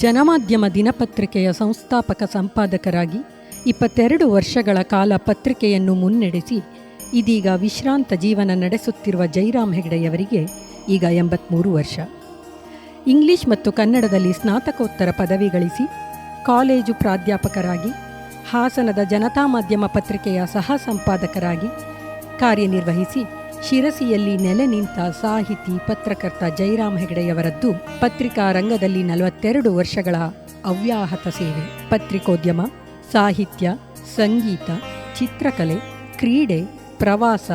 ಜನಮಾಧ್ಯಮ ದಿನಪತ್ರಿಕೆಯ ಸಂಸ್ಥಾಪಕ ಸಂಪಾದಕರಾಗಿ 22 ವರ್ಷಗಳ ಕಾಲ ಪತ್ರಿಕೆಯನ್ನು ಮುನ್ನಡೆಸಿ ಇದೀಗ ವಿಶ್ರಾಂತ ಜೀವನ ನಡೆಸುತ್ತಿರುವ ಜೈರಾಮ್ ಹೆಗ್ಡೆಯವರಿಗೆ ಈಗ 83 ವರ್ಷ. ಇಂಗ್ಲಿಷ್ ಮತ್ತು ಕನ್ನಡದಲ್ಲಿ ಸ್ನಾತಕೋತ್ತರ ಪದವಿ ಗಳಿಸಿ ಕಾಲೇಜು ಪ್ರಾಧ್ಯಾಪಕರಾಗಿ ಹಾಸನದ ಜನತಾ ಮಾಧ್ಯಮ ಪತ್ರಿಕೆಯ ಸಹ ಸಂಪಾದಕರಾಗಿ ಕಾರ್ಯನಿರ್ವಹಿಸಿ ಶಿರಸಿಯಲ್ಲಿ ನೆಲೆ ನಿಂತ ಸಾಹಿತಿ ಪತ್ರಕರ್ತ ಜೈರಾಮ್ ಹೆಗ್ಡೆಯವರದ್ದು ಪತ್ರಿಕಾ ರಂಗದಲ್ಲಿ 42 ವರ್ಷಗಳ ಅವ್ಯಾಹತ ಸೇವೆ. ಪತ್ರಿಕೋದ್ಯಮ, ಸಾಹಿತ್ಯ, ಸಂಗೀತ, ಚಿತ್ರಕಲೆ, ಕ್ರೀಡೆ, ಪ್ರವಾಸ,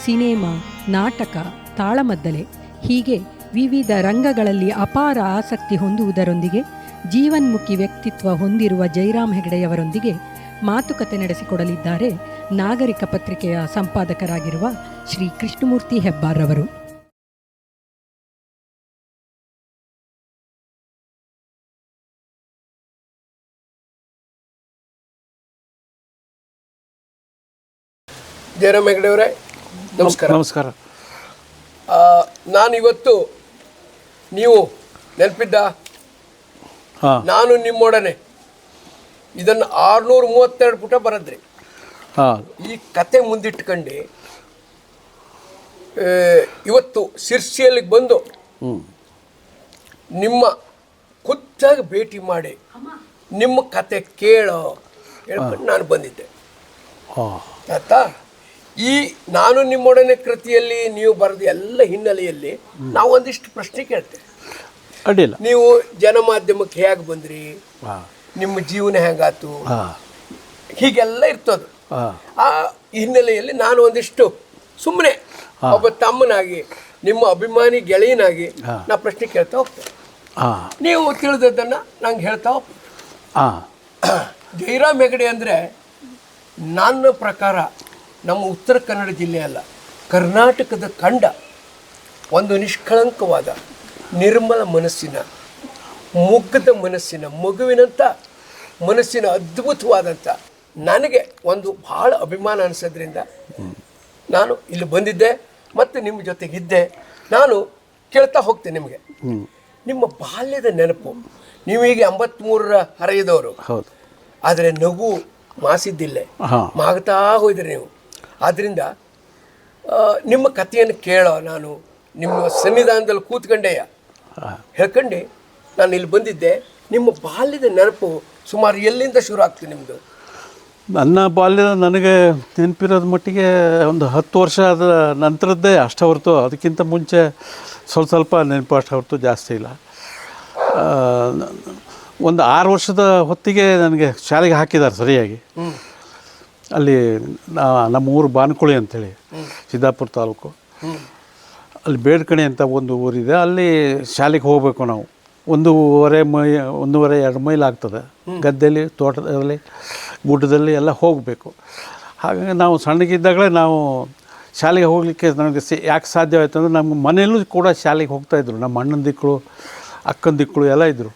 ಸಿನೆಮಾ, ನಾಟಕ, ತಾಳಮದ್ದಲೆ ಹೀಗೆ ವಿವಿಧ ರಂಗಗಳಲ್ಲಿ ಅಪಾರ ಆಸಕ್ತಿ ಹೊಂದುವುದರೊಂದಿಗೆ ಜೀವನ್ಮುಖಿ ವ್ಯಕ್ತಿತ್ವ ಹೊಂದಿರುವ ಜೈರಾಮ್ ಹೆಗ್ಡೆಯವರೊಂದಿಗೆ ಮಾತುಕತೆ ನಡೆಸಿಕೊಡಲಿದ್ದಾರೆ ನಾಗರಿಕ ಪತ್ರಿಕೆಯ ಸಂಪಾದಕರಾಗಿರುವ ಶ್ರೀ ಕೃಷ್ಣಮೂರ್ತಿ ಹೆಬ್ಬಾರ್ ಅವರು. ಜೈರಾಮ್ ಹೆಗ್ಡೆಯವರೇ ನಮಸ್ಕಾರ. ನಮಸ್ಕಾರ. ನಾನಿವತ್ತು ನೀವು ನೆನಪಿದ್ದ ನಾನು ನಿಮ್ಮೊಡನೆ ಇದನ್ನು 632 ಪುಟ ಬರದ್ರಿ. ಈ ಕತೆ ಮುಂದಿಟ್ಕೊಂಡು ಇವತ್ತು ಶಿರ್ಸಿಯಲ್ಲಿ ಬಂದು ನಿಮ್ಮ ಖುದ್ದಾಗಿ ಭೇಟಿ ಮಾಡಿ ನಿಮ್ಮ ಕತೆ ಹೇಳ್ಕೊಂಡು ನಾನು ಬಂದಿದ್ದೆ. ಆಯ್ತಾ? ಈ ನಾನು ನಿಮ್ಮೊಡನೆ ಕೃತಿಯಲ್ಲಿ ನೀವು ಬರೆದ ಎಲ್ಲ ಹಿನ್ನೆಲೆಯಲ್ಲಿ ನಾವು ಒಂದಿಷ್ಟು ಪ್ರಶ್ನೆ ಕೇಳ್ತೇವೆ. ಅಡ್ಡಿಲ್ಲ. ನೀವು ಜನಮಾಧ್ಯಮಕ್ಕೆ ಹೇಗೆ ಬಂದ್ರಿ, ನಿಮ್ಮ ಜೀವನ ಹೆಂಗಾತು, ಹೀಗೆಲ್ಲ ಇರ್ತದೆ. ಆ ಹಿನ್ನೆಲೆಯಲ್ಲಿ ನಾನು ಒಂದಿಷ್ಟು ಸುಮ್ಮನೆ ಒಬ್ಬ ತಮ್ಮನಾಗಿ ನಿಮ್ಮ ಅಭಿಮಾನಿ ಗೆಳೆಯನಾಗಿ ನಾ ಪ್ರಶ್ನೆ ಕೇಳ್ತಾ ಹೋಗ್ತೇನೆ. ನೀವು ತಿಳಿದದ್ದನ್ನು ನಂಗೆ ಹೇಳ್ತಾ ಹೋಗ್ತೇನೆ. ಜೈರಾಮ್ ಹೆಗ್ಡೆ ಅಂದರೆ ನನ್ನ ಪ್ರಕಾರ ನಮ್ಮ ಉತ್ತರ ಕನ್ನಡ ಜಿಲ್ಲೆ ಅಲ್ಲ, ಕರ್ನಾಟಕದ ಕಂಡ ಒಂದು ನಿಷ್ಕಳಂಕವಾದ ನಿರ್ಮಲ ಮನಸ್ಸಿನ, ಮುಗ್ಧ ಮನಸ್ಸಿನ, ಮಗುವಿನಂಥ ಮನಸ್ಸಿನ ಅದ್ಭುತವಾದಂಥ ನನಗೆ ಒಂದು ಭಾಳ ಅಭಿಮಾನ ಅನಿಸೋದ್ರಿಂದ ನಾನು ಇಲ್ಲಿ ಬಂದಿದ್ದೆ ಮತ್ತು ನಿಮ್ಮ ಜೊತೆಗಿದ್ದೆ. ನಾನು ಕೇಳ್ತಾ ಹೋಗ್ತೇನೆ ನಿಮಗೆ ನಿಮ್ಮ ಬಾಲ್ಯದ ನೆನಪು. ನೀವೀಗ 83ರ ಹರೆಯದವರು, ಆದರೆ ನಗು ಮಾಸಿದ್ದಿಲ್ಲ, ಮಾಗ್ತಾ ಹೋಯ್ದ್ರಿ ನೀವು. ಆದ್ದರಿಂದ ನಿಮ್ಮ ಕಥೆಯನ್ನು ಕೇಳೋ ನಾನು ನಿಮ್ಮ ಸನ್ನಿಧಾನದಲ್ಲಿ ಕೂತ್ಕೊಂಡೆಯ ಹೇಳ್ಕೊಂಡು ನಾನು ಇಲ್ಲಿ ಬಂದಿದ್ದೆ. ನಿಮ್ಮ ಬಾಲ್ಯದ ನೆನಪು ಸುಮಾರು ಎಲ್ಲಿಂದ ಶುರು ಆಗ್ತದೆ ನಿಮ್ಮದು? ನನ್ನ ಬಾಲ್ಯದ ನನಗೆ ನೆನಪಿರೋದ ಮಟ್ಟಿಗೆ ಒಂದು 10 ವರ್ಷ ಆದ ನಂತರದ್ದೇ ಅಷ್ಟೇ ಹೊರತು ಅದಕ್ಕಿಂತ ಮುಂಚೆ ಸ್ವಲ್ಪ ನೆನಪು ಅಷ್ಟೇ ಹೊರತು ಜಾಸ್ತಿ ಇಲ್ಲ. ಒಂದು 6 ವರ್ಷದ ಹೊತ್ತಿಗೆ ನನಗೆ ಶಾಲೆಗೆ ಹಾಕಿದ್ದಾರೆ ಸರಿಯಾಗಿ. ಅಲ್ಲಿ ನಮ್ಮ ಊರು ಬಾನ್ಕುಳಿ ಅಂಥೇಳಿ, ಸಿದ್ದಾಪುರ ತಾಲೂಕು. ಅಲ್ಲಿ ಬೇಡ್ಕಣಿ ಅಂತ ಒಂದು ಊರಿದೆ. ಅಲ್ಲಿ ಶಾಲೆಗೆ ಹೋಗಬೇಕು ನಾವು. 1.5-2 ಮೈಲ್ ಆಗ್ತದೆ. ಗದ್ದೆಯಲ್ಲಿ, ತೋಟದಲ್ಲಿ, ಗುಡ್ಡದಲ್ಲಿ ಎಲ್ಲ ಹೋಗಬೇಕು. ಹಾಗಾಗಿ ನಾವು ಸಣ್ಣಗಿದ್ದಾಗಲೇ ನಾವು ಶಾಲೆಗೆ ಹೋಗಲಿಕ್ಕೆ ನನಗೆ ಯಾಕೆ ಸಾಧ್ಯವಾಯಿತು ಅಂದರೆ ನಮ್ಮ ಮನೆಯಲ್ಲೂ ಕೂಡ ಶಾಲೆಗೆ ಹೋಗ್ತಾಯಿದ್ರು. ನಮ್ಮ ಅಣ್ಣನ ದಿಕ್ಕಳು, ಅಕ್ಕನ ದಿಕ್ಕಳು ಎಲ್ಲ ಇದ್ದರು.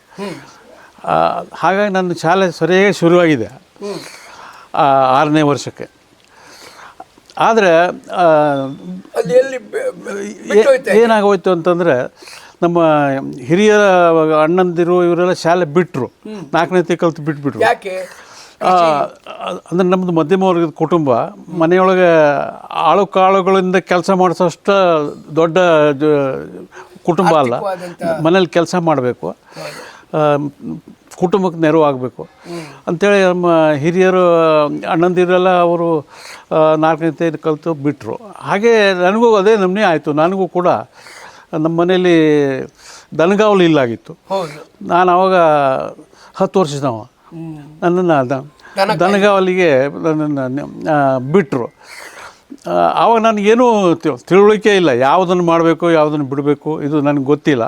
ಹಾಗಾಗಿ ನನ್ನ ಶಾಲೆ ಸರಿಯಾಗಿ ಶುರುವಾಗಿದೆ 6ನೇ ವರ್ಷಕ್ಕೆ. ಆದರೆ ಏನಾಗೋಯ್ತು ಅಂತಂದರೆ ನಮ್ಮ ಹಿರಿಯ ಅಣ್ಣಂದಿರು ಇವರೆಲ್ಲ ಶಾಲೆ ಬಿಟ್ಟರು, 4ನೇ ಕಲ್ತು ಬಿಟ್ಬಿಟ್ರು. ಅಂದರೆ ನಮ್ಮದು ಮಧ್ಯಮ ವರ್ಗದ ಕುಟುಂಬ. ಮನೆಯೊಳಗೆ ಆಳು ಕಾಳುಗಳಿಂದ ಕೆಲಸ ಮಾಡಿಸೋಷ್ಟು ದೊಡ್ಡ ಕುಟುಂಬ ಅಲ್ಲ. ಮನೇಲಿ ಕೆಲಸ ಮಾಡಬೇಕು, ಕುಟುಂಬಕ್ಕೆ ನೆರವಾಗಬೇಕು ಅಂಥೇಳಿ ನಮ್ಮ ಹಿರಿಯರು ಅಣ್ಣಂದಿರೆಲ್ಲ ಅವರು 4ನೇ ಕಲಿತು ಬಿಟ್ಟರು. ಹಾಗೆ ನನಗೂ ಅದೇ ನಮೂನೆ ಆಯಿತು. ನನಗೂ ಕೂಡ ನಮ್ಮ ಮನೇಲಿ ದನಗಾವಲು ಇಲ್ಲಾಗಿತ್ತು. ನಾನು ಆವಾಗ 10 ವರ್ಷದವ. ನನ್ನನ್ನು ದನಗಾವಲಿಗೆ ನನ್ನನ್ನು ಬಿಟ್ಟರು. ಆವಾಗ ನನಗೇನೂ ತಿಳುವಳಿಕೆ ಇಲ್ಲ, ಯಾವುದನ್ನು ಮಾಡಬೇಕು ಯಾವುದನ್ನು ಬಿಡಬೇಕು ಇದು ನನಗೆ ಗೊತ್ತಿಲ್ಲ.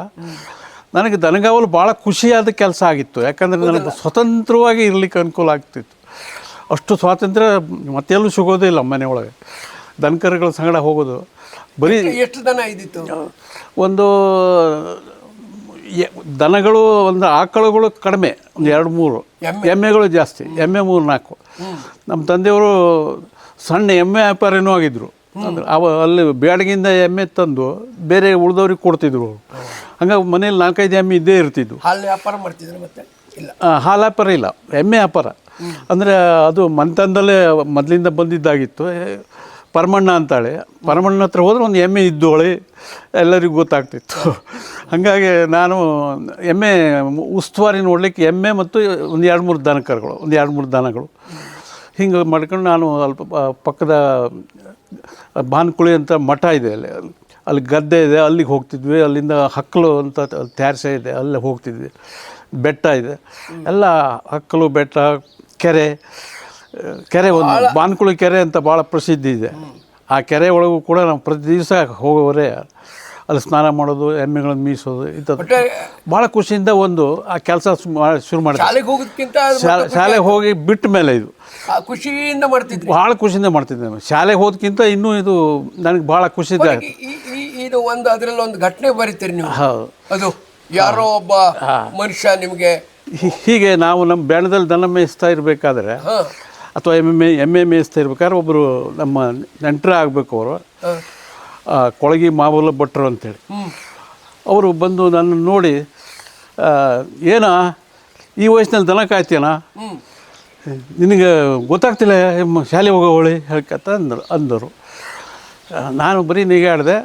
ನನಗೆ ದನಗಾವಲು ಭಾಳ ಖುಷಿಯಾದ ಕೆಲಸ ಆಗಿತ್ತು. ಯಾಕಂದರೆ ನನಗೆ ಸ್ವತಂತ್ರವಾಗಿ ಇರಲಿಕ್ಕೆ ಅನುಕೂಲ ಆಗ್ತಿತ್ತು. ಅಷ್ಟು ಸ್ವಾತಂತ್ರ್ಯ ಮತ್ತೆಲ್ಲೂ ಸಿಗೋದೇ ಇಲ್ಲ ಮನೆಯೊಳಗೆ. ದನಕರುಗಳ ಸಂಗಡ ಹೋಗೋದು. ಬರೀ ಎಷ್ಟು ದನ ಇದ್ದಿತ್ತು? ಒಂದು ದನಗಳು, ಒಂದು ಆಕಳುಗಳು ಕಡಿಮೆ, ಒಂದು 2-3. ಎಮ್ಮೆಗಳು ಜಾಸ್ತಿ, ಎಮ್ಮೆ 3-4. ನಮ್ಮ ತಂದೆಯವರು ಸಣ್ಣ ಎಮ್ಮೆ ವ್ಯಾಪಾರಿನೂ ಆಗಿದ್ದರು. ಅಂದರೆ ಅಲ್ಲಿ ಬ್ಯಾಡಗಿಂದ ಎಮ್ಮೆ ತಂದು ಬೇರೆ ಉಳಿದವ್ರಿಗೆ ಕೊಡ್ತಿದ್ರು. ಹಂಗಾಗಿ ಮನೇಲಿ 4-5 ಎಮ್ಮೆ ಇದ್ದೇ ಇರ್ತಿದ್ವು. ಹಾಲಿನ ವ್ಯಾಪಾರ ಮಾಡ್ತಿದ್ರೆ ಮತ್ತೆ ಇಲ್ಲ ಹಾಲು ವ್ಯಾಪಾರ ಇಲ್ಲ, ಎಮ್ಮೆ ವ್ಯಾಪಾರ. ಅಂದರೆ ಅದು ಮಂತಂದಲ್ಲೇ ಮೊದಲಿಂದ ಬಂದಿದ್ದಾಗಿತ್ತು. ಪರಮಣ್ಣ ಅಂತಾಳೆ, ಪರಮಣ್ಣ ಹತ್ರ ಹೋದ್ರೆ ಒಂದು ಎಮ್ಮೆ ಇದ್ದೋಳೆ ಎಲ್ಲರಿಗೂ ಗೊತ್ತಾಗ್ತಿತ್ತು. ಹಾಗಾಗಿ ನಾನು ಎಮ್ಮೆ ಉಸ್ತುವಾರಿ ನೋಡಲಿಕ್ಕೆ ಎಮ್ಮೆ ಮತ್ತು ಒಂದು 2-3 ದನಗಳು ಹಿಂಗೆ ಮಾಡ್ಕೊಂಡು ನಾನು ಅಲ್ಪ ಪಕ್ಕದ ಬಾನ್ಕುಳಿ ಅಂತ ಮಠ ಇದೆ, ಅಲ್ಲಿ ಗದ್ದೆ ಇದೆ, ಅಲ್ಲಿಗೆ ಹೋಗ್ತಿದ್ವಿ. ಅಲ್ಲಿಂದ ಹಕ್ಕಲು ಅಂತ ತ್ಯಾರ್ಸೆ ಇದೆ, ಅಲ್ಲೇ ಹೋಗ್ತಿದ್ವಿ. ಬೆಟ್ಟ ಇದೆ, ಎಲ್ಲ ಹಕ್ಕಲು, ಬೆಟ್ಟ, ಕೆರೆ ಒಂದು ಬಾನ್ಕುಳಿ ಕೆರೆ ಅಂತ ಭಾಳ ಪ್ರಸಿದ್ಧಿ ಇದೆ. ಆ ಕೆರೆ ಒಳಗೂ ಕೂಡ ನಾವು ಪ್ರತಿ ದಿವಸ ಹೋಗೋವರೇ ಅಲ್ಲಿ ಸ್ನಾನ ಮಾಡೋದು, ಎಮ್ಮೆಗಳನ್ನು ಮೀಸೋದು, ಇಂಥದ್ದು ಭಾಳ ಖುಷಿಯಿಂದ ಒಂದು ಆ ಕೆಲಸ ಶುರು ಮಾಡಿದೆ. ಶಾಲೆಗೆ ಹೋಗೋದಕ್ಕಿಂತ ಶಾಲೆಗೆ ಹೋಗಿ ಬಿಟ್ಟ ಮೇಲೆ ಇದು ಖುಷಿಯಿಂದ ಮಾಡ್ತಿದ್ವಿ, ಭಾಳ ಖುಷಿಯಿಂದ ಮಾಡ್ತಿದ್ದೆ. ಶಾಲೆಗೆ ಹೋದಕ್ಕಿಂತ ಇನ್ನೂ ಇದು ನನಗೆ ಭಾಳ ಖುಷಿ ಇದೆ. ಇದು ಒಂದು ಅದರಲ್ಲಿ ಒಂದು ಘಟನೆ ಬರೀತೀರಿ ನೀವು. ಹೌದು, ಅದು ಯಾರೋ ಒಬ್ಬ ಮನುಷ್ಯ ನಿಮಗೆ ಹೀಗೆ ನಾವು ನಮ್ಮ ಬೆಣದಲ್ಲಿ ದನ ಮೇಯಿಸ್ತಾ ಇರಬೇಕಾದ್ರೆ ಅಥವಾ ಎಮ್ಮೆ ಮೇಯಿಸ್ತಾ ಇರ್ಬೇಕಾದ್ರೆ ಒಬ್ಬರು ನಮ್ಮ ನೆಂಟರೇ ಆಗಬೇಕು. ಅವರು ಕೊಳಗಿ ಮಾವುಲ ಭಟ್ರು ಅಂತೇಳಿ ಅವರು ಬಂದು ನನ್ನ ನೋಡಿ, ಏನೋ ಈ ವಯಸ್ಸಿನಲ್ಲಿ ದನ ಕಾಯ್ತೀಯನ, ನಿನಗೆ ಗೊತ್ತಾಗ್ತಿಲ್ಲ ಶಾಲೆ ಹೋಗೋವಳಿ ಹೇಳ್ಕತ್ತ ಅಂದರು. ನಾನು ಬರೀ ನಿಗಾಡಿದೆ,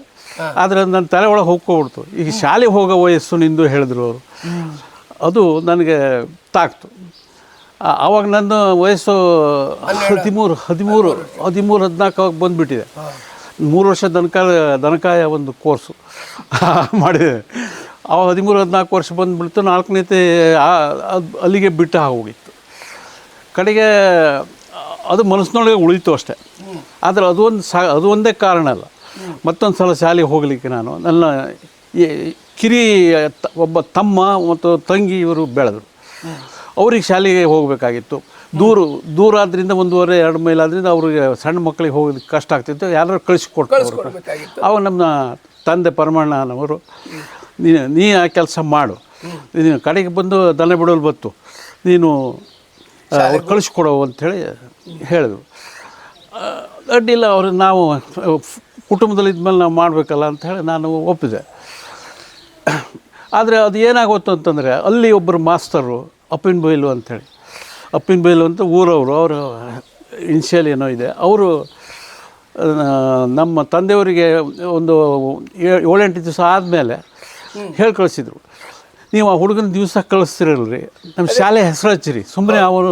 ಆದರೆ ನನ್ನ ತಲೆ ಒಳಗೆ ಹೋಗ್ಕೊಬಿಡ್ತು. ಈಗ ಶಾಲೆಗೆ ಹೋಗೋ ವಯಸ್ಸು ನಿಂದು ಹೇಳಿದ್ರು ಅವರು. ಅದು ನನಗೆ ತಾಕ್ತು. ಆವಾಗ ನನ್ನ ವಯಸ್ಸು 13-14 ಬಂದುಬಿಟ್ಟಿದೆ. 3 ವರ್ಷ ದನಕಾಯ ಒಂದು ಕೋರ್ಸು ಮಾಡಿದೆ. ಅವಾಗ 13-14 ವರ್ಷ ಬಂದುಬಿಡ್ತು. 4ನೇತೆ ಅಲ್ಲಿಗೆ ಬಿಟ್ಟು ಹೋಗಿತ್ತು. ಕಡೆಗೆ ಅದು ಮನಸ್ಸಿನೊಳಗೆ ಉಳಿತು ಅಷ್ಟೆ. ಆದರೆ ಅದು ಒಂದೇ ಕಾರಣ ಅಲ್ಲ. ಮತ್ತೊಂದು ಸಲ ಶಾಲೆಗೆ ಹೋಗಲಿಕ್ಕೆ ನಾನು ನನ್ನ ಒಬ್ಬ ತಮ್ಮ ಮತ್ತು ತಂಗಿ ಇವರು ಬೆಳೆದರು. ಅವ್ರಿಗೆ ಶಾಲೆಗೆ ಹೋಗಬೇಕಾಗಿತ್ತು. ದೂರ ಆದ್ದರಿಂದ 1.5-2 ಮೈಲ್ ಆದ್ದರಿಂದ ಅವ್ರಿಗೆ ಸಣ್ಣ ಮಕ್ಕಳಿಗೆ ಹೋಗೋದಕ್ಕೆ ಕಷ್ಟ ಆಗ್ತಿತ್ತು. ಯಾರು ಕಳಿಸ್ಕೊಡ್ತಾರೆ. ಅವಾಗ ನಮ್ಮ ತಂದೆ ಪರಮಣ್ಣನವರು, ನೀ ಆ ಕೆಲಸ ಮಾಡು, ನೀನು ಕಡೆಗೆ ಬಂದು ದನ ಬಿಡೋಲು ಬತ್ತು, ನೀನು ಅವ್ರು ಕಳಿಸ್ಕೊಡೋ ಅಂಥೇಳಿ ಹೇಳಿದ್ರು. ಅಡ್ಡಿಲ್ಲ, ಅವರು ನಾವು ಕುಟುಂಬದಲ್ಲಿ ಇದ್ಮೇಲೆ ನಾವು ಮಾಡಬೇಕಲ್ಲ ಅಂಥೇಳಿ ನಾನು ಒಪ್ಪಿದೆ. ಆದರೆ ಅದು ಏನಾಗೋತ್ತು ಅಂತಂದರೆ, ಅಲ್ಲಿ ಒಬ್ಬರು ಮಾಸ್ತರು ಅಪ್ಪಿನಬೈಲು ಅಂಥೇಳಿ, ಅಪ್ಪಿನಬೈಲು ಅಂತ ಊರವರು, ಅವರು ಇನ್ಷಿಯಲ್ ಏನೋ ಇದೆ, ಅವರು ನಮ್ಮ ತಂದೆಯವರಿಗೆ ಒಂದು 7-8 ದಿವಸ ಆದಮೇಲೆ ಹೇಳಿ ಕಳಿಸಿದ್ರು, ನೀವು ಆ ಹುಡುಗನ ದಿವಸ ಕಳಿಸ್ತಿರಲ್ರಿ, ನಮ್ಮ ಶಾಲೆ ಹೆಸರು ಹಚ್ಚಿರಿ, ಸುಮ್ಮನೆ ಅವರು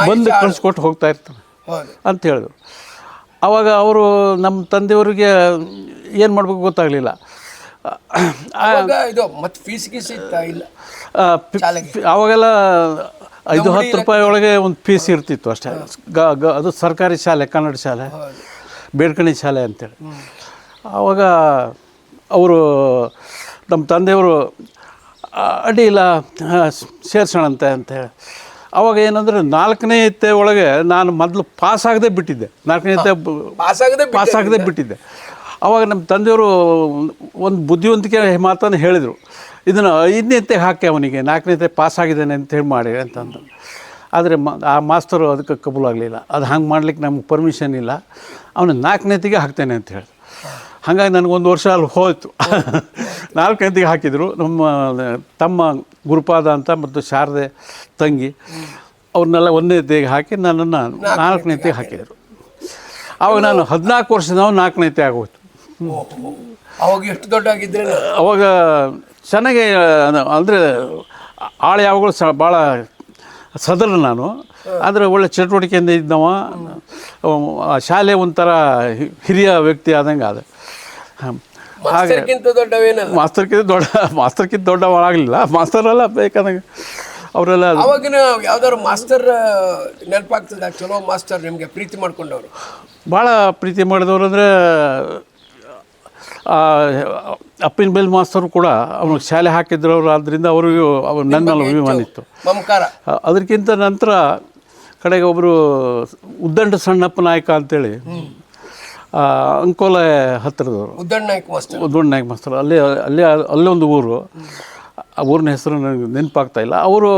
ಬಂದು ಕಳಿಸ್ಕೊಟ್ಟು ಹೋಗ್ತಾ ಇರ್ತಾನೆ ಅಂತ ಹೇಳಿದ್ರು. ಆವಾಗ ಅವರು ನಮ್ಮ ತಂದೆಯವರಿಗೆ ಏನು ಮಾಡಬೇಕು ಗೊತ್ತಾಗಲಿಲ್ಲ. ಆವಾಗೆಲ್ಲ 5-10 ರೂಪಾಯಿ ಒಳಗೆ ಒಂದು ಫೀಸ್ ಇರ್ತಿತ್ತು ಅಷ್ಟೇ. ಅದು ಸರ್ಕಾರಿ ಶಾಲೆ, ಕನ್ನಡ ಶಾಲೆ, ಬೇಡ್ಕಣಿ ಶಾಲೆ ಅಂತೇಳಿ. ಆವಾಗ ಅವರು ನಮ್ಮ ತಂದೆಯವರು ಅಡ್ಡಿಲ್ಲ ಸೇರ್ಸೋಣಂತೆ ಅಂತೇಳಿ. ಆವಾಗ ಏನಂದರೆ 4ನೇ ಒಳಗೆ ನಾನು ಮೊದಲು ಪಾಸಾಗದೆ ಬಿಟ್ಟಿದ್ದೆ. 4ನೇ ಪಾಸಾಗದೆ ಬಿಟ್ಟಿದ್ದೆ. ಆವಾಗ ನಮ್ಮ ತಂದೆಯವರು ಒಂದು ಬುದ್ಧಿವಂತಿಕೆ ಮಾತನ್ನು ಹೇಳಿದರು, ಇದನ್ನು 5ನೇ ಹಾಕಿ ಅವನಿಗೆ 4ನೇ ಪಾಸಾಗಿದ್ದಾನೆ ಅಂತೇಳಿ ಮಾಡಿ ಅಂತಂದು. ಆದರೆ ಆ ಮಾಸ್ತರು ಅದಕ್ಕೆ ಕಬೂಲಾಗಲಿಲ್ಲ. ಅದು ಹಂಗೆ ಮಾಡ್ಲಿಕ್ಕೆ ನಮ್ಗೆ ಪರ್ಮಿಷನ್ ಇಲ್ಲ, ಅವನು 4ನೇತಿಗೆ ಹಾಕ್ತೇನೆ ಅಂತ ಹೇಳಿದ್ರು. ಹಾಗಾಗಿ ನನಗೊಂದು ವರ್ಷ ಅಲ್ಲಿ ಹೋಯಿತು. 4ನೇತಿಗೆ ಹಾಕಿದರು. ನಮ್ಮ ತಮ್ಮ ಗುರುಪಾದ ಅಂತ ಮತ್ತು ಶಾರದೆ ತಂಗಿ ಅವ್ರನ್ನೆಲ್ಲ 1ನೇತಿಗೆ ಹಾಕಿ ನನ್ನನ್ನು 4ನೇತಿಗೆ ಹಾಕಿದರು. ಆವಾಗ ನಾನು 14 ವರ್ಷದವ 4ನೇತಿ ಆಗೋಯ್ತು. ಅವಾಗ ಎಷ್ಟು ದೊಡ್ಡ ಆಗಿದ್ರೆ? ಅವಾಗ ಚೆನ್ನಾಗಿ, ಅಂದರೆ ಆಳು ಯಾವಾಗಲೂ ಭಾಳ ಸದರ ನಾನು, ಆದರೆ ಒಳ್ಳೆ ಚಟುವಟಿಕೆಯಿಂದ ಇದ್ದವ. ಶಾಲೆ ಒಂಥರ ಹಿರಿಯ ವ್ಯಕ್ತಿ ಆದಂಗೆ ಆದ. ಹಾಗೆ ಮಾಸ್ತರ್ಕಿಂತ ದೊಡ್ಡವಾಗಲಿಲ್ಲ, ಮಾಸ್ತರೆಲ್ಲ ಬೇಕಾದಂಗೆ ಅವರೆಲ್ಲ. ಅವಾಗಿನ ಯಾವ್ದಾದ್ರು ಮಾಸ್ತರ್ ನೆನಪಾಗ್ತದೆ? ಚಲೋ ಮಾಸ್ತರ್ ನಿಮಗೆ ಪ್ರೀತಿ ಮಾಡ್ಕೊಂಡವರು? ಭಾಳ ಪ್ರೀತಿ ಮಾಡಿದವರು ಅಂದರೆ ಅಪ್ಪಿನಬೈಲು ಮಾಸ್ತರು ಕೂಡ ಅವ್ನಿಗೆ ಶಾಲೆ ಹಾಕಿದ್ರು ಅವರು. ಆದ್ದರಿಂದ ಅವ್ರಿಗೂ ನನ್ನ ಮೇಲೆ ಅಭಿಮಾನ ಇತ್ತು, ಮಮಕಾರ. ಅದಕ್ಕಿಂತ ನಂತರ ಕಡೆಗೆ ಒಬ್ಬರು ಉದ್ದಂಡ ಸಣ್ಣಪ್ಪ ನಾಯಕ ಅಂತೇಳಿ ಅಂಕೋಲೆ ಹತ್ತಿರದವರು, ಉದ್ದಂಡ ನಾಯಕ ಮಾಸ್ತರು. ಅಲ್ಲೊಂದು ಊರು, ಆ ಊರಿನ ಹೆಸರು ನನಗೆ ನೆನಪಾಗ್ತಾಯಿಲ್ಲ. ಅವರು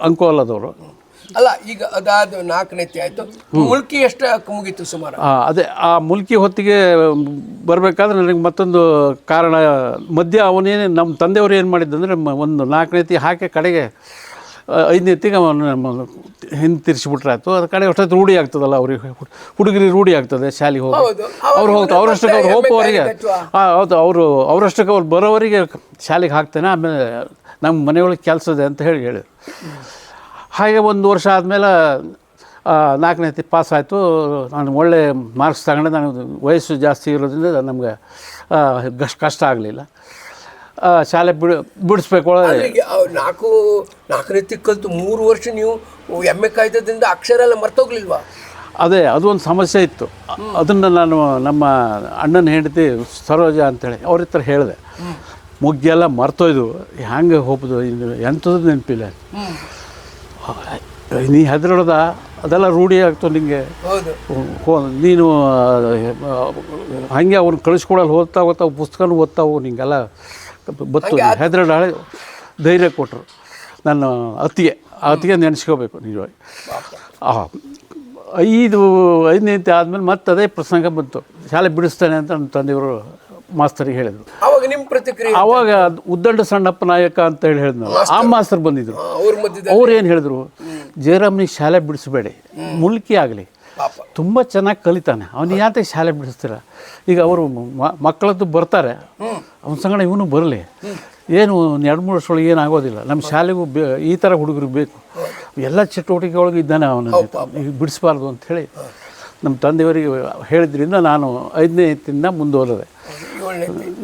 ಅಂಕೋಲದವರು. ಅಲ್ಲ ಈಗ ಅದಾದ 4ನೇತಿ ಆಯ್ತು, ಮುಲ್ಕಿ ಎಷ್ಟು ಮುಗೀತು ಸುಮಾರು? ಅದೇ ಆ ಮುಲ್ಕಿ ಹೊತ್ತಿಗೆ ಬರಬೇಕಾದ್ರೆ ನನಗೆ ಮತ್ತೊಂದು ಕಾರಣ, ಮಧ್ಯ ಅವನೇನು ನಮ್ಮ ತಂದೆಯವರು ಏನು ಮಾಡಿದ್ದಂದರೆ ಒಂದು 4ನೇತಿ ಹಾಕಿ ಕಡೆಗೆ 5ನೇತಿಗೆ ಅವನು ಹಿಂದೆ ತಿರ್ಸಿಬಿಟ್ರಾಯ್ತು. ಅದು ಕಡೆ ಅಷ್ಟೊತ್ತು ರೂಢಿ ಆಗ್ತದಲ್ಲ ಅವ್ರಿಗೆ, ಹುಡುಗರಿಗೆ ರೂಢಿ ಆಗ್ತದೆ ಶಾಲೆಗೆ ಹೋಗಿ. ಅವ್ರು ಹೋಗ್ತಾರೆ, ಅವರಷ್ಟಕ್ಕೆ ಅವ್ರು ಹೋಗುವವರಿಗೆ ಹೌದು, ಅವರಷ್ಟಕ್ಕೆ ಅವ್ರು ಬರೋವರಿಗೆ ಶಾಲೆಗೆ ಹಾಕ್ತೇನೆ, ಆಮೇಲೆ ನಮ್ಮ ಮನೆಯೊಳಗೆ ಕೆಲಸ ಇದೆ ಅಂತ ಹೇಳಿದ್ರು. ಹಾಗೆ 1 ವರ್ಷ ಆದಮೇಲೆ 4ನೇತಿ ಪಾಸ್ ಆಯಿತು. ನಾನು ಒಳ್ಳೆ ಮಾರ್ಕ್ಸ್ ತಗೊಂಡೆ. ನಾನು ವಯಸ್ಸು ಜಾಸ್ತಿ ಇರೋದ್ರಿಂದ ನಮಗೆ ಕಷ್ಟ ಆಗಲಿಲ್ಲ. ಶಾಲೆ ಬಿಡಿಸ್ಬೇಕು. 4ನೇತಿ ಕಲಿತು 3 ವರ್ಷ ನೀವು ಎಮ್ಮೆ ಕಾಯ್ದದಿಂದ ಅಕ್ಷರ ಎಲ್ಲ ಮರ್ತೋಗ್ಲಿಲ್ವಾ? ಅದೇ ಅದು ಒಂದು ಸಮಸ್ಯೆ ಇತ್ತು. ಅದನ್ನು ನಾನು ನಮ್ಮ ಅಣ್ಣನ ಹೆಂಡತಿ ಸರೋಜ ಅಂತೇಳಿ ಅವ್ರ ಹತ್ರ ಹೇಳಿದೆ. ಮುಗ್ಗೆಲ್ಲ ಮರ್ತೋಯ್ದು, ಹ್ಯಾಂಗೆ ಹೋಗ್ಬೋದು, ಎಂಥದ್ದು ನೆನಪಿಲ್ಲ. ನೀ ಹೆದರೋದ ಅದೆಲ್ಲ ರೂಢಿ ಆಗ್ತು ನಿನಗೆ, ನೀನು ಹಾಗೆ ಅವ್ನು ಕಳಿಸ್ಕೊಡಲ್ಲ, ಓದ್ತಾ ಪುಸ್ತಕನೂ ಓದ್ತಾವು, ನಿಂಗೆಲ್ಲ ಬತ್ತು, ಹೆದರೋಡ ಧೈರ್ಯ ಕೊಟ್ಟರು. ನಾನು ಅತ್ತಿಗೆ ನೆನೆಸ್ಕೋಬೇಕು ನಿಜವಾಗಿ. 5ನೇತಿ ಆದಮೇಲೆ ಮತ್ತೆ ಅದೇ ಪ್ರಸಂಗ ಬಂತು, ಶಾಲೆ ಬಿಡಿಸ್ತಾನೆ ಅಂತ ನನ್ನ ತಂದೆಯವರು ಮಾಸ್ತರಿಗೆ ಹೇಳಿದರು. ಅವಾಗ ನಿಮ್ಮ ಪ್ರತಿಕ್ರಿಯೆ? ಆವಾಗ ಉದ್ದಂಡ ಸಣ್ಣಪ್ಪ ನಾಯಕ ಅಂತ ಹೇಳಿದ್ನು, ಆ ಮಾಸ್ತರ್ ಬಂದಿದ್ರು. ಅವ್ರು ಏನು ಹೇಳಿದ್ರು, ಜಯರಾಮ್ನಿಗೆ ಶಾಲೆ ಬಿಡಿಸಬೇಡಿ, ಮುಲ್ಕಿ ಆಗಲಿ, ತುಂಬ ಚೆನ್ನಾಗಿ ಕಲಿತಾನೆ, ಅವನು ಯಾಕೆ ಶಾಲೆ ಬಿಡಿಸ್ತೀರ? ಈಗ ಅವರು ಮಕ್ಕಳದ್ದು ಬರ್ತಾರೆ, ಅವನ ಸಂಗಡ ಇವನು ಬರಲಿ, ಏನು 2-3 ವರ್ಷದೊಳಗೆ ಏನಾಗೋದಿಲ್ಲ, ನಮ್ಮ ಶಾಲೆಗೂ ಈ ಥರ ಹುಡುಗರು ಬೇಕು, ಎಲ್ಲ ಚಟುವಟಿಕೆ ಒಳಗೆ ಇದ್ದಾನೆ, ಅವನನ್ನು ಈಗ ಬಿಡಿಸ್ಬಾರ್ದು ಅಂಥೇಳಿ ನಮ್ಮ ತಂದೆಯವರಿಗೆ ಹೇಳಿದ್ರಿಂದ ನಾನು 5ನೇತಿಯಿಂದ ಮುಂದುವರೆದೆ.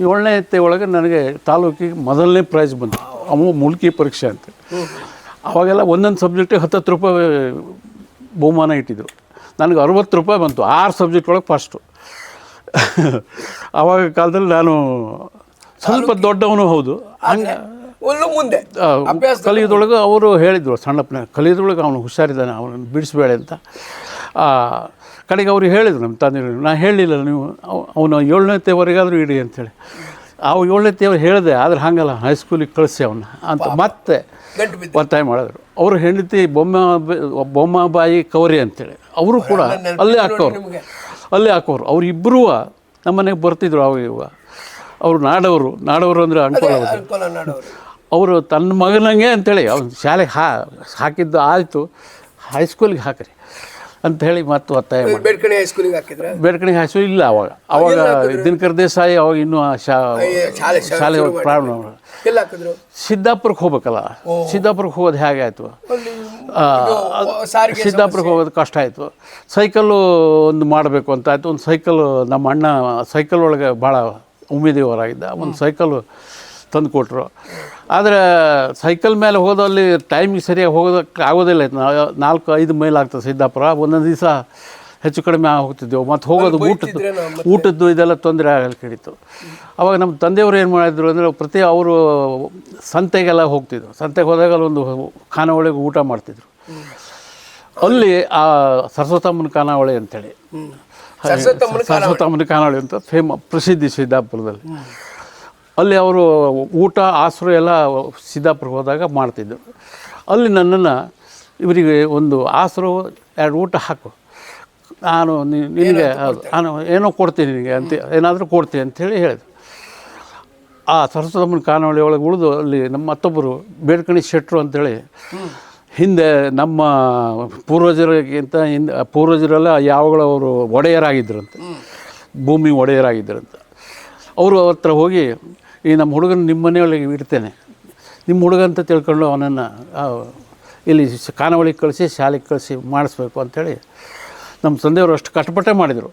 7ನೇತಿ ಒಳಗೆ ನನಗೆ ತಾಲೂಕಿಗೆ ಮೊದಲನೇ ಪ್ರೈಸ್ ಬಂತು, ಅವು ಮುಲ್ಕಿ ಪರೀಕ್ಷೆ ಅಂತ. ಅವಾಗೆಲ್ಲ ಒಂದೊಂದು ಸಬ್ಜೆಕ್ಟಿಗೆ 10 ರೂಪಾಯಿ ಬಹುಮಾನ ಇಟ್ಟಿದ್ರು. ನನಗೆ 60 ರೂಪಾಯಿ ಬಂತು, 6 ಸಬ್ಜೆಕ್ಟ್ ಒಳಗೆ ಫಸ್ಟು. ಆವಾಗ ಕಾಲದಲ್ಲಿ ನಾನು ಸ್ವಲ್ಪ ದೊಡ್ಡವನು ಹೌದು, ಹಂಗೆ ಮುಂದೆ ಕಲಿಯೋದ್ರೊಳಗೆ ಅವರು ಹೇಳಿದರು, ಸಣ್ಣಪ್ಪನ ಕಲಿಯೋದ್ರೊಳಗೆ ಅವನು ಹುಷಾರಿದ್ದಾನೆ, ಅವನನ್ನು ಬಿಡಿಸ್ಬೇಡ ಅಂತ. ಕಡೆಗೆ ಅವರು ಹೇಳಿದರು ನಮ್ಮ ತಂದೆಯವರು. ನಾನು ಹೇಳಲಿಲ್ಲ, ನೀವು ಅವನು 7ನೇತಿವರೆಗಾದರೂ ಇಡಿ ಅಂಥೇಳಿ. 7ನೇತಿಯವ್ರು ಹೇಳಿದೆ, ಆದರೆ ಹಾಗಲ್ಲ, ಹೈಸ್ಕೂಲಿಗೆ ಕಳಿಸಿ ಅವನ್ನ ಅಂತ ಮತ್ತೆ ಒತ್ತಾಯ ಮಾಡಿದ್ರು. ಅವರು ಹೆಂಡತಿ ಬೊಮ್ಮಾಬಾಯಿ ಕವರಿ ಅಂತೇಳಿ, ಅವರು ಕೂಡ ಅಲ್ಲೇ ಹಾಕೋರು. ಅವರಿಬ್ಬರೂ ನಮ್ಮ ಮನೆಗೆ ಬರ್ತಿದ್ರು. ಅವಾಗ ಅವರು ನಾಡವರು ಅಂದರೆ ಅನ್ಕೊಳ್ಳೋದು. ಅವರು ತನ್ನ ಮಗನಂಗೆ ಅಂಥೇಳಿ ಅವ್ನು ಶಾಲೆಗೆ ಹಾಕಿದ್ದು ಆಯಿತು, ಹೈಸ್ಕೂಲಿಗೆ ಹಾಕ್ರಿ ಅಂಥೇಳಿ ಮತ್ತೆ ಒತ್ತಾಯ ಮಾಡಿ. ಬೇಡ್ಕಣಿ ಹೈಸ್ಕೂಲಿಗೆ ಹಾಕಿದ್ರೆ? ಬೇಡ್ಕಣಿ ಹೈಸ್ಕೂಲ್ ಇಲ್ಲ ಅವಾಗ ದಿನಕರ್ ದೇಸಾಯಿ ಅವಾಗ ಇನ್ನೂ ಶಾಲೆ ಪ್ರಾರಂಭ. ಸಿದ್ದಾಪುರಕ್ಕೆ ಹೋಗ್ಬೇಕಲ್ಲ, ಸಿದ್ದಾಪುರಕ್ಕೆ ಹೋಗೋದು ಹೇಗೆ ಆಯಿತು, ಸಿದ್ದಾಪುರಕ್ಕೆ ಹೋಗೋದು ಕಷ್ಟ ಆಯಿತು. ಸೈಕಲ್ಲು ಒಂದು ಮಾಡಬೇಕು ಅಂತ ಆಯಿತು. ಒಂದು ಸೈಕಲ್ಲು ನಮ್ಮ ಅಣ್ಣ ಸೈಕಲ್ ಒಳಗೆ ಭಾಳ ಉಮೇದಿಯವರಾಗಿದ್ದ, ಒಂದು ಸೈಕಲ್ಲು ತಂದು ಕೊಟ್ಟರು. ಆದರೆ ಸೈಕಲ್ ಮೇಲೆ ಹೋದಲ್ಲಿ ಟೈಮಿಗೆ ಸರಿಯಾಗಿ ಹೋಗೋದಕ್ಕೆ ಆಗೋದಿಲ್ಲ. 4-5 ಮೈಲ್ ಆಗ್ತದೆ ಸಿದ್ದಾಪುರ. ಒಂದೊಂದು ದಿವಸ ಹೆಚ್ಚು ಕಡಿಮೆ ಹೋಗ್ತಿದ್ದೆವು. ಮತ್ತು ಹೋಗೋದು ಊಟದ್ದು ಇದೆಲ್ಲ ತೊಂದರೆ ಆಗಲು ಹಿಡಿತು. ಅವಾಗ ನಮ್ಮ ತಂದೆಯವರು ಏನು ಮಾಡಿದ್ರು ಅಂದರೆ, ಅವರು ಸಂತೆಗೆಲ್ಲ ಹೋಗ್ತಿದ್ರು. ಸಂತೆಗೆ ಹೋದಾಗ ಒಂದು ಖಾನಾವಳಿಗೆ ಊಟ ಮಾಡ್ತಿದ್ರು. ಅಲ್ಲಿ ಆ ಸರಸ್ವತಮ್ಮನ ಖಾನಾವಳಿ ಅಂತೇಳಿ, ಸರಸ್ವತಮ್ಮನ ಖಾನಾವಳಿ ಅಂತ ಪ್ರಸಿದ್ಧಿ ಸಿದ್ದಾಪುರದಲ್ಲಿ. ಅಲ್ಲಿ ಅವರು ಊಟ ಆಸರು ಎಲ್ಲ ಸಿದ್ದಾಪುರಕ್ಕೆ ಹೋದಾಗ ಮಾಡ್ತಿದ್ದರು. ಅಲ್ಲಿ ನನ್ನನ್ನು ಇವರಿಗೆ ಒಂದು ಆಸರು 2 ಊಟ ಹಾಕು, ನಾನು ನಿನಗೆ ನಾನು ಏನೋ ಕೊಡ್ತೀನಿ ನಿನಗೆ ಅಂತ, ಏನಾದರೂ ಕೊಡ್ತೀನಿ ಅಂಥೇಳಿ ಹೇಳಿದ್ರು. ಆ ಸರಸ್ವತಮ್ಮನ ಖಾನಾವಳಿ ಒಳಗೆ ಉಳಿದು ಅಲ್ಲಿ ನಮ್ಮ ಮತ್ತೊಬ್ಬರು ಬೇಡ್ಕಣಿ ಶೆಟ್ಟರು ಅಂಥೇಳಿ, ಹಿಂದೆ ನಮ್ಮ ಪೂರ್ವಜರೆಲ್ಲ ಯಾವಾಗಲೂ ಅವರು ಒಡೆಯರಾಗಿದ್ದರಂತೆ, ಭೂಮಿ ಒಡೆಯರಾಗಿದ್ದರಂತೆ. ಅವರು ಅವ್ರ ಹತ್ರ ಹೋಗಿ, ಈ ನಮ್ಮ ಹುಡುಗನ ನಿಮ್ಮ ಮನೆಯೊಳಗೆ ಇಡ್ತೇನೆ, ನಿಮ್ಮ ಹುಡುಗ ಅಂತ ತಿಳ್ಕೊಂಡು ಅವನನ್ನು ಇಲ್ಲಿ ಖಾನಾವಳಿಗೆ ಕಳಿಸಿ ಶಾಲೆಗೆ ಕಳಿಸಿ ಮಾಡಿಸ್ಬೇಕು ಅಂಥೇಳಿ ನಮ್ಮ ತಂದೆಯವರು ಅಷ್ಟು ಕಷ್ಟಪಟ್ಟೆ ಮಾಡಿದರು.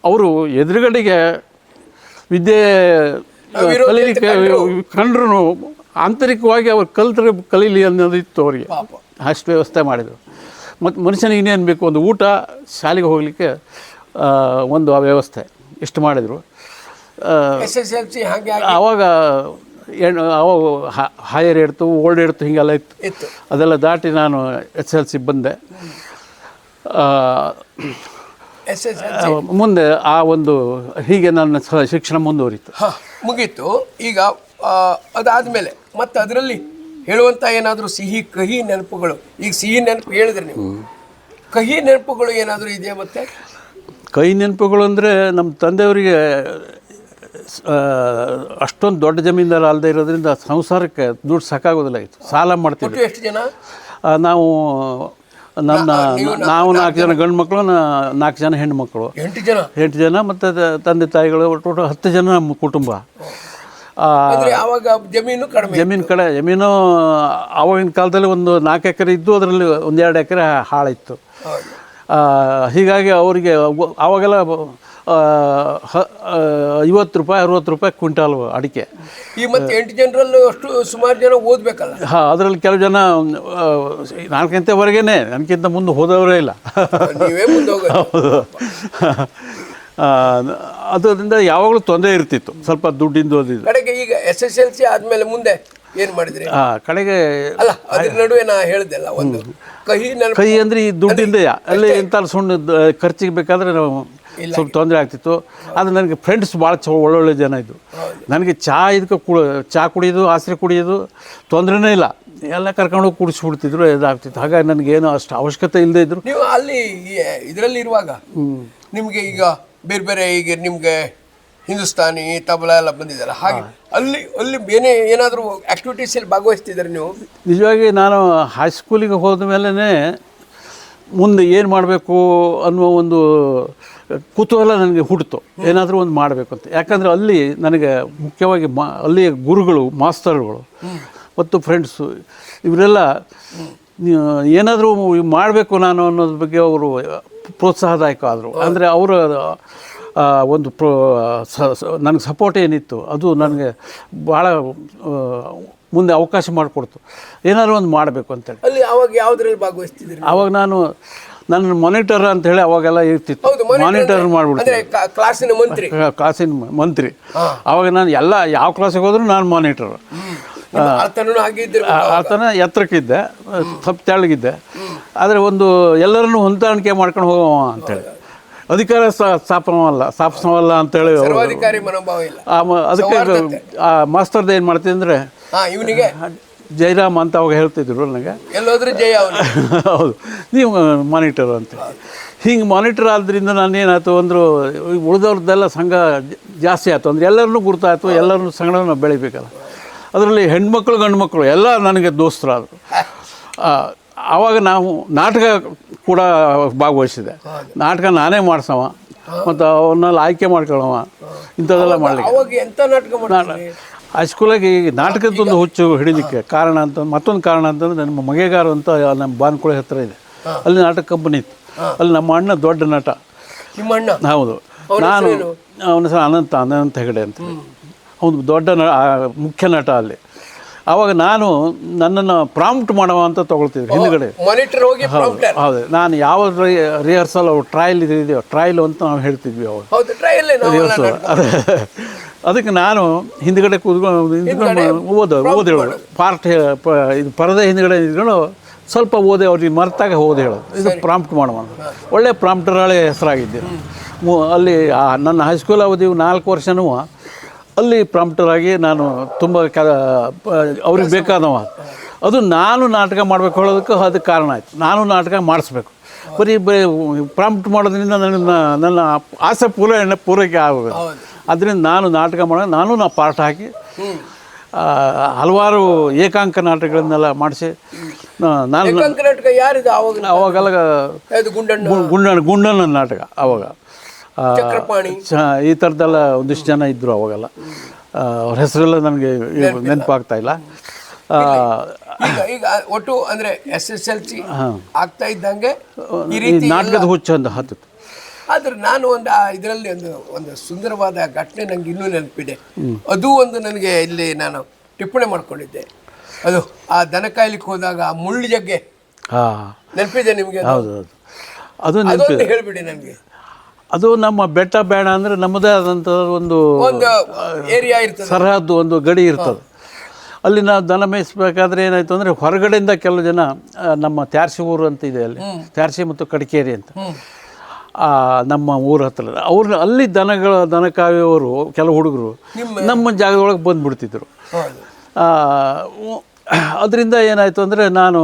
ಅವರು ಎದುರುಗಡೆಗೆ ವಿದ್ಯೆ ಕಲೀಲಿಕ್ಕೆ ಕಂಡ್ರೂ ಆಂತರಿಕವಾಗಿ ಅವ್ರು ಕಲೀಲಿ ಅನ್ನೋದಿತ್ತು ಅವರಿಗೆ. ಅಷ್ಟು ವ್ಯವಸ್ಥೆ ಮಾಡಿದರು. ಮತ್ತು ಮನುಷ್ಯನಿಗೆ ಇನ್ನೇನು ಬೇಕು, ಒಂದು ಊಟ, ಶಾಲೆಗೆ ಹೋಗಲಿಕ್ಕೆ ಒಂದು ವ್ಯವಸ್ಥೆ ಇಷ್ಟು ಮಾಡಿದರು. ಆವಾಗ ಹೈಯರ್ ಇಡ್ತು, ಓಲ್ಡ್ ಇಡ್ತು, ಹೀಗೆಲ್ಲ ಇತ್ತು. ಅದೆಲ್ಲ ದಾಟಿ ನಾನು SSLC ಬಂದೆ. ಮುಂದೆ ಆ ಒಂದು ಹೀಗೆ ನನ್ನ ಶಿಕ್ಷಣ ಮುಂದುವರಿತು. ಮುಗೀತು. ಈಗ ಅದಾದಮೇಲೆ ಮತ್ತೆ ಅದರಲ್ಲಿ ಹೇಳುವಂಥ ಏನಾದರೂ ಸಿಹಿ ಕಹಿ ನೆನಪುಗಳು, ಈಗ ಸಿಹಿ ನೆನಪು ಹೇಳಿದ್ರಿ ನೀವು, ಕಹಿ ನೆನಪುಗಳು ಏನಾದರೂ ಇದೆಯಾ? ಮತ್ತೆ ಕಹಿ ನೆನಪುಗಳು ಅಂದರೆ ನಮ್ಮ ತಂದೆಯವರಿಗೆ ಅಷ್ಟೊಂದು ದೊಡ್ಡ ಜಮೀನ್ದಾರ ಅಲ್ಲದೆ ಇರೋದ್ರಿಂದ ಸಂಸಾರಕ್ಕೆ ದುಡ್ಡು ಸಾಕಾಗೋದಿಲ್ಲ ಇತ್ತು, ಸಾಲ ಮಾಡ್ತಿದ್ವಿ. ಎಷ್ಟು ಜನ? ನಾವು ನಾವು 4 ಜನ ಗಂಡು ಮಕ್ಕಳು, 4 ಜನ ಹೆಣ್ಣುಮಕ್ಕಳು, 8 ಜನ ಮತ್ತು ತಂದೆ ತಾಯಿಗಳು, ಒಟ್ಟು 10 ಜನ ನಮ್ಮ ಕುಟುಂಬ. ಆವಾಗ ಜಮೀನು ಕಡಿಮೆ, ಜಮೀನು ಆವಾಗಿನ ಕಾಲದಲ್ಲಿ ಒಂದು 4 ಎಕರೆ ಇದ್ದು, ಅದರಲ್ಲಿ 1-2 ಎಕರೆ ಹಾಳಿತ್ತು. ಹೀಗಾಗಿ ಅವರಿಗೆ ಆವಾಗೆಲ್ಲ 50 ರೂಪಾಯಿ 60 ರೂಪಾಯಿ ಕ್ವಿಂಟಾಲ್ ಅಡಿಕೆ. ಈ ಮತ್ತೆ 8 ಜನರಲ್ಲೂ ಅಷ್ಟು ಸುಮಾರು ಜನ ಓದಬೇಕಲ್ಲ. ಹಾಂ, ಅದರಲ್ಲಿ ಕೆಲವು ಜನ 4 ಗಂಟೆವರೆಗೇನೆ, ನನಗಿಂತ ಮುಂದೆ ಹೋದವರೇ ಇಲ್ಲ. ನೀವೇ ಮುಂದೆ ಹೋಗೋದು. ಅದರಿಂದ ಯಾವಾಗಲೂ ತೊಂದರೆ ಇರ್ತಿತ್ತು, ಸ್ವಲ್ಪ ದುಡ್ಡಿಂದು ಓದಿದ್ದು. ಕಡೆಗೆ ಈಗ SSLC ಆದಮೇಲೆ ಮುಂದೆ ಏನು ಮಾಡಿದ್ರಿ? ಕಡೆಗೆ ಅಲ್ಲ, ಅದ್ರ ನಡುವೆ ನಾ ಹೇಳ್ದೆಲ್ಲ ಒಂದು ಕಹಿ ಅಂದರೆ ಈ ದುಡ್ಡಿಂದ ಅಲ್ಲಿ ಎಂಥ ಸುಣ್ಣ ಖರ್ಚಿಗೆ ಬೇಕಾದರೆ ನಾವು ಸ್ವಲ್ಪ ತೊಂದರೆ ಆಗ್ತಿತ್ತು. ಆದರೆ ನನಗೆ ಫ್ರೆಂಡ್ಸ್ ಭಾಳ ಒಳ್ಳೊಳ್ಳೆ ಜನ ಇದ್ದರು. ನನಗೆ ಚಹಾ ಕುಡಿಯೋದು, ಆಸರೆ ಕುಡಿಯೋದು ತೊಂದರೆನೇ ಇಲ್ಲ, ಎಲ್ಲ ಕರ್ಕೊಂಡೋಗಿ ಕುಡಿಸ್ಬಿಡ್ತಿದ್ರು, ಇದಾಗ್ತಿತ್ತು. ಹಾಗಾಗಿ ನನಗೇನು ಅಷ್ಟು ಅವಶ್ಯಕತೆ ಇಲ್ಲದೆ ಇದ್ದರು. ನೀವು ಅಲ್ಲಿ ಇದರಲ್ಲಿ ಇರುವಾಗ ನಿಮಗೆ ಈಗ ಬೇರೆ ಬೇರೆ ಈಗ ನಿಮಗೆ ಹಿಂದೂಸ್ತಾನಿ ತಬಲಾ ಎಲ್ಲ ಬಂದಿದ್ದಾರೆ, ಹಾಗೆ ಅಲ್ಲಿ ಏನಾದರೂ ಆ್ಯಕ್ಟಿವಿಟೀಸಲ್ಲಿ ಭಾಗವಹಿಸ್ತಿದ್ದಾರೆ ನೀವು? ನಿಜವಾಗಿ ನಾನು ಹೈಸ್ಕೂಲಿಗೆ ಹೋದ ಮೇಲೇ ಮುಂದೆ ಏನು ಮಾಡಬೇಕು ಅನ್ನುವ ಒಂದು ಕುತೂಹಲ ನನಗೆ ಹುಟ್ಟಿತು, ಏನಾದರೂ ಒಂದು ಮಾಡಬೇಕು ಅಂತ. ಯಾಕಂದರೆ ಅಲ್ಲಿ ನನಗೆ ಮುಖ್ಯವಾಗಿ ಅಲ್ಲಿಯ ಗುರುಗಳು, ಮಾಸ್ತರ್ಗಳು ಮತ್ತು ಫ್ರೆಂಡ್ಸು ಇವರೆಲ್ಲ ಏನಾದರೂ ಮಾಡಬೇಕು ನಾನು ಅನ್ನೋದ್ರ ಬಗ್ಗೆ ಅವರು ಪ್ರೋತ್ಸಾಹದಾಯಕ ಆದರು. ಅಂದರೆ ಅವರ ಒಂದು ನನಗೆ ಸಪೋರ್ಟ್ ಏನಿತ್ತು ಅದು ನನಗೆ ಭಾಳ ಮುಂದೆ ಅವಕಾಶ ಮಾಡಿಕೊಡ್ತು, ಏನಾದರೂ ಒಂದು ಮಾಡಬೇಕು ಅಂತೇಳಿ. ಅಲ್ಲಿ ಅವಾಗ ಯಾವುದ್ರಲ್ಲಿ ಭಾಗವಹಿಸ್ತಿದ್ರಿ? ಅವಾಗ ನನ್ನ ಮಾನಿಟರ್ ಅಂತ ಹೇಳಿ ಅವಾಗೆಲ್ಲ ಇರ್ತಿತ್ತು, ಮಾನಿಟರ್ ಮಾಡಿಬಿಡ್ತೀನಿ, ಕ್ಲಾಸಿನ ಮಂತ್ರಿ. ಅವಾಗ ನಾನು ಯಾವ ಕ್ಲಾಸಿಗೆ ಹೋದ್ರೂ ನಾನು ಮಾನಿಟರ್. ಆತನ ಎತ್ತರಕ್ಕಿದ್ದೆ, ಸ್ವಲ್ಪ ತೆಳ್ಳಗಿದ್ದೆ, ಆದರೆ ಎಲ್ಲರನ್ನೂ ಹೊಂದಾಣಿಕೆ ಮಾಡ್ಕೊಂಡು ಹೋಗೋವ ಅಂತೇಳಿ. ಅಧಿಕಾರ ಸ್ಥಾಪನವಲ್ಲ ಅಂತೇಳಿ ಅದಕ್ಕೆ ಆ ಮಾಸ್ತರ್ದು ಏನು ಮಾಡ್ತೀನಿ ಅಂದರೆ, ಇವನಿಗೆ ಜಯರಾಮ್ ಅಂತ ಅವಾಗ ಹೇಳ್ತಿದ್ರು ನನಗೆ, ಎಲ್ಲೋದ್ರೂ ಜಯ. ಹೌದು, ನೀವು ಮಾನಿಟರ್ ಅಂತ. ಹಿಂಗೆ ಮಾನಿಟರ್ ಆದ್ದರಿಂದ ನಾನೇನಾಯ್ತು ಅಂದರು, ಉಳಿದವ್ರದ್ದೆಲ್ಲ ಸಂಘ ಜಾಸ್ತಿ ಆಯಿತು, ಅಂದರೆ ಎಲ್ಲರನ್ನೂ ಗುರ್ತಾಯಿತು, ಎಲ್ಲರನ್ನೂ ಸಂಘನ ಬೆಳಿಬೇಕಲ್ಲ. ಅದರಲ್ಲಿ ಹೆಣ್ಮಕ್ಳು ಗಂಡು ಮಕ್ಕಳು ಎಲ್ಲ ನನಗೆ ದೋಸ್ತರಾದರು. ಆವಾಗ ನಾವು ನಾಟಕ ಕೂಡ ಭಾಗವಹಿಸಿದೆ. ನಾಟಕ ನಾನೇ ಮಾಡ್ಸವ ಮತ್ತು ಅವನ್ನೆಲ್ಲ ಆಯ್ಕೆ ಮಾಡ್ಕೊಳ್ಳವ, ಇಂಥದ್ದೆಲ್ಲ ಮಾಡಲಿಕ್ಕೆ. ಹೈಸ್ಕೂಲಾಗಿ ನಾಟಕದೊಂದು ಹುಚ್ಚು ಹಿಡಿಲಿಕ್ಕೆ ಮತ್ತೊಂದು ಕಾರಣ ಅಂತಂದರೆ, ನಮ್ಮ ಮಗೆಗಾರು ಅಂತ ನಮ್ಮ ಬಾನ್ಕೊಳೆ ಹತ್ತಿರ ಇದೆ, ಅಲ್ಲಿ ನಾಟಕ ಕಂಪನಿ ಇತ್ತು. ಅಲ್ಲಿ ನಮ್ಮ ಅಣ್ಣ ದೊಡ್ಡ ನಟ. ಹೌದು, ನಾನು ಅವನ ಹೆಸರು ಅನಂತ ಹೆಗಡೆ ಅಂತ, ಅವನು ದೊಡ್ಡ ಮುಖ್ಯ ನಟ ಅಲ್ಲಿ. ಆವಾಗ ನನ್ನನ್ನು ಪ್ರಾಂಪ್ಟ್ ಮಾಡುವ ಅಂತ ತೊಗೊಳ್ತಿದ್ರು ಹಿಂದುಗಡೆ. ಹೌದು, ನಾನು ಯಾವ ರಿಹರ್ಸಲ್ ಟ್ರಯಲ್ ಇದೆಯೋ, ಟ್ರಯಲ್ ಅಂತ ನಾವು ಹೇಳ್ತಿದ್ವಿ ಅವಾಗ, ರಿಹರ್ಸಲ್. ಅದಕ್ಕೆ ನಾನು ಹಿಂದುಗಡೆ ಕೂತ್ಕೊಂಡು ಓದೇಳು ಪಾರ್ಟ್ ಇದು ಪರದೆ ಹಿಂದುಗಡೆ ನಿಂತ್ಕೊಂಡು ಸ್ವಲ್ಪ ಓದೆ, ಅವ್ರಿಗೆ ಮರೆತಾಗ ಓದಿ ಹೇಳೋದು, ಇದು ಪ್ರಾಂಪ್ಟ್ ಮಾಡುವ. ಒಳ್ಳೆ ಪ್ರಾಂಪ್ಟರಾಳೆ ಹೆಸರಾಗಿದ್ದೆ ಅಲ್ಲಿ. ನನ್ನ ಹೈಸ್ಕೂಲ್ ಅವಧಿ 4 ವರ್ಷನೂ ಅಲ್ಲಿ ಪ್ರಾಂಪ್ಟರಾಗಿ ನಾನು ತುಂಬ ಅವ್ರಿಗೆ ಬೇಕಾದವ. ಅದು ನಾನು ನಾಟಕ ಮಾಡಬೇಕು ಹೇಳೋದಕ್ಕೆ ಅದಕ್ಕೆ ಕಾರಣ ಆಯಿತು. ನಾನು ನಾಟಕ ಮಾಡಿಸ್ಬೇಕು, ಬರೀ ಪ್ರಾಂಪ್ಟ್ ಮಾಡೋದ್ರಿಂದ ನನ್ನ ಆಸೆ ಪೂರೈಕೆ ಆಗೋದು. ಅದರಿಂದ ನಾನು ನಾಟಕ ನಾನು ಪಾಠ ಹಾಕಿ ಹಲವಾರು ಏಕಾಂಕ ನಾಟಕಗಳನ್ನೆಲ್ಲ ಮಾಡಿಸಿ ಅವಾಗೆಲ್ಲ ಗುಂಡನ ನಾಟಕ ಅವಾಗ ಈ ಥರದ್ದೆಲ್ಲ ಒಂದಿಷ್ಟು ಜನ ಇದ್ದರು ಅವಾಗೆಲ್ಲ. ಅವ್ರ ಹೆಸರೆಲ್ಲ ನನಗೆ ನೆನಪಾಗ್ತಾ ಇಲ್ಲ. ಈಗ ಒಟ್ಟು ಅಂದರೆ SSLC ಆಗ್ತಾ ಇದ್ದಂಗೆ ನಾಟಕದ ಹುಚ್ಚು ಅಂತ ಹತ್ತಿತ್ತು. ಆದ್ರೆ ನಾನು ಇದರಲ್ಲಿ ಒಂದು ಸುಂದರವಾದ ಘಟನೆ ನನಗೆ ಇನ್ನೂ ನೆನಪಿದೆ. ಅದು ನನಗೆ ಇಲ್ಲಿ ನಾನು ಟಿಪ್ಪಣಿ ಮಾಡ್ಕೊಂಡಿದ್ದೆ. ಅದು ಆ ದನ ಕಾಯ್ಲಿಕ್ಕೆ ಹೋದಾಗ ಆ ಮುಳ್ಳು ಜಗ್ಗೆ ನೆನಪಿದೆ ನಿಮಗೆ? ಹೌದು, ಅದು ಹೇಳ್ಬಿಡಿ ನನಗೆ. ಅದು ನಮ್ಮ ಬೆಟ್ಟ ಬೇಡ ಅಂದರೆ ನಮ್ಮದೇ ಆದಂಥ ಒಂದು ಏರಿಯಾ ಇರ್ತದೆ, ಸರಹದ್ದು, ಒಂದು ಗಡಿ ಇರ್ತದೆ. ಅಲ್ಲಿ ನಾವು ದನ ಮೇಯಿಸ್ಬೇಕಾದ್ರೆ ಏನಾಯಿತು ಅಂದರೆ, ಹೊರಗಡೆಯಿಂದ ಕೆಲವು ಜನ ನಮ್ಮ ತ್ಯಾರ್ಸಿ ಊರು ಅಂತ ಇದೆ, ಅಲ್ಲಿ ತ್ಯಾರ್ಸಿ ಮತ್ತು ಕಡಿಕೇರಿ ಅಂತ ನಮ್ಮ ಊರ ಹತ್ರ, ಅಲ್ಲಿ ದನ ಕಾಯುವವರು ಕೆಲವು ಹುಡುಗರು ನಮ್ಮ ಜಾಗದೊಳಗೆ ಬಂದುಬಿಡ್ತಿದ್ರು. ಅದರಿಂದ ಏನಾಯಿತು ಅಂದರೆ ನಾನು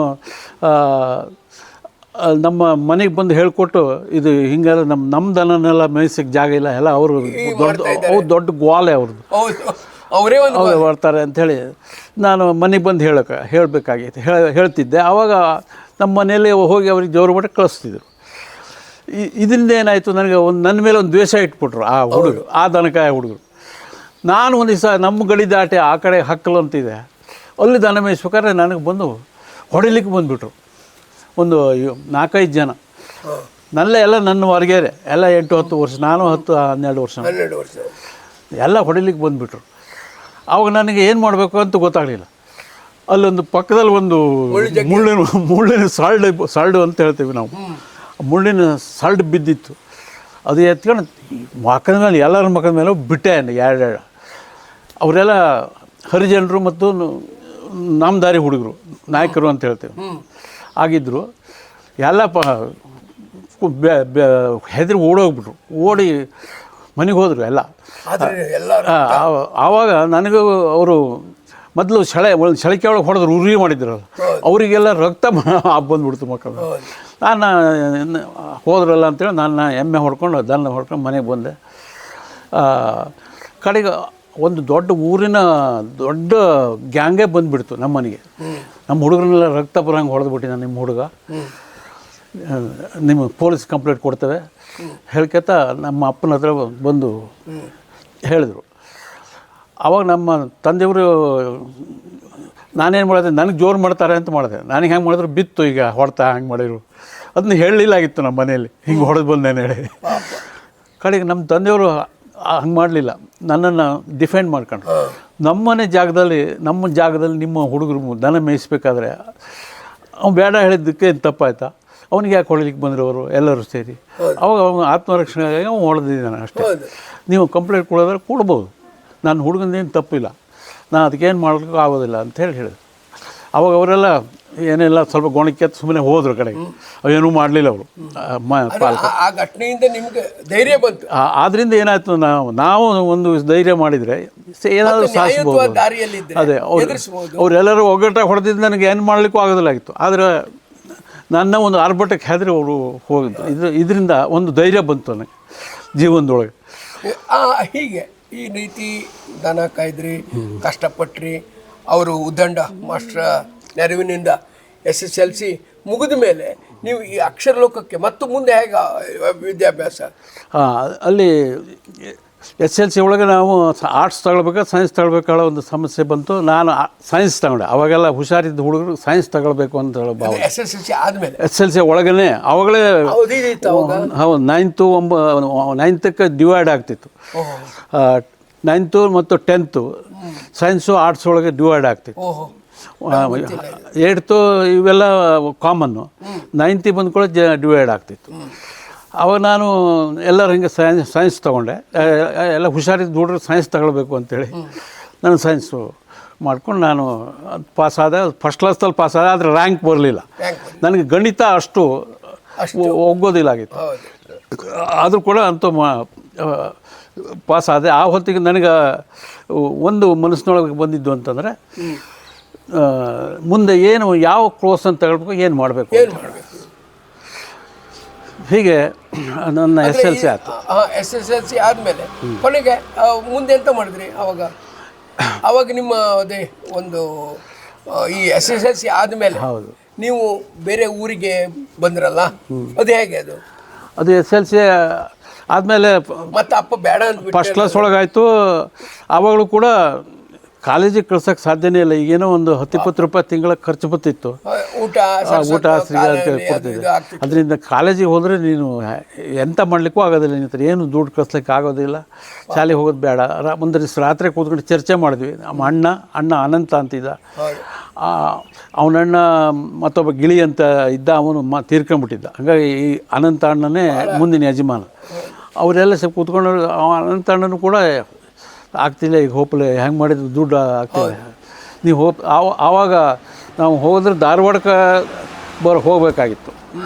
ನಮ್ಮ ಮನೆಗೆ ಬಂದು ಹೇಳಿಕೊಟ್ಟು ಇದು ಹಿಂಗೆಲ್ಲ ನಮ್ಮ ದನನೆಲ್ಲ ಮೇಯ್ಸಕ್ಕೆ ಜಾಗ ಇಲ್ಲ ಎಲ್ಲ ಅವರು ದೊಡ್ಡ ಗ್ವಾಲೆ ಅವ್ರದ್ದು ಹೌದು, ಅವರೇ ಒಂದು ಅವ್ರು ಬರ್ತಾರೆ ಅಂಥೇಳಿ ನಾನು ಮನೆಗೆ ಬಂದು ಹೇಳಬೇಕಾಗಿತ್ತು ಹೇಳ್ತಿದ್ದೆ. ಆವಾಗ ನಮ್ಮ ಮನೆಯಲ್ಲಿ ಹೋಗಿ ಅವ್ರಿಗೆ ಜೋರು ಮಟ್ಟ ಕಳಿಸ್ತಿದ್ರು. ಇದರಿಂದ ಏನಾಯಿತು, ನನಗೆ ನನ್ನ ಮೇಲೆ ಒಂದು ದ್ವೇಷ ಇಟ್ಬಿಟ್ರು ಆ ಹುಡುಗರು, ಆ ದನಕಾಯ ಹುಡುಗರು. ನಾನು ಒಂದು ದಿವಸ ನಮ್ಮ ಗಡಿ ದಾಟಿ ಆ ಕಡೆ ಹಕ್ಕಲು ಅಂತಿದೆ, ಅಲ್ಲಿ ದನ ಮೇಯಿಸ್ಬೇಕಾದ್ರೆ ನನಗೆ ಬಂದು ಹೊಡಿಲಿಕ್ಕೆ ಬಂದುಬಿಟ್ರು ಒಂದು 4-5 ಜನ. ಎಲ್ಲ ನನ್ನ ಹೊರಗೇರೆ ಎಲ್ಲ 8-10 ವರ್ಷ, ನಾನು 10-12 ವರ್ಷ, 12 ವರ್ಷ ಎಲ್ಲ ಹೊಡಿಲಿಕ್ಕೆ ಬಂದುಬಿಟ್ರು. ಆವಾಗ ನನಗೆ ಏನು ಮಾಡಬೇಕು ಅಂತ ಗೊತ್ತಾಗಲಿಲ್ಲ. ಅಲ್ಲೊಂದು ಪಕ್ಕದಲ್ಲಿ ಒಂದು ಮುಳ್ಳಿನ ಸಾಲ್ಡು ಅಂತ ಹೇಳ್ತೀವಿ ನಾವು, ಮುಳ್ಳಿನ ಸಾಲ್ಡ್ ಬಿದ್ದಿತ್ತು. ಅದು ಎತ್ಕೊಂಡು ಮಕ್ಕದ ಮೇಲೆ ಎಲ್ಲರ ಮಕ್ಕದ ಮೇಲೆ ಬಿಟ್ಟೆ. ಎರಡು ಅವರೆಲ್ಲ ಹರಿಜನರು ಮತ್ತು ನಾಮದಾರಿ ಹುಡುಗರು, ನಾಯಕರು ಅಂತ ಹೇಳ್ತೇವೆ ಆಗಿದ್ದರು. ಎಲ್ಲ ಹೆದರಿ ಓಡೋಗ್ಬಿಟ್ರು. ಓಡಿ ಮನೆಗೆ ಹೋದರು ಎಲ್ಲ. ಆವಾಗ ನನಗೂ ಅವರು ಮೊದಲು ಒಂದು ಸೆಳಕೆ ಒಳಗೆ ಹೊಡೆದ್ರು, ಉರಿ ಮಾಡಿದ್ರಲ್ಲ, ಅವರಿಗೆಲ್ಲ ರಕ್ತ ಬಂದುಬಿಡ್ತು ಮಕ್ಕಳು. ನಾನು ಹೋದ್ರಲ್ಲ ಅಂತೇಳಿ ನಾನು ಎಮ್ಮೆ ಹೊಡ್ಕೊಂಡು ದನ ಹೊಡ್ಕೊಂಡು ಮನೆಗೆ ಬಂದೆ. ಕಡೆಗೆ ಒಂದು ದೊಡ್ಡ ಊರಿನ ದೊಡ್ಡ ಗ್ಯಾಂಗೇ ಬಂದುಬಿಡ್ತು ನಮ್ಮ ಮನೆಗೆ. ನಮ್ಮ ಹುಡುಗರನ್ನೆಲ್ಲ ರಕ್ತ ಬರೋಂಗೆ ಹೊಡೆದ್ಬಿಟ್ಟಿದ್ದ ನಿಮ್ಮ ಹುಡುಗ, ನಿಮ್ಮ ಪೊಲೀಸ್ ಕಂಪ್ಲೇಂಟ್ ಕೊಡ್ತೇವೆ ಹೇಳ್ಕೊತ ನಮ್ಮ ಅಪ್ಪನ ಹತ್ರ ಬಂದು ಹೇಳಿದ್ರು. ಆವಾಗ ನಮ್ಮ ತಂದೆಯವರು ನಾನೇನು ಮಾಡಿದೆ, ನನಗೆ ಜೋರು ಮಾಡ್ತಾರೆ ಅಂತ ಮಾಡಿದೆ. ನನಗೆ ಹೆಂಗೆ ಮಾಡಿದ್ರು ಬಿತ್ತು, ಈಗ ಹೊಡ್ತಾ ಹಂಗೆ ಮಾಡಿದ್ರು. ಅದನ್ನ ಹೇಳಲಿಲ್ಲಾಗಿತ್ತು ನಮ್ಮ ಮನೆಯಲ್ಲಿ, ಹಿಂಗೆ ಹೊಡೆದು ಬಂದೇನೆ ಹೇಳಿ. ಕಡೆಗೆ ನಮ್ಮ ತಂದೆಯವರು ಹಂಗೆ ಮಾಡಲಿಲ್ಲ, ನನ್ನನ್ನು ಡಿಫೆಂಡ್ ಮಾಡ್ಕೊಂಡ್ರು. ನಮ್ಮ ಜಾಗದಲ್ಲಿ ನಿಮ್ಮ ಹುಡುಗರು ದನ ಮೇಯಿಸ್ಬೇಕಾದ್ರೆ ಅವ್ನು ಬೇಡ ಹೇಳಿದ್ದಕ್ಕೆ ತಪ್ಪಾಯ್ತಾ, ಅವನಿಗೆ ಯಾಕೆ ಹೊಡಿಲಿಕ್ಕೆ ಬಂದರು ಅವರು ಎಲ್ಲರೂ ಸೇರಿ. ಅವಾಗ ಅವನು ಆತ್ಮರಕ್ಷಣೆಗಾಗಿ ಅವ್ನು ಹೊಡೆದಿದ್ದಾನೆ ಅಷ್ಟೇ. ನೀವು ಕಂಪ್ಲೇಂಟ್ ಕೊಡೋದ್ರೆ ಕೊಡ್ಬೋದು, ನನ್ನ ಹುಡುಗಂದೇನು ತಪ್ಪಿಲ್ಲ, ನಾನು ಅದಕ್ಕೇನು ಮಾಡೋದಕ್ಕೂ ಆಗೋದಿಲ್ಲ ಅಂತ ಹೇಳಿದ್ರು. ಅವಾಗ ಅವರೆಲ್ಲ ಏನೆಲ್ಲ ಸ್ವಲ್ಪ ಗೊಣಕ್ಕೆ ಸುಮ್ಮನೆ ಹೋದ್ರು ಕಡೆಗೆ, ಅವೇನೂ ಮಾಡಲಿಲ್ಲ ಅವರು. ಆ ಘಟನೆಯಿಂದ ನಿಮ್ಗೆ ಧೈರ್ಯ ಬಂತು. ಆದ್ದರಿಂದ ಏನಾಯ್ತು, ನಾವು ಒಂದು ಧೈರ್ಯ ಮಾಡಿದರೆ ಏನಾದರೂ ಸಾಧಿಸ್ಬೋದು. ಅದೇ ಅವರೆಲ್ಲರೂ ಒಗ್ಗಟ್ಟಾಗಿ ಹೊಡೆದಿದ್ದು ನನಗೆ ಏನು ಮಾಡಲಿಕ್ಕೂ ಆಗೋದಿಲ್ಲಾಗಿತ್ತು. ಆದರೆ ನನ್ನ ಒಂದು ಆರ್ಭಟಕ್ಕೆ ಹೆದರಿ ಅವರು ಹೋಗಿದ್ದು. ಇದರಿಂದ ಒಂದು ಧೈರ್ಯ ಬಂತು ನನಗೆ ಜೀವನದೊಳಗೆ. ಹೀಗೆ ಈ ರೀತಿ ದನ ಕಾಯ್ದ್ರಿ, ಕಷ್ಟಪಟ್ರಿ, ಅವರು ಉದ್ದಂಡ ಮಾಸ್ಟ್ರ ನೆರವಿನಿಂದ SSLC ಮುಗಿದ ಮೇಲೆ ನೀವು ಈ ಅಕ್ಷರ ಲೋಕಕ್ಕೆ ಮತ್ತು ಮುಂದೆ ಹೇಗೆ ವಿದ್ಯಾಭ್ಯಾಸ? ಅಲ್ಲಿ SSLC ಒಳಗೆ ನಾವು ಆರ್ಟ್ಸ್ ತಗೊಳ್ಬೇಕಾ ಸೈನ್ಸ್ ತಗೊಳ್ಬೇಕಾಳ ಒಂದು ಸಮಸ್ಯೆ ಬಂತು. ನಾನು ಸೈನ್ಸ್ ತಗೊಂಡೆ. ಅವಾಗೆಲ್ಲ ಹುಷಾರಿದ್ದ ಹುಡುಗರು ಸೈನ್ಸ್ ತಗೊಳ್ಬೇಕು ಅಂತ ಭಾವ. SSLC ಆದಮೇಲೆ SSLC ಒಳಗೇ ಅವಾಗಲೇ ಹೌದು 9th ಡಿವೈಡ್ ಆಗ್ತಿತ್ತು. 9th ಮತ್ತು 10th ಸೈನ್ಸು ಆರ್ಟ್ಸ್ ಒಳಗೆ ಡಿವೈಡ್ ಆಗ್ತಿತ್ತು. 8th ಇವೆಲ್ಲ ಕಾಮನ್ನು, 9th ಬಂದ್ಕೊಳ್ಳೋ ಡಿವೈಡ್ ಆಗ್ತಿತ್ತು. ಅವಾಗ ನಾನು ಎಲ್ಲರೂ ಹಿಂಗೆ ಸೈನ್ಸ್ ತೊಗೊಂಡೆ. ಎಲ್ಲ ಹುಷಾರಿದ್ದು ಹುಡುಗರು ಸೈನ್ಸ್ ತಗೊಳ್ಬೇಕು ಅಂತೇಳಿ ನಾನು ಸೈನ್ಸು ಮಾಡ್ಕೊಂಡು ನಾನು ಪಾಸಾದೆ. ಫಸ್ಟ್ ಕ್ಲಾಸಲ್ಲಿ ಪಾಸಾದೆ, ಆದರೆ ರ್ಯಾಂಕ್ ಬರಲಿಲ್ಲ. ನನಗೆ ಗಣಿತ ಅಷ್ಟು ಒಗ್ಗೋದಿಲ್ಲ ಆಗಿತ್ತು. ಆದರೂ ಕೂಡ ಅಂತೂ ಪಾಸಾದೆ. ಆ ಹೊತ್ತಿಗೆ ನನಗೆ ಒಂದು ಮನಸ್ಸಿನೊಳಗೆ ಬಂದಿದ್ದು ಅಂತಂದರೆ, ಮುಂದೆ ಯಾವ ಕೋರ್ಸ್ ಅಂತ ತಗೊಳ್ಬೇಕು, ಏನು ಮಾಡಬೇಕು. ಹೀಗೆ ನನ್ನ SSLC ಆಯಿತು. SSLC ಆದಮೇಲೆ ಕೊನೆಗೆ ಮುಂದೆ ಎಂತ ಮಾಡಿದ್ರಿ? ಅವಾಗ ನಿಮ್ಮ ಅದೇ ಒಂದು ಈ SSLC ಆದಮೇಲೆ ಹೌದು ನೀವು ಬೇರೆ ಊರಿಗೆ ಬಂದ್ರಲ್ಲ, ಅದು ಹೇಗೆ? ಅದು SSLC ಆದಮೇಲೆ ಮತ್ತೆ ಅಪ್ಪ ಬೇಡ ಅಂತ ಫಸ್ಟ್ ಕ್ಲಾಸ್ ಒಳಗಾಯಿತು. ಆವಾಗಲೂ ಕೂಡ ಕಾಲೇಜಿಗೆ ಕಳ್ಸೋಕ್ಕೆ ಸಾಧ್ಯನೇ ಇಲ್ಲ. ಈಗೇನೋ ಒಂದು 10-20 ರೂಪಾಯಿ ತಿಂಗಳ ಖರ್ಚು ಬರ್ತಿತ್ತು, ಊಟ ಕೊಡ್ತಿದ್ದೆ. ಅದರಿಂದ ಕಾಲೇಜಿಗೆ ಹೋದರೆ ನೀನು ಎಂತ ಮಾಡಲಿಕ್ಕೂ ಆಗೋದಿಲ್ಲ, ನಿಂತ ಏನು ದುಡ್ಡು ಕಳಿಸ್ಲಿಕ್ಕೆ ಆಗೋದಿಲ್ಲ. ಶಾಲೆಗೆ ಹೋಗೋದು ಬೇಡ. ಒಂದು ದಿವಸ ರಾತ್ರಿ ಕೂತ್ಕೊಂಡು ಚರ್ಚೆ ಮಾಡಿದ್ವಿ. ನಮ್ಮ ಅಣ್ಣ ಅನಂತ ಅಂತಿದ್ದ, ಅವನಣ್ಣ ಮತ್ತೊಬ್ಬ ಗಿಳಿ ಅಂತ ಇದ್ದ, ಅವನು ತೀರ್ಕೊಂಡ್ಬಿಟ್ಟಿದ್ದ. ಹಾಗಾಗಿ ಈ ಅನಂತ ಅಣ್ಣನೇ ಮುಂದಿನ ಯಜಮಾನ. ಅವರೆಲ್ಲ ಸ್ವಲ್ಪ ಕೂತ್ಕೊಂಡು, ಅನಂತ ಅಣ್ಣನೂ ಕೂಡ ಆಗ್ತಿಲ್ಲ, ಈಗ ಹೋಪ್ಲೆ ಹೆಂಗೆ ಮಾಡಿದ್ರು ದುಡ್ಡು ಆಗ್ತಿಲ್ಲ, ನೀವು ಆವಾಗ ನಾವು ಹೋದ್ರೆ ಧಾರವಾಡಕ್ಕೆ ಹೋಗಬೇಕಾಗಿತ್ತು.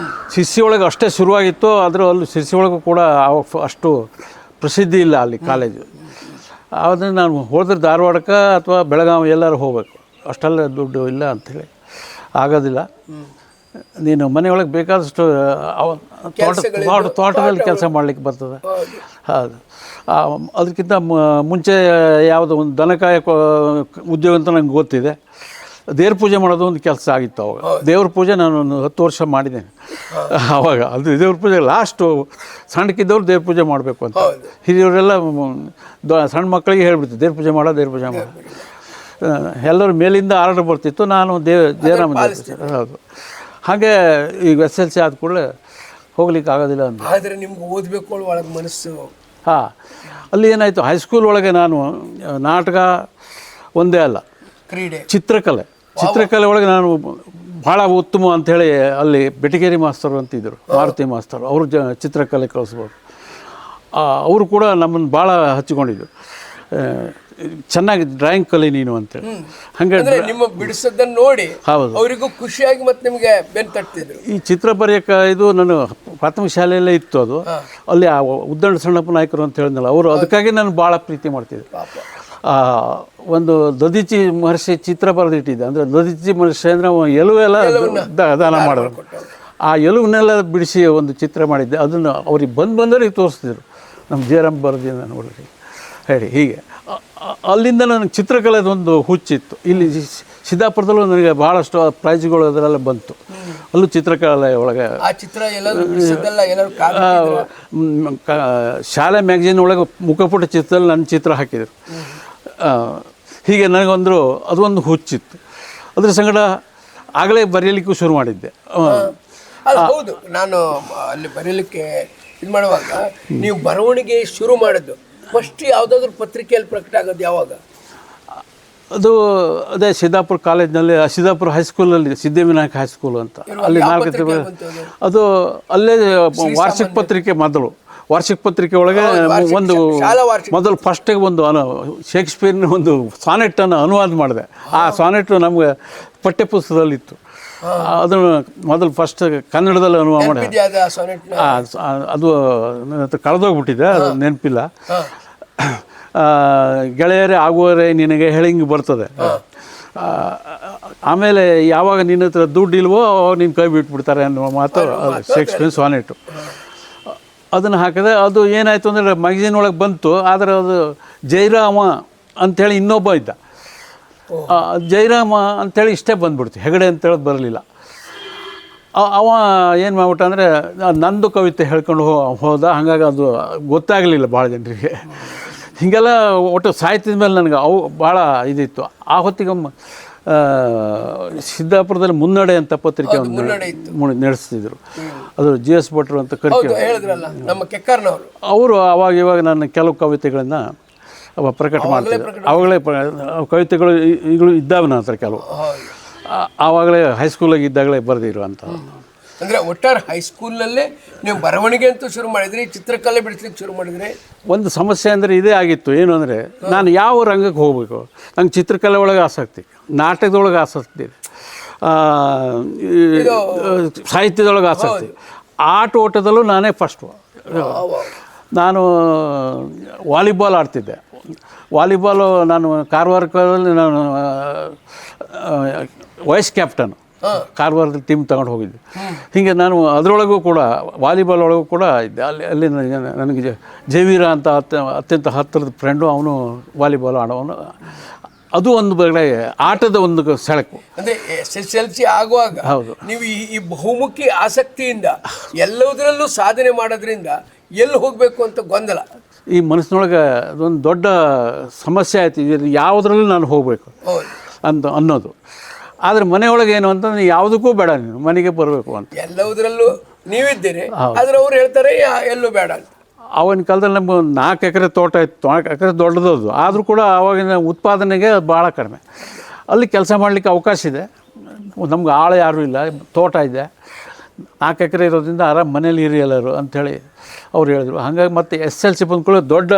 ಶಿರ್ಸಿ ಒಳಗೆ ಅಷ್ಟೇ ಶುರುವಾಗಿತ್ತು. ಆದರೂ ಅಲ್ಲಿ ಶಿರ್ಸಿ ಒಳಗೂ ಕೂಡ ಅಷ್ಟು ಪ್ರಸಿದ್ಧಿ ಇಲ್ಲ ಅಲ್ಲಿ ಕಾಲೇಜು. ಆದ್ದರಿಂದ ನಾನು ಹೋದ್ರೆ ಧಾರವಾಡಕ್ಕೆ ಅಥವಾ ಬೆಳಗಾವಿ ಎಲ್ಲರೂ ಹೋಗಬೇಕು. ಅಷ್ಟೆಲ್ಲ ದುಡ್ಡು ಇಲ್ಲ ಅಂಥೇಳಿ ಆಗೋದಿಲ್ಲ, ನೀನು ಮನೆಯೊಳಗೆ ಬೇಕಾದಷ್ಟು ತೋಟದಲ್ಲಿ ಕೆಲಸ ಮಾಡಲಿಕ್ಕೆ ಬರ್ತದೆ. ಹೌದು, ಅದಕ್ಕಿಂತ ಮುಂಚೆ ಯಾವುದೋ ಒಂದು ದನಕಾಯ ಉದ್ಯೋಗ ಅಂತ ನಂಗೆ ಗೊತ್ತಿದೆ. ದೇವ್ರ ಪೂಜೆ ಮಾಡೋದು ಒಂದು ಕೆಲಸ ಆಗಿತ್ತು ಅವಾಗ. ದೇವ್ರ ಪೂಜೆ ನಾನು ಒಂದು 10 ವರ್ಷ ಮಾಡಿದ್ದೇನೆ ಆವಾಗ. ಅದು ದೇವ್ರ ಪೂಜೆ ಲಾಸ್ಟು ಸಣ್ಣಕ್ಕಿದ್ದವ್ರು ದೇವ್ರ ಪೂಜೆ ಮಾಡಬೇಕು ಅಂತ ಹಿರಿಯವರೆಲ್ಲ ಸಣ್ಣ ಮಕ್ಕಳಿಗೆ ಹೇಳ್ಬಿಡ್ತು ದೇವ್ರ ಪೂಜೆ ಮಾಡೋ, ದೇವ್ರ ಪೂಜೆ ಮಾಡೋ. ಎಲ್ಲರೂ ಮೇಲಿಂದ ಆರ್ಡರ್ ಬರ್ತಿತ್ತು, ನಾನು ಜಯರಾಮ ಹೌದು. ಹಾಗೆ ಈಗ SLC ಆದ ಕೂಡಲೇ ಹೋಗ್ಲಿಕ್ಕೆ ಆಗೋದಿಲ್ಲ ಅಂತ. ಆದರೆ ನಿಮ್ಗೆ ಓದಬೇಕು ಒಳಗೆ ಮನಸ್ಸು. ಹಾಂ, ಅಲ್ಲಿ ಏನಾಯಿತು, ಹೈಸ್ಕೂಲ್ ಒಳಗೆ ನಾನು ನಾಟಕ ಒಂದೇ ಅಲ್ಲ, ಕ್ರೀಡೆ, ಚಿತ್ರಕಲೆ ಒಳಗೆ ನಾನು ಭಾಳ ಉತ್ತಮ ಅಂಥೇಳಿ ಅಲ್ಲಿ ಬೆಟಗೇರಿ ಮಾಸ್ತರು ಅಂತಿದ್ದರು, ಮಾರುತಿ ಮಾಸ್ತರು, ಅವರು ಚಿತ್ರಕಲೆ ಕಳಿಸ್ಬೋದು. ಅವರು ಕೂಡ ನಮ್ಮನ್ನು ಭಾಳ ಹಚ್ಚಿಕೊಂಡಿದ್ರು, ಚೆನ್ನಾಗಿ ಡ್ರಾಯಿಂಗ್ ಕಲಿ ನೀನು ಅಂತೇಳಿ. ಹಾಗೆ ನಿಮ್ಮ ಬಿಡಿಸೋದನ್ನು ನೋಡಿ ಹೌದು, ಅವರಿಗೂ ಖುಷಿಯಾಗಿ ಮತ್ತೆ ನಿಮಗೆ ಬೆನ್ನು ತಟ್ತಿದ್ರು. ಈ ಚಿತ್ರ ಬರೆಯೋಕೆ ಇದು ನಾನು ಪ್ರಾಥಮಿಕ ಶಾಲೆಯಲ್ಲೇ ಇತ್ತು ಅದು. ಅಲ್ಲಿ ಆ ಉದ್ದಂಡ ಸಣ್ಣಪ್ಪ ನಾಯಕರು ಅಂತ ಹೇಳಿದ್ನಲ್ಲ, ಅವರು ಅದಕ್ಕಾಗಿ ನಾನು ಭಾಳ ಪ್ರೀತಿ ಮಾಡ್ತಿದ್ದೆ. ಒಂದು ದದೀಚಿ ಮಹರ್ಷಿ ಚಿತ್ರ ಬರೆದಿಟ್ಟಿದ್ದೆ. ಅಂದರೆ ದದೀಚಿ ಮಹರ್ಷಿ ಅಂದರೆ ಎಲುವೆಲ್ಲ ದಾನ ಮಾಡೋದು. ಆ ಎಲುವನ್ನೆಲ್ಲ ಬಿಡಿಸಿ ಒಂದು ಚಿತ್ರ ಮಾಡಿದ್ದೆ. ಅದನ್ನು ಅವ್ರಿಗೆ ಬಂದವರಿಗೆ ತೋರಿಸ್ತಿದ್ರು, ನಮ್ಮ ಜಯರಾಮ್ ಬರೆದಿದ್ದ ನೋಡ್ರಿ ಹೇಳಿ. ಹೀಗೆ ಅಲ್ಲಿಂದ ನನಗೆ ಚಿತ್ರಕಲೆದೊಂದು ಹುಚ್ಚಿತ್ತು. ಇಲ್ಲಿ ಸಿದ್ದಾಪುರದಲ್ಲೂ ನನಗೆ ಭಾಳಷ್ಟು ಪ್ರೈಜ್ಗಳು ಅದರೆಲ್ಲ ಬಂತು. ಅಲ್ಲೂ ಚಿತ್ರಕಲೆ ಒಳಗೆ ಶಾಲೆ ಮ್ಯಾಗಝಿನ್ ಒಳಗೆ ಮುಖಪುಟ ಚಿತ್ರದಲ್ಲಿ ನನ್ನ ಚಿತ್ರ ಹಾಕಿದರು. ಹೀಗೆ ನನಗೊಂದು ಅದೊಂದು ಹುಚ್ಚಿತ್ತು. ಅದ್ರ ಸಂಗಡ ಆಗಲೇ ಬರೆಯಲಿಕ್ಕೂ ಶುರು ಮಾಡಿದ್ದೆ. ಹೌದು, ನಾನು ಅಲ್ಲಿ ಬರೀಲಿಕ್ಕೆ ಇದು ಮಾಡುವಾಗ ನೀವು ಬರವಣಿಗೆ ಶುರು ಮಾಡಿದ್ದು ಫಸ್ಟ್ ಯಾವುದಾದ್ರೂ ಪತ್ರಿಕೆಯಲ್ಲಿ ಪ್ರಕಟ ಆಗೋದು ಯಾವಾಗ? ಅದು ಅದೇ ಸಿದ್ದಾಪುರ ಕಾಲೇಜ್ನಲ್ಲಿ, ಸಿದ್ದಾಪುರ ಹೈಸ್ಕೂಲಲ್ಲಿ, ಸಿದ್ಧಿವಿನಾಯಕ ಹೈಸ್ಕೂಲ್ ಅಂತ, ಅಲ್ಲಿ 4 ಅದು ಅಲ್ಲೇ ವಾರ್ಷಿಕ ಪತ್ರಿಕೆ, ವಾರ್ಷಿಕ ಪತ್ರಿಕೆ ಒಳಗೆ ಒಂದು ಮೊದಲು ಫಸ್ಟಿಗೆ ಒಂದು ಶೇಕ್ಸ್ಪಿಯರ್ನ ಒಂದು ಸಾನೆಟ್ಟನ್ನು ಅನುವಾದ ಮಾಡಿದೆ. ಆ ಸಾನೆಟ್ಟು ನಮಗೆ ಪಠ್ಯಪುಸ್ತಕದಲ್ಲಿತ್ತು. ಅದನ್ನು ಮೊದಲು ಫಸ್ಟ್ ಕನ್ನಡದಲ್ಲಿ ಅನುವಾದ ಮಾಡಿದೆ. ಅದು ಕಳೆದೋಗ್ಬಿಟ್ಟಿದೆ, ಅದು ನೆನಪಿಲ್ಲ. ಗೆಳೆಯರೇ ಆಗುವವರೇ ನಿನಗೆ ಹೇಳಿಂಗೆ ಬರ್ತದೆ. ಆಮೇಲೆ ಯಾವಾಗ ನಿನ್ನ ಹತ್ರ ದುಡ್ಡು ಇಲ್ವೋ ಅವಾಗ ನೀನು ಕೈ ಬಿಟ್ಬಿಡ್ತಾರೆ ಅನ್ನೋ ಮಾತು ಶೇಕ್ಸ್ಪಿಯರ್ ಸಾನೆಟ್ಟು. ಅದನ್ನು ಹಾಕಿದೆ. ಅದು ಏನಾಯಿತು ಅಂದರೆ ಮ್ಯಾಗಝಿನ್ ಒಳಗೆ ಬಂತು. ಆದರೆ ಅದು ಜಯರಾಮ ಅಂಥೇಳಿ ಇನ್ನೊಬ್ಬ ಇದ್ದ, ಜಯರಾಮ ಅಂಥೇಳಿ ಇಷ್ಟೇ ಬಂದ್ಬಿಡ್ತು, ಹೆಗಡೆ ಅಂತೇಳಿ ಬರಲಿಲ್ಲ. ಅವ ಏನು ಮಾಡ್ಬಿಟ್ಟ ಅಂದರೆ ನಂದು ಕವಿತೆ ಹೇಳ್ಕೊಂಡು ಹೋದ. ಹಾಗಾಗಿ ಅದು ಗೊತ್ತಾಗಲಿಲ್ಲ ಭಾಳ ಜನರಿಗೆ. ಹೀಗೆಲ್ಲ ಒಟ್ಟು ಸಾಹಿತ್ಯದ ಮೇಲೆ ನನಗೆ ಅವು ಭಾಳ ಇದಿತ್ತು. ಆ ಹೊತ್ತಿಗೆ ಸಿದ್ದಾಪುರದಲ್ಲಿ ಮುನ್ನಡೆ ಅಂತ ಪತ್ರಿಕೆ ಒಂದು ನಡೆಸ್ತಿದ್ರು. ಅದು GS ಭಟ್ರು ಅಂತ ಅವರು ಅವಾಗ ಇವಾಗ ನನ್ನ ಕೆಲವು ಕವಿತೆಗಳನ್ನು ಪ್ರಕಟ ಮಾಡ್ತಿದ್ರು. ಅವಾಗಲೇ ಕವಿತೆಗಳು ಈಗಲೂ ಇದ್ದಾವೆ ನನ್ನ ಹತ್ರ ಕೆಲವು. ಆವಾಗಲೇ ಹೈಸ್ಕೂಲಾಗಿ ಇದ್ದಾಗಲೇ ಬರೆದಿರುವಂಥ. ಅಂದರೆ ಒಟ್ಟಾರೆ ಹೈಸ್ಕೂಲ್ನಲ್ಲೇ ನೀವು ಬರವಣಿಗೆ ಅಂತೂ ಶುರು ಮಾಡಿದ್ರಿ, ಚಿತ್ರಕಲೆ ಬಿಡಿಸ್ಲಿಕ್ಕೆ ಶುರು ಮಾಡಿದ್ರಿ. ಒಂದು ಸಮಸ್ಯೆ ಅಂದರೆ ಇದೇ ಆಗಿತ್ತು. ಏನು ಅಂದರೆ ನಾನು ಯಾವ ರಂಗಕ್ಕೆ ಹೋಗಬೇಕು? ನಂಗೆ ಚಿತ್ರಕಲೆ ಒಳಗೆ ಆಸಕ್ತಿ, ನಾಟಕದೊಳಗೆ ಆಸಕ್ತಿ ಇದೆ, ಸಾಹಿತ್ಯದೊಳಗೆ ಆಸಕ್ತಿ, ಓಟದಲ್ಲೂ ನಾನೇ ಫಸ್ಟು. ನಾನು ವಾಲಿಬಾಲ್ ಆಡ್ತಿದ್ದೆ. ವಾಲಿಬಾಲು ನಾನು ಕಾರವಾರದಲ್ಲಿ ನಾನು ವೈಸ್ ಕ್ಯಾಪ್ಟನ್, ಕಾರವಾರದಲ್ಲಿ ಟೀಮ್ ತಗೊಂಡು ಹೋಗಿದ್ದೆ. ಹೀಗೆ ನಾನು ಅದರೊಳಗೂ ಕೂಡ ವಾಲಿಬಾಲ್ ಒಳಗೂ ಕೂಡ ಇದ್ದೆ. ಅಲ್ಲಿ ನನಗೆ ಜಯವೀರ ಅಂತ ಅತ್ಯಂತ ಹತ್ತಿರದ ಫ್ರೆಂಡು, ಅವನು ವಾಲಿಬಾಲ್ ಆಡೋನು. ಅದು ಒಂದು ಬೇರೆ ಆಟದ ಒಂದು ಸೆಳಕು. ಅಂದರೆ SSLC ಆಗುವಾಗ ಹೌದು, ನೀವು ಈ ಬಹುಮುಖಿ ಆಸಕ್ತಿಯಿಂದ ಎಲ್ಲದರಲ್ಲೂ ಸಾಧನೆ ಮಾಡೋದ್ರಿಂದ ಎಲ್ಲಿ ಹೋಗಬೇಕು ಅಂತ ಗೊಂದಲ ಈ ಮನಸ್ಸಿನೊಳಗೆ ಅದೊಂದು ದೊಡ್ಡ ಸಮಸ್ಯೆ ಆಯ್ತು. ಯಾವುದ್ರಲ್ಲೂ ನಾನು ಹೋಗಬೇಕು ಅನ್ನೋದು. ಆದರೆ ಮನೆಯೊಳಗೆ ಏನು ಅಂತಂದ್ರೆ ಯಾವುದಕ್ಕೂ ಬೇಡ, ನೀನು ಮನೆಗೆ ಬರಬೇಕು ಅಂತ. ಎಲ್ಲದರಲ್ಲೂ ನೀವಿದ್ದೀರಿ, ಆದರೆ ಅವ್ರು ಹೇಳ್ತಾರೆ ಎಲ್ಲೂ ಬೇಡ ಅಂತ. ಆವಾಗಿನ ಕಾಲದಲ್ಲಿ ನಮ್ಗೆ 4 ಎಕರೆ ತೋಟ ಇತ್ತು. 4 ಎಕರೆ ದೊಡ್ಡದದು, ಆದರೂ ಕೂಡ ಆವಾಗಿನ ಉತ್ಪಾದನೆಗೆ ಭಾಳ ಕಡಿಮೆ. ಅಲ್ಲಿ ಕೆಲಸ ಮಾಡಲಿಕ್ಕೆ ಅವಕಾಶ ಇದೆ. ನಮ್ಗೆ ಆಳು ಯಾರೂ ಇಲ್ಲ, ತೋಟ ಇದೆ, 4 ಎಕರೆ ಇರೋದ್ರಿಂದ ಆರಾಮ ಮನೇಲಿ ಇರಿ ಎಲ್ಲರೂ ಅಂಥೇಳಿ ಅವ್ರು ಹೇಳಿದ್ರು. ಹಾಗಾಗಿ ಮತ್ತೆ SLC ಬಂದ್ಕೊಳ್ಳೋ ದೊಡ್ಡ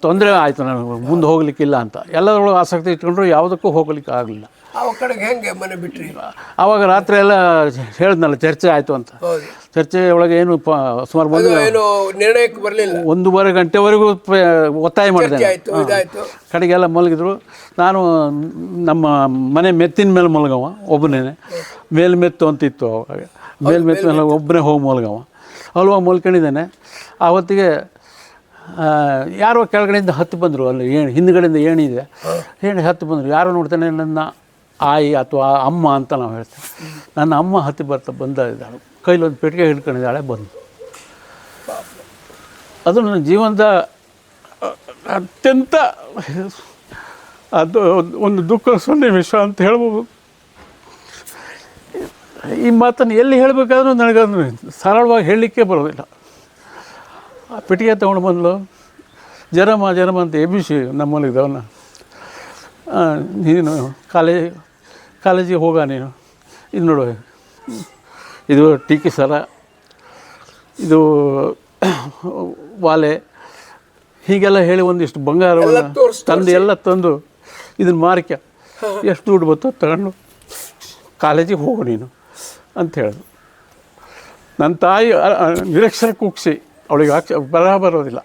ತೊಂದರೆ ಆಯಿತು ನನಗೆ ಮುಂದೆ ಹೋಗ್ಲಿಕ್ಕಿಲ್ಲ ಅಂತ. ಎಲ್ಲದರೊಳಗೆ ಆಸಕ್ತಿ ಇಟ್ಕೊಂಡ್ರು ಯಾವುದಕ್ಕೂ ಹೋಗ್ಲಿಕ್ಕೆ ಆಗಲಿಲ್ಲ. ಆ ಕಡೆಗೆ ಹೆಂಗೆ ಮನೆ ಬಿಟ್ರಿ? ಆವಾಗ ರಾತ್ರಿ ಎಲ್ಲ ಹೇಳಿದ್ನಲ್ಲ ಚರ್ಚೆ ಆಯಿತು ಅಂತ. ಚರ್ಚೆ ಒಳಗೆ ಏನು ಸುಮಾರು ಏನು ನಿರ್ಣಯಕ್ಕೆ ಬರಲಿಲ್ಲ. 1:30 ಗಂಟೆವರೆಗೂ ಒತ್ತಾಯ ಮಾಡಿದೆ. ಇದಾಯ್ತು. ಕಡೆಗೆಲ್ಲ ಮಲಗಿದ್ರು. ನಾನು ನಮ್ಮ ಮನೆ ಮೆತ್ತಿನ ಮೇಲೆ ಮಲಗವ ಒಬ್ಬನೇ. ಮೇಲ್ಮೆತ್ತು ಅಂತಿತ್ತು ಅವಾಗ. ಮೇಲ್ಮೆತ್ತು ಮೇಲೆ ಒಬ್ಬನೇ ಹೋಗಿ ಮಲಗವ. ಅಲ್ಲಿ ಹೋಗಿ ಮಲ್ಕೊಂಡಿದ್ದೇನೆ. ಆ ಹೊತ್ತಿಗೆ ಯಾರೋ ಕೆಳಗಡೆಯಿಂದ ಹತ್ತು ಬಂದರು. ಅಲ್ಲಿ ಹಿಂದ್ಗಡೆಯಿಂದ ಏಣಿದೆ, ಹತ್ತು ಬಂದರು. ಯಾರೋ ನೋಡ್ತಾನೆ ನನ್ನ ಆಯಿ ಅಥವಾ ಅಮ್ಮ ಅಂತ ನಾವು ಹೇಳ್ತೇವೆ. ನನ್ನ ಅಮ್ಮ ಹತ್ತಿ ಬಂದಿದ್ದಾಳೆ, ಕೈಲೊಂದು ಪೆಟ್ಟಿಗೆ ಹಿಡ್ಕೊಂಡಿದ್ದಾಳೆ. ಬಂದು ಅದು ನನ್ನ ಜೀವನದ ಅತ್ಯಂತ ಅದು ಒಂದು ದುಃಖ ಸನ್ನಿವೇಶ ಅಂತ ಹೇಳ್ಬೋದು. ಈ ಮಾತನ್ನು ಎಲ್ಲಿ ಹೇಳಬೇಕಾದ್ರೂ ನನಗದು ಸರಳವಾಗಿ ಹೇಳಲಿಕ್ಕೆ ಬರೋದಿಲ್ಲ. ಆ ಪೆಟ್ಟಿಗೆ ತೊಗೊಂಡು ಬಂದಳು. ಜರಮ ಅಂತ ಎಬ್ಬಿಸಿ ನಮ್ಮಲ್ಲಿದ್ದವನ್ನ, ನೀನು ಕಾಲೇಜಿಗೆ ಹೋಗ, ನೀನು ಇದು ನೋಡು, ಇದು ಟೀಕಿ ಸರ, ಇದು ವಾಲೆ, ಹೀಗೆಲ್ಲ ಹೇಳಿ ಒಂದಿಷ್ಟು ಬಂಗಾರವನ್ನು ಎಲ್ಲ ತಂದು ಇದನ್ನು ಮಾರಿಕ, ಎಷ್ಟು ದುಡ್ಡು ಬರ್ತೋ ತಗೊಂಡು ಕಾಲೇಜಿಗೆ ಹೋಗು ನೀನು ಅಂತ ಹೇಳಿದ್ರು. ನನ್ನ ತಾಯಿ ನಿರಕ್ಷರ ಕುಗ್ಸಿ, ಅವಳಿಗೆ ಬರೋದಿಲ್ಲ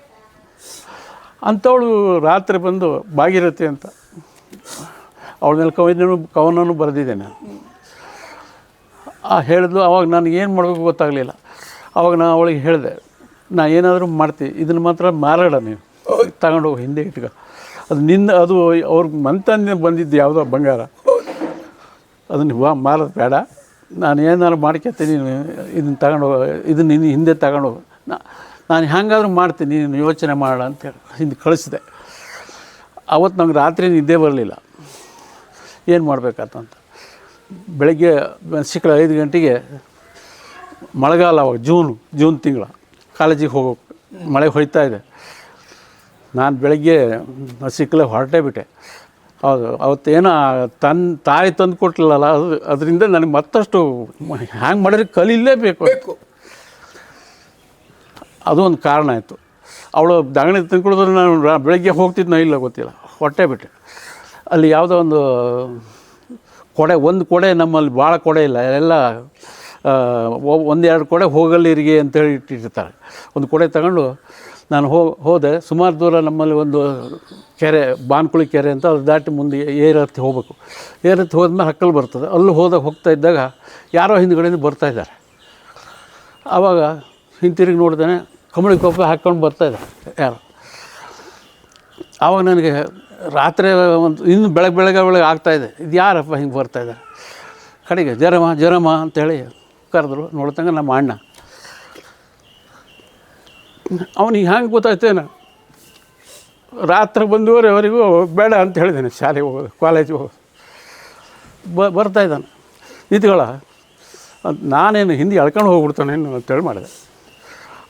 ಅಂಥವಳು ರಾತ್ರಿ ಬಂದು ಭಾಗೀರಥಿ ಅಂತ ಅವಳ ಮೇಲೆ ಕವನೂ ಬರೆದಿದ್ದೇನೆ. ಹೇಳಿದ್ಲು. ಆವಾಗ ನನಗೆ ಏನು ಮಾಡಬೇಕು ಗೊತ್ತಾಗಲಿಲ್ಲ. ಆವಾಗ ನಾನು ಅವಳಿಗೆ ಹೇಳಿದೆ, ನಾ ಏನಾದರೂ ಮಾಡ್ತೀನಿ, ಇದನ್ನು ಮಾತ್ರ ಮಾರಾಡ, ನೀನು ತಗೊಂಡೋಗಿ ಹಿಂದೆ ಇಟ್ಕ, ಅದು ಅದು ಅವ್ರಿಗೆ ಮಂತಂದು ಬಂದಿದ್ದು ಯಾವುದೋ ಬಂಗಾರ, ಅದನ್ನು ಮಾರೋದು ಬೇಡ, ನಾನು ಏನಾದ್ರು ಮಾಡ್ಕೊತೀನಿ, ನೀನು ಇದನ್ನು ತಗೊಂಡೋಗ, ಇದನ್ನು ನೀನು ಹಿಂದೆ ತಗೊಂಡೋಗು, ನಾನು ಹೆಂಗಾದ್ರೂ ಮಾಡ್ತೀನಿ, ನೀನು ಯೋಚನೆ ಮಾಡ ಅಂತೇಳಿ ಹಿಂದೆ ಕಳಿಸಿದೆ. ಅವತ್ತು ನಂಗೆ ರಾತ್ರಿ ನಿದ್ದೆ ಬರಲಿಲ್ಲ, ಏನು ಮಾಡಬೇಕಂತ. ಬೆಳಗ್ಗೆ ಸಿಕ್ಕಳ 5 ಗಂಟೆಗೆ, ಮಳೆಗಾಲ ಅವಾಗ ಜೂನ್ ತಿಂಗಳ, ಕಾಲೇಜಿಗೆ ಹೋಗೋಕೆ ಮಳೆ ಹೊಯ್ತಾ ಇದೆ. ನಾನು ಬೆಳಗ್ಗೆ ಸಿಕ್ಕಲೆ ಹೊರಟೇ ಬಿಟ್ಟೆ. ಹೌದು, ಅವತ್ತೇನೋ ತಾಯಿ ತಂದು ಕೊಟ್ಟಿಲ್ಲಲ್ಲ, ಅದರಿಂದ ನನಗೆ ಮತ್ತಷ್ಟು ಹ್ಯಾಂಗೆ ಮಾಡಿದ್ರೆ ಕಲೀಲೇಬೇಕು, ಅದು ಒಂದು ಕಾರಣ ಆಯಿತು. ಅವಳು ದಾಗಣಿ ತಂದ್ಕೊಡಿದ್ರೆ ನಾನು ಬೆಳಗ್ಗೆ ಹೋಗ್ತಿದ್ನೋ ಇಲ್ಲ ಗೊತ್ತಿಲ್ಲ, ಹೊಟ್ಟೆ ಬಿಟ್ಟೆ. ಅಲ್ಲಿ ಯಾವುದೋ ಒಂದು ಒಂದು ಕೊಡೆ, ನಮ್ಮಲ್ಲಿ ಭಾಳ ಕೊಡೆ ಇಲ್ಲ, ಎಲ್ಲ 1-2 ಕೊಡೆ ಹೋಗಲ್ಲಿರಿಗೆ ಅಂತೇಳಿ ಇಟ್ಟಿರ್ತಾರೆ. ಒಂದು ಕೊಡೆ ತಗೊಂಡು ನಾನು ಹೋದೆ. ಸುಮಾರು ದೂರ ನಮ್ಮಲ್ಲಿ ಒಂದು ಕೆರೆ, ಬಾನ್ಕುಳಿ ಕೆರೆ ಅಂತ, ಅದು ದಾಟಿ ಮುಂದೆ ಏರತ್ತಿ ಹೋಗಬೇಕು. ಏರತ್ತಿ ಹೋದ್ಮೇಲೆ ಹಕ್ಕಲು ಬರ್ತದೆ. ಅಲ್ಲಿ ಹೋಗ್ತಾ ಇದ್ದಾಗ ಯಾರೋ ಹಿಂದ್ಗಡೆಯಿಂದ ಬರ್ತಾಯಿದ್ದಾರೆ. ಆವಾಗ ಹಿಂತಿರುಗಿ ನೋಡ್ದೇನೆ, ಕಂಬಳಿ ಕೊಪ್ಪೆ ಹಾಕ್ಕೊಂಡು ಬರ್ತಾಯಿದ್ದಾರೆ ಯಾರು. ಆವಾಗ ನನಗೆ ರಾತ್ರಿ ಇನ್ನು ಬೆಳಗ್ಗೆ ಆಗ್ತಾಯಿದೆ, ಇದು ಯಾರಪ್ಪ ಹಿಂಗೆ ಬರ್ತಾಯಿದ್ದಾರೆ. ಕಡೆಗೆ ಜರಮ ಅಂತೇಳಿ ಕರೆದ್ರು. ನೋಡ್ತಂಗೆ ನಮ್ಮ ಅಣ್ಣ. ಅವನಿಗೆ ಹ್ಯಾಂಗೆ ಗೊತ್ತಾಯ್ತೇನು, ರಾತ್ರಿ 1:30ವರೆಗೂ ಬೇಡ ಅಂತ ಹೇಳಿದ್ದೇನೆ, ಶಾಲೆಗೆ ಹೋಗೋದು, ಕಾಲೇಜಿಗೆ ಹೋಗೋದು. ಬರ್ತಾಯಿದ್ದಾನೆ, ನಿಂತ್ಕೊಳ್ಳ, ನಾನೇನು ಹಿಂದೆ ಎಳ್ಕೊಂಡು ಹೋಗ್ಬಿಡ್ತಾನೇನು ಅಂತೇಳಿ ಮಾಡಿದೆ.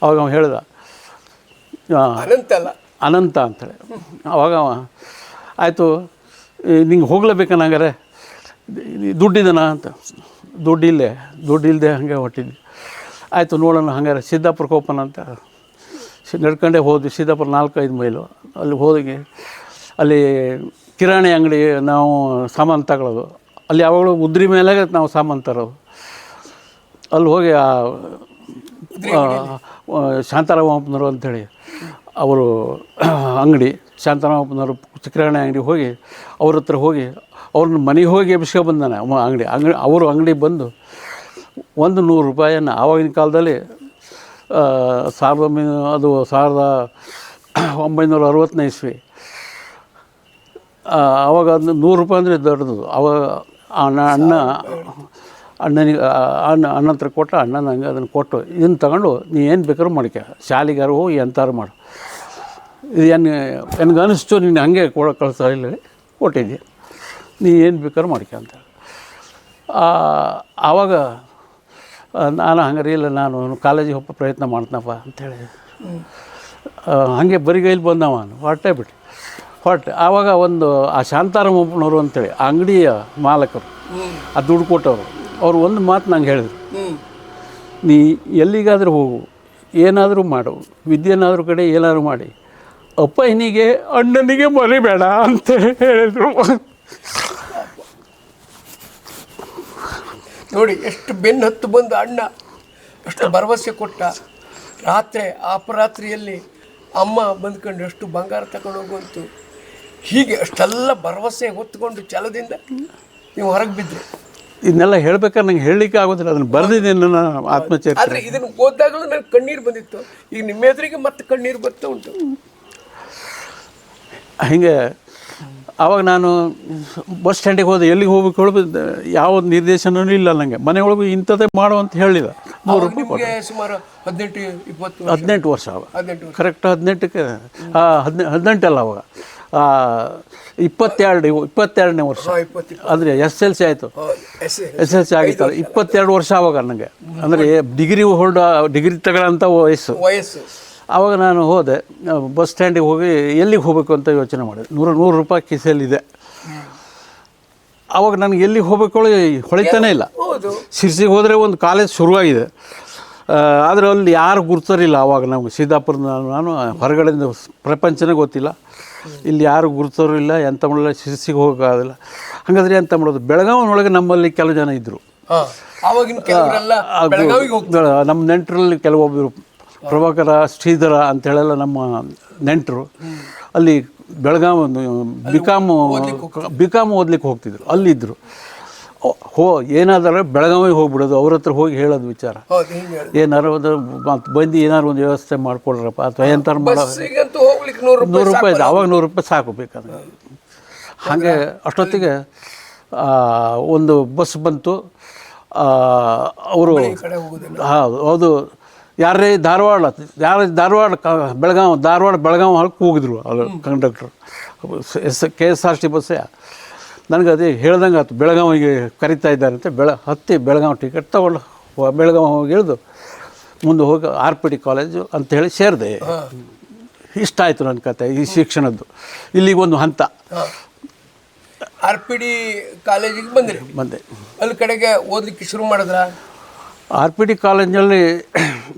ಅವಾಗ ಅವ ಹೇಳ್ದ, ಅನಂತ ಅಂಥೇಳಿ. ಅವಾಗ ಆಯಿತು, ನಿಂಗೆ ಹೋಗ್ಲೇಬೇಕನ್ನಂಗಾರೆ, ದುಡ್ಡಿದನ ಅಂತ. ದುಡ್ಡಿಲ್ಲದೆ ಹಾಗೆ ಹೊಟ್ಟಿದ್ವಿ. ಆಯಿತು ನೋಡೋಣ, ಹಂಗಾರೆ ಸಿದ್ದಾಪುರಕ್ಕೆ ಹೋಗೋಣ ಅಂತ ನಡ್ಕೊಂಡೇ ಹೋದ್ವಿ. ಸಿದ್ದಾಪುರ 4-5 ಮೈಲು. ಅಲ್ಲಿ ಹೋಗಿ ಅಲ್ಲಿ ಕಿರಾಣಿ ಅಂಗಡಿ ನಾವು ಸಾಮಾನು ತಗೊಳ್ಳೋದು. ಅಲ್ಲಿ ಯಾವಾಗಲೂ ಉದ್ರಿ ಮೇಲೆ ನಾವು ಸಾಮಾನು ತರೋದು. ಅಲ್ಲಿ ಹೋಗಿ ಶಾಂತಾರಾಮಪ್ಪನವರು ಅಂಥೇಳಿ ಅವರು ಅಂಗಡಿ, ಶಾಂತಾರಾಮಪ್ಪನವರು ಕಿರಾಣಿ ಅಂಗಡಿ ಹೋಗಿ ಅವ್ರ ಹತ್ರ ಹೋಗಿ ಅವ್ರನ್ನ ಮನೆಗೆ ಹೋಗಿ ಎಬ್ಸ್ಕೊ ಬಂದಾನೆ. ಅವರು ಅಂಗಡಿ ಬಂದು 100 ರೂಪಾಯಿಯನ್ನು ಆವಾಗಿನ ಕಾಲದಲ್ಲಿ 1960ನೇ ಇಸ್ವಿ, ಆವಾಗ ಅದು 100 ರೂಪಾಯಿ ಅಂದರೆ ದೊಡ್ಡದು. ಅವಾಗ ಅಣ್ಣ ಹತ್ರ ಕೊಟ್ಟು, ಅಣ್ಣ ನಂಗೆ ಅದನ್ನು ಕೊಟ್ಟು, ಇದನ್ನು ತಗೊಂಡು ನೀ ಏನು ಬೇಕಾದ್ರೂ ಮಾಡ್ಕ, ಶಾಲೆಗಾರು ಹೋಗಿ ಎಂತಾರು ಮಾಡು, ಇದು ನನಗೆ ಅನಿಸ್ತು, ನೀನು ಹಾಗೆ ಕಳಿಸ್ತಾ ಇಲ್ಲ, ಕೊಟ್ಟಿದ್ದೆ, ನೀ ಏನು ಬೇಕಾದ್ರೂ ಮಾಡ್ಕ ಅಂತ. ಆವಾಗ ನಾನು ಹಂಗಾರೆ ಇಲ್ಲ, ನಾನು ಕಾಲೇಜಿಗೆ ಹೋಗೋ ಪ್ರಯತ್ನ ಮಾಡ್ತೀನಪ್ಪ ಅಂಥೇಳಿ ಹಾಗೆ ಬರಿಗೈಲಿ ಬಂದವ, ಹೊರಟೆ. ಆವಾಗ ಆ ಶಾಂತಾರಾಮಪ್ಪನವರು ಅಂತೇಳಿ ಅಂಗಡಿಯ ಮಾಲಕರು, ಆ ದುಡ್ಡು ಕೊಟ್ಟವರು, ಅವರು ಒಂದು ಮಾತು ನಂಗೆ ಹೇಳಿದ್ರು, ನೀ ಎಲ್ಲಿಗಾದರೂ ಹೋಗು, ಏನಾದರೂ ಮಾಡು, ವಿದ್ಯೆನಾದರೂ ಕಡೆ ಏನಾದರೂ ಮಾಡಿ, ಅಪ್ಪನಿಗೆ ಅಣ್ಣನಿಗೆ ಮರಿಬೇಡ ಅಂತ ಹೇಳಿದರು. ನೋಡಿ ಎಷ್ಟು ಬೆನ್ನು ಹತ್ತು ಬಂದು ಅಣ್ಣ ಅಷ್ಟು ಭರವಸೆ ಕೊಟ್ಟ. ರಾತ್ರಿ ಅಪರಾತ್ರಿಯಲ್ಲಿ ಅಮ್ಮ ಬಂದ್ಕೊಂಡು ಎಷ್ಟು ಬಂಗಾರ ತಗೊಂಡು ಹೋಗುವಂತು. ಹೀಗೆ ಅಷ್ಟೆಲ್ಲ ಭರವಸೆ ಹೊತ್ಕೊಂಡು ಛಲದಿಂದ ನೀವು ಹೊರಗೆ ಬಿದ್ದರೆ. ಇದನ್ನೆಲ್ಲ ಹೇಳ್ಬೇಕಾದ್ರೆ ನಂಗೆ ಹೇಳಲಿಕ್ಕೆ ಆಗೋದಿಲ್ಲ, ಅದನ್ನು ಬರೆದಿದ್ದೀನಿ ನನ್ನ ಆತ್ಮಚರಿತ್ರೆ. ಆದರೆ ಇದನ್ನು ಓದಿದಾಗಲೂ ನನಗೆ ಕಣ್ಣೀರು ಬಂದಿತ್ತು. ಈಗ ನಿಮ್ಮ ಎದುರಿಗೆ ಮತ್ತೆ ಕಣ್ಣೀರು ಬರ್ತಾ ಉಂಟು. ಹೀಗೆ ಆವಾಗ ನಾನು ಬಸ್ ಸ್ಟ್ಯಾಂಡಿಗೆ ಹೋದೆ. ಎಲ್ಲಿಗೆ ಹೋಗ್ಬೇಕು ಹೇಳಿ ಯಾವ ನಿರ್ದೇಶನವೂ ಇಲ್ಲ ನನಗೆ. ಮನೆ ಒಳಗೆ ಇಂಥದ್ದೇ ಮಾಡು ಅಂತ ಹೇಳಿದ. ನಿಮಗೆ ಸುಮಾರು 18-20 18 ವರ್ಷ ಅವಾಗ. 18 ವರ್ಷ ಕರೆಕ್ಟ್ 18ಕ್ಕೆ 18 ಅಲ್ಲ ಅವಾಗ 22ನೇ ವರ್ಷ. ಅಂದರೆ SLC ಆಯಿತು, SLC ಆಗಿತ್ತಲ್ಲ. 22 ವರ್ಷ ಆವಾಗ ನನಗೆ. ಅಂದರೆ ಡಿಗ್ರಿ ತಗೊಳ್ಳೋಂಥ ವಯಸ್ಸು. ಆವಾಗ ನಾನು ಹೋದೆ ಬಸ್ ಸ್ಟ್ಯಾಂಡಿಗೆ ಹೋಗಿ ಎಲ್ಲಿಗೆ ಹೋಗಬೇಕು ಅಂತ ಯೋಚನೆ ಮಾಡಿದೆ. 100 ರೂಪಾಯಿ ಕಿಸೆಯಲ್ಲಿದೆ. ಆವಾಗ ನನಗೆ ಎಲ್ಲಿಗೆ ಹೋಗಬೇಕು ಹೊಳಿತಾನೇ ಇಲ್ಲ. ಶಿರ್ಸಿಗೆ ಹೋದರೆ ಒಂದು ಕಾಲೇಜ್ ಶುರುವಾಗಿದೆ, ಆದರೆ ಅಲ್ಲಿ ಯಾರು ಗುರ್ತರಿಲ್ಲ. ಆವಾಗ ನಮಗೆ ಸಿದ್ದಾಪುರದ ನಾನು ಹೊರಗಡೆಯಿಂದ ಪ್ರಪಂಚನೇ ಗೊತ್ತಿಲ್ಲ. ಇಲ್ಲಿ ಯಾರು ಗುರ್ತರು ಇಲ್ಲ, ಎಂತ ಮಾಡಲ್ಲ. ಶಿರ್ಸಿಗೆ ಹೋಗೋಕ್ಕಾಗಲ್ಲ. ಹಾಗಾದರೆ ಎಂತ ಮಾಡೋದು? ಬೆಳಗಾವಿನೊಳಗೆ ನಮ್ಮಲ್ಲಿ ಕೆಲವು ಜನ ಇದ್ದರು. ನಮ್ಮ ನೆಂಟರಲ್ಲಿ ಕೆಲವೊಬ್ಬರು ಪ್ರಭಾಕರ, ಶ್ರೀಧರ ಅಂಥೇಳೆಲ್ಲ ನಮ್ಮ ನೆಂಟರು ಅಲ್ಲಿ ಬೆಳಗಾವಿ ಬಿಕಾಮ್ ಓದ್ಲಿಕ್ಕೆ ಹೋಗ್ತಿದ್ರು. ಅಲ್ಲಿದ್ದರು. ಏನಾದರೂ ಬೆಳಗಾವಿಗೆ ಹೋಗ್ಬಿಡೋದು, ಅವ್ರ ಹತ್ರ ಹೋಗಿ ಹೇಳೋದು ವಿಚಾರ. ಏನಾರು ಒಂದು ಬಂದು ಏನಾರು ಒಂದು ವ್ಯವಸ್ಥೆ ಮಾಡ್ಕೊಳ್ರಪ್ಪ ಅಥವಾ ಎಂತಾರು ಮಾಡೋ. 100 ರೂಪಾಯಿ ಇದೆ ಆವಾಗ. 100 ರೂಪಾಯಿ ಸಾಕು ಬೇಕಾದ್ರೆ. ಹಾಗೆ ಅಷ್ಟೊತ್ತಿಗೆ ಒಂದು ಬಸ್ ಬಂತು. ಅವರು ಹೌದು ಯಾರೇ ಧಾರವಾಡ ಬೆಳಗಾವಿ ಹೊರಗೆ ಹೋಗಿದ್ರು ಅವರು ಕಂಡಕ್ಟ್ರು. KSRT ಬಸ್ಸೇ. ನನಗೆ ಅದೇ ಹೇಳ್ದಂಗೆ ಆಯ್ತು, ಬೆಳಗಾವಿಗೆ ಕರಿತಾ ಇದ್ದಾರೆ ಅಂತ. ಹತ್ತಿ ಬೆಳಗಾವಿ ಟಿಕೆಟ್ ತೊಗೊಂಡು ಬೆಳಗಾವಿ ಹೋಗಿ ಇಳಿದು ಮುಂದೆ ಹೋಗಿ RPD ಕಾಲೇಜು ಅಂಥೇಳಿ ಸೇರಿದೆ. ಇಷ್ಟ ಆಯಿತು ನನ್ನ ಕತೆ ಈ ಶಿಕ್ಷಣದ್ದು. ಇಲ್ಲಿಗೊಂದು ಹಂತ. RPD ಕಾಲೇಜಿಗೆ ಬಂದೆ. ಅಲ್ಲಿ ಕಡೆಗೆ ಓದಲಿಕ್ಕೆ ಶುರು ಮಾಡಿದ್ರ? RPD ಕಾಲೇಜಿನಲ್ಲಿ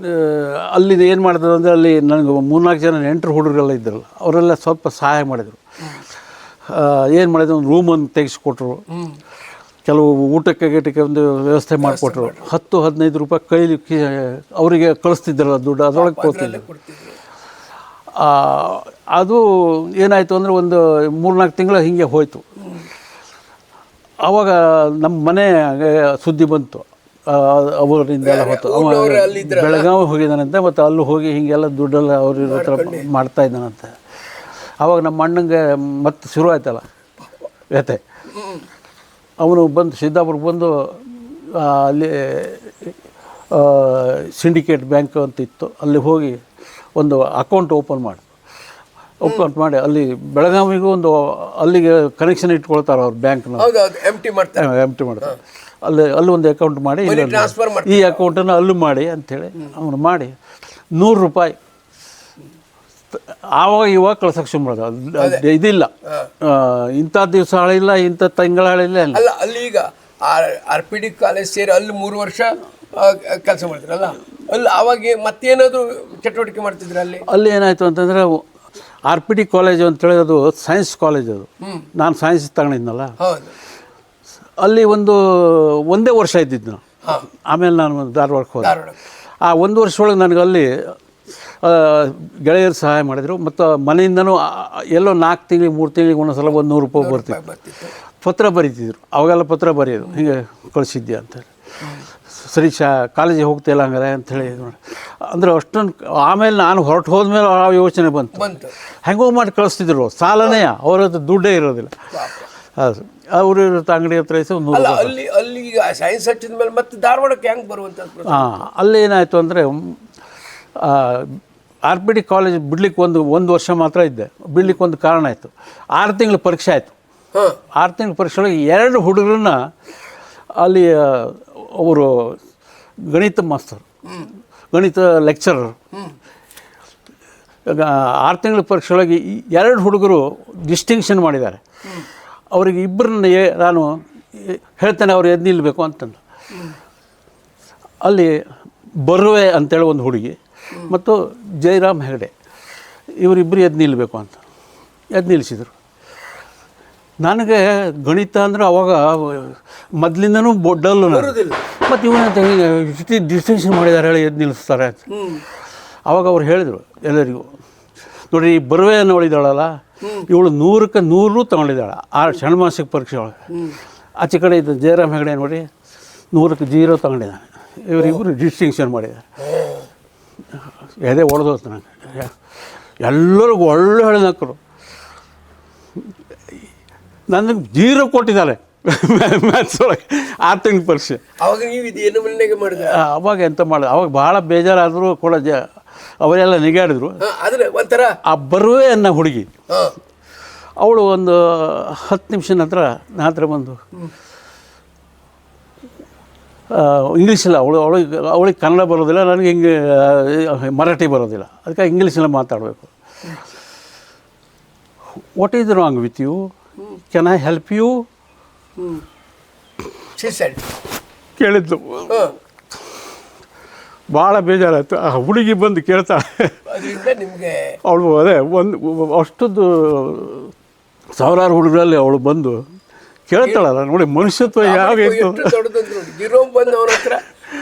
ಅಲ್ಲಿ ಏನು ಮಾಡಿದ್ರು ಅಂದರೆ, ಅಲ್ಲಿ ನನಗೆ 3-4 ಜನ ನೆಂಟರು ಹುಡುಗರೆಲ್ಲ ಇದ್ದರು. ಅವರೆಲ್ಲ ಸ್ವಲ್ಪ ಸಹಾಯ ಮಾಡಿದರು. ಏನು ಮಾಡಿದ್ರು, ಒಂದು ರೂಮನ್ನು ತೆಗೆಸ್ಕೊಟ್ರು. ಕೆಲವು ಊಟಕ್ಕೆ ಒಂದು ವ್ಯವಸ್ಥೆ ಮಾಡಿಕೊಟ್ರು. 10-15 ರೂಪಾಯಿ ಕೈಲಿ ಅವರಿಗೆ ಕಳಿಸ್ತಿದ್ರಲ್ಲ ದುಡ್ಡು, ಅದರೊಳಗೆ ಕೊಡ್ತಿದ್ರು. ಅದು ಏನಾಯಿತು ಅಂದರೆ ಒಂದು 3-4 ತಿಂಗಳು ಹೀಗೆ ಹೋಯಿತು. ಆವಾಗ ನಮ್ಮ ಮನೆ ಸುದ್ದಿ ಬಂತು ಅವರಿಂದ ಎಲ್ಲ ಹೊತ್ತು. ಅವ ಬೆಳಗಾವಿ ಹೋಗಿದ್ದಾನಂತೆ, ಮತ್ತು ಅಲ್ಲಿ ಹೋಗಿ ಹೀಗೆಲ್ಲ ದುಡ್ಡೆಲ್ಲ ಅವ್ರ ಹತ್ರ ಮಾಡ್ತಾ ಇದ್ದಾನಂತೆ. ಆವಾಗ ನಮ್ಮ ಅಣ್ಣಂಗೆ ಮತ್ತೆ ಶುರು ಆಯ್ತಲ್ಲ ವ್ಯತೆ. ಅವನು ಬಂದು ಸಿದ್ದಾಪುರಕ್ಕೆ ಬಂದು ಅಲ್ಲಿ ಸಿಂಡಿಕೇಟ್ ಬ್ಯಾಂಕ್ ಅಂತ ಇತ್ತು, ಅಲ್ಲಿ ಹೋಗಿ ಒಂದು ಅಕೌಂಟ್ ಓಪನ್ ಮಾಡಿ ಅಲ್ಲಿ ಬೆಳಗಾವಿಗೂ ಒಂದು ಅಲ್ಲಿಗೆ ಕನೆಕ್ಷನ್ ಇಟ್ಕೊಳ್ತಾರೆ ಅವ್ರು ಬ್ಯಾಂಕ್ನ. ಎಂಟಿ ಮಾಡ್ತಾರೆ. ಅಲ್ಲಿ ಒಂದು ಅಕೌಂಟ್ ಮಾಡಿ ಈ ಅಕೌಂಟನ್ನು ಅಲ್ಲೂ ಮಾಡಿ ಅಂಥೇಳಿ ಅವನು ಮಾಡಿ 100 ರೂಪಾಯಿ ಇವಾಗ ಕಳ್ಸಕ್ಕೆ ಸುಮ್ಮನೆ. ಇದಿಲ್ಲ, ಇಂಥ ದಿವಸ ಹಳಿಲ್ಲ, ಇಂಥ ತಿಂಗಳ ಹಳಿಲ್ಲ. ಅಲ್ಲ ಅಲ್ಲಿ ಈಗ RPD ಕಾಲೇಜ್ ಸೇರಿ ಅಲ್ಲಿ 3 ವರ್ಷ ಕೆಲಸ ಮಾಡ್ತಿರಲ್ಲ, ಅಲ್ಲಿ ಆವಾಗ ಮತ್ತೇನಾದರೂ ಚಟುವಟಿಕೆ ಮಾಡ್ತಿದ್ರು? ಅಲ್ಲಿ ಏನಾಯಿತು ಅಂತಂದರೆ, RPD ಕಾಲೇಜು ಅಂತೇಳಿ ಅದು ಸೈನ್ಸ್ ಕಾಲೇಜ್. ಅದು ನಾನು ಸೈನ್ಸ್ ತಗೊಂಡಿದ್ನಲ್ಲ, ಅಲ್ಲಿ ಒಂದೇ ವರ್ಷ ಇದ್ದಿದ್ದು ನಾನು. ಆಮೇಲೆ ನಾನು ಧಾರವಾಡಕ್ಕೆ ಹೋದೆ. ಆ 1 ವರ್ಷ ಒಳಗೆ ನನಗೆ ಅಲ್ಲಿ ಗೆಳೆಯರು ಸಹಾಯ ಮಾಡಿದರು. ಮತ್ತು ಮನೆಯಿಂದನೂ ಎಲ್ಲೋ 4 ತಿಂಗಳಿಗೆ 3 ತಿಂಗಳಿಗೆ ಒಂದೊಂದು ಸಲ 100 ರೂಪಾಯಿ ಬರ್ತಿತ್ತು. ಪತ್ರ ಬರೀತಿದ್ರು. ಅವಾಗೆಲ್ಲ ಪತ್ರ ಬರೆಯೋದು, ಹೀಗೆ ಕಳಿಸಿದ್ಯಾ ಅಂತೇಳಿ. ಸರಿ ಕಾಲೇಜಿಗೆ ಹೋಗ್ತಿಲ್ಲ ಹಂಗಾರೆ ಅಂಥೇಳಿ ಅಂದರೆ ಅಷ್ಟೊಂದು. ಆಮೇಲೆ ನಾನು ಹೊರಟು ಹೋದ್ಮೇಲೆ ಆ ಯೋಚನೆ ಬಂತು, ಹೆಂಗೋ ಮಾಡಿ ಕಳಿಸ್ತಿದ್ರು. ಸಾಲನೇ, ಅವ್ರ ಹತ್ರ ದುಡ್ಡೇ ಇರೋದಿಲ್ಲ. ಹೌದು, ಅವರು ಅಂಗಡಿ ಹತ್ರ ಅಲ್ಲಿ ಈಗ ಸೈನ್ಸ್ ಹಚ್ಚಿದ ಮೇಲೆ ಮತ್ತೆ ಧಾರವಾಡಕ್ಕೆ ಹೆಂಗೆ ಬರುವಂಥ? ಅಲ್ಲಿ ಏನಾಯಿತು ಅಂದರೆ, RPD ಕಾಲೇಜ್ ಬಿಡ್ಲಿಕ್ಕೆ ಒಂದು ವರ್ಷ ಮಾತ್ರ ಇದ್ದೆ. ಬಿಡ್ಲಿಕ್ಕೆ ಒಂದು ಕಾರಣ ಆಯಿತು. 6 ತಿಂಗಳ ಪರೀಕ್ಷೆ ಆಯಿತು. 6 ತಿಂಗಳ ಪರೀಕ್ಷೆ ಒಳಗೆ 2 ಹುಡುಗರನ್ನ ಅಲ್ಲಿ ಅವರು ಗಣಿತ ಮಾಸ್ತರ್, ಗಣಿತ ಲೆಕ್ಚರರ್. 6 ತಿಂಗಳ ಪರೀಕ್ಷೆ ಒಳಗೆ 2 ಹುಡುಗರು ಡಿಸ್ಟಿಂಕ್ಷನ್ ಮಾಡಿದ್ದಾರೆ. ಅವರಿಗೆ ಇಬ್ಬರನ್ನ ನಾನು ಹೇಳ್ತೇನೆ, ಅವ್ರು ಎದ್ದು ನಿಲ್ಲಬೇಕು ಅಂತಂದು. ಅಲ್ಲಿ ಬರುವೆ ಅಂತೇಳಿ ಒಂದು ಹುಡುಗಿ ಮತ್ತು ಜಯರಾಮ್ ಹೆಗಡೆ, ಇವರಿಬ್ಬರು ಎದ್ದು ನಿಲ್ಲಬೇಕು ಅಂತ ಎದ್ದು ನಿಲ್ಲಿಸಿದರು. ನನಗೆ ಗಣಿತ ಅಂದರೆ ಅವಾಗ ಮೊದಲಿಂದನೂ ಡಲ್ಲು ನಾನು. ಮತ್ತು ಇವನಂತ ಡಿಸ್ಟಿಂಕ್ಷನ್ ಮಾಡಿದ್ದಾರೆ ಹೇಳಿ ಎದ್ದು ನಿಲ್ಲಿಸ್ತಾರೆ ಅಂತ. ಅವಾಗ ಅವ್ರು ಹೇಳಿದರು ಎಲ್ಲರಿಗೂ, ನೋಡಿ ಈ ಬರುವೆ ನೋಡಿದಾಳಲ್ಲ ಇವಳು 100ಕ್ಕೆ 100 ತೊಗೊಂಡಿದ್ದಾಳೆ ಆ ಷಣ್ಮಾಸಿಕ ಪರೀಕ್ಷೆ ಒಳಗೆ. ಆಚೆ ಕಡೆ ಇದು ಜಯರಾಮ್ ಹೆಗಡೆ ನೋಡಿ 100ಕ್ಕೆ 0 ತೊಗೊಂಡಿದ್ದಾನೆ. ಇವರಿಬ್ಬರು ಡಿಸ್ಟಿಂಕ್ಷನ್ ಮಾಡಿದ್ದಾರೆ. ಎದೆ ಹೊಡೆದೋತು ನನಗೆ. ಎಲ್ಲರಿಗೂ ಒಳ್ಳೆ ಹೇಳಿನಕ್ಕರು. ನನಗೆ 0 ಕೊಟ್ಟಿದ್ದಾರೆ ಮ್ಯಾಥ್ಸ್ ಒಳಗೆ 6 ತಿಂಗಳ ಪರೀಕ್ಷೆ. ಅವಾಗ ನೀವು ಇದೇನು ಮನೆಗೆ ಮಾಡಿದ್ರೆ ಅವಾಗ ಎಂತ ಮಾಡಿದೆ, ಅವಾಗ ಭಾಳ ಬೇಜಾರಾದರೂ ಕೂಡ ಅವರೆಲ್ಲ ನಿಗಾಡಿದ್ರು. ಆದರೆ ಒಂಥರ ಆ ಬರುವೆ ಅನ್ನೋ ಹುಡುಗಿ ಅವಳು ಒಂದು 10 ನಿಮಿಷ ನಂತರ ನನ್ನ ಹತ್ರ ಬಂದು ಇಂಗ್ಲೀಷಿಲ್ಲ, ಅವಳಿಗೆ ಕನ್ನಡ ಬರೋದಿಲ್ಲ, ನನಗೆ ಹಿಂಗೆ ಮರಾಠಿ ಬರೋದಿಲ್ಲ, ಅದಕ್ಕೆ ಇಂಗ್ಲೀಷಲ್ಲಿ ಮಾತಾಡಬೇಕು. What is wrong with you, can I help you ಕೇಳಿದ್ಲು. ಭಾಳ ಬೇಜಾರಾಯ್ತು. ಆ ಹುಡುಗಿ ಬಂದು ಕೇಳ್ತಾಳೆ. ನಿಮಗೆ ಅವಳು ಅದೇ ಅಷ್ಟೊಂದು ಸಾವಿರಾರು ಹುಡುಗರಲ್ಲಿ ಅವಳು ಬಂದು ಕೇಳ್ತಾಳಲ್ಲ ನೋಡಿ, ಮನುಷ್ಯತ್ವ ಯಾವ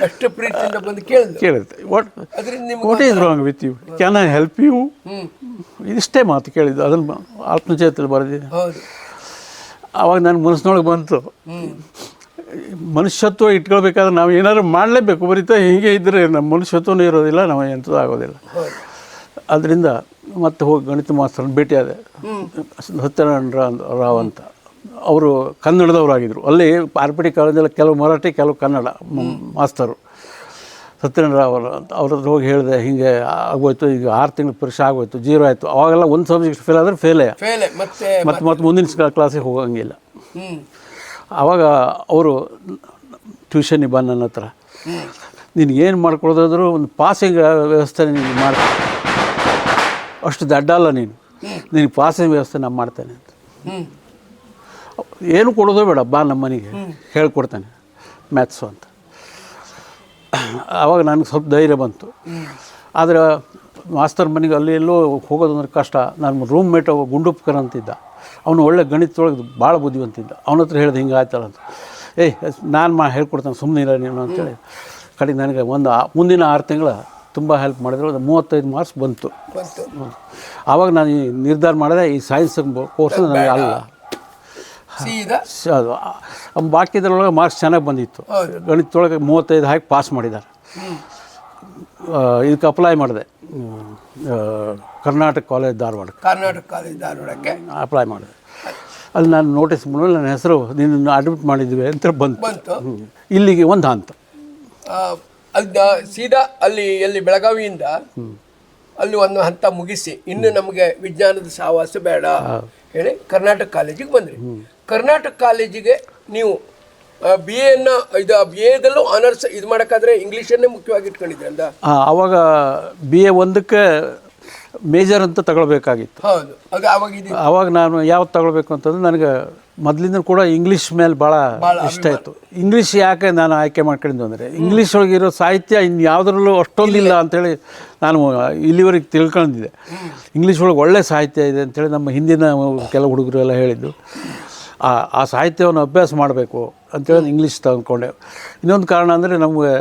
ಅಷ್ಟು ಪ್ರೀತಿಯಿಂದ ಬಂದು ಕೇಳುತ್ತೆ. What is wrong with you, can I help you, ಇದಿಷ್ಟೇ ಮಾತು ಕೇಳಿದ್ದು. ಅದನ್ನು ಆತ್ಮಚೇತಲ್ಲಿ ಬರೆದಿದ್ದೆ. ಆವಾಗ ನನ್ನ ಮನಸ್ಸಿನೊಳಗೆ ಬಂತು, ಮನುಷ್ಯತ್ವ ಇಟ್ಕೊಳ್ಬೇಕಾದ್ರೆ ನಾವು ಏನಾದ್ರು ಮಾಡಲೇಬೇಕು. ಬರೀತಾ ಹೀಗೆ ಇದ್ದರೆ ನಮ್ಮ ಮನುಷ್ಯತ್ವನೂ ಇರೋದಿಲ್ಲ, ನಾವು ಎಂಥದ್ದು ಆಗೋದಿಲ್ಲ. ಅದರಿಂದ ಮತ್ತೆ ಹೋಗಿ ಗಣಿತ ಮಾಸ್ತರನ್ನ ಭೇಟಿಯಾದೆ, ಸತ್ಯನಾರಾಯಣ ರಾವ್ ಅಂತ. ಅವರು ಕನ್ನಡದವರಾಗಿದ್ದರು. ಅಲ್ಲಿ RPT ಕಾಲೇಜಲ್ಲಿ ಕೆಲವು ಮರಾಠಿ ಕೆಲವು ಕನ್ನಡ ಮಾಸ್ತರು. ಸತ್ಯನಾರಾಯಣ ರಾವ್ ಅಂತ ಅವ್ರ ಹತ್ರ ಹೋಗಿ ಹೇಳಿದೆ, ಹೀಗೆ ಆಗೋಯ್ತು, ಈಗ 6 ತಿಂಗಳ ಪರೀಕ್ಷೆ ಆಗೋಯ್ತು, 0 ಆಯಿತು. ಅವಾಗೆಲ್ಲ ಒಂದು ಸಬ್ಜೆಕ್ಟ್ ಫೇಲ್ ಆದರೆ ಫೇಲೇ, ಮತ್ತೆ ಮುಂದಿನ ಕ್ಲಾಸಿಗೆ ಹೋಗೋಂಗಿಲ್ಲ. ಆವಾಗ ಅವರು ಟ್ಯೂಷನ್ನಿಗೆ ಬಂದು ನನ್ನ ಹತ್ರ, ನಿನಗೇನು ಮಾಡ್ಕೊಡೋದಾದ್ರೂ ಒಂದು ಪಾಸಿಂಗ್ ವ್ಯವಸ್ಥೆ ನೀನು ಮಾಡ್ತೀನಿ, ಅಷ್ಟು ದಡ್ಡ ಅಲ್ಲ ನೀನು, ನಿನಗೆ ಪಾಸಿಂಗ್ ವ್ಯವಸ್ಥೆ ನಾನು ಮಾಡ್ತೇನೆ ಅಂತ. ಏನು ಕೊಡೋದೇ ಬೇಡ, ಬಾ ನಮ್ಮ ಮನೆಗೆ ಹೇಳ್ಕೊಡ್ತೇನೆ ಮ್ಯಾಥ್ಸು ಅಂತ. ಆವಾಗ ನನಗೆ ಸ್ವಲ್ಪ ಧೈರ್ಯ ಬಂತು. ಆದರೆ ಮಾಸ್ತರ್ ಮನೆಗೆ ಅಲ್ಲಿ ಎಲ್ಲೋ ಹೋಗೋದಂದ್ರೆ ಕಷ್ಟ. ನನ್ನ ರೂಮ್ ಮೇಟ್ ಗುಂಡುಪ್ಕರ್ ಅಂತಿದ್ದ, ಅವನು ಒಳ್ಳೆ ಗಣಿತದೊಳಗೆ ಭಾಳ ಬುದ್ಧಿವಂತಿದ್ದ. ಅವನ ಹತ್ರ ಹೇಳಿದೆ ಹಿಂಗೆ ಆಯ್ತಲ್ಲ ಅಂತ. ನಾನು ಹೇಳ್ಕೊಡ್ತಾನೆ, ಸುಮ್ಮನೆ ಇಲ್ಲ ನೀನು ಅಂತೇಳಿ ಕಡೆಗೆ ನನಗೆ ಮುಂದಿನ 6 ತಿಂಗಳ ತುಂಬ ಹೆಲ್ಪ್ ಮಾಡಿದ್ರು. 35 ಮಾರ್ಕ್ಸ್ ಬಂತು. ಆವಾಗ ನಾನು ನಿರ್ಧಾರ ಮಾಡಿದೆ, ಈ ಸೈನ್ಸ್ ಕೋರ್ಸ್ ನನಗೆ ಅಲ್ಲ. ಅದು ಬಾಕಿದ್ರೊಳಗೆ ಮಾರ್ಕ್ಸ್ ಚೆನ್ನಾಗಿ ಬಂದಿತ್ತು. ಗಣಿತದೊಳಗೆ 35 ಹಾಕಿ ಪಾಸ್ ಮಾಡಿದ್ದಾರೆ. ಇದಕ್ಕೆ ಅಪ್ಲೈ ಮಾಡಿದೆ, ಕರ್ನಾಟಕ ಕಾಲೇಜ್ ಧಾರವಾಡಕ್ಕೆ ಅಪ್ಲೈ ಮಾಡಿದೆ. ಅಲ್ಲಿ ನಾನು ನೋಟಿಸ್ ಮಾಡಿದ್ರೆ ನನ್ನ ಹೆಸರು ನಿನ್ನ ಅಡ್ಮಿಟ್ ಮಾಡಿದ್ವಿ ಅಂತ ಬಂತು. ಇಲ್ಲಿಗೆ ಒಂದು ಹಂತ ಸೀದಾ ಅಲ್ಲಿ ಎಲ್ಲಿ ಬೆಳಗಾವಿಯಿಂದ ಅಲ್ಲಿ ಒಂದು ಹಂತ ಮುಗಿಸಿ, ಇನ್ನು ನಮಗೆ ವಿಜ್ಞಾನದ ಸಹವಾಸ ಬೇಡ ಹೇಳಿ ಕರ್ನಾಟಕ ಕಾಲೇಜಿಗೆ ಬಂದ್ರಿ. ಕರ್ನಾಟಕ ಕಾಲೇಜಿಗೆ ನೀವು BA ಇದು BAದಲ್ಲೂ ಆನರ್ಸ್ ಇದು ಮಾಡೋಕ್ಕಾದ್ರೆ ಇಂಗ್ಲೀಷನ್ನೇ ಮುಖ್ಯವಾಗಿ ಇಟ್ಕೊಂಡಿದ್ದೆ ಅಂತ. ಆವಾಗ BA 1ಕ್ಕೆ ಮೇಜರ್ ಅಂತ ತಗೊಳ್ಬೇಕಾಗಿತ್ತು. ಹೌದು, ಅದು ಆವಾಗ ನಾನು ಯಾವ್ದು ತಗೊಳ್ಬೇಕು ಅಂತಂದ್ರೆ, ನನಗೆ ಮೊದಲಿಂದ ಕೂಡ ಇಂಗ್ಲೀಷ್ ಮೇಲೆ ಭಾಳ ಇಷ್ಟ ಇತ್ತು. ಇಂಗ್ಲೀಷ್ ಯಾಕೆ ನಾನು ಆಯ್ಕೆ ಮಾಡ್ಕೊಂಡಿದ್ದು ಅಂದರೆ, ಇಂಗ್ಲೀಷ್ ಒಳಗಿರೋ ಸಾಹಿತ್ಯ ಇನ್ನು ಯಾವುದ್ರಲ್ಲೂ ಅಷ್ಟೊಂದಿಲ್ಲ ಅಂಥೇಳಿ ನಾನು ಇಲ್ಲಿವರೆಗೆ ತಿಳ್ಕೊಂಡಿದ್ದೆ. ಇಂಗ್ಲೀಷ್ ಒಳಗೆ ಒಳ್ಳೆ ಸಾಹಿತ್ಯ ಇದೆ ಅಂಥೇಳಿ ನಮ್ಮ ಹಿಂದಿನ ಕೆಲವು ಹುಡುಗರು ಎಲ್ಲ ಹೇಳಿದ್ದು. ಆ ಸಾಹಿತ್ಯವನ್ನು ಅಭ್ಯಾಸ ಮಾಡಬೇಕು ಅಂತೇಳಿ ಇಂಗ್ಲೀಷ್ ತಂದ್ಕೊಂಡೆ. ಇನ್ನೊಂದು ಕಾರಣ ಅಂದರೆ, ನಮಗೆ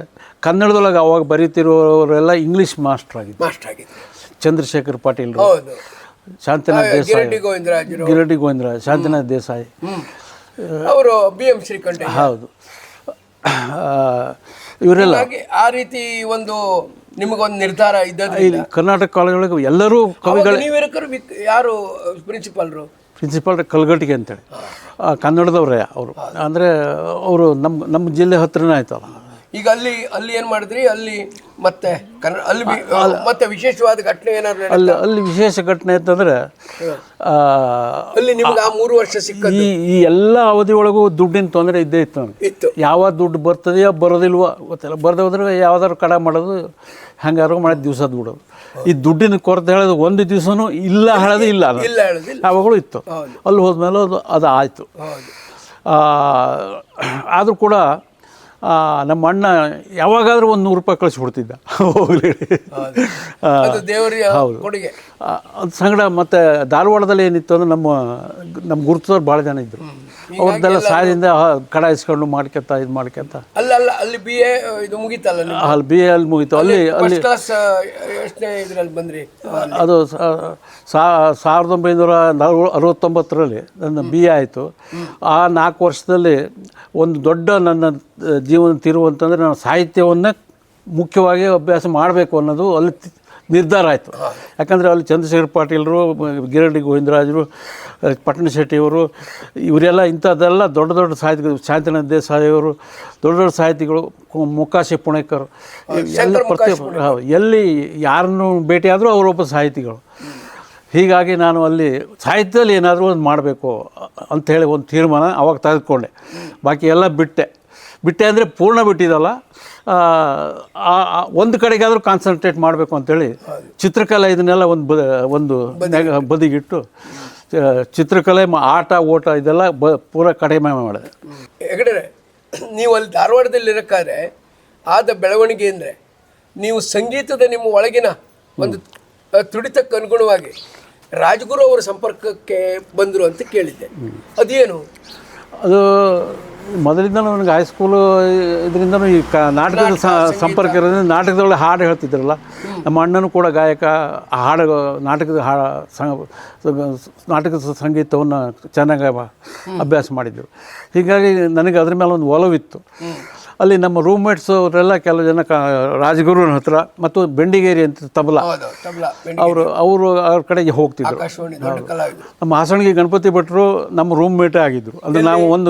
ಕನ್ನಡದೊಳಗೆ ಅವಾಗ ಬರೀತಿರೋರೆಲ್ಲ ಇಂಗ್ಲೀಷ್ ಮಾಸ್ಟರ್ ಆಗಿದ್ದು. ಚಂದ್ರಶೇಖರ್ ಪಾಟೀಲ್, ಶಾಂತಿನಾಥ್ ದೇಸಾಯಿ, ಗಿರಡಿ ಗೋವಿಂದರಾಜ್, ಶಾಂತಿನಾಥ್ ದೇಸಾಯಿ, ಅವರು BM ಶ್ರೀಕಂಠ. ಹೌದು, ಇವರೆಲ್ಲ ಆ ರೀತಿ ಒಂದು ನಿಮಗೊಂದು ನಿರ್ಧಾರ ಇದ್ದ. ಕರ್ನಾಟಕ ಕಾಲೇಜೊಳಗೆ ಎಲ್ಲರೂ ಕವಿಗಳು. ಯಾರು ಪ್ರಿನ್ಸಿಪಾಲ್ ಕಲ್ಗಟ್ಟಿಗೆ ಅಂತೇಳಿ ಕನ್ನಡದವ್ರೇ ಅವರು. ಅಂದರೆ ಅವರು ನಮ್ಮ ಜಿಲ್ಲೆ ಹತ್ರನೇ ಆಯ್ತಲ್ಲ. ಈಗ ಅಲ್ಲಿ ಏನು ಮಾಡಿದ್ರಿ? ಅಲ್ಲಿ ಮತ್ತೆ ಮತ್ತೆ ವಿಶೇಷವಾದ ಘಟನೆ ಏನಾದ್ರು? ಅಲ್ಲಿ ವಿಶೇಷ ಘಟನೆ ಅಂತಂದರೆ, ಅಲ್ಲಿ ನಿಮ್ಗೆ ಆ 3 ವರ್ಷ ಸಿಕ್ಕ ಈ ಎಲ್ಲ ಅವಧಿ ಒಳಗೂ ದುಡ್ಡಿನ ತೊಂದರೆ ಇದ್ದೇ ಇತ್ತು ನನಗೆ. ಯಾವ ದುಡ್ಡು ಬರ್ತದೆಯೋ ಬರೋದಿಲ್ವೋ ಗೊತ್ತಿಲ್ಲ. ಬರದೇ ಹೋದ್ರೆ ಯಾವ್ದಾದ್ರು ಕಡ ಮಾಡೋದು, ಹಂಗಾರು ಮಾಡಿದ ದಿವಸ ಬಿಡೋದು. ಈ ದುಡ್ಡಿನ ಕೊರತೆ ಹೇಳೋದು ಒಂದು ದಿವಸನೂ ಇಲ್ಲ ಹೇಳೋದು ಇಲ್ಲ, ಯಾವಾಗಲೂ ಇತ್ತು. ಅಲ್ಲಿ ಹೋದ್ಮೇಲೆ ಅದು ಆಯಿತು. ಆದರೂ ಕೂಡ ನಮ್ಮ ಅಣ್ಣ ಯಾವಾಗಾದರೂ ಒಂದು ₹100 ಕಳಿಸ್ಬಿಡ್ತಿದ್ದ ಹೋಗ್ಲಿ. ಅದು ದೇವರ ಹೌದು ಕೊಡುಗೆ. ಅದು ಸಂಗಡ ಮತ್ತು ಧಾರವಾಡದಲ್ಲಿ ಏನಿತ್ತು ಅಂದರೆ ನಮ್ಮ ಗುರುತದವ್ರು ಭಾಳ ಜನ ಇದ್ದರು. ಅವ್ರದ್ದೆಲ್ಲ ಸಹಾಯದಿಂದ ಕಡಾಯಿಸ್ಕೊಂಡು ಮಾಡ್ಕೊತ ಇದು ಮಾಡ್ಕೊತ ಅಲ್ಲಿ BA ಇದು ಮುಗೀತಲ್ಲ, ಅಲ್ಲಿ BA ಅಲ್ಲಿ ಮುಗೀತು. ಅಲ್ಲಿ ಎಷ್ಟನೇ ಇದರಲ್ಲಿ ಬಂದ್ರಿ? ಅದು 1969ರಲ್ಲಿ ನನ್ನ BA ಆಯಿತು. ಆ 4 ವರ್ಷದಲ್ಲಿ ಒಂದು ದೊಡ್ಡ ನನ್ನ ಜೀವನ ತಿರುವು ಅಂತಂದರೆ ನಾನು ಸಾಹಿತ್ಯವನ್ನು ಮುಖ್ಯವಾಗಿ ಅಭ್ಯಾಸ ಮಾಡಬೇಕು ಅನ್ನೋದು ಅಲ್ಲಿ ನಿರ್ಧಾರ ಆಯಿತು. ಯಾಕಂದರೆ ಅಲ್ಲಿ ಚಂದ್ರಶೇಖರ್ ಪಾಟೀಲರು, ಗಿರಡಿ ಗೋವಿಂದರಾಜರು, ಪಟ್ಟಣ ಶೆಟ್ಟಿಯವರು, ಇವರೆಲ್ಲ ಇಂಥದ್ದೆಲ್ಲ ದೊಡ್ಡ ದೊಡ್ಡ ಸಾಹಿತಿಗಳು, ಶಾಂತಿನಾಥ ದೇಸಾಯಿಯವರು, ದೊಡ್ಡ ದೊಡ್ಡ ಸಾಹಿತಿಗಳು, ಮೊಕಾಶಿ ಪುಣೇಕರ್, ಎಲ್ಲ ಎಲ್ಲಿ ಯಾರನ್ನು ಭೇಟಿಯಾದರೂ ಅವರೊಬ್ಬ ಸಾಹಿತಿಗಳು. ಹೀಗಾಗಿ ನಾನು ಅಲ್ಲಿ ಸಾಹಿತ್ಯದಲ್ಲಿ ಏನಾದರೂ ಒಂದು ಮಾಡಬೇಕು ಅಂಥೇಳಿ ಒಂದು ತೀರ್ಮಾನ ಅವಾಗ ತೆಗೆದುಕೊಂಡೆ. ಬಾಕಿ ಎಲ್ಲ ಬಿಟ್ಟೆ ಅಂದರೆ ಪೂರ್ಣ ಬಿಟ್ಟಿದ್ದಲ್ಲ, ಒಂದು ಕಡೆಗಾದರೂ ಕಾನ್ಸಂಟ್ರೇಟ್ ಮಾಡಬೇಕು ಅಂಥೇಳಿ ಚಿತ್ರಕಲೆ ಇದನ್ನೆಲ್ಲ ಒಂದು ಬದಿಗಿಟ್ಟು ಚಿತ್ರಕಲೆ, ಆಟ ಓಟ ಇದೆಲ್ಲ ಪೂರ ಕಡಿಮೆ ಮಾಡಿದೆ. ಹೆಗಡೆ, ನೀವು ಅಲ್ಲಿ ಧಾರವಾಡದಲ್ಲಿರಕ್ಕಾದ್ರೆ ಆದ ಬೆಳವಣಿಗೆ ಅಂದರೆ ನೀವು ಸಂಗೀತದ ನಿಮ್ಮ ಒಳಗಿನ ಒಂದು ತುಡಿತಕ್ಕೆ ಅನುಗುಣವಾಗಿ ರಾಜಗುರು ಅವರ ಸಂಪರ್ಕಕ್ಕೆ ಬಂದರು ಅಂತ ಕೇಳಿದ್ದೆ. ಅದೇನು? ಅದು ಮೊದಲಿಂದ ನನಗೆ ಹೈಸ್ಕೂಲು ಇದರಿಂದನೂ ಈ ನಾಟಕದ ಸಂಪರ್ಕ ಇರೋದ್ರಿಂದ ನಾಟಕದೊಳಗೆ ಹಾಡು ಹೇಳ್ತಿದ್ರಲ್ಲ. ನಮ್ಮ ಅಣ್ಣನೂ ಕೂಡ ಗಾಯಕ, ಹಾಡು ನಾಟಕದ ಸಂಗೀತವನ್ನು ಚೆನ್ನಾಗಿ ಅಭ್ಯಾಸ ಮಾಡಿದ್ದರು. ಹೀಗಾಗಿ ನನಗೆ ಅದ್ರ ಮೇಲೆ ಒಂದು ಒಲವಿತ್ತು. ಅಲ್ಲಿ ನಮ್ಮ ರೂಮ್ಮೇಟ್ಸ್ ಅವರೆಲ್ಲ ಕೆಲವು ಜನ ರಾಜಗುರುನ ಹತ್ರ ಮತ್ತು ಬೆಂಡಿಗೇರಿ ಅಂತ ತಬಲಾ ಅವರು ಅವ್ರ ಕಡೆಗೆ ಹೋಗ್ತಿದ್ರು. ನಮ್ಮ ಹಾಸಣಗಿ ಗಣಪತಿ ಭಟ್ರು ನಮ್ಮ ರೂಮ್ಮೇಟೇ ಆಗಿದ್ದರು. ಅಂದರೆ ನಾವು ಒಂದು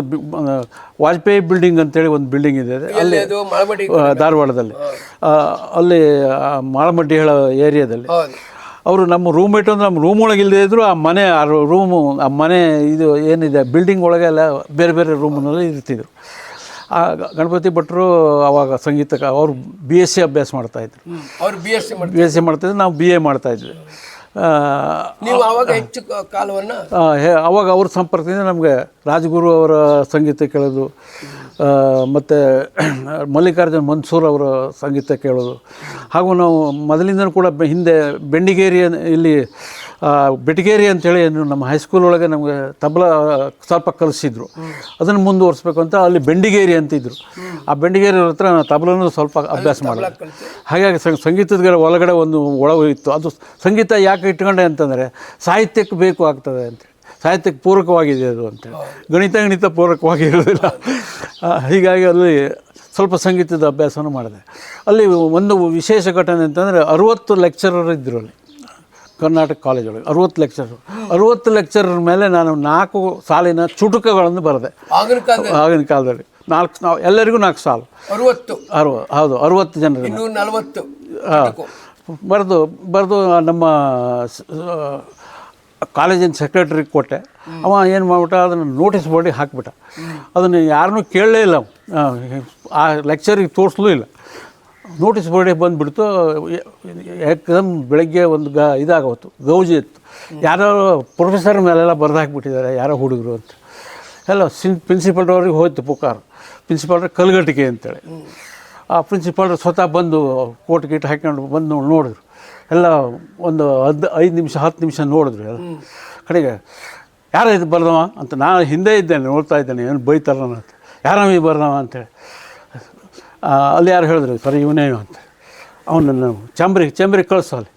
ವಾಜಪೇಯಿ ಬಿಲ್ಡಿಂಗ್ ಅಂತೇಳಿ ಒಂದು ಬಿಲ್ಡಿಂಗ್ ಇದೆ ಅಲ್ಲಿ ಧಾರವಾಡದಲ್ಲಿ, ಅಲ್ಲಿ ಮಾಳಮಡ್ಡಿ ಹೇಳೋ ಏರಿಯಾದಲ್ಲಿ. ಅವರು ನಮ್ಮ ರೂಮ್ಮೇಟ್ ಅಂದರೆ ನಮ್ಮ ರೂಮ್ ಒಳಗೆ ಇಲ್ಲದೇ ಇದ್ದರು ಆ ಮನೆ ಇದು ಏನಿದೆ ಬಿಲ್ಡಿಂಗ್ ಒಳಗೆ ಎಲ್ಲ ಬೇರೆ ಬೇರೆ ರೂಮ್ನಲ್ಲಿ ಇರ್ತಿದ್ರು. ಗಣಪತಿ ಭಟ್ರು ಅವಾಗ ಸಂಗೀತಕ್ಕೆ ಅವರು BSc ಅಭ್ಯಾಸ ಮಾಡ್ತಾಯಿದ್ರು. ಅವರು BSc ಮಾಡ್ತಾಯಿದ್ರು, ನಾವು BA ಮಾಡ್ತಾಯಿದ್ವಿ. ನೀವು ಅವಾಗ ಹೆಚ್ಚು ಕಾಲವನ್ನು ಅವಾಗ ಅವ್ರ ಸಂಪರ್ಕದಿಂದ ನಮಗೆ ರಾಜಗುರು ಅವರ ಸಂಗೀತ ಕೇಳೋದು, ಮತ್ತು ಮಲ್ಲಿಕಾರ್ಜುನ್ ಮನ್ಸೂರ್ ಅವರ ಸಂಗೀತ ಕೇಳೋದು. ಹಾಗೂ ನಾವು ಮೊದಲಿಂದನೂ ಕೂಡ ಹಿಂದೆ ಬೆಂಡಿಗೇರಿ ಇಲ್ಲಿ ಬೆಟಗೇರಿ ಅಂಥೇಳಿ ನಮ್ಮ ಹೈಸ್ಕೂಲ್ ಒಳಗೆ ನಮಗೆ ತಬಲಾ ಸ್ವಲ್ಪ ಕಲಿಸಿದ್ರು. ಅದನ್ನು ಮುಂದುವರಿಸ್ಬೇಕು ಅಂತ ಅಲ್ಲಿ ಬೆಂಡಿಗೇರಿ ಅಂತಿದ್ರು. ಆ ಬೆಂಡಿಗೇರಿ ಹತ್ರ ನಾನು ತಬಲನೂ ಸ್ವಲ್ಪ ಅಭ್ಯಾಸ ಮಾಡಿದೆ. ಹಾಗಾಗಿ ಸಂಗೀತದ ಒಳಗಡೆ ಒಂದು ಒಳವು ಇತ್ತು. ಅದು ಸಂಗೀತ ಯಾಕೆ ಇಟ್ಕೊಂಡೆ ಅಂತಂದರೆ ಸಾಹಿತ್ಯಕ್ಕೆ ಬೇಕು ಆಗ್ತದೆ ಅಂತೇಳಿ, ಸಾಹಿತ್ಯಕ್ಕೆ ಪೂರಕವಾಗಿದೆ ಅದು ಅಂತೇಳಿ. ಗಣಿತ ಪೂರಕವಾಗಿ ಇರೋದಿಲ್ಲ. ಹೀಗಾಗಿ ಅಲ್ಲಿ ಸ್ವಲ್ಪ ಸಂಗೀತದ ಅಭ್ಯಾಸನೂ ಮಾಡಿದೆ. ಅಲ್ಲಿ ಒಂದು ವಿಶೇಷ ಘಟನೆ ಅಂತಂದರೆ 60 ಲೆಕ್ಚರರ್ ಇದ್ದರು ಅಲ್ಲಿ ಕರ್ನಾಟಕ ಕಾಲೇಜೊಳಗೆ. 60 ಲೆಕ್ಚರರ್ ಮೇಲೆ ನಾನು 4 ಸಾಲಿನ ಚುಟುಕಗಳನ್ನು ಬರೆದೆ. ಆಗಿನ ಕಾಲದಲ್ಲಿ ನಾವು ಎಲ್ಲರಿಗೂ 4 ಸಾಲು, 60 ಜನರಿಗೆ ಬರೆದು ನಮ್ಮ ಕಾಲೇಜಿನ ಸೆಕ್ರೆಟ್ರಿಗೆ ಕೊಟ್ಟೆ. ಅವ ಏನು ಮಾಡ್ಬಿಟ್ಟ, ಅದನ್ನು ನೋಟಿಸ್ ಬೋರ್ಡಿಗೆ ಹಾಕಿಬಿಟ್ಟ. ಅದನ್ನು ಯಾರನ್ನೂ ಕೇಳಲೇ ಇಲ್ಲ, ಆ ಲೆಕ್ಚರಿಗೆ ತೋರಿಸ್ಲೂ ಇಲ್ಲ. ನೋಟಿಸ್ ಬೋರ್ಡಿಗೆ ಬಂದುಬಿಡ್ತು. ಏಕದಮ್ ಬೆಳಗ್ಗೆ ಒಂದು ಇದಾಗೋತು, ಗೌಜಿ ಇತ್ತು. ಯಾರೋ ಪ್ರೊಫೆಸರ್ ಮೇಲೆಲ್ಲ ಬರೆದು ಹಾಕಿಬಿಟ್ಟಿದ್ದಾರೆ ಯಾರೋ ಹುಡುಗರು ಅಂತ ಎಲ್ಲ. ಪ್ರಿನ್ಸಿಪಾಲ್ರವ್ರಿಗೆ ಹೋಯ್ತು ಪುಕಾರು. ಪ್ರಿನ್ಸಿಪಾಲ್ರ ಕಲ್ಗಟ್ಟಿಗೆ ಅಂತೇಳಿ. ಆ ಪ್ರಿನ್ಸಿಪಾಲ್ರು ಸ್ವತಃ ಬಂದು ಕೋಟ್ ಗೀಟ್ ಹಾಕ್ಕೊಂಡು ಬಂದು ನೋಡಿದ್ರು. ಎಲ್ಲ ಒಂದು 5 ನಿಮಿಷ 10 ನಿಮಿಷ ನೋಡಿದ್ರು. ಎಲ್ಲ ಕಡೆಗೆ ಯಾರು ಇದು ಬರ್ದವ ಅಂತ ನಾನು ಹಿಂದೆ ಇದ್ದೇನೆ, ನೋಡ್ತಾ ಇದ್ದೇನೆ ಏನು ಬೈತಾರ ಅಂತ. ಯಾರವ ಬರ್ದವ ಅಂತೇಳಿ ಅಲ್ಲಿ ಯಾರು ಹೇಳಿದ್ರು, ಸರಿ ಇವನೇ ಅಂತ. ಅವನನ್ನು ಚೇಂಬರಿಗೆ ಕಳಿಸೋ ಅಲ್ಲಿ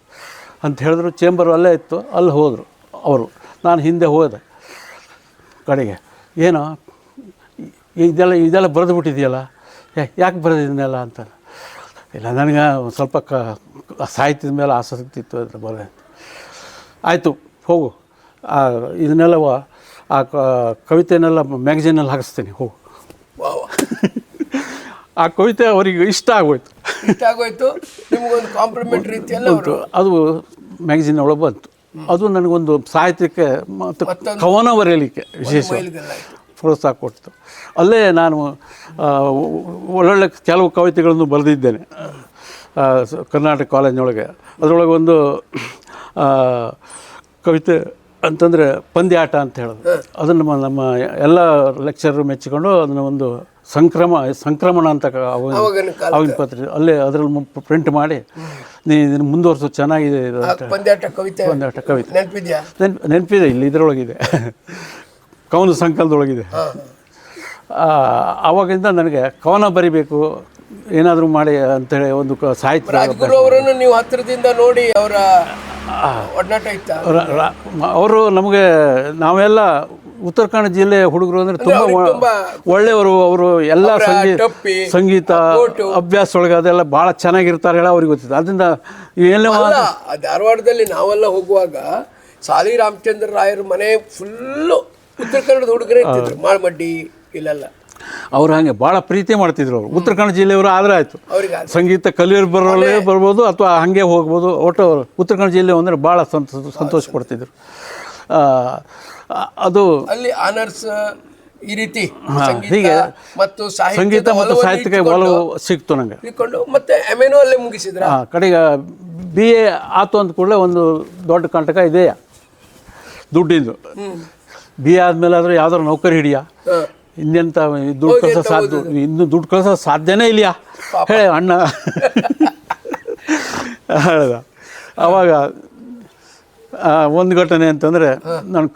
ಅಂತ ಹೇಳಿದ್ರು. ಚೇಂಬರು ಅಲ್ಲೇ ಇತ್ತು, ಅಲ್ಲಿ ಹೋದರು ಅವರು. ನಾನು ಹಿಂದೆ ಹೋದೆ. ಕಡೆಗೆ ಏನೋ ಇದೆಲ್ಲ ಬರೆದು ಬಿಟ್ಟಿದೆಯಲ್ಲ, ಯಾಕೆ ಬರೆದಿದ್ದನ್ನೆಲ್ಲ ಅಂತ. ಇಲ್ಲ, ನನಗೆ ಸ್ವಲ್ಪ ಸಾಹಿತ್ಯದ ಮೇಲೆ ಆಸಕ್ತಿ ಇತ್ತು ಅಂತ ಬರೆದೆ. ಆಯಿತು ಹೋಗು, ಇದನ್ನೆಲ್ಲ ಆ ಕವಿತೆನೆಲ್ಲ ಮ್ಯಾಗಝೀನಲ್ಲಿ ಹಾಕಿಸ್ತೀನಿ ಹೋಗು. ಆ ಕವಿತೆ ಅವರಿಗೆ ಇಷ್ಟ ಆಗೋಯ್ತು. ನಿಮಗೊಂದು ಕಾಂಪ್ಲಿಮೆಂಟ್ ರೀತಿಯಲ್ಲಿ ಅದು ಮ್ಯಾಗಝೀನ್ ಒಳಗೆ ಬಂತು. ಅದು ನನಗೊಂದು ಸಾಹಿತ್ಯಕ್ಕೆ ಮತ್ತು ಕವನ ಬರೆಯಲಿಕ್ಕೆ ವಿಶೇಷ ಪ್ರೋತ್ಸಾಹ ಕೊಡ್ತು. ಅಲ್ಲೇ ನಾನು ಒಳ್ಳೊಳ್ಳೆ ಕೆಲವು ಕವಿತೆಗಳನ್ನು ಬರೆದಿದ್ದೇನೆ ಕರ್ನಾಟಕ ಕಾಲೇಜಿನೊಳಗೆ. ಅದರೊಳಗೆ ಒಂದು ಕವಿತೆ ಅಂತಂದರೆ ಪಂದ್ಯಾಟ ಅಂತ ಹೇಳೋದು. ಅದನ್ನು ನಮ್ಮ ಎಲ್ಲ ಲೆಕ್ಚರರು ಮೆಚ್ಚಿಕೊಂಡು ಅದನ್ನು ಒಂದು ಸಂಕ್ರಮಣ ಅಂತ ಆವಾಗಿನ ಪತ್ರಿಕೆ ಅಲ್ಲೇ ಅದರಲ್ಲಿ ಪ್ರಿಂಟ್ ಮಾಡಿ ಇದನ್ನು ಮುಂದುವರ್ಸೋದು ಚೆನ್ನಾಗಿದೆ ಇದು ಪಂದ್ಯಾಟ ಕವಿತೆ ನೆನಪಿದೆ. ಇಲ್ಲಿ ಇದರೊಳಗಿದೆ, ಕವನ ಸಂಕಲನದೊಳಗಿದೆ. ಆವಾಗಿಂದ ನನಗೆ ಕವನ ಬರಿಬೇಕು ಏನಾದರೂ ಮಾಡಿ ಅಂತೇಳಿ ಒಂದು ಸಾಹಿತ್ಯ. ರಾಜ್ಗುರು ಅವರನ್ನು ನೀವು ಹತ್ತಿರದಿಂದ ನೋಡಿ ಅವರ ಒಡನಾಟ ಇತ್ತ? ಅವರು ನಮಗೆ ನಾವೆಲ್ಲ ಉತ್ತರ ಕನ್ನಡ ಜಿಲ್ಲೆ ಹುಡುಗರು ಅಂದರೆ ತುಂಬ ಒಳ್ಳೆಯವರು. ಅವರು ಎಲ್ಲ ಸಂಗೀತ ಅಭ್ಯಾಸ ಒಳಗೆ ಅದೆಲ್ಲ ಭಾಳ ಚೆನ್ನಾಗಿರ್ತಾರೆ ಹೇಳಿ ಅವ್ರಿಗೆ ಗೊತ್ತಿತ್ತು. ಅದರಿಂದ ಇವೆಲ್ಲ ಧಾರವಾಡದಲ್ಲಿ ನಾವೆಲ್ಲ ಹೋಗುವಾಗ ಸಾಲಿ ರಾಮಚಂದ್ರ ರಾಯರ ಮನೆ ಫುಲ್ಲು ಉತ್ತರ ಕನ್ನಡದ ಹುಡುಗರೇ ಇರ್ತಿದ್ರು, ಮಾಳ್ಮಡ್ಡಿ ಇಲ್ಲೆಲ್ಲ. ಅವ್ರು ಹಾಗೆ ಭಾಳ ಪ್ರೀತಿ ಮಾಡ್ತಿದ್ರು. ಅವರು ಉತ್ತರ ಕನ್ನಡ ಜಿಲ್ಲೆಯವರು ಆದರೆ ಆಯಿತು, ಸಂಗೀತ ಕಲಿಯೋರು ಬರ್ಬೋದು ಅಥವಾ ಹಾಗೆ ಹೋಗ್ಬೋದು. ಒಟ್ಟು ಉತ್ತರ ಕನ್ನಡ ಜಿಲ್ಲೆ ಅಂದರೆ ಭಾಳ ಸಂತೋಷ ಪಡ್ತಿದ್ರು. ಅದು ಅಲ್ಲಿ ಆನರ್ಸ್ ಈ ರೀತಿ ಹೀಗೆ ಮತ್ತು ಸಂಗೀತ ಮತ್ತು ಸಾಹಿತ್ಯಕ್ಕೆ ಒಲವು ಸಿಕ್ತು ನನಗೆ. ಮತ್ತೆ MA ಅಲ್ಲೇ ಮುಗಿಸಿದ್ರ. ಕಡೆಗೆ BA ಆತು ಅಂದ ಕೂಡಲೇ ಒಂದು ದೊಡ್ಡ ಕಂಟಕ ಇದೆಯಾ ದುಡ್ಡಿಂದು. BA ಆದಮೇಲೆ ಆದರೂ ಯಾವ್ದಾದ್ರು ನೌಕರಿ ಹಿಡಿಯ, ಇನ್ನೆಂತ ದುಡ್ಡು ಕಳ್ಸೋ ಸಾಧ್ಯ, ಇನ್ನು ದುಡ್ಡು ಕಳ್ಸೋ ಸಾಧ್ಯನೇ ಇಲ್ಲ ಹೇಳಿ ಅಣ್ಣ ಹೇಳ್ದ. ಆವಾಗ ಒಂದು ಘಟನೆ ಅಂತಂದರೆ ನನ್ನ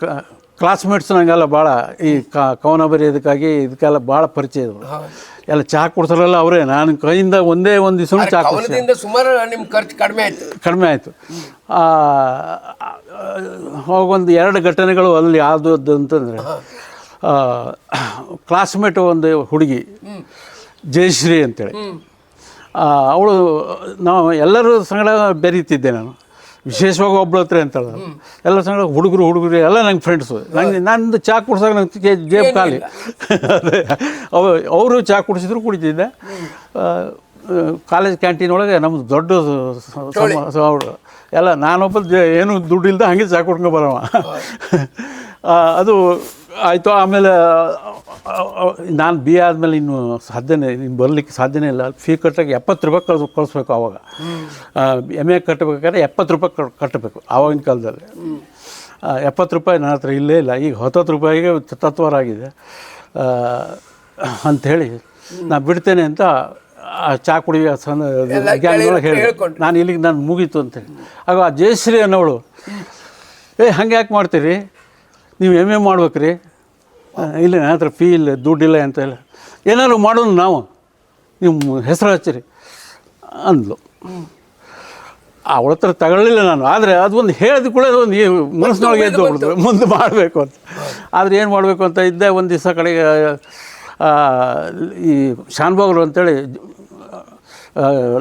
ಕ್ಲಾಸ್ಮೇಟ್ಸ್ ನನಗೆಲ್ಲ ಭಾಳ ಈ ಕವನ ಬರೆಯೋದಕ್ಕಾಗಿ ಇದಕ್ಕೆಲ್ಲ ಭಾಳ ಪರಿಚಯ ಇದ್ರು. ಎಲ್ಲ ಚಹಾ ಕೊಡ್ತಾರಲ್ಲ ಅವರೇ. ನಾನು ಕೈಯಿಂದ ಒಂದೇ ಒಂದು ದಿವಸ ಚಹಾ ಕೊಡ್ತೀನಿ. ಸುಮಾರು ನಿಮ್ಮ ಖರ್ಚು ಕಡಿಮೆ ಆಯಿತು. ಅವಾಗೊಂದು 2 ಘಟನೆಗಳು ಅಲ್ಲಿ ಯಾವುದು ಅಂತಂದರೆ, ಕ್ಲಾಸ್ಮೇಟು ಒಂದು ಹುಡುಗಿ ಜಯಶ್ರೀ ಅಂತೇಳಿ, ಅವಳು ನಾವು ಎಲ್ಲರೂ ಸಂಗಡ ಬೆರೀತಿದ್ದೆ ನಾನು. ವಿಶೇಷವಾಗಿ ಒಬ್ಬಳ ಹತ್ರ ಅಂತೇಳಿ ಎಲ್ಲ ಸಂಗಡ ಹುಡುಗರು ಎಲ್ಲ ನಂಗೆ ಫ್ರೆಂಡ್ಸು. ನಂದು ಚಹಾ ಕುಡ್ಸಾಗ ನಂಗೆ ಜೇಬ್ ಖಾಲಿ. ಅದೇ ಅವರು ಚಹಾ ಕುಡಿತಿದ್ದೆ. ಕಾಲೇಜ್ ಕ್ಯಾಂಟೀನ್ ಒಳಗೆ ನಮ್ಮದು ದೊಡ್ಡ ಎಲ್ಲ ನಾನೊಬ್ಬ ಏನೂ ದುಡ್ಡಿಲ್ದ ಹಾಗೆ ಚಹಾ ಕುಡ್ಕೊಂಡು ಬರೋವ. ಅದು ಆಯಿತು. ಆಮೇಲೆ ನಾನು BA ಆದಮೇಲೆ ಇನ್ನು ಬರಲಿಕ್ಕೆ ಸಾಧ್ಯನೇ ಇಲ್ಲ. ಫೀ ಕಟ್ಟೋಕ್ಕೆ 70 ರೂಪಾಯಿ ಕಳಿಸ್ಬೇಕು. ಆವಾಗ MA ಕಟ್ಟಬೇಕಾದ್ರೆ 70 ರೂಪಾಯಿ ಕಟ್ಟಬೇಕು ಆವಾಗಿನ ಕಾಲದಲ್ಲಿ. 70 ರೂಪಾಯಿ ನನ್ನ ಹತ್ರ ಇಲ್ಲೇ ಇಲ್ಲ. ಈಗ 10 ರೂಪಾಯಿಗೆ ತತ್ವರಾಗಿದೆ ಅಂಥೇಳಿ ನಾನು ಬಿಡ್ತೇನೆ ಅಂತ ಚಹಾ ಕುಡಿಯೋ ಗ್ಯಾಂಗ್ನೊಳಗೆ ಹೇಳಿ ನಾನು ಇಲ್ಲಿಗೆ ನಾನು ಮುಗೀತು ಅಂತೇಳಿ. ಆಗ ಆ ಜಯಶ್ರೀ ಅನ್ನೋಳು, ಹಂಗೆ ಯಾಕೆ ಮಾಡ್ತೀರಿ, ನೀವು MA ಮಾಡ್ಬೇಕ್ರಿ, ಇಲ್ಲ ನನ್ನ ಹತ್ರ ಫೀ ಇಲ್ಲ, ದುಡ್ಡಿಲ್ಲ ಅಂತ ಇಲ್ಲ, ಏನಾದ್ರು ಮಾಡೋದು ನಾವು, ನಿಮ್ಮ ಹೆಸರು ಹಚ್ಚಿರಿ ಅಂದ್ಲು. ಅವಳ ಹತ್ರ ತಗೊಳ್ಳಿಲ್ಲ ನಾನು. ಆದರೆ ಅದೊಂದು ಹೇಳಿದ ಕೂಡ ಒಂದು ಮನಸ್ಸಿನೊಳಗೆ ಎದ್ದು ಹೋಗ್ಬಿಡ್ತು ಮುಂದೆ ಮಾಡಬೇಕು ಅಂತ. ಆದರೆ ಏನು ಮಾಡಬೇಕು ಅಂತ ಇದ್ದೆ. ಒಂದು ದಿವಸ ಕಡೆಗೆ ಈ ಶಾನ್ಭಾಗರು ಅಂತೇಳಿ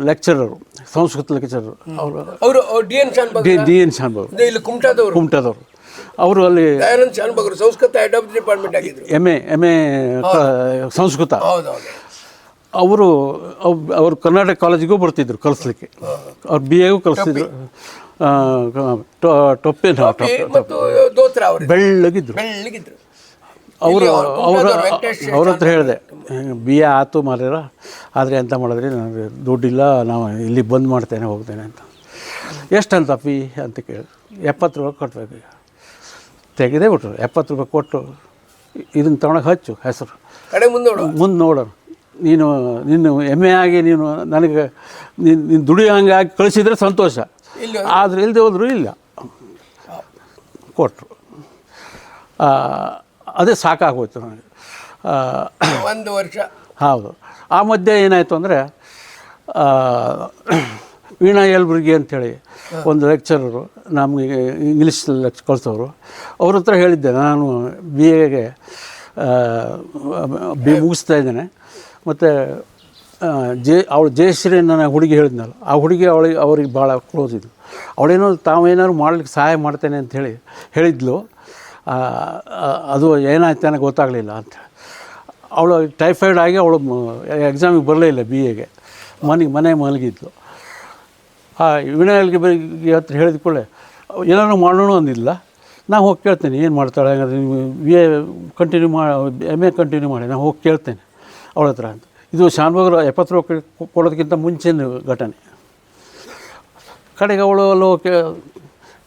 ಲೆಕ್ಚರರು, ಸಂಸ್ಕೃತ ಲೆಕ್ಚರರು, ಅವರು DN ಶಾನ್ಭಾಗರು ಕುಮಟಾದವರು. ಅವರು ಅಲ್ಲಿ ಸಂಸ್ಕೃತ ಡಿಪಾರ್ಟ್ಮೆಂಟ್ ಆಗಿದ್ರು, MA ಸಂಸ್ಕೃತ. ಅವರು ಕರ್ನಾಟಕ ಕಾಲೇಜಿಗೂ ಬರ್ತಿದ್ರು ಕಲಿಸ್ಲಿಕ್ಕೆ. ಅವ್ರು BAಗೂ ಕಲಿಸ್ತಿದ್ರು. ಬೆಳ್ಳಗಿದ್ರು. ಅವ್ರ ಹತ್ರ ಹೇಳಿದೆ, BA ಆಯ್ತು ಮಾರ್ಯಾರ, ಆದರೆ ಎಂತ ಮಾಡಿದ್ರಿ, ನನಗೆ ದುಡ್ಡಿಲ್ಲ, ನಾವು ಇಲ್ಲಿ ಬಂದ್ ಮಾಡ್ತೇನೆ ಹೋಗ್ತೇನೆ ಅಂತ. ಎಷ್ಟಂತ ಫೀ ಅಂತ ಕೇಳಿ, 70 ರೂಪಾಯಿ ಕಟ್ಟಬೇಕು. ಈಗ ತೆಗೆದೇ ಬಿಟ್ರು. 70 ರೂಪಾಯಿ ಕೊಟ್ಟು ಇದನ್ನು ತಗೊಂಡೋಗಿ ಹಚ್ಚು ಹೆಸರು, ಮುಂದೆ ನೋಡೋಣ, ನೀನು MA ಆಗಿ ನೀನು ನನಗೆ ನೀನು ದುಡಿಯೋ ಹಂಗೆ ಆಗಿ ಕಳಿಸಿದ್ರೆ ಸಂತೋಷ, ಆದರೆ ಇಲ್ಲದೆ ಹೋದ್ರು ಇಲ್ಲ. ಕೊಟ್ಟರು. ಅದೇ ಸಾಕಾಗೋಯ್ತು ನನಗೆ. 1 ವರ್ಷ. ಹೌದು. ಆ ಮಧ್ಯೆ ಏನಾಯಿತು ಅಂದರೆ, ವೀಣಾ ಯಲಬುರ್ಗಿ ಅಂಥೇಳಿ ಒಂದು ಲೆಕ್ಚರರು ನಮಗೆ ಇಂಗ್ಲೀಷ್ ಕಲಿಸೋರು. ಅವ್ರ ಹತ್ರ ಹೇಳಿದ್ದೆ, ನಾನು BAಗೆ ಮುಗಿಸ್ತಾ ಇದ್ದೇನೆ, ಮತ್ತು ಅವಳು ಜಯಶ್ರೀ ನನ್ನ ಹುಡುಗಿ ಹೇಳಿದ್ನಲ್ಲ, ಆ ಹುಡುಗಿ ಅವ್ರಿಗೆ ಭಾಳ ಕ್ಲೋಸ್ ಇದ್ಲು. ಅವಳೇನೋ ತಾವೇನಾದ್ರು ಮಾಡ್ಲಿಕ್ಕೆ ಸಹಾಯ ಮಾಡ್ತೇನೆ ಅಂತ ಹೇಳಿದ್ಲು. ಅದು ಏನಾಯ್ತು ನನಗೆ ಗೊತ್ತಾಗಲಿಲ್ಲ ಅಂತ. ಅವಳು ಟೈಫಾಯ್ಡ್ ಆಗಿ ಅವಳು ಎಕ್ಸಾಮಿಗೆ ಬರಲೇ ಇಲ್ಲ BAಗೆ, ಮನೆ ಮಲಗಿದ್ಲು. ವೀಣಾಯಲ್ಗೆ ಹತ್ರ ಹೇಳಿದ ಕೂಡಲೇ ಏನಾದ್ರು ಮಾಡೋಣ ಅಂದಿಲ್ಲ. ನಾನು ಹೋಗಿ ಕೇಳ್ತೇನೆ, ಏನು ಮಾಡ್ತಾಳೆ, ಹಂಗಾದ್ರೆ ನೀವು BA ಕಂಟಿನ್ಯೂ MA ಕಂಟಿನ್ಯೂ ಮಾಡಿ, ನಾನು ಹೋಗಿ ಕೇಳ್ತೇನೆ ಅವಳ ಹತ್ರ ಅಂತ. ಇದು ಶಾನ್ಭಾಗರು 70 ರೂಪಾಯಿ ಕೊಡೋದಕ್ಕಿಂತ ಮುಂಚಿನ ಘಟನೆ. ಕಡೆಗೆ ಅವಳು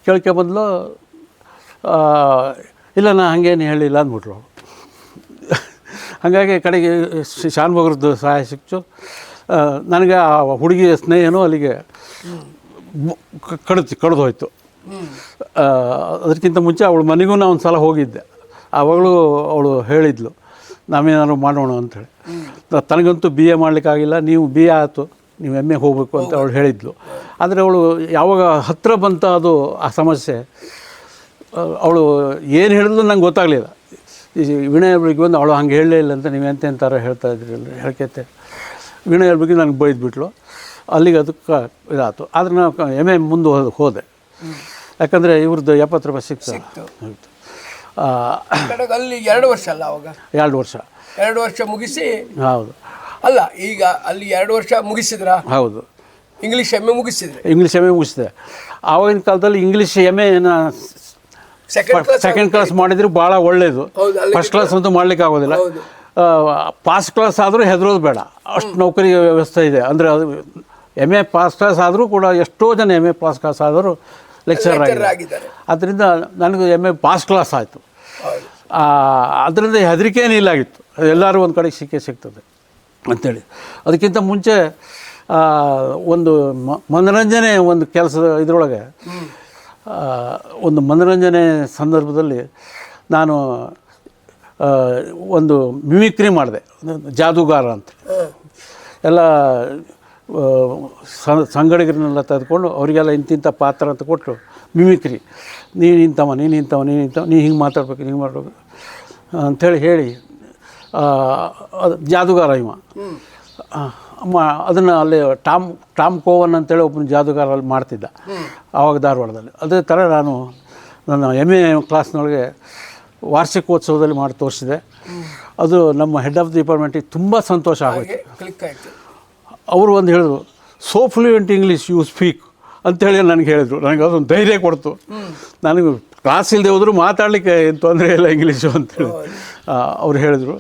ಕೇಳ್ಕೆ ಬಂದಲು, ಇಲ್ಲ ನಾ ಹಾಗೇನು ಹೇಳಿಲ್ಲ ಅಂದ್ಬಿಟ್ರು ಅವಳು. ಹಾಗಾಗಿ ಕಡೆಗೆ ಶಾನ್ಭೋಗ್ರದ್ದು ಸಹಾಯ ಸಿಕ್ತು. ನನಗೆ ಆ ಹುಡುಗಿಯ ಸ್ನೇಹನೂ ಅಲ್ಲಿಗೆ ಕಳೆದು ಹೋಯಿತು. ಅದಕ್ಕಿಂತ ಮುಂಚೆ ಅವಳ ಮನೆಗೂ ನಾನು ಒಂದು ಸಲ ಹೋಗಿದ್ದೆ. ಆವಾಗಲೂ ಅವಳು ಹೇಳಿದ್ಲು ನಾವೇನಾದ್ರು ಮಾಡೋಣ ಅಂಥೇಳಿ. ತನಗಂತೂ BA ಮಾಡಲಿಕ್ಕಾಗಿಲ್ಲ, ನೀವು BA ಆಯಿತು, ನೀವು MA ಹೋಗಬೇಕು ಅಂತ ಅವಳು ಹೇಳಿದ್ಲು. ಆದರೆ ಅವಳು ಯಾವಾಗ ಹತ್ತಿರ ಬಂತ ಅದು ಆ ಸಮಸ್ಯೆ, ಅವಳು ಏನು ಹೇಳಿದ್ಲು ನಂಗೆ ಗೊತ್ತಾಗಲಿಲ್ಲ. ಈ ವಿನಯ ಬಗ್ಗೆ ಬಂದು ಅವಳು ಹಂಗೆ ಹೇಳಲೇ ಇಲ್ಲ ಅಂತ ನೀವು ಎಂತೆಂಥರ ಹೇಳ್ತಾ ಇದ್ರಿ ಹೇಳ್ಕೈತೆ. ವಿನಯ ಬಗ್ಗೆ ನನಗೆ ಬೈದ್ಬಿಟ್ಲು. ಅಲ್ಲಿಗೆ ಅದಕ್ಕೆ ಇದಾಯ್ತು. ಆದರೆ ನಾವು MA ಮುಂದೆ ಹೋದೆ. ಯಾಕಂದರೆ ಇವ್ರದ್ದು 70 ರೂಪಾಯಿ ಸಿಕ್ತು. ಅಲ್ಲಿ 2 ವರ್ಷ ಅಲ್ಲ ಅವಾಗ? 2 ವರ್ಷ. 2 ವರ್ಷ ಮುಗಿಸಿ. ಹೌದು. ಅಲ್ಲ ಈಗ ಅಲ್ಲಿ 2 ವರ್ಷ ಮುಗಿಸಿದ್ರಾ? ಹೌದು. ಇಂಗ್ಲೀಷ್ MA ಮುಗಿಸಿದ್ರೆ? ಇಂಗ್ಲೀಷ್ MA ಮುಗಿಸಿದೆ. ಆವಾಗಿನ ಕಾಲದಲ್ಲಿ ಇಂಗ್ಲೀಷ್ MA ಸೆಕೆಂಡ್ ಕ್ಲಾಸ್ ಮಾಡಿದ್ರೆ ಭಾಳ ಒಳ್ಳೆಯದು. ಫಸ್ಟ್ ಕ್ಲಾಸ್ ಅಂತೂ ಮಾಡ್ಲಿಕ್ಕೆ ಆಗೋದಿಲ್ಲ. ಪಾಸ್ ಕ್ಲಾಸ್ ಆದರೂ ಹೆದರೋದು ಬೇಡ, ಅಷ್ಟು ನೌಕರಿ ವ್ಯವಸ್ಥೆ ಇದೆ. ಅಂದರೆ ಅದು MA ಪಾಸ್ ಕ್ಲಾಸ್ ಆದರೂ ಕೂಡ ಎಷ್ಟೋ ಜನ MA ಪಾಸ್ ಕ್ಲಾಸ್ ಆದರೂ ಲೆಕ್ಚರರ್ ಆಗಿದ್ದಾರೆ. ಅದರಿಂದ ನನಗೆ MA ಪಾಸ್ ಕ್ಲಾಸ್ ಆಯಿತು. ಅದರಿಂದ ಹೆದರಿಕೆ ಏನಿಲ್ಲಾಗಿತ್ತು, ಎಲ್ಲರೂ ಒಂದು ಕಡೆಗೆ ಸಿಗ್ತದೆ ಅಂಥೇಳಿ. ಅದಕ್ಕಿಂತ ಮುಂಚೆ ಒಂದು ಮನೋರಂಜನೆ ಒಂದು ಕೆಲಸದ ಇದರೊಳಗೆ ಒಂದು ಮನೋರಂಜನೆ ಸಂದರ್ಭದಲ್ಲಿ ನಾನು ಒಂದು ಮಿಮಿಕ್ರಿ ಮಾಡಿದೆ, ಜಾದೂಗಾರ ಅಂತ. ಎಲ್ಲ ಸಂಗಡಿಗರನ್ನೆಲ್ಲ ತೆಗೆದುಕೊಂಡು ಅವರಿಗೆಲ್ಲ ಇಂತಿಂಥ ಪಾತ್ರ ಅಂತ ಕೊಟ್ಟು ಮಿಮಿಕ್ರಿ, ನೀನು ಇಂಥವ ನೀನು ಹಿಂಗೆ ಮಾತಾಡ್ಬೇಕು, ಹಿಂಗೆ ಮಾಡಬೇಕು ಅಂಥೇಳಿ ಹೇಳಿ ಅದು ಜಾದೂಗಾರ ಇವ. ಅದನ್ನು ಅಲ್ಲಿ ಟಾಮ್ ಕೋವನ್ ಅಂತೇಳಿ ಒಬ್ಬನ ಜಾದೂಗಾರ ಅಲ್ಲಿ ಮಾಡ್ತಿದ್ದ ಆವಾಗ ಧಾರವಾಡದಲ್ಲಿ. ಅದೇ ಥರ ನಾನು ನನ್ನ MA ಕ್ಲಾಸ್ನೊಳಗೆ ವಾರ್ಷಿಕೋತ್ಸವದಲ್ಲಿ ಮಾಡಿ ತೋರಿಸಿದೆ. ಅದು ನಮ್ಮ ಹೆಡ್ ಆಫ್ ದಿ ಡಿಪಾರ್ಟ್ಮೆಂಟಿಗೆ ತುಂಬ ಸಂತೋಷ ಆಗೋಯ್ತು. ಅವರು ಒಂದು ಹೇಳಿದ್ರು, so fluent English you speak ಅಂಥೇಳಿ ನನಗೆ ಹೇಳಿದರು. ನನಗೆ ಅದೊಂದು ಧೈರ್ಯ ಕೊಡ್ತು. ನನಗೆ ಕ್ಲಾಸ್ ಇಲ್ಲದೆ ಹೋದರೂ ಮಾತಾಡಲಿಕ್ಕೆ ಏನು ತೊಂದರೆ ಇಲ್ಲ ಇಂಗ್ಲೀಷು ಅಂತೇಳಿ ಅವ್ರು ಹೇಳಿದರು.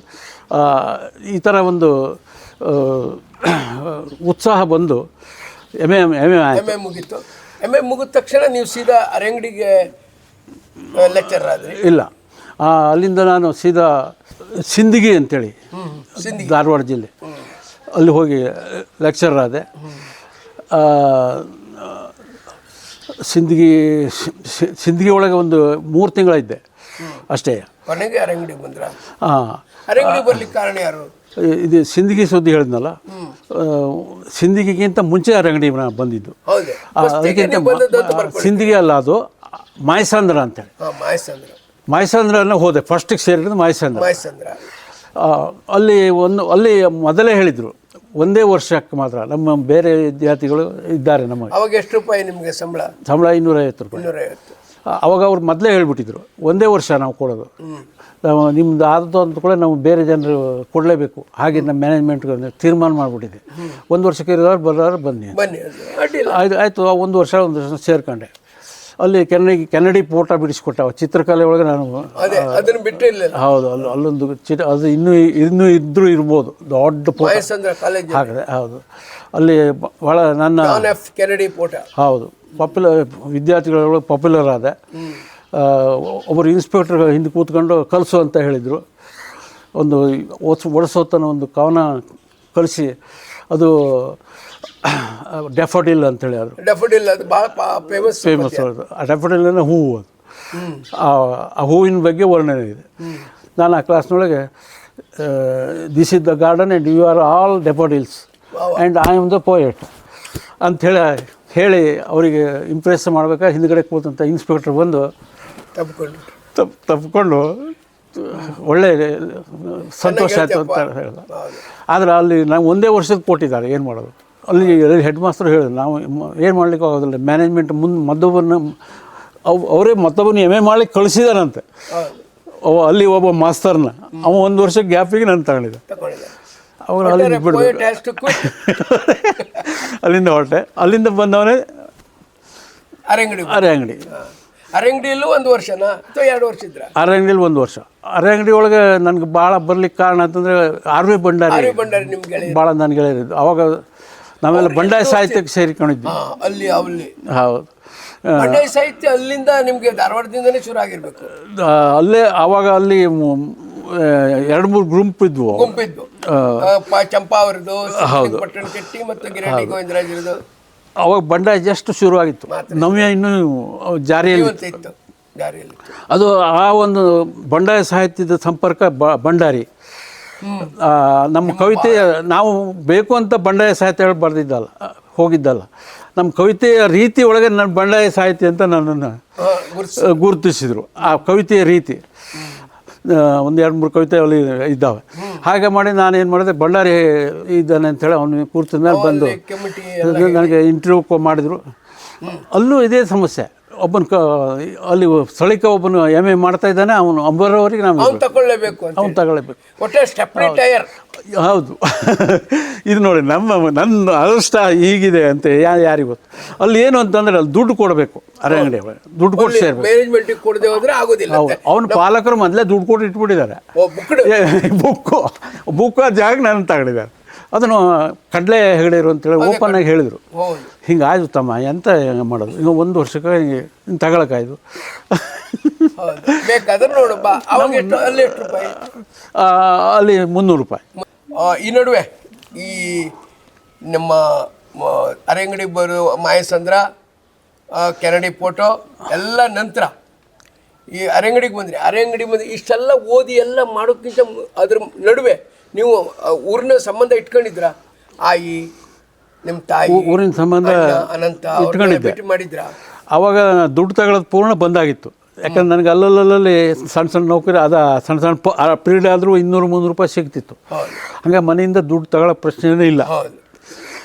ಈ ಥರ ಒಂದು ಉತ್ಸಾಹ ಬಂದು MA ಮುಗೀತು. MA ಮುಗಿದ ತಕ್ಷಣ ನೀವು ಸೀದಾ ಅರಂಗಡಿಗೆ ಲೆಕ್ಚರ್ ಆದ್ರಿ? ಇಲ್ಲ, ಅಲ್ಲಿಂದ ನಾನು ಸೀದಾ ಸಿಂದಗಿ ಅಂತೇಳಿ ಧಾರವಾಡ ಜಿಲ್ಲೆ ಅಲ್ಲಿ ಹೋಗಿ ಲೆಕ್ಚರರ್ ಆದೆ. ಸಿಂದಗಿ ಒಳಗೆ ಒಂದು 3 ತಿಂಗಳಿದ್ದೆ ಅಷ್ಟೇ. ಕೊನೆಗೆ ಅರಂಗಡಿಗೆ ಬಂದ್ರ? ಅರಂಗಡಿಗೆ ಬರ್ಲಿಕ್ಕೆ ಕಾರಣ ಯಾರು? ಇದು ಸಿಂದಗಿ ಸುದ್ದಿ ಹೇಳಿದ್ನಲ್ಲ, ಸಿಂದಗಿಗಿಂತ ಮುಂಚೆ ಅರಂಗಡಿ ಬಂದಿದ್ದು. ಅದಕ್ಕಿಂತ ಸಿಂದಗಿ ಅಲ್ಲ, ಅದು ಮಾಯಸಂದ್ರ ಅಂತೇಳಿ. ಮಾಯಸಂದ್ರನ ಹೋದೆ, ಫಸ್ಟಿಗೆ ಸೇರಿದ್ದು ಮಾಯಸಂದ್ರ. ಅಲ್ಲಿ ಅಲ್ಲಿ ಮೊದಲೇ ಹೇಳಿದರು ಒಂದೇ ವರ್ಷಕ್ಕೆ ಮಾತ್ರ. ನಮ್ಮ ಬೇರೆ ವಿದ್ಯಾರ್ಥಿಗಳು ಇದ್ದಾರೆ ನಮಗೆ. ಅವಾಗ ಎಷ್ಟು ರೂಪಾಯಿ ನಿಮಗೆ ಸಂಬಳ? 250 ರೂಪಾಯಿ. ಅವಾಗ ಅವ್ರು ಮೊದಲೇ ಹೇಳ್ಬಿಟ್ಟಿದ್ರು ಒಂದೇ ವರ್ಷ ನಾವು ಕೊಡೋದು, ನಿಮ್ದು ಆದದ್ದು ಅಂತ ಕೂಡ ನಾವು ಬೇರೆ ಜನರು ಕೊಡಲೇಬೇಕು. ಹಾಗೆ ನಮ್ಮ ಮ್ಯಾನೇಜ್ಮೆಂಟ್ ತೀರ್ಮಾನ ಮಾಡಿಬಿಟ್ಟಿದೆ, 1 ವರ್ಷಕ್ಕೆ ಇರೋರು ಬರೋರು ಬನ್ನಿ. ಆಯಿತು. 1 ವರ್ಷ ಸೇರ್ಕೊಂಡೆ. ಅಲ್ಲಿ ಕೆನಡಿ ಫೋಟೋ ಬಿಡಿಸ್ಕೊಟ್ಟ ಚಿತ್ರಕಲೆ ಒಳಗೆ ನಾನು. ಹೌದು, ಅಲ್ಲೊಂದು ಅದು ಇನ್ನೂ ಇದ್ರೂ ಇರ್ಬೋದು, ದೊಡ್ಡ ಫೋಟೋ ಹಾಕಿದೆ. ಹೌದು, ಅಲ್ಲಿ ಭಾಳ ನನ್ನ ಕೆನಡಿ ಫೋಟೋ. ಹೌದು, ವಿದ್ಯಾರ್ಥಿಗಳ ಪಾಪ್ಯುಲರ್ ಆದ. ಒಬ್ಬರು ಇನ್ಸ್ಪೆಕ್ಟರ್ ಹಿಂದೆ ಕೂತ್ಕೊಂಡು ಕಲಿಸು ಅಂತ ಹೇಳಿದರು. ಒಂದು ಒಡಿಸೋತನ ಒಂದು ಕವನ ಕಲಿಸಿ, ಅದು ಡ್ಯಾಫೋಡಿಲ್ ಅಂತೇಳಿ. ಅದು ಡ್ಯಾಫೋಡಿಲ್ ಅದು ಭಾಳ ಫೇಮಸ್. ಆ ಡ್ಯಾಫೋಡಿಲ್ ಅಂದರೆ ಹೂವು. ಅದು ಆ ಹೂವಿನ ಬಗ್ಗೆ ವರ್ಣನೆ ಇದೆ. ನಾನು ಆ ಕ್ಲಾಸ್ನೊಳಗೆ this is the garden and you are all daffodils and I am the poet ಹೇಳಿ ಅವರಿಗೆ ಇಂಪ್ರೆಸ್ ಮಾಡ್ಬೇಕಾದ್ರೆ ಹಿಂದ್ಗಡೆ ಕೂತಂಥ ಇನ್ಸ್ಪೆಕ್ಟರ್ ಬಂದು ತಪ್ಪಿಕೊಂಡು ಒಳ್ಳೆ ಸಂತೋಷ ಆಯಿತು ಅಂತ ಹೇಳ್ದ. ಆದರೆ ಅಲ್ಲಿ ನಾವು ಒಂದೇ ವರ್ಷದ ಕೊಟ್ಟಿದ್ದಾರೆ, ಏನು ಮಾಡೋದು. ಅಲ್ಲಿ ಹೆಡ್ ಮಾಸ್ತರು ಹೇಳಿದ್ರು, ನಾವು ಏನು ಮಾಡ್ಲಿಕ್ಕೆ ಆಗೋದಿಲ್ಲ, ಮ್ಯಾನೇಜ್ಮೆಂಟ್ ಅವರೇ ಮತ್ತೊಬ್ಬನ MA ಮಾಡ್ಲಿಕ್ಕೆ ಕಳಿಸಿದಾರಂತೆ. ಅಲ್ಲಿ ಒಬ್ಬ ಮಾಸ್ತರ್ನ ಅವ 1 ವರ್ಷ ಗ್ಯಾಪಿಗೆ ನಾನು ತಗೊಂಡಿದ್ದೆ. ಅವಾಗ ಅಲ್ಲಿಂದ ಬಿಡಬೇಕು, ಅಲ್ಲಿಂದ ಹೊರಟೆ. ಅಲ್ಲಿಂದ ಬಂದವನೇ ಅರೆಂಗಡಿ. ಅರಂಗಡಿಯಲ್ಲೂ 1 ವರ್ಷನಾ ಅಥವಾ 2 ವರ್ಷ ಇದ್ರ? ಅರಂಗಡಿಯಲ್ಲಿ 1 ವರ್ಷ. ಅರಂಗಡಿ ಒಳಗೆ ನನಗೆ ಭಾಳ ಬರ್ಲಿಕ್ಕೆ ಕಾರಣ ಅಂತಂದರೆ ಆರ್.ವಿ. ಭಂಡಾರಿ ಭಾಳ ನನ್ನ ಗೆಳೆಯರಿದ್ದು. ಅವಾಗ ನಾವೆಲ್ಲ ಬಂಡಾಯ ಸಾಹಿತ್ಯಕ್ಕೆ ಸೇರಿಕೊಂಡಿದ್ವಿ. ಅಲ್ಲಿ ಹೌದು, ಬಂಡಾಯ ಸಾಹಿತ್ಯ ಅಲ್ಲಿಂದ ನಿಮಗೆ ಧಾರವಾಡದಿಂದನೇ ಶುರು ಆಗಿರ್ಬೇಕು. ಅಲ್ಲೇ ಆವಾಗ ಅಲ್ಲಿ 2-3 ಗುಂಪು ಇದ್ವು. ಗುಂಪಿದ್ದು ಚಂಪಾ ಅವರದು, ಪಟ್ಟಣ ಶೆಟ್ಟಿ ಮತ್ತು ಗಿರಣಿ ಗೋವಿಂದರಾಜರದು. ಅವಾಗ ಬಂಡಾಯ ಜಸ್ಟ್ ಶುರು ಆಗಿತ್ತು, ನವ್ಯ ಇನ್ನೂ ಜಾರಿಯಲ್ಲಿ ಇತ್ತು, ಜಾರಿಯಲ್ಲಿ. ಅದು ಆ ಒಂದು ಬಂಡಾಯ ಸಾಹಿತ್ಯದ ಸಂಪರ್ಕ ಭಂಡಾರಿ. ನಮ್ಮ ಕವಿತೆ ನಾವು ಬೇಕು ಅಂತ ಬಂಡಾಯ ಸಾಹಿತ್ಯ ಬರೆದಿದ್ದಲ್ಲ, ಹೋಗಿದ್ದಲ್ಲ. ನಮ್ಮ ಕವಿತೆಯ ರೀತಿ ಒಳಗೆ ನನ್ನ ಬಂಡಾಯ ಸಾಹಿತ್ಯ ಅಂತ ನನ್ನನ್ನು ಗುರುತಿಸಿದರು. ಆ ಕವಿತೆಯ ರೀತಿ 1-2-3 ಕವಿತೆ ಅಲ್ಲಿ ಇದ್ದಾವೆ. ಹಾಗೆ ಮಾಡಿ ನಾನೇನು ಮಾಡಿದೆ, ಭಂಡಾರಿ ಇದ್ದಾನೆ ಅಂಥೇಳಿ ಅವನು ಕೂರ್ತಿದ ಮೇಲೆ ಬಂದು ನನಗೆ ಇಂಟರ್ವ್ಯೂ ಮಾಡಿದರು. ಅಲ್ಲೂ ಇದೇ ಸಮಸ್ಯೆ. ಒಬ್ಬನ ಅಲ್ಲಿ ಸ್ಥಳೀಕ ಒಬ್ಬನು MA ಮಾಡ್ತಾ ಇದ್ದಾನೆ, ಅವನು ಅಂಬರವರೆಗೆ ನಾವು ತಗೊಳ್ಳೇಬೇಕು, ಅವ್ನು ತಗೊಳ್ಳೇಬೇಕು. ಹೌದು. ಇದು ನೋಡಿ ನನ್ನ ಅದೃಷ್ಟ ಹೀಗಿದೆ ಅಂತ ಯಾರಿಗೆ ಗೊತ್ತು. ಅಲ್ಲಿ ಏನು ಅಂತಂದರೆ ಅಲ್ಲಿ ದುಡ್ಡು ಕೊಡಬೇಕು, ಅರೆಂಗಡಿ ದುಡ್ಡು ಕೊಟ್ಟು ಸೇರಬೇಕು. ಅವನ ಪಾಲಕರು ಮೊದಲೇ ದುಡ್ಡು ಕೊಟ್ಟು ಇಟ್ಬಿಟ್ಟಿದ್ದಾರೆ. ಬುಕ್ಕು ಜಾಗ ನಾನು ತಗೊಂಡಿದ್ದಾರೆ. ಅದನ್ನು ಕಡಲೆ ಹೆಗಡೆರು ಅಂತೇಳಿ ಓಪನ್ ಆಗಿ ಹೇಳಿದರು. ಹಿಂಗಾಯ್ತು ತಮ್ಮ, ಎಂತ ಮಾಡೋದು, ಈಗ 1 ವರ್ಷಕ್ಕೆ ಹಿಂಗೆ ತಗೊಳಕಾಯ್ದು. ಅಲ್ಲಿ 300 ರೂಪಾಯಿ. ಈ ನಡುವೆ ಈ ನಮ್ಮ ಅರೆಂಗಡಿ ಮಾಯಸಂದ್ರ, ಕೆನಡಿ ಫೋಟೋ ಎಲ್ಲ ನಂತರ ಈ ಅರೆಂಗಡಿಗೆ ಬಂದ್ರಿ. ಇಷ್ಟೆಲ್ಲ ಓದಿ ಎಲ್ಲ ಮಾಡೋಕ್ಕಿಂತ ಅದ್ರ ನಡುವೆ ನೀವು ಊರಿನ ಸಂಬಂಧ ಇಟ್ಕೊಂಡಿದ್ರ? ಆಯಿ, ನಿಮ್ಮ ತಾಯಿ ಊರಿನ ಸಂಬಂಧ ಅನಂತ ಭೇಟಿ ಮಾಡಿದ್ರ? ಅವಾಗ ದುಡ್ಡು ತಗೊಳ್ಳೋದು ಪೂರ್ಣ ಬಂದಾಗಿತ್ತು. ಯಾಕಂದ್ರೆ ನನಗೆ ಅಲ್ಲಲ್ಲಿ ಸಣ್ಣ ನೌಕರಿ ಸಣ್ಣ ಪೀರಿಯಡ್ ಆದರೂ 200-300 ರೂಪಾಯಿ ಸಿಗ್ತಿತ್ತು. ಹಂಗೆ ಮನೆಯಿಂದ ದುಡ್ಡು ತಗೊಳ್ಳೋ ಪ್ರಶ್ನೆನೇ ಇಲ್ಲ.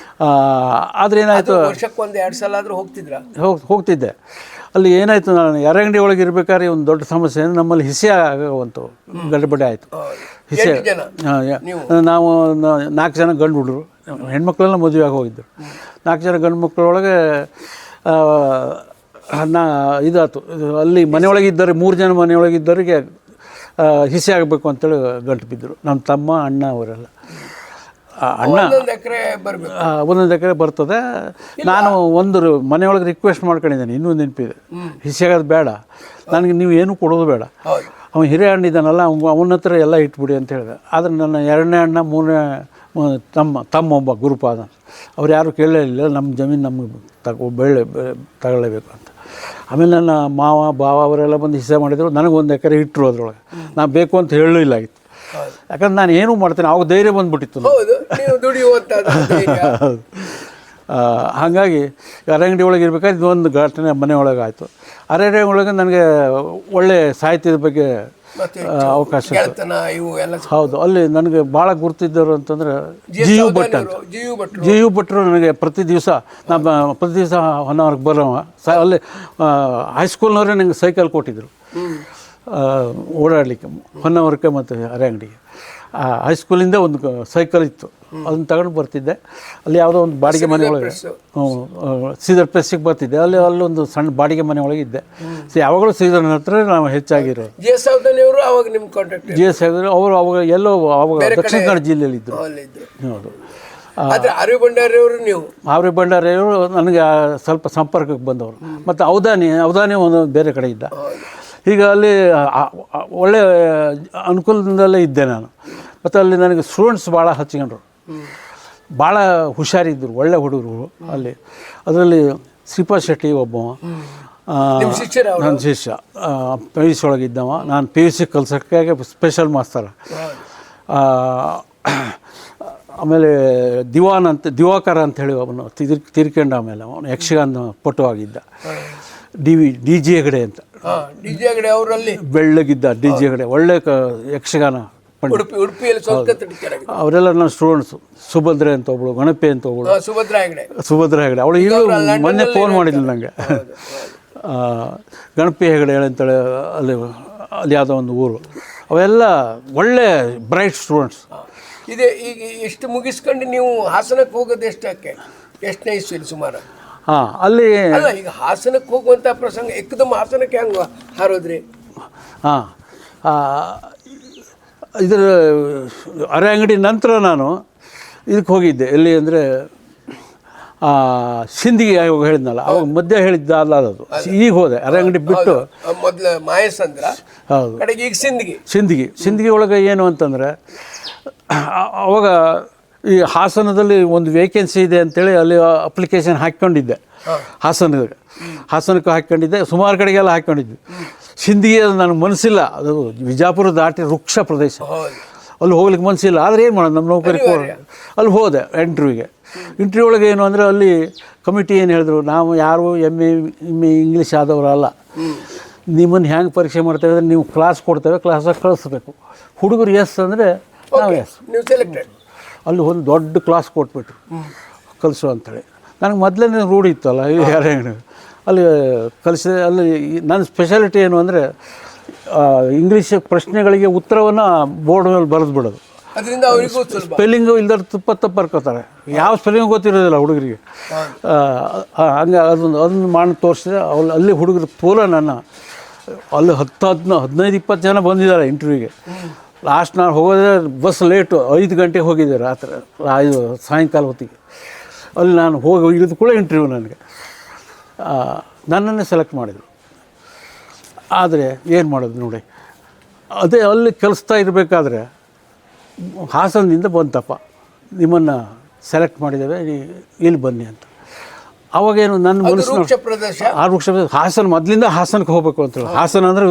ಆದರೆ ಏನಾಯಿತು, ವರ್ಷಕ್ಕೆ 1-2 ಸಲ ಆದರೂ ಹೋಗ್ತಿದ್ದೆ. ಅಲ್ಲಿ ಏನಾಯಿತು, ನಾನು ಅರೆಂಗಡಿ ಒಳಗೆ ಇರ್ಬೇಕಾದ್ರೆ ಒಂದು ದೊಡ್ಡ ಸಮಸ್ಯೆ ಅಂದರೆ ನಮ್ಮಲ್ಲಿ ಹಿಸೆ ಆಗುವಂಥ ಗಡ್ಬಡಿ ಆಯಿತು. ಹಿಸೆ ನಾವು 4 ಜನ ಗಂಡು ಹುಡುಗರು, ಹೆಣ್ಮಕ್ಳೆಲ್ಲ ಮದುವೆ ಆಗಿ ಹೋಗಿದ್ದರು. 4 ಜನ ಗಂಡು ಮಕ್ಕಳೊಳಗೆ ಇದಾಯ್ತು. ಅಲ್ಲಿ ಮನೆಯೊಳಗಿದ್ದರೆ 3 ಜನ ಮನೆಯೊಳಗಿದ್ದವರಿಗೆ ಹಿಸೆ ಆಗಬೇಕು ಅಂತೇಳಿ ಗಂಟು ಬಿದ್ದರು. ನಮ್ಮ ತಮ್ಮ, ಅಣ್ಣ ಅವರೆಲ್ಲ. ಅಣ್ಣ 1 ಎಕರೆ ಬರ್ತದೆ. ನಾನು ಒಂದು ಮನೆಯೊಳಗೆ ರಿಕ್ವೆಸ್ಟ್ ಮಾಡ್ಕೊಂಡಿದ್ದೇನೆ, ಇನ್ನೂ ನೆನಪಿದೆ. ಹಿಸೆ ಆಗೋದು ಬೇಡ ನನಗೆ, ನೀವು ಏನೂ ಕೊಡೋದು ಬೇಡ. ಅವನು ಹಿರಿಯ ಅಣ್ಣ ಇದ್ದಾನಲ್ಲ, ಅವನ ಹತ್ರ ಎಲ್ಲ ಇಟ್ಬಿಡಿ ಅಂತ ಹೇಳಿದೆ. ಆದರೆ ನನ್ನ 2ನೇ ಅಣ್ಣ, 3ನೇ ತಮ್ಮ ಒಬ್ಬ ಗುರುಪಾದ, ಅವ್ರು ಯಾರೂ ಕೇಳಲೇ ಇಲ್ಲ, ನಮ್ಮ ಜಮೀನು ನಮಗೆ ತಗೊಳ್ಳೇಬೇಕು ಅಂತ. ಆಮೇಲೆ ನನ್ನ ಮಾವ ಭಾವ ಅವರೆಲ್ಲ ಬಂದು ಹಿಸೆ ಮಾಡಿದರು. ನನಗೆ 1 ಎಕರೆ ಇಟ್ಟರು. ಅದರೊಳಗೆ ನಾನು ಬೇಕು ಅಂತ ಹೇಳಲಿಲ್ಲ ಆಗಿತ್ತು. ಯಾಕಂದ್ರೆ ನಾನು ಏನೂ ಮಾಡ್ತೇನೆ, ಅವಾಗ ಧೈರ್ಯ ಬಂದುಬಿಟ್ಟಿತ್ತು. ಹಾಗಾಗಿ ಅರೆಂಗಡಿ ಒಳಗೆ ಇರ್ಬೇಕಾದ್ರೆ ಇದೊಂದು ಘಟನೆ ಮನೆಯೊಳಗೆ ಆಯಿತು. ಅರೆಂಗಡಿ ಒಳಗೆ ನನಗೆ ಒಳ್ಳೆ ಸಾಹಿತ್ಯದ ಬಗ್ಗೆ ಅವಕಾಶ. ಹೌದು, ಅಲ್ಲಿ ನನಗೆ ಭಾಳ ಗುರುತಿದ್ದರು ಅಂತಂದರೆ ಜಿ ಯು ಭಟ್ರು ನನಗೆ ಪ್ರತಿ ದಿವಸ ಹೊನ್ನಾವರ್ಗೆ ಬರೋವ. ಅಲ್ಲಿ ಹೈಸ್ಕೂಲ್ನವರೇ ನನಗೆ ಸೈಕಲ್ ಕೊಟ್ಟಿದ್ದರು ಓಡಾಡಲಿಕ್ಕೆ, ಹೊನ್ನಾವರಕ್ಕೆ ಮತ್ತು ಅರೆಂಗಡಿಗೆ. ಹೈಸ್ಕೂಲಿಂದ ಒಂದು ಸೈಕಲ್ ಇತ್ತು, ಅದನ್ನು ತಗೊಂಡು ಬರ್ತಿದ್ದೆ. ಅಲ್ಲಿ ಯಾವುದೋ ಒಂದು ಬಾಡಿಗೆ ಮನೆ ಒಳಗೆ, ಶ್ರೀಧರ್ ಪ್ರೆಸ್ಸಿಗೆ ಬರ್ತಿದ್ದೆ. ಅಲ್ಲೊಂದು ಸಣ್ಣ ಬಾಡಿಗೆ ಮನೆ ಒಳಗೆ ಇದ್ದೆ. ಯಾವಾಗಲೂ ಶ್ರೀಧರನ ಹತ್ರ ನಾವು ಹೆಚ್ಚಾಗಿರೋದು. ಜಿ ಎಸ್ ಅವರು ಅವಾಗ ಎಲ್ಲೋ ಅವಾಗ ದಕ್ಷಿಣ ಕನ್ನಡ ಜಿಲ್ಲೆಯಲ್ಲಿ ಇದ್ದರು. ಹೌದು. ಆರ್ವಿ ಭಂಡಾರಿಯವರು ನನಗೆ ಸ್ವಲ್ಪ ಸಂಪರ್ಕಕ್ಕೆ ಬಂದವರು. ಮತ್ತು ಅವಧಾನಿ ಒಂದು ಬೇರೆ ಕಡೆ ಇದ್ದ. ಈಗ ಅಲ್ಲಿ ಒಳ್ಳೆಯ ಅನುಕೂಲದಿಂದಲೇ ಇದ್ದೆ ನಾನು. ಮತ್ತು ಅಲ್ಲಿ ನನಗೆ ಸ್ಟೂಡೆಂಟ್ಸ್ ಭಾಳ ಹಚ್ಕೊಂಡ್ರು, ಭಾಳ ಹುಷಾರಿದ್ದರು, ಒಳ್ಳೆ ಹುಡುಗರು ಅಲ್ಲಿ. ಅದರಲ್ಲಿ ಶ್ರೀಪಾದ್ ಶೆಟ್ಟಿ ಒಬ್ಬವ ನನ್ನ ಶಿಷ್ಯ, PUC ಒಳಗಿದ್ದವ. ನಾನು PUC ಕಲ್ಸೋಕ್ಕೆ ಸ್ಪೆಷಲ್ ಮಾಸ್ತರ. ಆಮೇಲೆ ದಿವಾಕರ ಅಂಥೇಳಿ ಅವನು ತೀರ್ಕೊಂಡ. ಆಮೇಲೆ ಅವನು ಯಕ್ಷಗಾನ ಪಟುವಾಗಿದ್ದ. DJ ಹೆಗಡೆ ಅಂತ, ಅವರಲ್ಲಿ ಬೆಳ್ಳಗಿದ್ದ DJ ಹೆಗಡೆ, ಒಳ್ಳೆ ಯಕ್ಷಗಾನ ಪಂಡಿತ. ಅವರೆಲ್ಲ ನನ್ನ ಸ್ಟೂಡೆಂಟ್ಸು. ಸುಭದ್ರೆ ಅಂತ ಒಬ್ಬಳು, ಗಣಪಿ ಅಂತ ಒಬ್ಬಳು, ಸುಭದ್ರಾ ಹೆಗಡೆ. ಅವಳು ಈಗ ಮೊನ್ನೆ ಫೋನ್ ಮಾಡಿದ್ಲು ನನಗೆ. ಗಣಪಿ ಹೆಗಡೆ ಅಂತೇಳಿ ಅಲ್ಲಿ ಯಾವುದೋ ಒಂದು ಊರು. ಅವೆಲ್ಲ ಒಳ್ಳೆ ಬ್ರೈಟ್ ಸ್ಟೂಡೆಂಟ್ಸ್. ಇದೆ. ಈಗ ಎಷ್ಟು ಮುಗಿಸ್ಕೊಂಡು ನೀವು ಹಾಸನಕ್ಕೆ ಹೋಗೋದು ಎಷ್ಟನೇ ಇಸ್ವಿಲಿ ಸುಮಾರು? ಅಲ್ಲಿ ಈಗ ಹಾಸನಕ್ಕೆ ಹೋಗುವಂಥ ಪ್ರಸಂಗ ಏಕದಮ್ ಹಾಸನಕ್ಕೆ ಹೆಂಗೆ ಹಾರೋದ್ರಿ? ಇದರ ಅರೆಂಗಡಿ ನಂತರ ನಾನು ಇದಕ್ಕೆ ಹೋಗಿದ್ದೆ. ಎಲ್ಲಿ ಅಂದರೆ ಸಿಂಧಿಗೆ ಅವಾಗ ಹೇಳಿದ್ನಲ್ಲ, ಅವಾಗ ಮಧ್ಯ ಹೇಳಿದ್ದ ಅಲ್ಲ ಅದು. ಈಗ ಹೋದೆ ಅರಂಗಡಿ ಬಿಟ್ಟು. ಮೊದಲು ಮಾಯಸಂದ್ರ, ಹೌದು, ಕಡೆಗೆ ಈಗ ಸಿಂಧಿಗೆ ಒಳಗೆ ಏನು ಅಂತಂದರೆ, ಅವಾಗ ಈ ಹಾಸನದಲ್ಲಿ ಒಂದು ವೇಕೆನ್ಸಿ ಇದೆ ಅಂತೇಳಿ ಅಲ್ಲಿ ಅಪ್ಲಿಕೇಶನ್ ಹಾಕ್ಕೊಂಡಿದ್ದೆ. ಹಾಸನಕ್ಕೆ ಹಾಕ್ಕೊಂಡಿದ್ದೆ, ಸುಮಾರು ಕಡೆಗೆಲ್ಲ ಹಾಕ್ಕೊಂಡಿದ್ದೆ. ಸಿಂಧಿಗೆ ನನಗೆ ಮನಸ್ಸಿಲ್ಲ, ಅದು ವಿಜಾಪುರ ದಾಟಿ ವೃಕ್ಷ ಪ್ರದೇಶ, ಅಲ್ಲಿ ಹೋಗ್ಲಿಕ್ಕೆ ಮನಸ್ಸಿಲ್ಲ. ಆದರೆ ಏನು ಮಾಡೋದು, ನಮ್ಮ ನೌಕರಿ ಅಲ್ಲಿ ಹೋದೆ ಇಂಟರ್ವ್ಯೂ ಒಳಗೆ. ಏನು ಅಂದರೆ ಅಲ್ಲಿ ಕಮಿಟಿ ಏನು ಹೇಳಿದ್ರು, ನಾವು ಯಾರು MA ಇಂಗ್ಲೀಷ್ ಆದವರಲ್ಲ, ನಿಮ್ಮನ್ನು ಹೆಂಗೆ ಪರೀಕ್ಷೆ ಮಾಡ್ತೇವೆ ಅಂದರೆ ನೀವು ಕ್ಲಾಸ್ ಕೊಡ್ತೇವೆ, ಕ್ಲಾಸಾಗಿ ಕಳಿಸ್ಬೇಕು. ಹುಡುಗರು ಎಸ್ ಅಂದರೆ ನಾವು ಎಸ್. ಅಲ್ಲಿ ಒಂದು ದೊಡ್ಡ ಕ್ಲಾಸ್ ಕೊಟ್ಬಿಟ್ರು ಕಲಿಸು ಅಂಥೇಳಿ. ನನಗೆ ಮೊದಲನೇ ರೂಢಿ ಇತ್ತಲ್ಲ ಅಲ್ಲಿ ಕಲಿಸಿದೆ. ಅಲ್ಲಿ ನನ್ನ ಸ್ಪೆಷಾಲಿಟಿ ಏನು ಅಂದರೆ ಇಂಗ್ಲೀಷ್ ಪ್ರಶ್ನೆಗಳಿಗೆ ಉತ್ತರವನ್ನು ಬೋರ್ಡ್ ಮೇಲೆ ಬರೆದು ಬಿಡೋದು. ಸ್ಪೆಲ್ಲಿಂಗು ಇಲ್ದಾರ ತಪ್ಪು ಬರ್ಕೋತಾರೆ, ಯಾವ ಸ್ಪೆಲ್ಲಿಂಗ್ ಗೊತ್ತಿರೋದಿಲ್ಲ ಹುಡುಗರಿಗೆ. ಹಂಗೆ ಅದನ್ನು ಮಾಡಿ ತೋರಿಸಿದೆ. ಅಲ್ಲಿ ಹುಡುಗರು ಪೂರ ನನ್ನ ಅಲ್ಲಿ 15-20 ಜನ ಬಂದಿದ್ದಾರೆ ಇಂಟರ್ವ್ಯೂಗೆ. ಲಾಸ್ಟ್ ನಾನು ಹೋಗೋದೇ ಬಸ್ ಲೇಟು, 5 ಗಂಟೆಗೆ ಹೋಗಿದ್ದೆ ರಾತ್ರಿ, ಸಾಯಂಕಾಲ ಹೊತ್ತಿಗೆ. ಅಲ್ಲಿ ನಾನು ಹೋಗಿ ಇಳಿದ ಕೂಡ ಇಂಟರ್ವ್ಯೂ ನನಗೆ ನನ್ನನ್ನೇ ಸೆಲೆಕ್ಟ್ ಮಾಡಿದರು. ಆದರೆ ಏನು ಮಾಡೋದು ನೋಡಿ, ಅದೇ ಅಲ್ಲಿ ಕಲಿಸ್ತಾ ಇರಬೇಕಾದ್ರೆ ಹಾಸನದಿಂದ ಬಂತಪ್ಪ, ನಿಮ್ಮನ್ನು ಸೆಲೆಕ್ಟ್ ಮಾಡಿದ್ದೇವೆ, ಇಲ್ಲಿ ಬನ್ನಿ ಅಂತ. ಅವಾಗೇನು ನನ್ನ ಮನಸ್ಸಿನ ಆ ವೃಕ್ಷ ಹಾಸನ, ಮೊದಲಿಂದ ಹಾಸನಕ್ಕೆ ಹೋಗ್ಬೇಕು ಅಂತೇಳಿ. ಹಾಸನ ಅಂದರೆ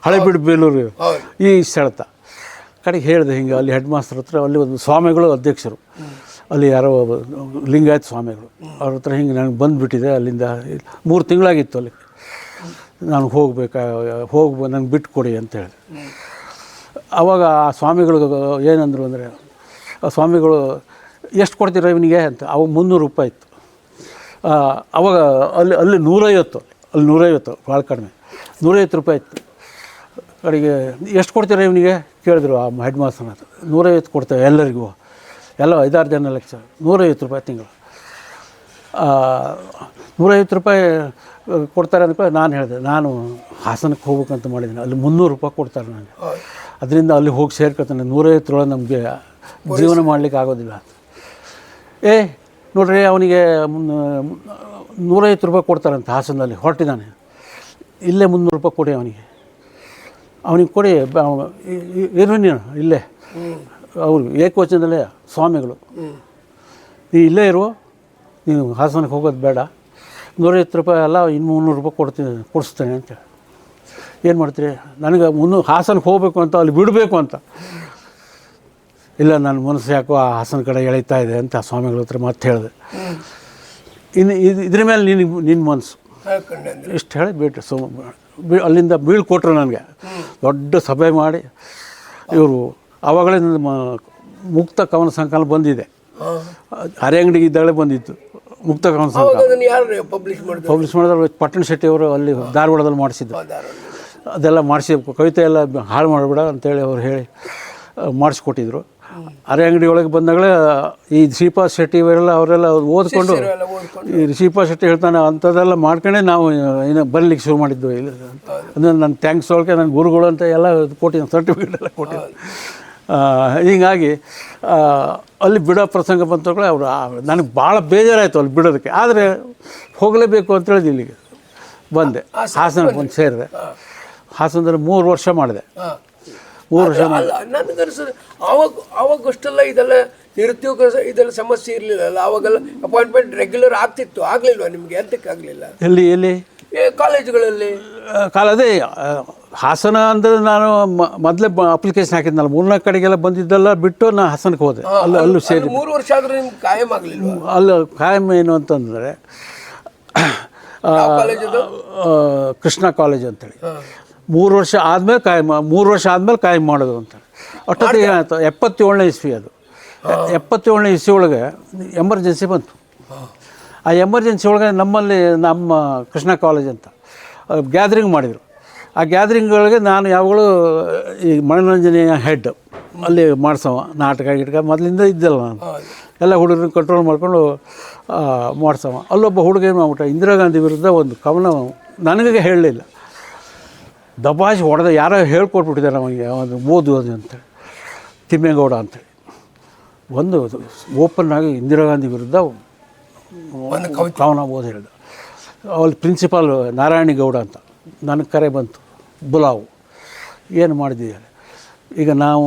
ಹಳೆಬೀಡು ಬೇಲೂರು ಈ ಸೆಳೆತ ಕಡೆಗೆ ಹೇಳಿದೆ. ಹಿಂಗೆ ಅಲ್ಲಿ ಹೆಡ್ ಮಾಸ್ಟರ್ ಹತ್ರ, ಅಲ್ಲಿ ಒಂದು ಸ್ವಾಮಿಗಳು ಅಧ್ಯಕ್ಷರು, ಅಲ್ಲಿ ಯಾರೋ ಲಿಂಗಾಯತ ಸ್ವಾಮಿಗಳು, ಅವ್ರ ಹತ್ರ ಹಿಂಗೆ ನನಗೆ ಬಂದುಬಿಟ್ಟಿದೆ. ಅಲ್ಲಿಂದ 3 ತಿಂಗಳಾಗಿತ್ತು ಅಲ್ಲಿ. ನಾನು ನಂಗೆ ಬಿಟ್ಟು ಕೊಡಿ ಅಂತ ಹೇಳಿದೆ. ಆವಾಗ ಆ ಸ್ವಾಮಿಗಳು ಏನಂದರು ಅಂದರೆ, ಆ ಸ್ವಾಮಿಗಳು ಎಷ್ಟು ಕೊಡ್ತೀರ ಇವನಿಗೆ ಅಂತ. ಅವಾಗ 300 ರೂಪಾಯಿ ಇತ್ತು. ಅವಾಗ ಅಲ್ಲಿ 150 ಭಾಳ ಕಡಿಮೆ, 150 ರೂಪಾಯಿ ಇತ್ತು. ಕಡೆಗೆ ಎಷ್ಟು ಕೊಡ್ತೀರ ಇವನಿಗೆ ಕೇಳಿದ್ರು ಆ ಹೆಡ್ ಮಾಸ್ಟರ್ನ ಹತ್ರ. 150 ಕೊಡ್ತೇವೆ ಎಲ್ಲರಿಗೂ, ಎಲ್ಲ 5-6 ಜನ ಲೆಕ್ಕ, 150 ರೂಪಾಯಿ ತಿಂಗಳು. 150 ರೂಪಾಯಿ ಕೊಡ್ತಾರೆ ಅಂದ್ಕೊಂಡು ನಾನು ಹೇಳಿದೆ, ನಾನು ಹಾಸನಕ್ಕೆ ಹೋಗ್ಬೇಕಂತ ಮಾಡಿದ್ದೀನಿ, ಅಲ್ಲಿ 300 ರೂಪಾಯಿ ಕೊಡ್ತಾರೆ ನನಗೆ, ಅದರಿಂದ ಅಲ್ಲಿ ಹೋಗಿ ಸೇರ್ಕೊತಾನೆ. 150 ರೂಪಾಯಿ ನಮಗೆ ಜೀವನ ಮಾಡಲಿಕ್ಕೆ ಆಗೋದಿಲ್ಲ ಅಂತ. ನೋಡ್ರಿ, ಅವನಿಗೆ 150 ರೂಪಾಯಿ ಕೊಡ್ತಾರಂತೆ ಹಾಸನದಲ್ಲಿ, ಹೊರಟಿದ್ದಾನೆ. ಇಲ್ಲೇ 300 ರೂಪಾಯಿ ಕೊಡಿ ಅವನಿಗೆ ಕೊಡಿ, ಇರು ನೀನು ಇಲ್ಲೇ. ಅವರು ಏಕವಚನದಲ್ಲೇ ಸ್ವಾಮಿಗಳು, ನೀ ಇಲ್ಲೇ ಇರು, ನೀನು ಹಾಸನಕ್ಕೆ ಹೋಗೋದು ಬೇಡ, 150 ರೂಪಾಯಿ ಅಲ್ಲ, ಇನ್ನು 300 ರೂಪಾಯಿ ಕೊಡಿಸ್ತೇನೆ ಅಂತ. ಏನು ಮಾಡ್ತೀರಿ, ನನಗೆ ಹಾಸನಕ್ಕೆ ಹೋಗಬೇಕು ಅಂತ, ಅಲ್ಲಿ ಬಿಡಬೇಕು ಅಂತ. ಇಲ್ಲ, ನನ್ನ ಮನಸ್ಸು ಯಾಕೋ ಆ ಹಾಸನ ಕಡೆ ಎಳೀತಾ ಇದೆ ಅಂತ ಆ ಸ್ವಾಮಿಗಳ ಹತ್ರ ಮತ್ತೆ ಹೇಳಿದೆ. ಇನ್ನು ಇದ್ರ ಮೇಲೆ ನಿನ್ನ ಮನಸ್ಸು ಇಷ್ಟು ಹೇಳಿ ಬಿಟ್ಟು ಅಲ್ಲಿಂದ ಬೀಳ್ಕೊಟ್ರು ನನಗೆ. ದೊಡ್ಡ ಸಭೆ ಮಾಡಿ ಇವರು ಆವಾಗಲೇ ಮುಕ್ತ ಕವನ ಸಂಕಲನ ಬಂದಿದೆ, ಅರೆಂಗಡಿಗೆ ಇದ್ದಾಗಲೇ ಬಂದಿತ್ತು ಮುಕ್ತ ಕವನ ಸಂಕಲನ. ಪಬ್ಲಿಷ್ ಮಾಡಿದ್ರು ಪಟ್ಟಣ ಶೆಟ್ಟಿ ಅವರು, ಅಲ್ಲಿ ಧಾರವಾಡದಲ್ಲಿ ಮಾಡಿಸಿದ್ದು. ಅದೆಲ್ಲ ಮಾಡಿಸಿ ಕವಿತೆ ಎಲ್ಲ ಹಾಳು ಮಾಡಬೇಡ ಅಂತೇಳಿ ಅವ್ರು ಹೇಳಿ ಮಾಡಿಸ್ಕೊಟ್ಟಿದ್ರು. ಅರೆಂಗಡಿ ಒಳಗೆ ಬಂದಾಗಲೇ ಈ ಶ್ರೀಪಾದ್ ಶೆಟ್ಟಿ ಇವರೆಲ್ಲ ಅವರೆಲ್ಲ ಓದ್ಕೊಂಡು, ಈ ಶ್ರೀಪಾದ್ ಶೆಟ್ಟಿ ಹೇಳ್ತಾನೆ ಅಂಥದ್ದೆಲ್ಲ ಮಾಡ್ಕೊಂಡೇ ನಾವು ಏನು ಬರಲಿಕ್ಕೆ ಶುರು ಮಾಡಿದ್ದು. ಅಂದರೆ ನನ್ನ ಥ್ಯಾಂಕ್ಸ್ ಒಳಗೆ ನನ್ನ ಗುರುಗಳು ಅಂತ ಎಲ್ಲ ಕೊಟ್ಟಿದ್ದೀನಿ, ಸರ್ಟಿಫಿಕೇಟ್ ಎಲ್ಲ ಕೊಟ್ಟಿದ್ದೀನಿ. ಹೀಗಾಗಿ ಅಲ್ಲಿ ಬಿಡೋ ಪ್ರಸಂಗ ಬಂತಗಳೇ ಅವರು ನನಗೆ ಭಾಳ ಬೇಜಾರಾಯಿತು ಅಲ್ಲಿ ಬಿಡೋದಕ್ಕೆ. ಆದರೆ ಹೋಗಲೇಬೇಕು ಅಂತೇಳಿದು ಇಲ್ಲಿಗೆ ಬಂದೆ, ಹಾಸನಕ್ಕೆ ಬಂದು ಸೇರಿದೆ. ಹಾಸನದಲ್ಲಿ 3 ವರ್ಷ ಮಾಡಿದೆ. 3 ವರ್ಷ ನನಗನ್ಸೋದು ಅವಾಗ ಅಷ್ಟೆಲ್ಲ ಇದೆಲ್ಲ ನಿರುದ್ಯೋಗ ಇದೆಲ್ಲ ಸಮಸ್ಯೆ ಇರಲಿಲ್ಲ. ಅವಾಗೆಲ್ಲ ಅಪಾಯಿಂಟ್ಮೆಂಟ್ ರೆಗ್ಯುಲರ್ ಆಗ್ತಿತ್ತು, ಆಗಲಿಲ್ವಾ ನಿಮಗೆ? ಎಂತಕ್ಕೆ ಆಗಲಿಲ್ಲ? ಎಲ್ಲಿ ಕಾಲೇಜುಗಳಲ್ಲಿ? ಅದೇ ಹಾಸನ ಅಂದರೆ ನಾನು ಮೊದಲೇ ಅಪ್ಲಿಕೇಶನ್ ಹಾಕಿದ್ನಲ್ಲ, 3-4 ಕಡೆಗೆಲ್ಲ ಬಂದಿದ್ದೆಲ್ಲ ಬಿಟ್ಟು ನಾನು ಹಾಸನಕ್ಕೆ ಹೋದೆ. ಅಲ್ಲೂ ಸೇರಿ 3 ವರ್ಷ ಆದರೂ ನಿಮ್ಗೆ ಕಾಯಂ ಆಗಲಿಲ್ಲ? ಅಲ್ಲಿ ಕಾಯಂ ಏನು ಅಂತಂದರೆ ಕೃಷ್ಣ ಕಾಲೇಜ್ ಅಂತೇಳಿ 3 ವರ್ಷ ಆದಮೇಲೆ ಕಾಯಂ ಮಾಡೋದು ಅಂತ. ಅಷ್ಟೊತ್ತಿಗೆ ಏನಾಯ್ತು, 77ನೇ ಇಸ್ವಿ ಅದು. 77ನೇ ಇಸ್ವಿ ಒಳಗೆ ಎಮರ್ಜೆನ್ಸಿ ಬಂತು. ಆ ಎಮರ್ಜೆನ್ಸಿ ಒಳಗೆ ನಮ್ಮ ಕೃಷ್ಣ ಕಾಲೇಜ್ ಅಂತ ಗ್ಯಾದರಿಂಗ್ ಮಾಡಿದರು. ಆ ಗ್ಯಾದರಿಂಗ್ಗಳಿಗೆ ನಾನು ಯಾವಾಗಲೂ ಈ ಮನೋರಂಜನೆಯ ಹೆಡ್ ಅಲ್ಲಿ ಮಾಡಿಸೋವ, ನಾಟಕ ಗಿಟಕ ಮೊದಲಿಂದ ಇದ್ದಲ್ಲ ನಾನು. ಎಲ್ಲ ಹುಡುಗರನ್ನ ಕಂಟ್ರೋಲ್ ಮಾಡ್ಕೊಂಡು ಮಾಡಿಸೋವ. ಅಲ್ಲೊಬ್ಬ ಹುಡುಗ ಏನು ಮಾಡ್ಬಿಟ್ಟ, ಇಂದಿರಾ ಗಾಂಧಿ ವಿರುದ್ಧ ಒಂದು ಕವನ ನನಗೆ ಹೇಳಲಿಲ್ಲ, ದಬಾಯಿಸಿ ಹೊಡೆದ. ಯಾರೋ ಹೇಳ್ಕೊಟ್ಬಿಟ್ಟಿದ್ದಾರೆ ನಮಗೆ, ಒಂದು ಓದೋದು ಅಂತೇಳಿ, ತಿಮ್ಮೇಗೌಡ ಅಂತೇಳಿ. ಒಂದು ಓಪನ್ ಆಗಿ ಇಂದಿರಾ ಗಾಂಧಿ ವಿರುದ್ಧ ಒಂದು ಕವಿತೆ ಕವನ ಓದಿ ಹೇಳಿದ. ಅಲ್ಲಿ ಪ್ರಿನ್ಸಿಪಾಲ್ ನಾರಾಯಣಗೌಡ ಅಂತ ನನಗೆ ಕರೆ ಬಂತು, ಬುಲಾವು ಏನು ಮಾಡಿದ್ದೀರಿ. ಈಗ ನಾವು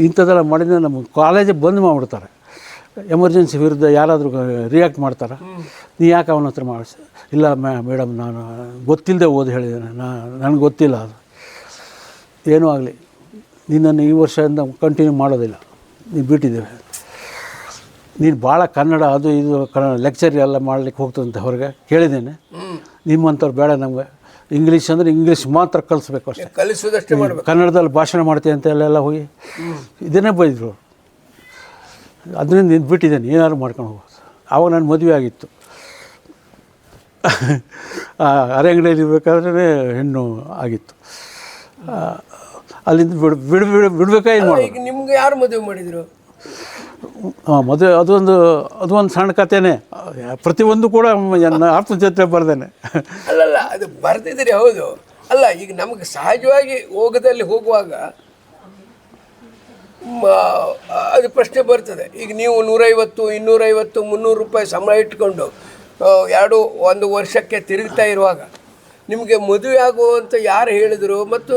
ಇಂಥದ್ದೆಲ್ಲ ಮಾಡಿದರೆ ನಮ್ಮ ಕಾಲೇಜೇ ಬಂದ್ ಮಾಡಿಬಿಡ್ತಾರೆ, ಎಮರ್ಜೆನ್ಸಿ ವಿರುದ್ಧ ಯಾರಾದರೂ ರಿಯಾಕ್ಟ್ ಮಾಡ್ತಾರೆ. ನೀ ಯಾಕೆ ಅವನ ಹತ್ರ ಮಾಡಿಸಿ? ಇಲ್ಲ ಮೇಡಮ್ ನಾನು ಗೊತ್ತಿಲ್ಲದೆ ಓದಿ ಹೇಳಿದ್ದೇನೆ, ನನಗೆ ಗೊತ್ತಿಲ್ಲ ಅದು. ಏನೂ ಆಗಲಿ, ನಿನ್ನನ್ನು ಈ ವರ್ಷದಿಂದ ಕಂಟಿನ್ಯೂ ಮಾಡೋದಿಲ್ಲ, ನೀನು ಬಿಟ್ಟಿದ್ದೇವೆ. ನೀನು ಭಾಳ ಕನ್ನಡ ಅದು ಇದು ಲೆಕ್ಚರ್ ಎಲ್ಲ ಮಾಡಲಿಕ್ಕೆ ಹೋಗ್ತದಂತೆ ಹೊರಗೆ ಕೇಳಿದ್ದೇನೆ. ನಿಮ್ಮಂಥವ್ರು ಬೇಡ ನಮಗೆ, ಇಂಗ್ಲೀಷ್ ಅಂದರೆ ಇಂಗ್ಲೀಷ್ ಮಾತ್ರ ಕಲಿಸ್ಬೇಕು ಅಷ್ಟೇ, ಕಲಿಸೋದಷ್ಟೇ ಮಾಡಬೇಕು. ಕನ್ನಡದಲ್ಲಿ ಭಾಷಣ ಮಾಡ್ತೀವಿ ಅಂತ ಎಲ್ಲ ಹೋಗಿ ಇದನ್ನೇ ಬೈದರು. ಅದರಿಂದ ನಿಂತು ಬಿಟ್ಟಿದ್ದೇನೆ, ಏನಾದ್ರು ಮಾಡ್ಕೊಂಡು ಹೋಗೋದು. ಆವಾಗ ನನ್ನ ಮದುವೆ ಆಗಿತ್ತು. ಅರೆಂಗಡಿಯಲ್ಲಿ ಇರಬೇಕಾದ್ರೆ ಹೆಣ್ಣು ಆಗಿತ್ತು. ಅಲ್ಲಿಂದ ಬಿಡ್ಬೇಕಾಗಿ ಮಾಡಿ. ಈಗ ನಿಮ್ಗೆ ಯಾರು ಮದುವೆ ಮಾಡಿದ್ರು? ಮದುವೆ ಅದು ಒಂದು ಸಣ್ಣ ಕಥೆನೇ. ಪ್ರತಿಯೊಂದು ಕೂಡ ಆತ್ಮಚರಿತ್ರೆ ಬರ್ದೇನೆ. ಅಲ್ಲಲ್ಲ, ಅದು ಬರ್ತಿದ್ದೀರಿ ಹೌದು. ಅಲ್ಲ, ಈಗ ನಮಗೆ ಸಹಜವಾಗಿ ಹೋಗದಲ್ಲಿ ಹೋಗುವಾಗ ಅದು ಪ್ರಶ್ನೆ ಬರ್ತದೆ. ಈಗ ನೀವು 150, 250, 300 ರೂಪಾಯಿ ಸಂಬಳ ಇಟ್ಕೊಂಡು ಒಂದು ವರ್ಷಕ್ಕೆ ತಿರುಗ್ತಾ ಇರುವಾಗ ನಿಮಗೆ ಮದುವೆ ಆಗುವಂತ ಯಾರು ಹೇಳಿದ್ರು ಮತ್ತು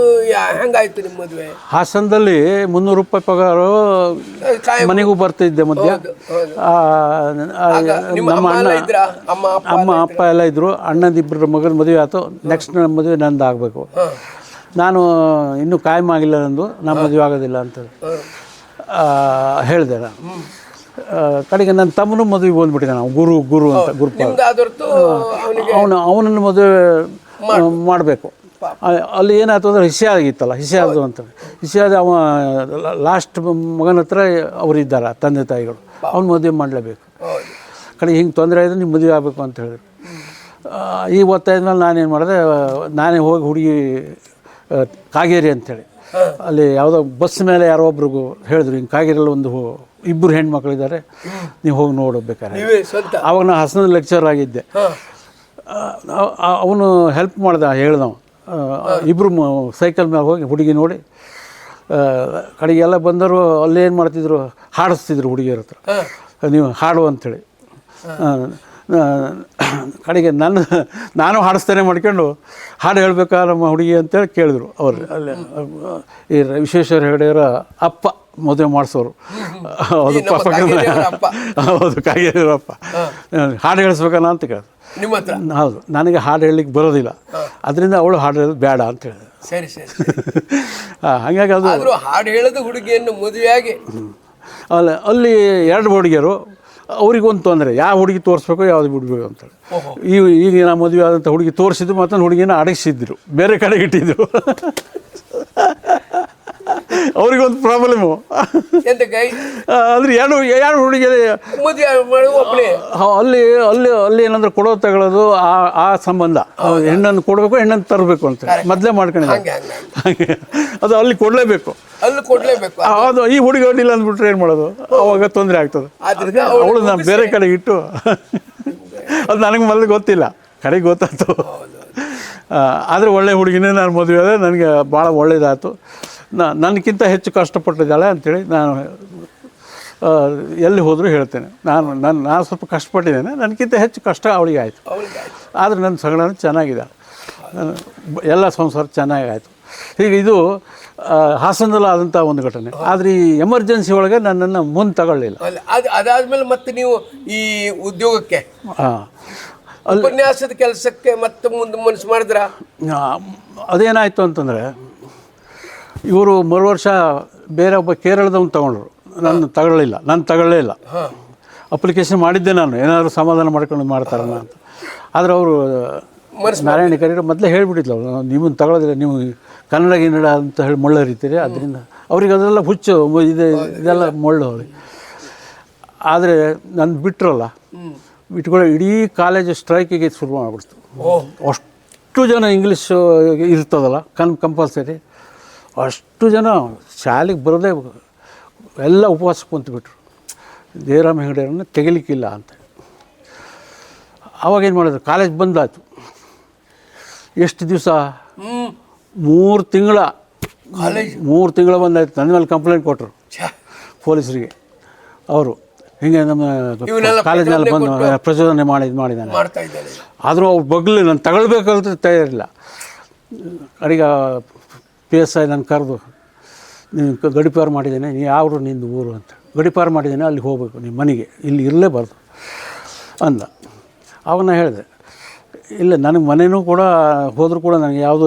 ಹೆಂಗಾಯ್ತು ನಿಮ್ಮ ಮದುವೆ? ಹಾಸನದಲ್ಲಿ 300 ರೂಪಾಯಿ ಪಗಾರು ಮನೆಗೂ ಬರ್ತಿದ್ದೆ ಮಧ್ಯ. ನಮ್ಮ ಅಮ್ಮ ಅಪ್ಪ ಎಲ್ಲ ಇದ್ದರು. ಅಣ್ಣದಿಬ್ಬರು ಮಗನ ಮದುವೆ ಆಯಿತು. ನೆಕ್ಸ್ಟ್ ನನ್ನ ಮದುವೆ ನಂದು ಆಗಬೇಕು. ನಾನು ಇನ್ನೂ ಕಾಯಂ ಆಗಿಲ್ಲ, ನಂದು ನಾನು ಮದುವೆ ಆಗೋದಿಲ್ಲ ಅಂತ ಹೇಳಿದೆ. ನಾನು ಕಡೆಗೆ ನನ್ನ ತಮ್ಮನೂ ಮದುವೆಗೆ ಬಂದುಬಿಟ್ಟಿದ್ದೆ. ನಾವು ಗುರು ಅಂತ ಅವನನ್ನು ಮದುವೆ ಮಾಡಬೇಕು. ಅಲ್ಲಿ ಏನಾಯ್ತು ಅಂದರೆ ಹಿಸಿ ಆಗಿತ್ತಲ್ಲ, ಹಿಸಿ ಆದದು ಅಂತ. ಹಿಸಿ ಆದ ಅವ ಲಾಸ್ಟ್ ಮಗನ ಹತ್ರ ಅವರಿದ್ದಾರೆ ತಂದೆ ತಾಯಿಗಳು, ಅವ್ನು ಮದುವೆ ಮಾಡಲೇಬೇಕು. ಕಡೆಗೆ ಹಿಂಗೆ ತೊಂದರೆ ಆಯಿತು, ನೀವು ಮದುವೆ ಆಗಬೇಕು ಅಂತ ಹೇಳಿದ್ರು. ಈ ಒತ್ತಾಯದ ನಾನೇನು ಮಾಡಿದೆ, ನಾನೇ ಹೋಗಿ ಹುಡುಗಿ ಕಾಗೇರಿ ಅಂಥೇಳಿ ಅಲ್ಲಿ ಯಾವುದೋ ಬಸ್ ಮೇಲೆ ಯಾರೋ ಒಬ್ರಿಗೂ ಹೇಳಿದ್ರು, ಹಿಂಗೆ ಕಾಗೇರಿಯಲ್ಲಿ ಒಂದು 2 ಹೆಣ್ಮಕ್ಳಿದ್ದಾರೆ, ನೀವು ಹೋಗಿ ನೋಡಬೇಕಾರೆ. ಆವಾಗ ನಾನು ಹಾಸನದ ಲೆಕ್ಚರ್ ಆಗಿದ್ದೆ. ಅವನು ಹೆಲ್ಪ್ ಮಾಡ್ದ, ಹೇಳ್ದವ. ಇಬ್ಬರು ಸೈಕಲ್ ಮೇಲೆ ಹೋಗಿ ಹುಡುಗಿ ನೋಡಿ, ಕಡೆಗೆಲ್ಲ ಬಂದರು. ಅಲ್ಲೇನು ಮಾಡ್ತಿದ್ರು, ಹಾಡಿಸ್ತಿದ್ರು ಹುಡುಗಿಯರ ಹತ್ರ, ನೀವು ಹಾಡು ಅಂಥೇಳಿ. ಕಡೆಗೆ ನಾನು ಹಾಡಿಸ್ತೇನೆ ಮಾಡ್ಕೊಂಡು ಹಾಡು ಹೇಳ್ಬೇಕಾ ನಮ್ಮ ಹುಡುಗಿ ಅಂತೇಳಿ ಕೇಳಿದ್ರು ಅವರು. ಅಲ್ಲಿ ಈ ವಿಶ್ವೇಶ್ವರ ಹೆಗಡೆಯವರ ಅಪ್ಪ ಮದುವೆ ಮಾಡಿಸೋರು. ಹೌದು, ಹೌದು, ಕಾಗೇರಿಯವರಪ್ಪ. ಹಾಡು ಹೇಳಿಸ್ಬೇಕಲ್ಲ ಅಂತ ಕೇಳಿದ್ರು ನಿಮ್ಮ ಹತ್ರ. ಹೌದು, ನನಗೆ ಹಾಡು ಹೇಳಲಿಕ್ಕೆ ಬರೋದಿಲ್ಲ, ಅದರಿಂದ ಅವಳು ಹಾಡು ಹೇಳೋದು ಬೇಡ ಅಂತ ಹೇಳಿದೆ. ಸರಿ ಸರಿ. ಹಾಗಾಗಿ ಅದು ಹಾಡು ಹೇಳೋದು ಹುಡುಗಿಯನ್ನು ಮದುವೆಯಾಗಿ ಅಲ್ಲಿ 2 ಹುಡುಗಿಯರು. ಅವ್ರಿಗೊಂದು ತೊಂದರೆ, ಯಾವ ಹುಡುಗಿ ತೋರಿಸ್ಬೇಕು ಯಾವುದು ಬಿಡಬೇಕು ಅಂತೇಳಿ. ಈಗ ನಾ ಮದುವೆ ಆದಂಥ ಹುಡುಗಿ ತೋರಿಸಿದ್ರು, ಮತ್ತೊಂದು ಹುಡುಗಿನ ಅಡಗಿಸಿದ್ರು, ಬೇರೆ ಕಡೆಗೆ ಇಟ್ಟಿದ್ರು. ಅವ್ರಿಗೊಂದು ಪ್ರಾಬ್ಲಮ್ಮು. ಅಂದರೆ ಎರಡು ಹುಡುಗಿ ಅಲ್ಲಿ ಏನಾದರೂ ಕೊಡೋ ತಗೊಳ್ಳೋದು, ಆ ಸಂಬಂಧ. ಹೆಣ್ಣನ್ನು ಕೊಡಬೇಕು, ಹೆಣ್ಣನ್ನು ತರಬೇಕು ಅಂತ ಮೊದಲೇ ಮಾಡ್ಕೊಂಡಿದ್ದೆ. ಹಾಗೆ ಅದು ಅಲ್ಲಿ ಕೊಡಲೇಬೇಕು. ಅದು ಈ ಹುಡುಗಿ ಹೊಡಿಲ್ಲ ಅಂದ್ಬಿಟ್ರೆ ಏನು ಮಾಡೋದು? ಅವಾಗ ತೊಂದರೆ ಆಗ್ತದೆ. ಅವಳು ನಾನು ಬೇರೆ ಕಡೆಗೆ ಇಟ್ಟು, ಅದು ನನಗೆ ಮೊದಲು ಗೊತ್ತಿಲ್ಲ, ಕಡೆಗೆ ಗೊತ್ತಾಯ್ತು. ಆದರೆ ಒಳ್ಳೆ ಹುಡುಗಿನೇ ನಾನು ಮದುವೆ ಆದ, ನನಗೆ ಭಾಳ ಒಳ್ಳೇದಾಯ್ತು. ನನಗಿಂತ ಹೆಚ್ಚು ಕಷ್ಟಪಟ್ಟಿದ್ದಾಳೆ ಅಂಥೇಳಿ ನಾನು ಎಲ್ಲಿ ಹೋದರೂ ಹೇಳ್ತೇನೆ. ನಾನು ಸ್ವಲ್ಪ ಕಷ್ಟಪಟ್ಟಿದ್ದೇನೆ, ನನಗಿಂತ ಹೆಚ್ಚು ಕಷ್ಟ ಅವಳಿಗೆ ಆಯಿತು. ಆದರೆ ನನ್ನ ಸಗಣ ಚೆನ್ನಾಗಿದೆ, ಎಲ್ಲ ಸಂಸಾರ ಚೆನ್ನಾಗಾಯಿತು. ಹೀಗೆ ಇದು ಹಾಸನದಲ್ಲಿ ಆದಂಥ ಒಂದು ಘಟನೆ. ಆದರೆ ಈ ಎಮರ್ಜೆನ್ಸಿ ಒಳಗೆ ನನ್ನನ್ನು ಮುಂದೆ ತಗೊಳ್ಳಿಲ್ಲ. ಅದಾದಮೇಲೆ ಮತ್ತೆ ನೀವು ಈ ಉದ್ಯೋಗಕ್ಕೆ, ಉಪನ್ಯಾಸದ ಕೆಲಸಕ್ಕೆ ಮತ್ತೆ ಮುಂದೆ ಮನಸ್ಸು ಮಾಡಿದ್ರ? ಅದೇನಾಯಿತು ಅಂತಂದರೆ, ಇವರು ಮರು ವರ್ಷ ಬೇರೆ ಒಬ್ಬ ಕೇರಳದವ್ನು ತೊಗೊಂಡ್ರು, ನಾನು ತಗೊಳ್ಳೇ ಇಲ್ಲ. ಅಪ್ಲಿಕೇಶನ್ ಮಾಡಿದ್ದೆ ನಾನು, ಏನಾದರೂ ಸಮಾಧಾನ ಮಾಡ್ಕೊಂಡು ಮಾಡ್ತಾರಲ್ಲ ಅಂತ. ಆದರೆ ಅವರು ನಾರಾಯಣ ಕರೀರು ಮೊದಲೇ ಹೇಳಿಬಿಟ್ಟಿದ್ಲು, ನಿಮ್ಮನ್ನು ತಗೊಳ್ಳೋದಿಲ್ಲ, ನೀವು ಕನ್ನಡ ಗಿನ್ನಡ ಅಂತ ಹೇಳಿ ಮೊಳ್ಳರಿತೀರಿ, ಅದರಿಂದ ಅವ್ರಿಗೆ ಅದೆಲ್ಲ ಹುಚ್ಚು, ಇದೆಲ್ಲ ಮೊಳ್ಳು ಅವ್ರಿಗೆ. ಆದರೆ ನನ್ನ ಬಿಟ್ಟರಲ್ಲ, ಬಿಟ್ಕೊಳ್ಳೋ ಇಡೀ ಕಾಲೇಜು ಸ್ಟ್ರೈಕಿಗೆ ಶುರು ಮಾಡಿಬಿಡ್ತು. ಅಷ್ಟು ಜನ ಇಂಗ್ಲೀಷು ಇರ್ತದಲ್ಲ ಕಂಪಲ್ಸರಿ, ಅಷ್ಟು ಜನ ಶಾಲೆಗೆ ಬರೋದೇ ಎಲ್ಲ ಉಪವಾಸ ಕುಂತುಬಿಟ್ರು, ಜಯರಾಮ್ ಹೆಗಡೆಯವ್ರನ್ನ ತೆಗಿಲಿಕ್ಕಿಲ್ಲ ಅಂತ. ಆವಾಗೇನು ಮಾಡಿದ್ರು, ಕಾಲೇಜ್ ಬಂದಾಯ್ತು. ಎಷ್ಟು ದಿವಸ? 3 ತಿಂಗಳ ಬಂದಾಯ್ತು. ನನ್ನ ಮೇಲೆ ಕಂಪ್ಲೇಂಟ್ ಕೊಟ್ಟರು ಪೊಲೀಸರಿಗೆ. ಅವರು ಹಿಂಗೆ ನಮ್ಮ ಇವನ್ನೆಲ್ಲ ಕಾಲೇಜಿನಲ್ಲಿ ಬಂದು ಪ್ರಚೋದನೆ ಮಾಡಿದ್ದಾನೆ. ಮಾಡ್ತಾ ಇದ್ದಾನೆ. ಆದರೂ ಅವ್ರು ಬಗ್ಲಿ ನಾನು ತಗೊಳ್ಬೇಕಂತ ತಯಾರಿಲ್ಲ. ಅಡಿಗೆ PSI ನಾನು ಕರೆದು, ನೀನು ಗಡಿಪಾರು ಮಾಡಿದ್ದೇನೆ, ನೀ ಯಾವರು ನಿಂದು ಊರು ಅಂತ. ಗಡಿಪಾರು ಮಾಡಿದ್ದೇನೆ, ಅಲ್ಲಿ ಹೋಗಬೇಕು ನಿಮ್ಮ ಮನೆಗೆ, ಇಲ್ಲಿ ಇರಲೇಬಾರ್ದು ಅಂದ. ಆವಾಗ ನಾನು ಹೇಳಿದೆ, ಇಲ್ಲ ನನಗೆ ಮನೆಯೂ ಕೂಡ ಹೋದರೂ ಕೂಡ ನನಗೆ ಯಾವುದು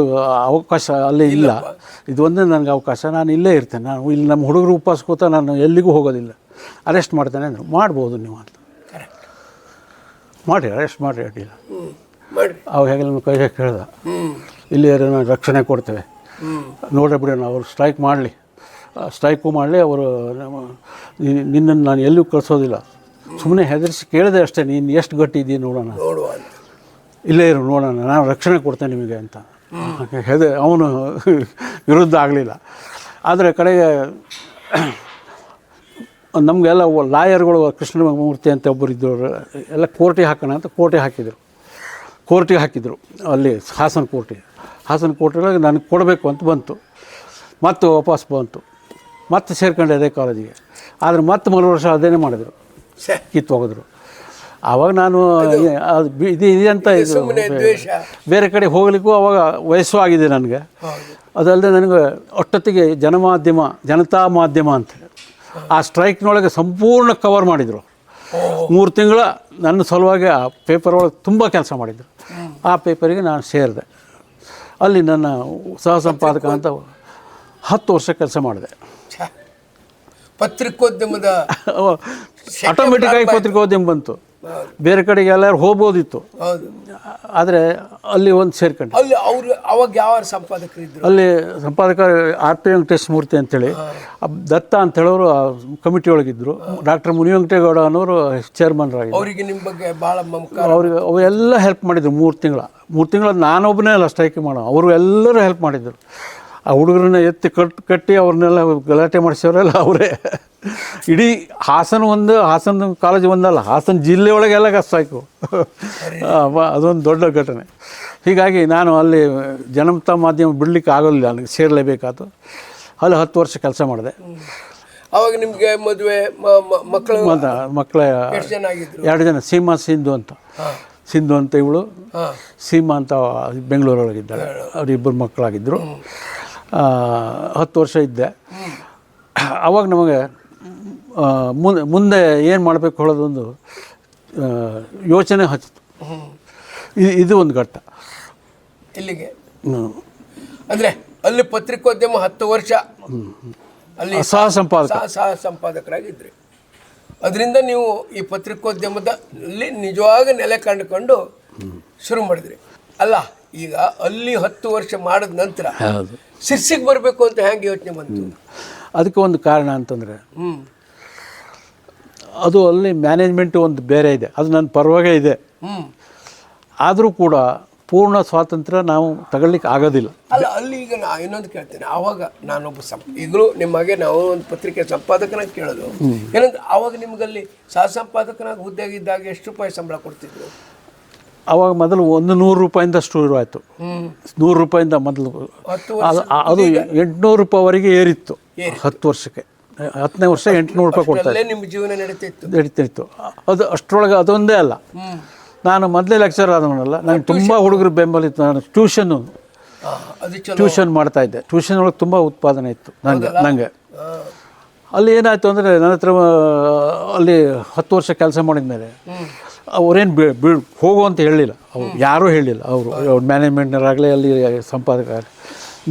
ಅವಕಾಶ ಅಲ್ಲೇ ಇಲ್ಲ, ಇದು ಒಂದೇ ನನಗೆ ಅವಕಾಶ, ನಾನು ಇಲ್ಲೇ ಇರ್ತೇನೆ, ನಾನು ಇಲ್ಲಿ ನಮ್ಮ ಹುಡುಗರು ಉಪವಾಸಕೋತ ನಾನು ಎಲ್ಲಿಗೂ ಹೋಗೋದಿಲ್ಲ, ಅರೆಸ್ಟ್ ಮಾಡ್ತೇನೆ ಅಂದರು. ಮಾಡ್ಬೋದು ನೀವು ಅಂತ. ಮಾಡಿ ಅರೆಸ್ಟ್ ಮಾಡಿ ಅಡ್ಡಿಲ್ಲ. ಅವಾಗ ಹೇಗೆ ನಮ್ಮ ಕೈ ಕೇಳ್ದ, ಇಲ್ಲಿ ನಾವು ರಕ್ಷಣೆ ಕೊಡ್ತೇವೆ, ನೋಡ್ರಿ ಬಿಡಿ, ಅವ್ರು ಸ್ಟ್ರೈಕ್ ಮಾಡಲಿ, ಸ್ಟ್ರೈಕು ಮಾಡಲಿ, ಅವರು ನಿನ್ನನ್ನು ನಾನು ಎಲ್ಲೂ ಕಳಿಸೋದಿಲ್ಲ, ಸುಮ್ಮನೆ ಹೆದರಿಸಿ ಕೇಳಿದೆ ಅಷ್ಟೇ, ನೀನು ಎಷ್ಟು ಗಟ್ಟಿ ಇದ್ದೀನಿ ನೋಡೋಣ, ಇಲ್ಲೇ ಇರು ನೋಡೋಣ, ನಾನು ರಕ್ಷಣೆ ಕೊಡ್ತೇನೆ ನಿಮಗೆ ಅಂತ. ಅವನು ವಿರುದ್ಧ ಆಗಲಿಲ್ಲ. ಆದರೆ ಕಡೆಗೆ ನಮಗೆಲ್ಲ ಲಾಯರ್ಗಳು, ಕೃಷ್ಣಮೂರ್ತಿ ಅಂತ ಒಬ್ಬರು ಇದ್ದವರು, ಎಲ್ಲ ಕೋರ್ಟಿಗೆ ಹಾಕೋಣ ಅಂತ ಕೋರ್ಟಿಗೆ ಹಾಕಿದರು ಅಲ್ಲಿ ಹಾಸನ ಕೋರ್ಟಿಗೆ ನನಗೆ ಕೊಡಬೇಕು ಅಂತ ಬಂತು. ಮತ್ತು ವಾಪಸ್ ಬಂತು, ಮತ್ತೆ ಸೇರ್ಕೊಂಡೆ ಅದೇ ಕಾಲೇಜಿಗೆ. ಆದರೆ ಮತ್ತೆ ಮರು ವರ್ಷ ಅದೇನೇ ಮಾಡಿದರು, ಕಿತ್ತು ಹೋಗಿದ್ರು. ಆವಾಗ ನಾನು ಇದಂತ ಇದು ಬೇರೆ ಕಡೆ ಹೋಗ್ಲಿಕ್ಕೂ ಆವಾಗ ವಯಸ್ಸು ಆಗಿದೆ ನನಗೆ. ಅದಲ್ಲದೆ ನನಗೆ ಅಷ್ಟೊತ್ತಿಗೆ ಜನತಾ ಮಾಧ್ಯಮ ಅಂತ ಆ ಸ್ಟ್ರೈಕ್ನೊಳಗೆ ಸಂಪೂರ್ಣ ಕವರ್ ಮಾಡಿದರು. 3 ತಿಂಗಳ ನನ್ನ ಸಲುವಾಗಿ ಆ ಪೇಪರ್ ಒಳಗೆ ತುಂಬ ಕೆಲಸ ಮಾಡಿದರು. ಆ ಪೇಪರಿಗೆ ನಾನು ಸೇರಿದೆ. ಅಲ್ಲಿ ನನ್ನ ಸಹ ಸಂಪಾದಕ ಅಂತ 10 ವರ್ಷ ಕೆಲಸ ಮಾಡಿದೆ. ಪತ್ರಿಕೋದ್ಯಮದ ಆಟೋಮೆಟಿಕ್ಕಾಗಿ ಪತ್ರಿಕೋದ್ಯಮ ಬಂತು. ಬೇರೆ ಕಡೆಗೆ ಎಲ್ಲರೂ ಹೋಗ್ಬೋದಿತ್ತು, ಆದರೆ ಅಲ್ಲಿ ಒಂದು ಸೇರ್ಕೊಂಡು. ಅಲ್ಲಿ ಅವರು ಅವಾಗ ಯಾವ ಸಂಪಾದಕರಿದ್ದರು? ಅಲ್ಲಿ ಸಂಪಾದಕ RP ವೆಂಕಟೇಶಮೂರ್ತಿ ಅಂತೇಳಿ, ದತ್ತ ಅಂತ ಹೇಳೋರು ಕಮಿಟಿ ಒಳಗಿದ್ದರು. ಡಾಕ್ಟರ್ ಮುನಿವೆಂಕಟೇಗೌಡ ಅನ್ನೋರು ಚೇರ್ಮನ್ರಾಗಿದ್ದರು. ಅವರಿಗೆ ನಿಮ್ಮ ಬಗ್ಗೆ ಭಾಳ ಮಮಕಾರ. ಅವ್ರಿಗೆ ಅವೆಲ್ಲ ಹೆಲ್ಪ್ ಮಾಡಿದರು. 3 ತಿಂಗಳ ನಾನೊಬ್ಬನೇ ಅಲ್ಲ ಸ್ಟ್ರೈಕ್ ಮಾಡೋ, ಅವರು ಎಲ್ಲರೂ ಹೆಲ್ಪ್ ಮಾಡಿದರು. ಆ ಹುಡುಗರನ್ನ ಎತ್ತಿ ಕಟ್ಟಿ ಅವ್ರನ್ನೆಲ್ಲ ಗಲಾಟೆ ಮಾಡಿಸೋರೆಲ್ಲ ಅವರೇ. ಇಡೀ ಹಾಸನ ಕಾಲೇಜ್ ಒಂದಲ್ಲ, ಹಾಸನ ಜಿಲ್ಲೆ ಒಳಗೆಲ್ಲ ಕಷ್ಟಾಯ್ತು. ಅದೊಂದು ದೊಡ್ಡ ಘಟನೆ. ಹೀಗಾಗಿ ನಾನು ಅಲ್ಲಿ ಜನತಾ ಮಾಧ್ಯಮ ಬಿಡಲಿಕ್ಕೆ ಆಗೋದಿಲ್ಲ, ನನಗೆ ಸೇರಲೇಬೇಕಾಯ್ತು. ಅಲ್ಲಿ 10 ವರ್ಷ ಕೆಲಸ ಮಾಡಿದೆ. ಅವಾಗ ನಿಮಗೆ ಮದುವೆ ಮಕ್ಕಳು 2 ಜನ, ಸೀಮಾ ಸಿಂಧು ಅಂತ ಇವಳು, ಸೀಮಾ ಅಂತ ಬೆಂಗಳೂರೊಳಗಿದ್ದಾಳೆ. ಅವರಿಬ್ಬರು ಮಕ್ಕಳಾಗಿದ್ದರು. 10 ವರ್ಷ ಇದ್ದೆ. ಆವಾಗ ನಮಗೆ ಮುಂದೆ ಏನು ಮಾಡಬೇಕು ಹೇಳೋದೊಂದು ಯೋಚನೆ ಹಚ್ಚಿತು. ಇದು ಒಂದು ಘಟ್ಟ. ಇಲ್ಲಿಗೆ ಅಂದರೆ ಅಲ್ಲಿ ಪತ್ರಿಕೋದ್ಯಮ 10 ವರ್ಷ ಅಲ್ಲಿ ಸಹ ಸಂಪಾದಕರಾಗಿದ್ರಿ. ಅದರಿಂದ ನೀವು ಈ ಪತ್ರಿಕೋದ್ಯಮದಲ್ಲಿ ನಿಜವಾಗಿ ನೆಲೆ ಕಂಡುಕೊಂಡು ಶುರು ಮಾಡಿದ್ರಿ ಅಲ್ಲ. ಈಗ ಅಲ್ಲಿ 10 ವರ್ಷ ಮಾಡಿದ ನಂತರ ಶಿರ್ಸಿಗೆ ಬರಬೇಕು ಅಂತ ಹೆಂಗೆ ಯೋಚನೆ ಬಂತು? ಅದಕ್ಕೆ ಒಂದು ಕಾರಣ ಅಂತಂದರೆ, ಅದು ಅಲ್ಲಿ ಮ್ಯಾನೇಜ್ಮೆಂಟು ಒಂದು ಬೇರೆ ಇದೆ, ಅದು ನನ್ನ ಪರವಾಗೇ ಇದೆ. ಆದರೂ ಕೂಡ ಪೂರ್ಣ ಸ್ವಾತಂತ್ರ್ಯ ನಾವು ತಗೊಳ್ಳಿಕ್ಕೆ ಆಗೋದಿಲ್ಲ. ಅಲ್ಲ, ಅಲ್ಲಿ ಈಗ ನಾ ಇನ್ನೊಂದು ಕೇಳ್ತೇನೆ. ಆವಾಗ ನಾನೊಬ್ಬ ಈಗಲೂ ನಿಮಗೆ ನಾವು ಒಂದು ಪತ್ರಿಕೆ ಸಂಪಾದಕನಾಗಿ ಕೇಳೋದು ಏನಂದ್ರೆ, ಆವಾಗ ನಿಮಗಲ್ಲಿ ಸಹ ಸಂಪಾದಕನಾಗಿ ಹುದ್ದೆಗಿದ್ದಾಗ ಎಷ್ಟು ರೂಪಾಯಿ ಸಂಬಳ ಕೊಡ್ತಿದ್ರು? ಆವಾಗ ಮೊದಲು 100 ರೂಪಾಯಿಂದ ಶುರು ಆಯಿತು. 100 ರೂಪಾಯಿಂದ ಮೊದಲು ಅದು 800 ರೂಪಾಯಿವರೆಗೆ ಏರಿತ್ತು 10 ವರ್ಷಕ್ಕೆ. 10ನೇ ವರ್ಷ 800 ರೂಪಾಯಿ ಕೊಡ್ತಾರೆ. ನಿಮ್ಮ ಜೀವನ ನಡೀತಿತ್ತು. ಅದು ಅಷ್ಟರೊಳಗೆ ಅದೊಂದೇ ಅಲ್ಲ, ನಾನು ಮೊದಲೇ ಲೆಕ್ಚರ್ ಆದವನಲ್ಲ, ನನಗೆ ತುಂಬ ಹುಡುಗರು ಬೆಂಬಲ ಇತ್ತು. ನಾನು ಟ್ಯೂಷನ್ ಮಾಡ್ತಾಯಿದ್ದೆ. ಟ್ಯೂಷನ್ ಒಳಗೆ ತುಂಬ ಉತ್ಪಾದನೆ ಇತ್ತು ನನಗೆ. ಅಲ್ಲಿ ಏನಾಯಿತು ಅಂದರೆ, ನನ್ನ ಹತ್ರ ಅಲ್ಲಿ 10 ವರ್ಷ ಕೆಲಸ ಮಾಡಿದ ಮೇಲೆ ಅವರೇನು ಹೋಗು ಅಂತ ಹೇಳಲಿಲ್ಲ, ಅವ್ರು ಯಾರೂ ಹೇಳಲಿಲ್ಲ. ಅವ್ರ ಮ್ಯಾನೇಜ್ಮೆಂಟ್ನವರಾಗಲಿ ಅಲ್ಲಿ ಸಂಪಾದಕ.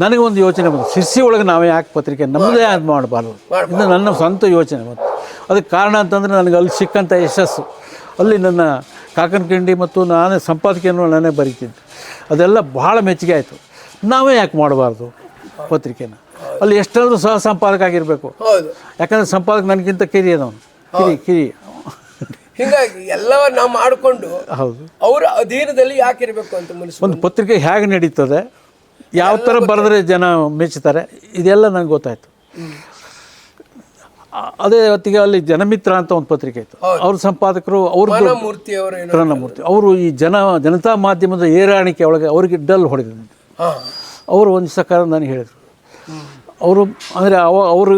ನನಗೆ ಒಂದು ಯೋಚನೆ ಬಂತು, ಶಿರ್ಸಿ ಒಳಗೆ ನಾವೇ ಯಾಕೆ ಪತ್ರಿಕೆ ನಮ್ಮದೇ ಅದು ಮಾಡಬಾರ್ದು, ಇದು ನನ್ನ ಸ್ವಂತ ಯೋಚನೆ ಬಂತು. ಅದಕ್ಕೆ ಕಾರಣ ಅಂತಂದರೆ, ನನಗೆ ಅಲ್ಲಿ ಸಿಕ್ಕಂಥ ಯಶಸ್ಸು, ಅಲ್ಲಿ ನನ್ನ ಕಾಕನ ಕಿಂಡಿ ಮತ್ತು ನಾನೇ ಸಂಪಾದಕೀಯನ್ನು ನಾನೇ ಬರೀತಿದ್ದೆ, ಅದೆಲ್ಲ ಭಾಳ ಮೆಚ್ಚುಗೆ ಆಯಿತು. ನಾವೇ ಯಾಕೆ ಮಾಡಬಾರ್ದು ಪತ್ರಿಕೆನ? ಅಲ್ಲಿ ಎಷ್ಟಾದರೂ ಸಹ ಸಂಪಾದಕ ಆಗಿರಬೇಕು. ಯಾಕಂದರೆ ಸಂಪಾದಕ ನನಗಿಂತ ಕಿರಿಯದವನು, ಕಿರಿ. ಹೀಗಾಗಿ ಎಲ್ಲವ ನಾವು ಮಾಡಿಕೊಂಡು ಹೌದು, ಅವರ ಅಧೀನದಲ್ಲಿ ಯಾಕೆ ಇರಬೇಕು ಅಂತ ಮನಸ್ಸು. ಒಂದು ಪತ್ರಿಕೆ ಹೇಗೆ ನಡೀತದೆ, ಯಾವ ಥರ ಬರೆದ್ರೆ ಜನ ಮೆಚ್ಚುತ್ತಾರೆ, ಇದೆಲ್ಲ ನನಗೆ ಗೊತ್ತಾಯಿತು. ಅದೇ ಹೊತ್ತಿಗೆ ಅಲ್ಲಿ ಜನಮಿತ್ರ ಅಂತ ಒಂದು ಪತ್ರಿಕೆ ಇತ್ತು. ಅವ್ರ ಸಂಪಾದಕರು ಕೃಷ್ಣಮೂರ್ತಿ ಅವರು ಈ ಜನತಾ ಮಾಧ್ಯಮದ ಏರಾಣಿಕೆ ಒಳಗೆ ಅವ್ರಿಗೆ ಡಲ್ ಹೊಡೆದಿದ್ದು. ಅವರು ಒಂದು ದಿವಸ ನನಗೆ ಹೇಳಿದರು, ಅವರು ಅಂದರೆ ಅವರು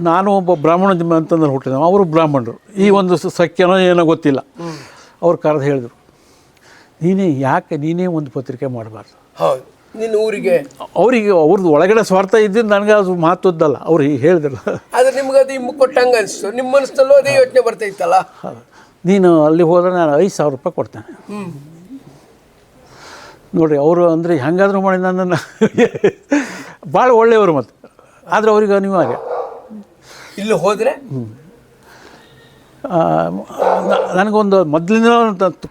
ನಾನು ಒಬ್ಬ ಬ್ರಾಹ್ಮಣ ಅಂತಂದ್ರೆ ಹುಟ್ಟಿದ ಅವರು ಬ್ರಾಹ್ಮಣರು. ಈ ಒಂದು ಸಖ್ಯನೋ ಏನೋ ಗೊತ್ತಿಲ್ಲ. ಅವ್ರು ಕರೆದು ಹೇಳಿದ್ರು, ನೀನೇ ಒಂದು ಪತ್ರಿಕೆ ಮಾಡಬಾರ್ದು. ಹೌದು, ನಿನ್ನ ಊರಿಗೆ ಅವರಿಗೆ ಅವ್ರದ್ದು ಒಳಗಡೆ ಸ್ವಾರ್ಥ ಇದ್ದಿದ್ದು ನನಗೆ ಅದು ಮಾತುದ್ದಲ್ಲ. ಅವ್ರು ಹೀಗೆ ಹೇಳಿದ್ರಲ್ಲ, ಆದ್ರೆ ನಿಮ್ಗೆ ಅದು ಇಮ್ಮು ಕೊಟ್ಟಂಗೆ ಅನಿಸ್ತು. ನಿಮ್ಮ ಮನಸ್ಸಲ್ಲೂ ಅದೇ ಯೋಚನೆ ಬರ್ತೈತಲ್ಲ. ನೀನು ಅಲ್ಲಿ ಹೋದ್ರೆ ನಾನು 5,000 ರೂಪಾಯಿ ಕೊಡ್ತೇನೆ. ನೋಡಿರಿ, ಅವರು ಅಂದರೆ ಹೆಂಗಾದ್ರೂ ಮಾಡಿ ನನ್ನನ್ನು ಭಾಳ ಒಳ್ಳೆಯವರು. ಮತ್ತು ಆದರೆ ಅವ್ರಿಗೆ ಅನಿವಾರ್ಯ. ಇಲ್ಲಿ ಹೋದರೆ ನನಗೊಂದು ಮೊದಲಿಂದ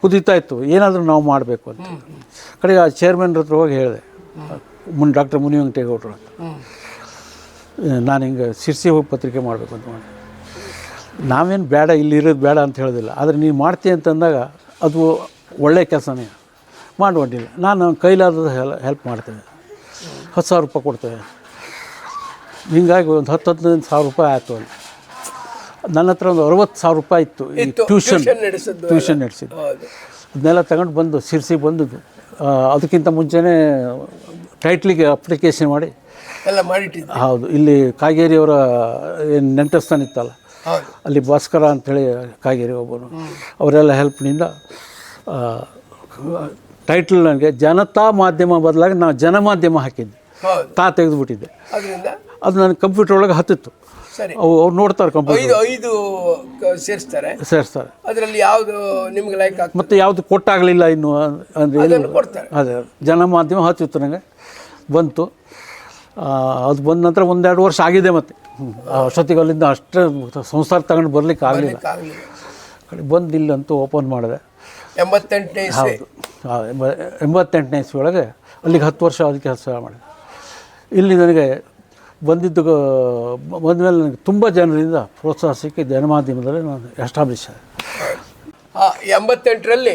ಕುದೀತಾ ಇತ್ತು, ಏನಾದರೂ ನಾವು ಮಾಡಬೇಕು ಅಂತ. ಕಡೆಗೆ ಆ ಚೇರ್ಮನ್ ಹತ್ರ ಹೋಗಿ ಹೇಳಿದೆ, ಡಾಕ್ಟರ್ ಮುನಿವೆಂಕಟೇಗೌಡರು ಅಂತ, ನಾನು ಹಿಂಗೆ ಶಿರ್ಸಿ ಹೋಗಿ ಪತ್ರಿಕೆ ಮಾಡಬೇಕು ಅಂತ ಮಾಡಿ. ನಾವೇನು ಬೇಡ, ಇಲ್ಲಿರೋದು ಬೇಡ ಅಂತ ಹೇಳೋದಿಲ್ಲ, ಆದರೆ ನೀನು ಮಾಡ್ತೀಯ ಅಂತಂದಾಗ ಅದು ಒಳ್ಳೆಯ ಕೆಲಸನೇ ಮಾಡುವಂಟಿಲ್ಲ. ನಾನು ಕೈಲಾದ ಹೆಲ್ಪ್ ಮಾಡ್ತೇನೆ, 10,000 ರೂಪಾಯಿ ಕೊಡ್ತೇವೆ. ಹೀಗಾಗಿ ಒಂದು 10-15,000 ರೂಪಾಯಿ ಆಯಿತು. ಅಂತ ನನ್ನ ಹತ್ರ ಒಂದು 60,000 ರೂಪಾಯಿ ಇತ್ತು ಈ ಟ್ಯೂಷನ್ ನಡೆಸಿದ್ದು. ಅದನ್ನೆಲ್ಲ ತಗೊಂಡು ಬಂದು ಶಿರ್ಸಿಗೆ ಬಂದದ್ದು. ಅದಕ್ಕಿಂತ ಮುಂಚೆನೇ ಟೈಟ್ಲಿಗೆ ಅಪ್ಲಿಕೇಶನ್ ಮಾಡಿ ಎಲ್ಲ ಮಾಡಿಟ್ಟಿದ್ದೆ. ಹೌದು, ಇಲ್ಲಿ ಕಾಗೇರಿಯವರ ಏನು ನೆಂಟಸ್ಥಾನ ಇತ್ತಲ್ಲ, ಅಲ್ಲಿ ಭಾಸ್ಕರ ಅಂಥೇಳಿ ಕಾಗೇರಿ ಒಬ್ಬನು, ಅವರೆಲ್ಲ ಹೆಲ್ಪ್ನಿಂದ ಟೈಟ್ಲ್ ನನಗೆ ಜನತಾ ಮಾಧ್ಯಮ ಬದಲಾಗಿ ನಾವು ಜನಮಾಧ್ಯಮ ಹಾಕಿದ್ದೆ. ತೆಗೆದುಬಿಟ್ಟಿದ್ದೆ. ಅದು ನನ್ನ ಕಂಪ್ಯೂಟರ್ ಒಳಗೆ ಹತ್ತಿತ್ತು. ಅವ್ರು ನೋಡ್ತಾರೆ, ಕಂಪ್ಯೂಟರ್ 5 ಸೇರಿಸ್ತಾರೆ. ಅದರಲ್ಲಿ ಯಾವುದು ನಿಮ್ಗೆ ಲೈಕ್ ಆಗ್ತದೆ ಮತ್ತು ಯಾವುದು ಕೊಟ್ಟಾಗಲಿಲ್ಲ ಇನ್ನು ಅಂದರೆ ಅದೇ ಜನಮಾಧ್ಯಮ ಹತ್ತಿತ್ತು. ನನಗೆ ಬಂತು. ಅದು ಬಂದ ನಂತರ 1-2 ವರ್ಷ ಆಗಿದೆ. ಮತ್ತು ಅಷ್ಟೊತ್ತಿಗೆ ಅಲ್ಲಿಂದ ಅಷ್ಟೇ ಸಂಸಾರ ತಗೊಂಡು ಬರಲಿಕ್ಕೆ ಆಗಲಿಲ್ಲ. ಕಡೆ ಬಂದು ಇಲ್ಲಂತೂ ಓಪನ್ ಮಾಡಿದೆ 88ನೇ ಇಸ್ವಿ. ಹೌದು, 88ನೇ ಇಸ್ವಿ ಒಳಗೆ ಅಲ್ಲಿಗೆ 10 ವರ್ಷ ಅದಕ್ಕೆ ಕೆಲಸ ಮಾಡಿದೆ. ಇಲ್ಲಿ ನನಗೆ ಬಂದಿದ್ದು ಬಂದಮೇಲೆ ನನಗೆ ತುಂಬ ಜನರಿಂದ ಪ್ರೋತ್ಸಾಹ ಸಿಕ್ಕಿ ಜನಮಾಧ್ಯಮದಲ್ಲಿ ನಾನು ಎಸ್ಟಾಬ್ಲಿಷ್ ಆದೆ. 88ರಲ್ಲಿ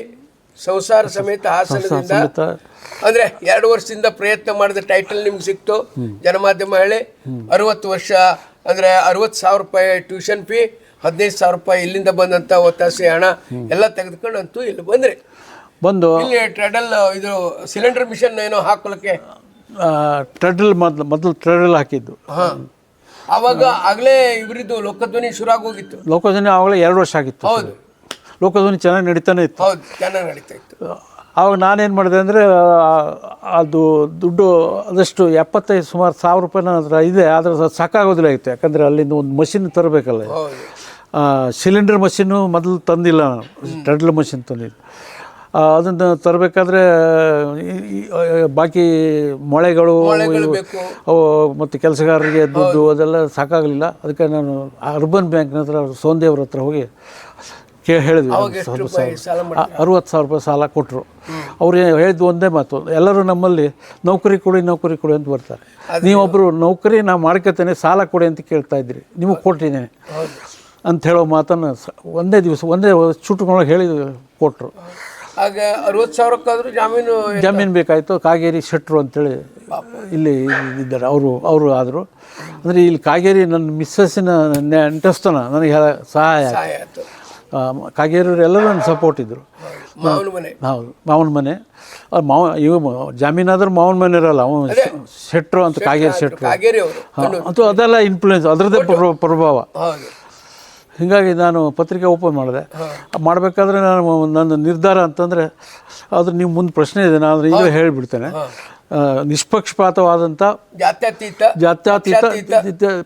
ಸಂಸಾರ ಸಮೇತ ಹಾಸನದಿಂದ, ಅಂದರೆ 2 ವರ್ಷದಿಂದ ಪ್ರಯತ್ನ ಮಾಡಿದ ಟೈಟಲ್ ನಿಮ್ಗೆ ಸಿಕ್ತು. ಜನಮಾಧ್ಯಮ ಹೇಳಿ 60 ವರ್ಷ ಅಂದರೆ 60,000 ರೂಪಾಯಿ ಟ್ಯೂಷನ್ ಫೀ, 15,000 ರೂಪಾಯಿ ಇಲ್ಲಿಂದ ಬಂದಂಥ ಒತ್ತಾಸೆ ಹಣ ಎಲ್ಲ ತೆಗೆದುಕೊಂಡು ಅಂತೂ ಇಲ್ಲಿ ಬಂದು ಇಲ್ಲಿ ಟ್ರೆಡಲ್ ಇದು ಸಿಲಿಂಡರ್ ಮಿಷನ್ ಏನೋ ಹಾಕೊಳ್ಳೋಕ್ಕೆ ಟ್ರೆಡಲ್ ಮೊದಲು ಟ್ರೆಡಲ್ ಹಾಕಿದ್ದು. ಆವಾಗ ಆಗಲೇ ಇವರಿದ್ದು ಲೋಕಧ್ವನಿ ಶುರು ಆಗೋಗಿತ್ತು. ಲೋಕಧ್ವನಿ ಆವಾಗಲೇ 2 ವರ್ಷ ಆಗಿತ್ತು. ಹೌದು, ಲೋಕಧ್ವನಿ ಚೆನ್ನಾಗಿ ನಡೀತಾನೆ ಇತ್ತು. ಹೌದು, ಚೆನ್ನಾಗಿ ನಡೀತಾ ಇತ್ತು. ಆವಾಗ ನಾನೇನು ಮಾಡಿದೆ ಅಂದರೆ, ಅದು ದುಡ್ಡು ಅದಷ್ಟು 75 ಸುಮಾರು 1,000 ರೂಪಾಯಿ ನನ್ನ ಹತ್ರ ಇದೆ. ಆದರೆ ಸಾಕಾಗೋದಿಲ್ಲ ಇತ್ತು. ಯಾಕಂದರೆ ಅಲ್ಲಿಂದ ಒಂದು ಮಷಿನ್ ತರಬೇಕಲ್ಲ. ಸಿಲಿಂಡರ್ ಮಷಿನ್ನು ಮೊದಲು ತಂದಿಲ್ಲ ನಾನು, ಟ್ರೆಡಲ್ ಮಷಿನ್ ತಂದಿದ್ದು. ಅದನ್ನು ತರಬೇಕಾದ್ರೆ ಬಾಕಿ ಮೊಳೆಗಳು ಮತ್ತು ಕೆಲಸಗಾರರಿಗೆ ದುಡ್ಡು ಅದೆಲ್ಲ ಸಾಕಾಗಲಿಲ್ಲ. ಅದಕ್ಕೆ ನಾನು ಅರ್ಬನ್ ಬ್ಯಾಂಕ್ನ ಹತ್ರ ಸೋಂದೇವ್ರ ಹತ್ರ ಹೋಗಿ ಹೇಳಿದ್ವಿ. 60,000 ರೂಪಾಯಿ ಸಾಲ ಕೊಟ್ಟರು. ಅವ್ರು ಹೇಳಿದ್ದು ಒಂದೇ ಮಾತು, ಎಲ್ಲರೂ ನಮ್ಮಲ್ಲಿ ನೌಕರಿ ಕೊಡಿ ಅಂತ ಬರ್ತಾರೆ. ನೀವೊಬ್ಬರು ನೌಕರಿ ನಾ ಮಾಡ್ಕೊತೇನೆ, ಸಾಲ ಕೊಡಿ ಅಂತ ಕೇಳ್ತಾ ಇದ್ರಿ, ನಿಮಗೆ ಕೊಟ್ಟಿದ್ದೇನೆ ಅಂತ ಹೇಳೋ ಮಾತನ್ನು ಒಂದೇ ದಿವಸ ಒಂದೇ ಚುಟ್ಕೊಂಡಾಗ ಹೇಳಿ ಕೊಟ್ಟರು. ಆಗ 60,000ಕ್ಕಾದ್ರೂ ಜಾಮೀನು ಬೇಕಾಯಿತು. ಕಾಗೇರಿ ಶೆಟ್ರು ಅಂತೇಳಿ ಇಲ್ಲಿ ಇದ್ದಾರೆ, ಅವರು ಆದರು. ಅಂದರೆ ಇಲ್ಲಿ ಕಾಗೇರಿ ನನ್ನ ಮಿಸ್ಸಸ್ಸಿನ ನೆಂಟಸ್ಥಾನ ನನಗೆ ಸಹಾಯ ಆಯಿತು. ಕಾಗೇರಿಯವರು ಎಲ್ಲರೂ ನನ್ನ ಸಪೋರ್ಟ್ ಇದ್ದರು. ಹೌದು, ಮಾವನ ಮನೆ. ಇವು ಜಾಮೀನಾದ್ರೂ ಮಾವನ ಮನೆ ಇರಲ್ಲ, ಅವನು ಶೆಟ್ರು ಅಂತ, ಕಾಗೇರಿ ಶೆಟ್ರು. ಅಥವಾ ಅದೆಲ್ಲ ಇನ್ಫ್ಲೂಯೆನ್ಸ್, ಅದರದ್ದೇ ಪ್ರಭಾವ. ಹೀಗಾಗಿ ನಾನು ಪತ್ರಿಕೆ ಓಪನ್ ಮಾಡಿದೆ. ಮಾಡಬೇಕಾದ್ರೆ ನನ್ನ ನಿರ್ಧಾರ ಅಂತಂದರೆ, ಅದು ನೀವು ಮುಂದೆ ಪ್ರಶ್ನೆ ಇದೆ, ನಾನು ಈಗ ಹೇಳಿಬಿಡ್ತೇನೆ. ನಿಷ್ಪಕ್ಷಪಾತವಾದಂಥ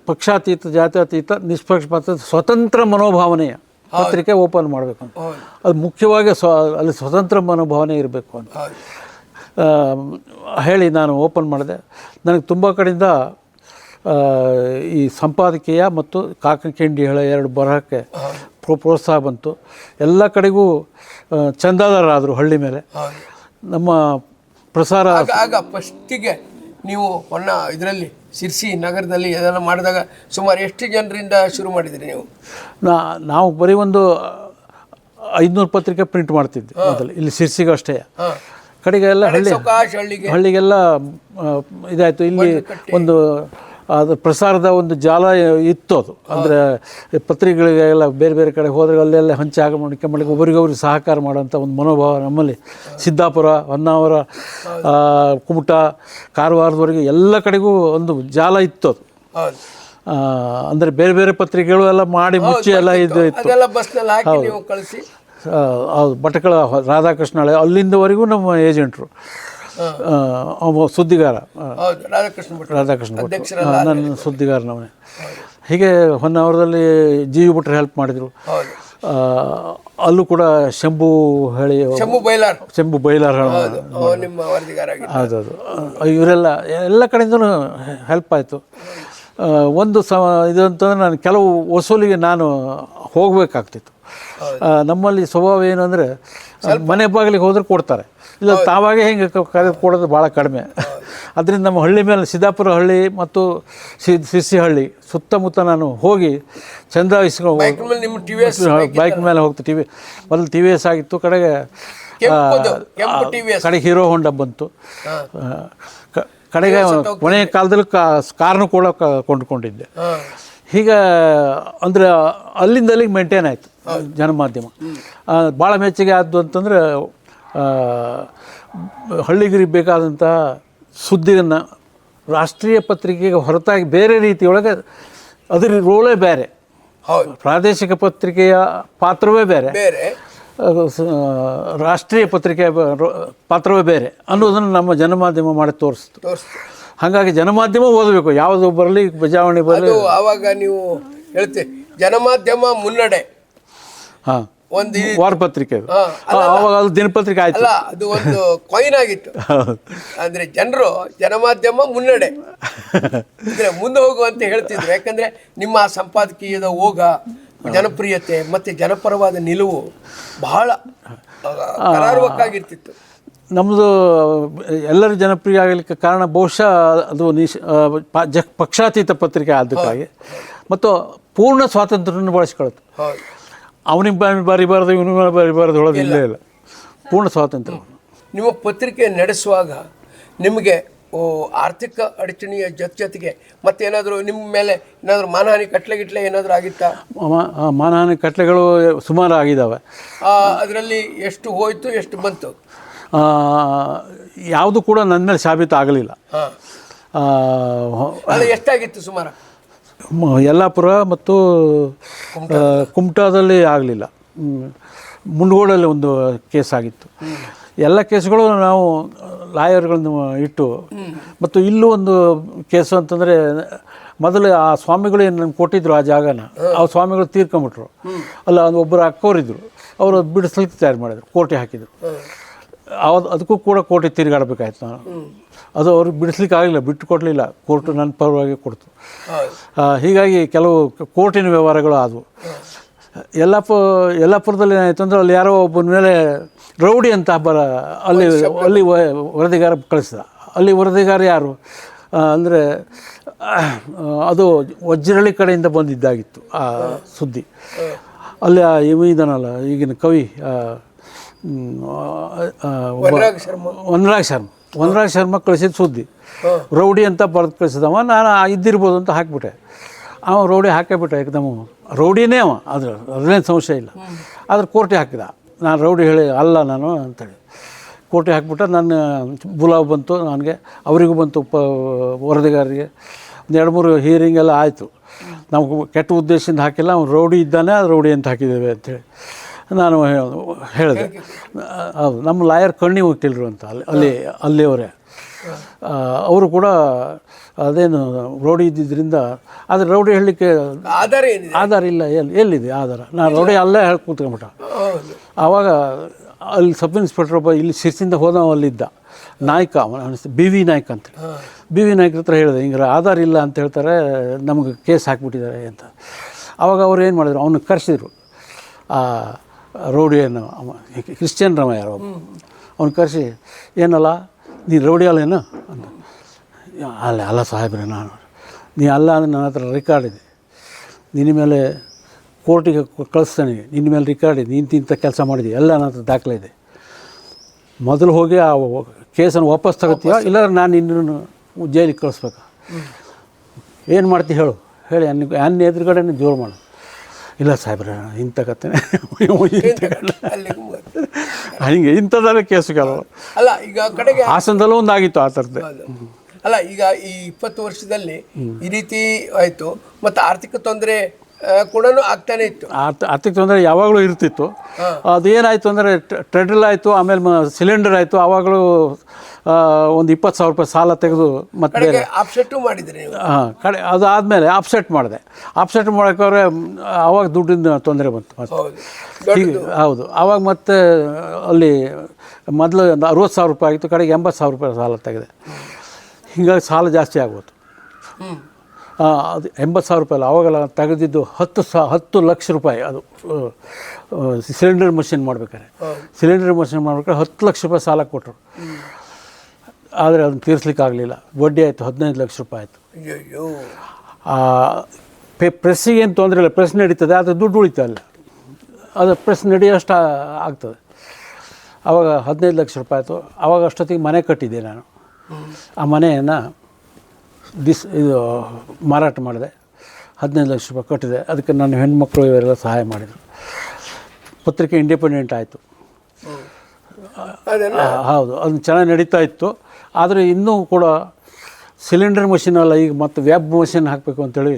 ಪಕ್ಷಾತೀತ ಜಾತ್ಯತೀತ ನಿಷ್ಪಕ್ಷಪಾತ ಸ್ವತಂತ್ರ ಮನೋಭಾವನೆಯ ಪತ್ರಿಕೆ ಓಪನ್ ಮಾಡಬೇಕು ಅಂತ. ಅದು ಮುಖ್ಯವಾಗಿ ಅಲ್ಲಿ ಸ್ವತಂತ್ರ ಮನೋಭಾವನೆ ಇರಬೇಕು ಅಂತ ಹೇಳಿ ನಾನು ಓಪನ್ ಮಾಡಿದೆ. ನನಗೆ ತುಂಬ ಕಡೆಯಿಂದ ಈ ಸಂಪಾದಕೀಯ ಮತ್ತು ಕಾಕಂಕಿಂಡಿ ಹೇಳ 2 ಬರಹಕ್ಕೆ ಪ್ರೋತ್ಸಾಹ ಬಂತು. ಎಲ್ಲ ಕಡೆಗೂ ಚಂದಾದಾರರಾದರು ಹಳ್ಳಿ ಮೇಲೆ. ನಮ್ಮ ಪ್ರಸಾರ ಆಗ ಫಸ್ಟಿಗೆ ನೀವು ಇದರಲ್ಲಿ ಶಿರ್ಸಿ ನಗರದಲ್ಲಿ ಇದೆಲ್ಲ ಮಾಡಿದಾಗ ಸುಮಾರು ಎಷ್ಟು ಜನರಿಂದ ಶುರು ಮಾಡಿದ್ರಿ ನೀವು? ನಾವು ಬರೀ ಒಂದು 500 ಪತ್ರಿಕೆ ಪ್ರಿಂಟ್ ಮಾಡ್ತಿದ್ವಿ ಮೊದಲು, ಇಲ್ಲಿ ಶಿರ್ಸಿಗೆ ಅಷ್ಟೇ. ಕಡೆಗೆಲ್ಲ ಹಳ್ಳಿಗೆಲ್ಲ ಇದಾಯಿತು. ಇಲ್ಲಿ ಒಂದು ಅದು ಪ್ರಸಾರದ ಒಂದು ಜಾಲ ಇತ್ತು. ಅದು ಅಂದರೆ ಪತ್ರಿಕೆಗಳಿಗೆಲ್ಲ ಬೇರೆ ಬೇರೆ ಕಡೆ ಹೋದರೆ ಅಲ್ಲೆಲ್ಲ ಹಂಚಿ ಮಾಡಿಕೆ ಒಬ್ರಿಗೊಬ್ರಿಗೆ ಸಹಕಾರ ಮಾಡೋಂಥ ಒಂದು ಮನೋಭಾವ ನಮ್ಮಲ್ಲಿ ಸಿದ್ದಾಪುರ, ಹೊನ್ನಾವರ, ಕುಮಟಾ, ಕಾರವಾರದವರೆಗೆ ಎಲ್ಲ ಕಡೆಗೂ ಒಂದು ಜಾಲ ಇತ್ತು. ಅದು ಅಂದರೆ ಬೇರೆ ಬೇರೆ ಪತ್ರಿಕೆಗಳು ಎಲ್ಲ ಮಾಡಿ ಮುಚ್ಚಿ ಎಲ್ಲ ಇದು ಇತ್ತು. ಅದೆಲ್ಲ ಬಸ್ನಲ್ಲಿ ಹಾಕಿ ನೀವು ಕಳಿಸಿ. ಹೌದು, ಭಟ್ಕಳ ರಾಧಾಕೃಷ್ಣ ಹಳೆ ಅಲ್ಲಿಂದವರೆಗೂ ನಮ್ಮ ಏಜೆಂಟ್ರು, ಸುದ್ದಿಗಾರ ಹೌದು, ರಾಧಾಕೃಷ್ಣ ಭಟ್ರು ನನ್ನ ಸುದ್ದಿಗಾರನವನೇ. ಹೀಗೆ ಹೊನ್ನಾವರದಲ್ಲಿ ಜಿ ವಿ ಭಟ್ರು ಹೆಲ್ಪ್ ಮಾಡಿದರು. ಅಲ್ಲೂ ಕೂಡ ಶಂಭು ಬೈಲಾರ್ ನಿಮ್ಮ ವರದಿಗಾರ. ಹೌದು, ಇವರೆಲ್ಲ ಎಲ್ಲ ಕಡೆಯಿಂದಲೂ ಹೆಲ್ಪ್ ಆಯಿತು. ಒಂದು ಇದು ಅಂತಂದರೆ ನಾನು ಕೆಲವು ವಸೂಲಿಗೆ ನಾನು ಹೋಗಬೇಕಾಗ್ತಿತ್ತು. ನಮ್ಮಲ್ಲಿ ಸ್ವಭಾವ ಏನು ಅಂದರೆ ಮನೆ ಬಾಗಿಲಿಗೆ ಹೋದ್ರೆ ಕೊಡ್ತಾರೆ, ಇಲ್ಲ ತಾವಾಗೇ ಹಿಂಗೆ ಕೊಡೋದು ಭಾಳ ಕಡಿಮೆ. ಅದರಿಂದ ನಮ್ಮ ಹಳ್ಳಿ ಮೇಲೆ ಸಿದ್ದಾಪುರ ಹಳ್ಳಿ ಮತ್ತು ಸಿರ್ಸಿಹಳ್ಳಿ ಸುತ್ತಮುತ್ತ ನಾನು ಹೋಗಿ ಚಂದ ಇಸ್ಕೊಂಡು ಬೈಕ್ ಮೇಲೆ ಹೋಗ್ತೀನಿ. ಮೊದಲು ಟಿ ವಿ ಎಸ್ ಆಗಿತ್ತು, ಕಡೆಗೆ ಹೀರೋ ಹೊಂಡ ಬಂತು, ಕಡೆಗೆ ಕೊನೆಯ ಕಾಲದಲ್ಲಿ ಕಾರ್ನು ಕೂಡ ಕೊಂಡ್ಕೊಂಡಿದ್ದೆ. ಹೀಗೆ ಅಂದರೆ ಅಲ್ಲಿಂದ ಅಲ್ಲಿಗೆ ಮೇಂಟೈನ್ ಆಯಿತು ಜನಮಾಧ್ಯಮ. ಭಾಳ ಮೆಚ್ಚುಗೆ ಆದ್ದು ಅಂತಂದರೆ ಹಳ್ಳಿಗರಿಗೆ ಬೇಕಾದಂಥ ಸುದ್ದಿಯನ್ನು ರಾಷ್ಟ್ರೀಯ ಪತ್ರಿಕೆಗೆ ಹೊರತಾಗಿ ಬೇರೆ ರೀತಿಯೊಳಗೆ ಅದರ ರೋಲೇ ಬೇರೆ, ಪ್ರಾದೇಶಿಕ ಪತ್ರಿಕೆಯ ಪಾತ್ರವೇ ಬೇರೆ, ರಾಷ್ಟ್ರೀಯ ಪತ್ರಿಕೆಯ ಪಾತ್ರವೇ ಬೇರೆ ಅನ್ನೋದನ್ನು ನಮ್ಮ ಜನಮಾಧ್ಯಮ ಮಾಡಿ ತೋರಿಸ್ತು. ಹಾಗಾಗಿ ಜನಮಾಧ್ಯಮ ಓದಬೇಕು, ಯಾವುದು ಬರಲಿ ಬಜಾವಣೆ ಬರಲಿ. ಆವಾಗ ನೀವು ಹೇಳ್ತೀವಿ ಜನಮಾಧ್ಯಮ ಮುನ್ನಡೆ. ಹಾಂ, ಒಂದು ವಾರಪತ್ರಿಕೆ ಅವಾಗ ಅದು ದಿನಪತ್ರಿಕೆ ಆಯ್ತು. ಅಲ್ಲ, ಅದು ಒಂದು ಕಾಯಿನ್ ಆಗಿತ್ತು. ಅಂದ್ರೆ ಜನರು ಜನಮಾಧ್ಯಮ ಮುನ್ನಡೆ ಅಂದ್ರೆ ಮುಂದೆ ಹೋಗು ಅಂತ ಹೇಳ್ತಿದ್ರು. ಯಾಕಂದ್ರೆ ನಿಮ್ಮ ಸಂಪಾದಕೀಯದ ಹೋಗ ಜನಪ್ರಿಯತೆ ಮತ್ತೆ ಜನಪರವಾದ ನಿಲುವು ಬಹಳ ಕರಾರುವಕ್ಕಾಗಿರ್ತಿತ್ತು. ನಮ್ಮದು ಎಲ್ಲರೂ ಜನಪ್ರಿಯ ಆಗಲಿಕ್ಕೆ ಕಾರಣ ಬಹುಶಃ ಅದು ಪಕ್ಷಾತೀತ ಪತ್ರಿಕೆ ಆದ್ದಕ್ಕಾಗಿ ಮತ್ತು ಪೂರ್ಣ ಸ್ವಾತಂತ್ರ್ಯವನ್ನು ಬಳಸ್ಕೊಳ್ಳುತ್ತೆ. ಅವನಿಗೆ ಬರಿಬಾರ್ದು, ಇವನಿಗೆ ಬರಿಬಾರ್ದು ಹೇಳೋದು ಇಲ್ಲೇ ಇಲ್ಲ, ಪೂರ್ಣ ಸ್ವಾತಂತ್ರ್ಯ. ನಿಮ್ಮ ಪತ್ರಿಕೆ ನಡೆಸುವಾಗ ನಿಮಗೆ ಆರ್ಥಿಕ ಅಡಚಣೆಯ ಜೊತೆಗೆ ಮತ್ತೇನಾದರೂ ನಿಮ್ಮ ಮೇಲೆ ಏನಾದರೂ ಮಾನಹಾನಿ ಕಟ್ಲೆಗಿಟ್ಲೆ ಏನಾದರೂ ಆಗಿತ್ತಾ? ಮಾನಹಾನಿ ಕಟ್ಲೆಗಳು ಸುಮಾರು ಆಗಿದ್ದಾವೆ. ಅದರಲ್ಲಿ ಎಷ್ಟು ಹೋಯಿತು, ಎಷ್ಟು ಬಂತು? ಯಾವುದು ಕೂಡ ನನ್ನ ಮೇಲೆ ಸಾಬೀತು ಆಗಲಿಲ್ಲ. ಅಲ್ಲ, ಎಷ್ಟಾಗಿತ್ತು ಸುಮಾರು? ಯಲ್ಲಾಪುರ ಮತ್ತು ಕುಮಟಾದಲ್ಲಿ ಆಗಲಿಲ್ಲ. ಮುಂಡಗೋಡಲ್ಲಿ ಒಂದು ಕೇಸ್ ಆಗಿತ್ತು. ಎಲ್ಲ ಕೇಸ್ಗಳು ನಾವು ಲಾಯರ್ಗಳನ್ನು ಇಟ್ಟು, ಮತ್ತು ಇಲ್ಲೂ ಒಂದು ಕೇಸು ಅಂತಂದರೆ ಮೊದಲು ಆ ಸ್ವಾಮಿಗಳು ಏನು ನಮ್ಗೆ ಕೊಟ್ಟಿದ್ರು ಆ ಜಾಗನ, ಆ ಸ್ವಾಮಿಗಳು ತೀರ್ಕೊಂಬಿಟ್ರು. ಅಲ್ಲ, ಒಬ್ಬರು ಅಕ್ಕವರಿದ್ದರು, ಅವರು ಬಿಡಿಸ್ಲಿಕ್ಕೆ ತಯಾರು ಮಾಡಿದ್ರು, ಕೋಟೆ ಹಾಕಿದರು. ಅದಕ್ಕೂ ಕೂಡ ಕೋಟೆ ತಿರುಗಾಡಬೇಕಾಯ್ತು ನಾನು. ಅದು ಅವ್ರಿಗೆ ಬಿಡಿಸ್ಲಿಕ್ಕೆ ಆಗಲಿಲ್ಲ, ಬಿಟ್ಟು ಕೊಡಲಿಲ್ಲ, ಕೋರ್ಟು ನನ್ನ ಪರವಾಗಿ ಕೊಡ್ತು. ಹೀಗಾಗಿ ಕೆಲವು ಕೋರ್ಟಿನ ವ್ಯವಹಾರಗಳು ಆದವು. ಯಲ್ಲಾಪುರದಲ್ಲಿ ಏನಾಯಿತು ಅಂದರೆ ಅಲ್ಲಿ ಯಾರೋ ಒಬ್ಬನ ಮೇಲೆ ರೌಡಿ ಅಂತ ಅಲ್ಲಿ ವರದಿಗಾರ ಕಳಿಸಿದ. ಅಲ್ಲಿ ವರದಿಗಾರ ಯಾರು ಅಂದರೆ ಅದು ವಜ್ರಹಳ್ಳಿ ಕಡೆಯಿಂದ ಬಂದಿದ್ದಾಗಿತ್ತು ಆ ಸುದ್ದಿ. ಅಲ್ಲಿ ಇದಾನಲ್ಲ ಈಗಿನ ಕವಿ ವನರಾಜ್ ಶರ್ಮ ಕಳಿಸಿದ ಸುದ್ದಿ, ರೌಡಿ ಅಂತ ಬರೆದು ಕಳಿಸಿದವ. ನಾನು ಇದ್ದಿರ್ಬೋದು ಅಂತ ಹಾಕಿಬಿಟ್ಟೆ. ಅವ ರೌಡಿ ಹಾಕಿಬಿಟ್ಟೆ, ಏಕದಮ್ ರೌಡಿನೇ ಅವ, ಅದ್ರೇನು ಸಂಶಯ ಇಲ್ಲ. ಆದ್ರೆ ಕೋರ್ಟಿಗೆ ಹಾಕಿದ, ನಾನು ರೌಡಿ ಹೇಳಿ ಅಲ್ಲ ನಾನು ಅಂತೇಳಿ ಕೋರ್ಟಿಗೆ ಹಾಕಿಬಿಟ್ಟ. ನನ್ನ ಬುಲಾವ್ ಬಂತು ನನಗೆ, ಅವರಿಗೂ ಬಂತು, ವರದಿಗಾರರಿಗೆ. ಒಂದು 2-3 ಹಿಯರಿಂಗ್ ಎಲ್ಲ ಆಯಿತು. ನಾವು ಕೆಟ್ಟ ಉದ್ದೇಶದಿಂದ ಹಾಕಿಲ್ಲ, ಅವ್ನು ರೌಡಿ ಇದ್ದಾನೆ, ಅದು ರೌಡಿ ಅಂತ ಹಾಕಿದ್ದೇವೆ ಅಂಥೇಳಿ ನಾನು ಹೇಳಿದೆ. ಹೌದು, ನಮ್ಮ ಲಾಯರ್ ಕಣ್ಣಿ ಹೋಗ್ತಿಲ್ರು ಅಂತ ಅಲ್ಲಿಯವರೇ ಅವರು ಕೂಡ ಅದೇನು ರೌಡಿ ಇದ್ದಿದ್ದರಿಂದ. ಆದರೆ ರೌಡಿ ಹೇಳಲಿಕ್ಕೆ ಆಧಾರ ಇಲ್ಲ. ಎಲ್ಲಿದೆ ಆಧಾರ? ನಾನು ರೌಡಿ ಅಲ್ಲೇ ಹೇಳಿ ಕೂತ್ಕೊಂಬಿಟ್ಟ. ಆವಾಗ ಅಲ್ಲಿ ಸಬ್ ಇನ್ಸ್ಪೆಕ್ಟರ್ ಒಬ್ಬ ಇಲ್ಲಿ ಸಿರ್ಸಿಂದ ಹೋದವ ಅಲ್ಲಿದ್ದ ನಾಯ್ಕ, ಬಿ ವಿ ನಾಯ್ಕ ಅಂತೇಳಿ. ಬಿ ವಿ ನಾಯ್ಕರ ಹತ್ರ ಹೇಳಿದೆ, ಹಿಂಗೆ ಆಧಾರ ಇಲ್ಲ ಅಂತ ಹೇಳ್ತಾರೆ, ನಮಗೆ ಕೇಸ್ ಹಾಕಿಬಿಟ್ಟಿದ್ದಾರೆ ಅಂತ. ಆವಾಗ ಅವ್ರು ಏನು ಮಾಡಿದ್ರು, ಅವನು ಕರೆಸಿದ್ರು. ರೌಡಿಯನ್ನು ಕ್ರಿಶ್ಚಿಯನ್ ರಮ ಯಾರೋ ಅವ್ನು ಕರೆಸಿ, ಏನಲ್ಲ ನೀನು ರೌಡಿ ಅಲ್ಲೇನು ಅಂತ. ಅಲ್ಲ ಸಾಹೇಬ್ರೆ, ನಾನು ನೀ ಅಲ್ಲ ಅಂದರೆ ನನ್ನ ಹತ್ರ ರೆಕಾರ್ಡ್ ಇದೆ, ನಿನ್ನ ಮೇಲೆ ಕೋರ್ಟಿಗೆ ಕಳಿಸ್ತಾನೆ, ನಿನ್ನ ಮೇಲೆ ರೆಕಾರ್ಡ್ ಇದೆ, ನೀನು ಇಂಥ ಕೆಲಸ ಮಾಡಿದೆ, ಎಲ್ಲ ನನ್ನ ಹತ್ರ ದಾಖಲೆ ಇದೆ. ಮೊದಲು ಹೋಗಿ ಆ ಕೇಸನ್ನು ವಾಪಸ್ ತಗೋತೀಯ, ಇಲ್ಲಾಂದ್ರೆ ನಾನು ಇನ್ನೂ ಜೈಲಿಗೆ ಕಳಿಸ್ಬೇಕು. ಏನು ಮಾಡ್ತೀವಿ ಹೇಳಿ ಅನ್ನ ಎದುರುಗಡೆ ಜೋರು ಮಾಡು. ಇಲ್ಲ ಸಾಹೇಬ್ರೆ, ಇಂಥ ಕತೆ ಹಿಂಗೆ ಇಂಥದ್ದೆಲ್ಲ ಕೇಸು ಕೆಲವು. ಅಲ್ಲ, ಈಗ ಕಡೆಗೆ ಹಾಸನದಲ್ಲೂ ಒಂದು ಆಗಿತ್ತು ಆ ಥರದ್ದು. ಅಲ್ಲ ಈಗ ಈ 20 ವರ್ಷದಲ್ಲಿ ಈ ರೀತಿ ಆಯ್ತು, ಮತ್ತು ಆರ್ಥಿಕ ತೊಂದರೆ ಕೂಡ ಆಗ್ತಾನೆ ಇತ್ತು. ಆರ್ಥಿಕ ತೊಂದರೆ ಯಾವಾಗಲೂ ಇರ್ತಿತ್ತು. ಅದೇನಾಯಿತು ಅಂದರೆ ಟ್ರೆಡ್ರಿಲ್ ಆಯಿತು, ಆಮೇಲೆ ಸಿಲಿಂಡರ್ ಆಯಿತು. ಆವಾಗಲೂ ಒಂದು 20,000 ರೂಪಾಯಿ ಸಾಲ ತೆಗೆದು ಮತ್ತೆ ಬೇರೆ ಆಫ್ಸೆಟ್ಟು ಮಾಡಿದ್ರಿ ನೀವು? ಅದು ಆದಮೇಲೆ ಆಫ್ಸೆಟ್ ಮಾಡಿದೆ. ಆಫ್ಸೆಟ್ ಮಾಡೋಕ್ಕಾದ್ರೆ ಆವಾಗ ದುಡ್ಡಿನ ತೊಂದರೆ ಬಂತು ಮತ್ತೆ. ಹೌದು, ಆವಾಗ ಮತ್ತೆ ಅಲ್ಲಿ ಮೊದಲು 60,000 ರೂಪಾಯಿ ಆಗಿತ್ತು, ಕಡೆಗೆ 80,000 ರೂಪಾಯಿ ಸಾಲ ತೆಗೆದೆ. ಹೀಗಾಗಿ ಸಾಲ ಜಾಸ್ತಿ ಆಗ್ಬೋದು. ಅದು 80,000 ರೂಪಾಯಿ ಅಲ್ಲ, ಆವಾಗೆಲ್ಲ ತೆಗೆದಿದ್ದು 10 ಲಕ್ಷ ರೂಪಾಯಿ. ಅದು ಸಿಲಿಂಡರ್ ಮಷಿನ್ ಮಾಡ್ಬೇಕಾದ್ರೆ, ಸಿಲಿಂಡರ್ ಮಷಿನ್ ಮಾಡ್ಬೇಕಾದ್ರೆ 10 ಲಕ್ಷ ರೂಪಾಯಿ ಸಾಲ ಕೊಟ್ಟರು. ಆದರೆ ಅದನ್ನು ತೀರಿಸ್ಲಿಕ್ಕೆ ಆಗಲಿಲ್ಲ. ಬಡ್ಡಿ ಆಯಿತು, 15 ಲಕ್ಷ ರೂಪಾಯಿ ಆಯಿತು. ಪ್ರೆಸ್ಸಿಗೆ ಏನು ತೊಂದರೆ ಇಲ್ಲ, ಪ್ರೆಸ್ ನಡೀತದೆ, ಆದರೆ ದುಡ್ಡು ಉಳಿತಲ್ಲ. ಅದು ಪ್ರೆಸ್ ನಡೆಯೋಷ್ಟು ಆಗ್ತದೆ. ಆವಾಗ 15 ಲಕ್ಷ ರೂಪಾಯಿ ಆಯಿತು. ಆವಾಗ ಅಷ್ಟೊತ್ತಿಗೆ ಮನೆ ಕಟ್ಟಿದ್ದೆ ನಾನು. ಆ ಮನೆಯನ್ನು ಇದು ಮಾರಾಟ ಮಾಡಿದೆ. 15 ಲಕ್ಷ ರೂಪಾಯಿ ಕಟ್ಟಿದೆ. ಅದಕ್ಕೆ ನನ್ನ ಹೆಣ್ಮಕ್ಳು ಇವರೆಲ್ಲ ಸಹಾಯ ಮಾಡಿದರು. ಪತ್ರಿಕೆ ಇಂಡಿಪೆಂಡೆಂಟ್ ಆಯಿತು. ಹೌದು, ಅದನ್ನು ಚೆನ್ನಾಗಿ ನಡೀತಾ ಇತ್ತು. ಆದರೆ ಇನ್ನೂ ಕೂಡ ಸಿಲಿಂಡರ್ ಮಷಿನ್ ಅಲ್ಲ, ಈಗ ಮತ್ತೆ ವೆಬ್ ಮಷಿನ್ ಹಾಕಬೇಕು ಅಂತೇಳಿ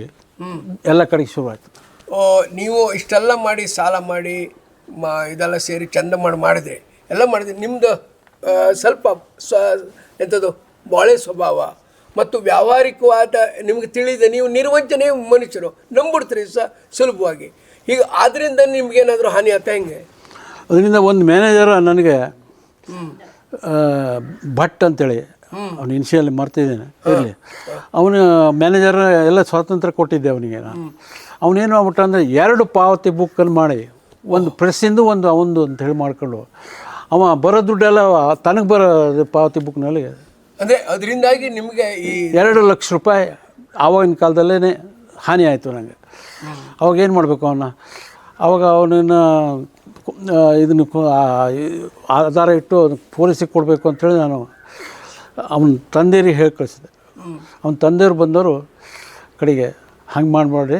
ಎಲ್ಲ ಕಡೆಗೆ ಶುರುವಾಯಿತು. ನೀವು ಇಷ್ಟೆಲ್ಲ ಮಾಡಿ ಸಾಲ ಮಾಡಿ ಇದೆಲ್ಲ ಸೇರಿ ಚಂದ ಮಾಡಿದ್ರಿ, ಎಲ್ಲ ಮಾಡಿದ್ರಿ. ನಿಮ್ಮದು ಸ್ವಲ್ಪ ಎಂಥದ್ದು ಬಾಳೆ ಸ್ವಭಾವ ಮತ್ತು ವ್ಯಾವಹಾರಿಕವಾದ ನಿಮಗೆ ತಿಳಿದ, ನೀವು ನಿರ್ವಂಚನೆ ಮನುಷ್ಯರು, ನಂಬಿಡ್ತೀರಿ ಸುಲಭವಾಗಿ. ಈಗ ಆದ್ದರಿಂದ ನಿಮ್ಗೇನಾದರೂ ಹಾನಿ ಆತ ಹೆಂಗೆ? ಅದರಿಂದ ಒಂದು ಮ್ಯಾನೇಜರ್ ನನಗೆ ಭಟ್ ಅಂತೇಳಿ, ಅವನು ಇನ್ಷಿಯಲ್ ಮರ್ತಿದ್ದೇನೆ ಇರಲಿ, ಅವನು ಮ್ಯಾನೇಜರ್ ಎಲ್ಲ ಸ್ವಾತಂತ್ರ್ಯ ಕೊಟ್ಟಿದ್ದೆ ಅವನಿಗೆ ನಾನು. ಅವನೇನು ಆಗ್ಬಿಟ್ಟ ಅಂದರೆ 2 ಪಾವತಿ ಬುಕ್ಕನ್ನು ಮಾಡಿ, ಒಂದು ಪ್ರೆಸ್ಸಿಂದು ಒಂದು ಅವಂದು ಅಂತ ಹೇಳಿ ಮಾಡ್ಕೊಂಡು, ಅವ ಬರೋ ದುಡ್ಡೆಲ್ಲ ತನಗೆ ಬರೋ ಪಾವತಿ ಬುಕ್ನಲ್ಲಿ, ಅಂದರೆ ಅದರಿಂದಾಗಿ ನಿಮಗೆ ಈ 2 ಲಕ್ಷ ರೂಪಾಯಿ ಆವಾಗಿನ ಕಾಲದಲ್ಲೇ ಹಾನಿ ಆಯಿತು ನನಗೆ. ಅವಾಗ ಏನು ಮಾಡಬೇಕು ಅವಾಗ ಅವನನ್ನು ಇದನ್ನು ಆಧಾರ ಇಟ್ಟು ಪೊಲೀಸಿಗೆ ಕೊಡಬೇಕು ಅಂಥೇಳಿ ನಾನು ಅವನ ತಂದೆಯರಿಗೆ ಹೇಳಿ ಕಳಿಸಿದೆ. ಅವನ ತಂದೆಯವರು ಬಂದವರು ಕಡೆಗೆ ಹಂಗೆ ಮಾಡಬೇಡ್ರಿ,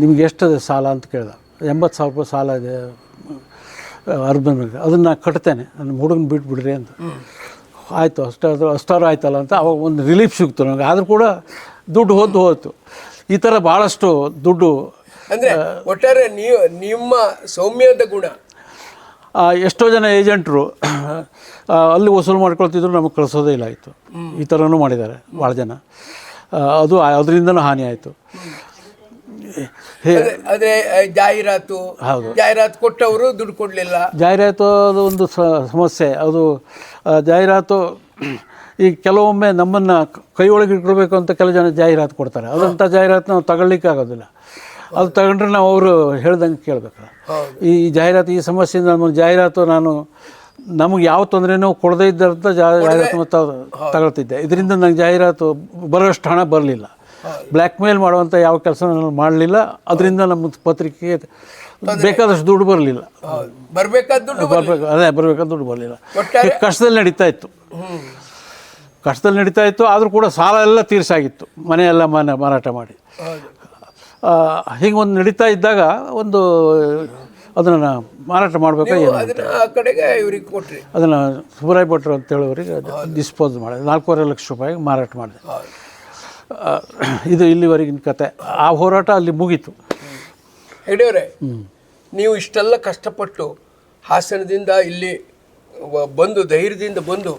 ನಿಮ್ಗೆ ಎಷ್ಟಿದೆ ಸಾಲ ಅಂತ ಕೇಳ್ದೆ. 80,000 ರೂಪಾಯಿ ಸಾಲ ಇದೆ ಅರ್ಬನ್, ಅದನ್ನು ಕಟ್ತೇನೆ, ನನ್ನ ಹುಡುಗನ ಬಿಟ್ಬಿಡ್ರಿ ಅಂತ. ಆಯಿತು, ಅಷ್ಟಾರು ಆಯ್ತಲ್ಲ ಅಂತ ಅವಾಗ ಒಂದು ರಿಲೀಫ್ ಸಿಕ್ತು ನನಗೆ. ಆದರೂ ಕೂಡ ದುಡ್ಡು ಹೋಯ್ತು. ಈ ಥರ ಭಾಳಷ್ಟು ದುಡ್ಡು. ಅಂದರೆ ಒಟ್ಟಾರೆ ನಿಮ್ಮ ಸೌಮ್ಯದ ಗುಣ. ಎಷ್ಟೋ ಜನ ಏಜೆಂಟರು ಅಲ್ಲಿ ವಸೂಲು ಮಾಡ್ಕೊಳ್ತಿದ್ರು, ನಮಗೆ ಕಳಿಸೋದೇ ಇಲ್ಲ ಆಯಿತು. ಈ ಥರನೂ ಮಾಡಿದ್ದಾರೆ ಭಾಳ ಜನ. ಅದರಿಂದನೂ ಹಾನಿ ಆಯಿತು. ಅದೇ ಜಾಹೀರಾತು ಕೊಟ್ಟವರು ದುಡ್ಡು ಕೊಡಲಿಲ್ಲ. ಜಾಹೀರಾತು ಅದು ಒಂದು ಸಮಸ್ಯೆ. ಅದು ಜಾಹೀರಾತು ಈಗ ಕೆಲವೊಮ್ಮೆ ನಮ್ಮನ್ನು ಕೈ ಒಳಗೆ ಇಟ್ಕೊಳ್ಬೇಕು ಅಂತ ಕೆಲವು ಜನ ಜಾಹೀರಾತು ಕೊಡ್ತಾರೆ. ಅದಂಥ ಜಾಹೀರಾತು ನಾವು ತಗೊಳ್ಳಿಕ್ಕೆ ಆಗೋದಿಲ್ಲ. ಅದು ತಗೊಂಡ್ರೆ ನಾವು ಅವರು ಹೇಳ್ದಂಗೆ ಕೇಳಬೇಕು. ಈ ಜಾಹೀರಾತು, ಈ ಸಮಸ್ಯೆಯಿಂದ ನಮ್ಮ ಜಾಹೀರಾತು ನಮಗೆ ಯಾವ ತೊಂದರೆನೂ ಕೊಡದೇ ಇದ್ದಂಥ ಜಾಹೀರಾತು ಮತ್ತು ತಗೊಳ್ತಿದ್ದೆ. ಇದರಿಂದ ನಂಗೆ ಜಾಹೀರಾತು ಬರೋಷ್ಟು ಹಣ ಬರಲಿಲ್ಲ. ಬ್ಲ್ಯಾಕ್ ಮೇಲ್ ಮಾಡುವಂಥ ಯಾವ ಕೆಲಸ ನಾನು ಮಾಡಲಿಲ್ಲ. ಅದರಿಂದ ನಮ್ಮ ಪತ್ರಿಕೆಗೆ ಬೇಕಾದಷ್ಟು ದುಡ್ಡು ಬರಲಿಲ್ಲ. ಬರಬೇಕಾದ ದುಡ್ಡು ಬರಲಿಲ್ಲ. ಕಷ್ಟದಲ್ಲಿ ನಡೀತಾ ಇತ್ತು. ಆದರೂ ಕೂಡ ಸಾಲ ಎಲ್ಲ ತೀರಿಸಾಗಿತ್ತು. ಮನೆಯೆಲ್ಲ ಮಾರಾಟ ಮಾಡಿ ಹೀಗೆ ಒಂದು ನಡೀತಾ ಇದ್ದಾಗ ಒಂದು ಅದನ್ನು ಮಾರಾಟ ಮಾಡಬೇಕಾಗಿ ಅದನ್ನು ಸುಬ್ರಾಯ ಭಟ್ರು ಅಂತ ಹೇಳೋರಿಗೆ ಡಿಸ್ಪೋಸ್ ಮಾಡಿದೆ. 4.5 ಲಕ್ಷ ರೂಪಾಯಿಗೆ ಮಾರಾಟ ಮಾಡಿದೆ. ಇದು ಇಲ್ಲಿವರೆಗಿನ ಕತೆ. ಆ ಹೋರಾಟ ಅಲ್ಲಿ ಮುಗೀತು. ಹೆಗ್ಡೆಯವರೇ, ನೀವು ಇಷ್ಟೆಲ್ಲ ಕಷ್ಟಪಟ್ಟು ಹಾಸನದಿಂದ ಇಲ್ಲಿ ಬಂದು, ಧೈರ್ಯದಿಂದ ಬಂದು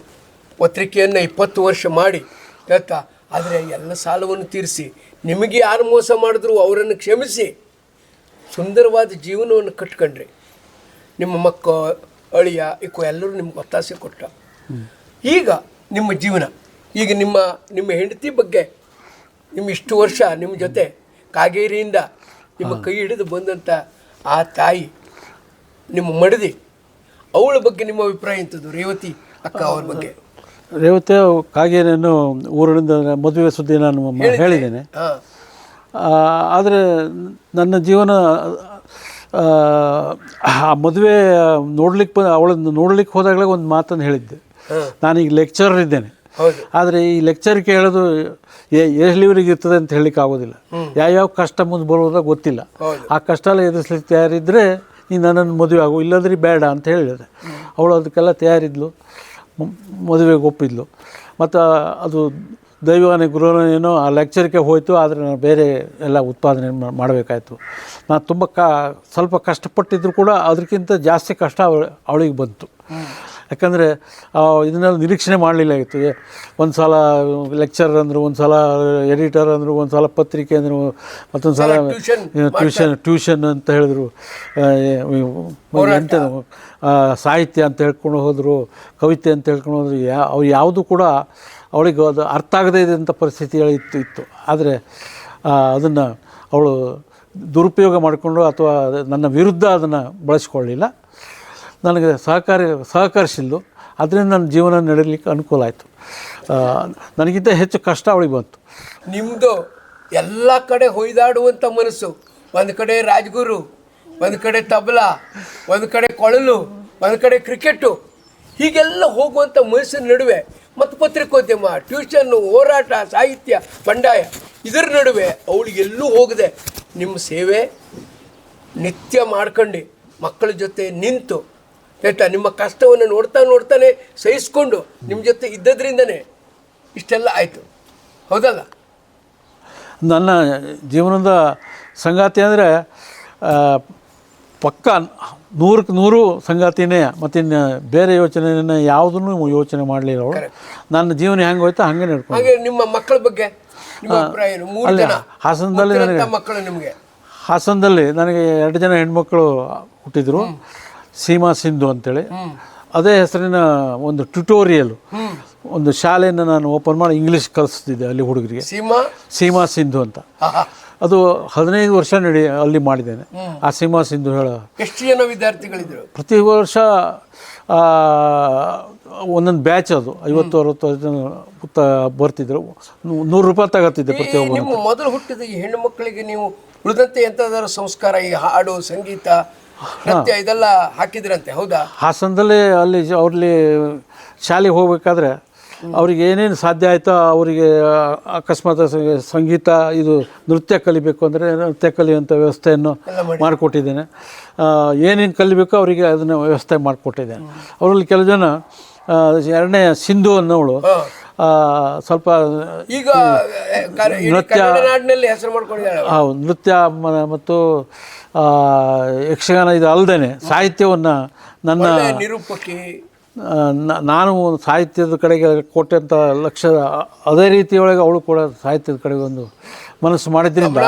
ಪತ್ರಿಕೆಯನ್ನು 20 ವರ್ಷ ಮಾಡಿ ಆಯ್ತಾ, ಆದರೆ ಎಲ್ಲ ಸಾಲವನ್ನು ತೀರಿಸಿ, ನಿಮಗೆ ಯಾರು ಮೋಸ ಮಾಡಿದ್ರು ಅವರನ್ನು ಕ್ಷಮಿಸಿ ಸುಂದರವಾದ ಜೀವನವನ್ನು ಕಟ್ಕೊಂಡ್ರಿ. ನಿಮ್ಮ ಅಳಿಯ ಎಲ್ಲರೂ ನಿಮ್ಗೆ ಒತ್ತಾಸೆ ಕೊಟ್ಟ. ಈಗ ನಿಮ್ಮ ಜೀವನ, ಈಗ ನಿಮ್ಮ ಹೆಂಡತಿ ಬಗ್ಗೆ, ನಿಮ್ಮ ಇಷ್ಟು ವರ್ಷ ನಿಮ್ಮ ಜೊತೆ ಕಾಗೇರಿಯಿಂದ ನಿಮ್ಮ ಕೈ ಹಿಡಿದು ಬಂದಂಥ ಆ ತಾಯಿ, ನಿಮ್ಮ ಮಡದಿ, ಅವಳ ಬಗ್ಗೆ ನಿಮ್ಮ ಅಭಿಪ್ರಾಯ ಎಂಥದ್ದು? ರೇವತಿ ಅಕ್ಕ ಅವ್ರ ಬಗ್ಗೆ. ರೇವತಿ ಕಾಗೇರಿಯನ್ನು ಊರಿನಿಂದ ಮದುವೆ ಸುದ್ದಿ ನಾನು ಹೇಳಿದ್ದೇನೆ. ಆದರೆ ನನ್ನ ಜೀವನ ಆ ಮದುವೆ ಅವಳನ್ನು ನೋಡ್ಲಿಕ್ಕೆ ಹೋದಾಗಲೇ ಒಂದು ಮಾತನ್ನು ಹೇಳಿದ್ದೆ. ನಾನೀಗ ಲೆಕ್ಚರರ್ ಇದ್ದೇನೆ, ಆದರೆ ಈ ಲೆಕ್ಚರ್ ಕೇಳೋದು ಎಲ್ಲಿವರೆಗೆ ಇರ್ತದೆ ಅಂತ ಹೇಳಲಿಕ್ಕೆ ಆಗೋದಿಲ್ಲ. ಯಾವ್ಯಾವ ಕಷ್ಟ ಮುಂದೆ ಬರೋದಾಗ ಗೊತ್ತಿಲ್ಲ. ಆ ಕಷ್ಟ ಎಲ್ಲ ಎದುರಿಸ್ಲಿಕ್ಕೆ ತಯಾರಿದ್ದರೆ ನೀನು ನನ್ನನ್ನು ಮದುವೆ ಆಗು, ಇಲ್ಲಂದ್ರೆ ಬೇಡ ಅಂತ ಹೇಳಿದೆ. ಅವಳು ಅದಕ್ಕೆಲ್ಲ ತಯಾರಿದ್ಲು, ಮದುವೆಗೆ ಒಪ್ಪಿದ್ಲು. ಮತ್ತು ಅದು ದೈವಾನೆ ಗುರುವನೇನೋ ಆ ಲೆಕ್ಚರ್ಗೆ ಹೋಯಿತು, ಆದರೆ ನಾನು ಬೇರೆ ಎಲ್ಲ ಉತ್ಪಾದನೆ ಮಾಡಬೇಕಾಯ್ತು. ನಾನು ತುಂಬ ಸ್ವಲ್ಪ ಕಷ್ಟಪಟ್ಟಿದ್ರು ಕೂಡ ಅದಕ್ಕಿಂತ ಜಾಸ್ತಿ ಕಷ್ಟ ಅವಳಿಗೆ ಬಂತು. ಯಾಕಂದರೆ ಇದನ್ನೆಲ್ಲ ನಿರೀಕ್ಷಣೆ ಮಾಡಲಿಲ್ಲಾಗಿತ್ತು. ಒಂದು ಸಲ ಲೆಕ್ಚರ್ ಅಂದರು, ಒಂದು ಸಲ ಎಡಿಟರ್ ಅಂದರು, ಒಂದು ಸಲ ಪತ್ರಿಕೆ ಅಂದರು, ಮತ್ತೊಂದು ಸಲ ಟ್ಯೂಷನ್ ಅಂತ ಹೇಳಿದ್ರು, ಎಂತ ಸಾಹಿತ್ಯ ಅಂತ ಹೇಳ್ಕೊಂಡು ಹೋದರು, ಕವಿತೆ ಅಂತ ಹೇಳ್ಕೊಂಡು ಹೋದರು. ಅವು ಯಾವುದು ಕೂಡ ಅವಳಿಗೆ ಅದು ಅರ್ಥ ಆಗದೇ ಇದ್ದಂಥ ಪರಿಸ್ಥಿತಿಗಳು ಇತ್ತು. ಆದರೆ ಅದನ್ನು ಅವಳು ದುರುಪಯೋಗ ಮಾಡಿಕೊಂಡು ಅಥವಾ ನನ್ನ ವಿರುದ್ಧ ಅದನ್ನು ಬಳಸ್ಕೊಳ್ಳಿಲ್ಲ. ನನಗೆ ಸಹಕರಿಸಿದ್ದು, ಅದರಿಂದ ನನ್ನ ಜೀವನ ನಡೆಯಲಿಕ್ಕೆ ಅನುಕೂಲ ಆಯಿತು. ನನಗಿಂತ ಹೆಚ್ಚು ಕಷ್ಟ ಅವಳಿಗೆ ಬಂತು. ನಿಮ್ಮದು ಎಲ್ಲ ಕಡೆ ಹೊಯ್ದಾಡುವಂಥ ಮನಸ್ಸು, ಒಂದು ಕಡೆ ರಾಜ್ಗುರು, ಒಂದು ಕಡೆ ತಬಲಾ, ಒಂದು ಕಡೆ ಕೊಳಲು, ಒಂದು ಕಡೆ ಕ್ರಿಕೆಟು, ಹೀಗೆಲ್ಲ ಹೋಗುವಂಥ ಮನಸ್ಸಿನ ನಡುವೆ ಮತ್ತು ಪತ್ರಿಕೋದ್ಯಮ, ಟ್ಯೂಷನ್ನು, ಹೋರಾಟ, ಸಾಹಿತ್ಯ, ಬಂಡಾಯ, ಇದರ ನಡುವೆ ಅವಳಿಗೆಲ್ಲೂ ಹೋಗದೆ ನಿಮ್ಮ ಸೇವೆ ನಿತ್ಯ ಮಾಡ್ಕೊಂಡು ಮಕ್ಕಳ ಜೊತೆ ನಿಂತು ಆಯ್ತಾ, ನಿಮ್ಮ ಕಷ್ಟವನ್ನು ನೋಡ್ತಾನೆ ಸಹಿಸ್ಕೊಂಡು ನಿಮ್ಮ ಜೊತೆ ಇದ್ದದ್ರಿಂದನೇ ಇಷ್ಟೆಲ್ಲ ಆಯಿತು, ಹೌದಲ್ಲ? ನನ್ನ ಜೀವನದ ಸಂಗಾತಿ ಅಂದರೆ ಪಕ್ಕ 100ಕ್ಕೆ 100 ಸಂಗಾತಿನೇ. ಮತ್ತಿನ್ನು ಬೇರೆ ಯೋಚನೆಯನ್ನು ಯಾವುದನ್ನು ಯೋಚನೆ ಮಾಡಲಿಲ್ಲ ಅವಳು. ನನ್ನ ಜೀವನ ಹೆಂಗೆ ಹೋಯ್ತು ಹಾಗೆ ನಡ್ಕೊಂಡು. ಹಾಗೆ ನಿಮ್ಮ ಮಕ್ಕಳ ಬಗ್ಗೆ ನಿಮ್ಮ ಅಭಿಪ್ರಾಯ ಏನು? 3 ಜನ ಹಾಸನದಲ್ಲಿ ನನಗೆ ಮಕ್ಕಳು ನಿಮಗೆ? ಹಾಸನದಲ್ಲಿ ನನಗೆ 2 ಜನ ಹೆಣ್ಮಕ್ಳು ಹುಟ್ಟಿದರು. ಸೀಮಾ ಸಿಂಧು ಅಂತೇಳಿ, ಅದೇ ಹೆಸರಿನ ಒಂದು ಟ್ಯುಟೋರಿಯಲ್ ಒಂದು ಶಾಲೆಯನ್ನು ನಾನು ಓಪನ್ ಮಾಡಿ ಇಂಗ್ಲೀಷ್ ಕಲಿಸ್ತಿದ್ದೆ ಅಲ್ಲಿ ಹುಡುಗರಿಗೆ. ಸೀಮಾ ಸಿಂಧು ಅಂತ. ಅದು 15 ವರ್ಷ ಅಲ್ಲಿ ಮಾಡಿದ್ದೇನೆ. ಆ ಸೀಮಾ ಸಿಂಧು ಹೇಳ. ಎಷ್ಟು ಜನ ವಿದ್ಯಾರ್ಥಿಗಳಿದ್ರು? ಪ್ರತಿ ವರ್ಷ ಒಂದೊಂದು ಬ್ಯಾಚ್, ಅದು 50-60 ಜನ ಬರ್ತಿದ್ರು. 100 ರೂಪಾಯಿ ತಗೋತಿದ್ದೆ ಪ್ರತಿಯೊಬ್ಬರು. ನಿಮ್ಮ ಮೊದಲು ಹುಟ್ಟಿದ ಈ ಹೆಣ್ಣು ಮಕ್ಕಳಿಗೆ ನೀವು ಉಳಿದಂತೆ ಎಂಥದಾದ್ರು ಸಂಸ್ಕಾರ, ಈ ಹಾಡು, ಸಂಗೀತ, ನೃತ್ಯ ಇದೆಲ್ಲ ಹಾಕಿದ್ರಂತೆ, ಹೌದಾ? ಹಾಸನದಲ್ಲೇ ಅಲ್ಲಿ ಅವ್ರಲ್ಲಿ ಶಾಲೆಗೆ ಹೋಗ್ಬೇಕಾದ್ರೆ ಅವ್ರಿಗೆ ಏನೇನು ಸಾಧ್ಯ ಆಯಿತೋ ಅವರಿಗೆ ಅಕಸ್ಮಾತ್ ಸಂಗೀತ, ಇದು ನೃತ್ಯ ಕಲಿಬೇಕು ಅಂದರೆ ನೃತ್ಯ ಕಲಿಯುವಂಥ ವ್ಯವಸ್ಥೆಯನ್ನು ಮಾಡಿಕೊಟ್ಟಿದ್ದೇನೆ. ಏನೇನು ಕಲಿಬೇಕೋ ಅವರಿಗೆ ಅದನ್ನು ವ್ಯವಸ್ಥೆ ಮಾಡಿಕೊಟ್ಟಿದ್ದೇನೆ. ಅವರಲ್ಲಿ ಕೆಲವು ಜನ, 2ನೇ ಸಿಂಧು ಅನ್ನೋಳು ಸ್ವಲ್ಪ ಈಗ ನೃತ್ಯ ಹೆಸರು ಮಾಡ್ಕೊಂಡಿದ್ದಾಳೆ. ಹೌದು, ನೃತ್ಯ ಮತ್ತು ಯಕ್ಷಗಾನ ಇದು ಅಲ್ಲದೆ ಸಾಹಿತ್ಯವನ್ನು ನನ್ನ ನಿರೂಪಕಿ, ನಾನು ಸಾಹಿತ್ಯದ ಕಡೆಗೆ ಕೊಟ್ಟಂಥ ಲಕ್ಷ್ಯ ಅದೇ ರೀತಿಯೊಳಗೆ ಅವಳು ಕೂಡ ಸಾಹಿತ್ಯದ ಕಡೆಗೆ ಒಂದು ಮನಸ್ಸು ಮಾಡಿದ್ರಿಂದ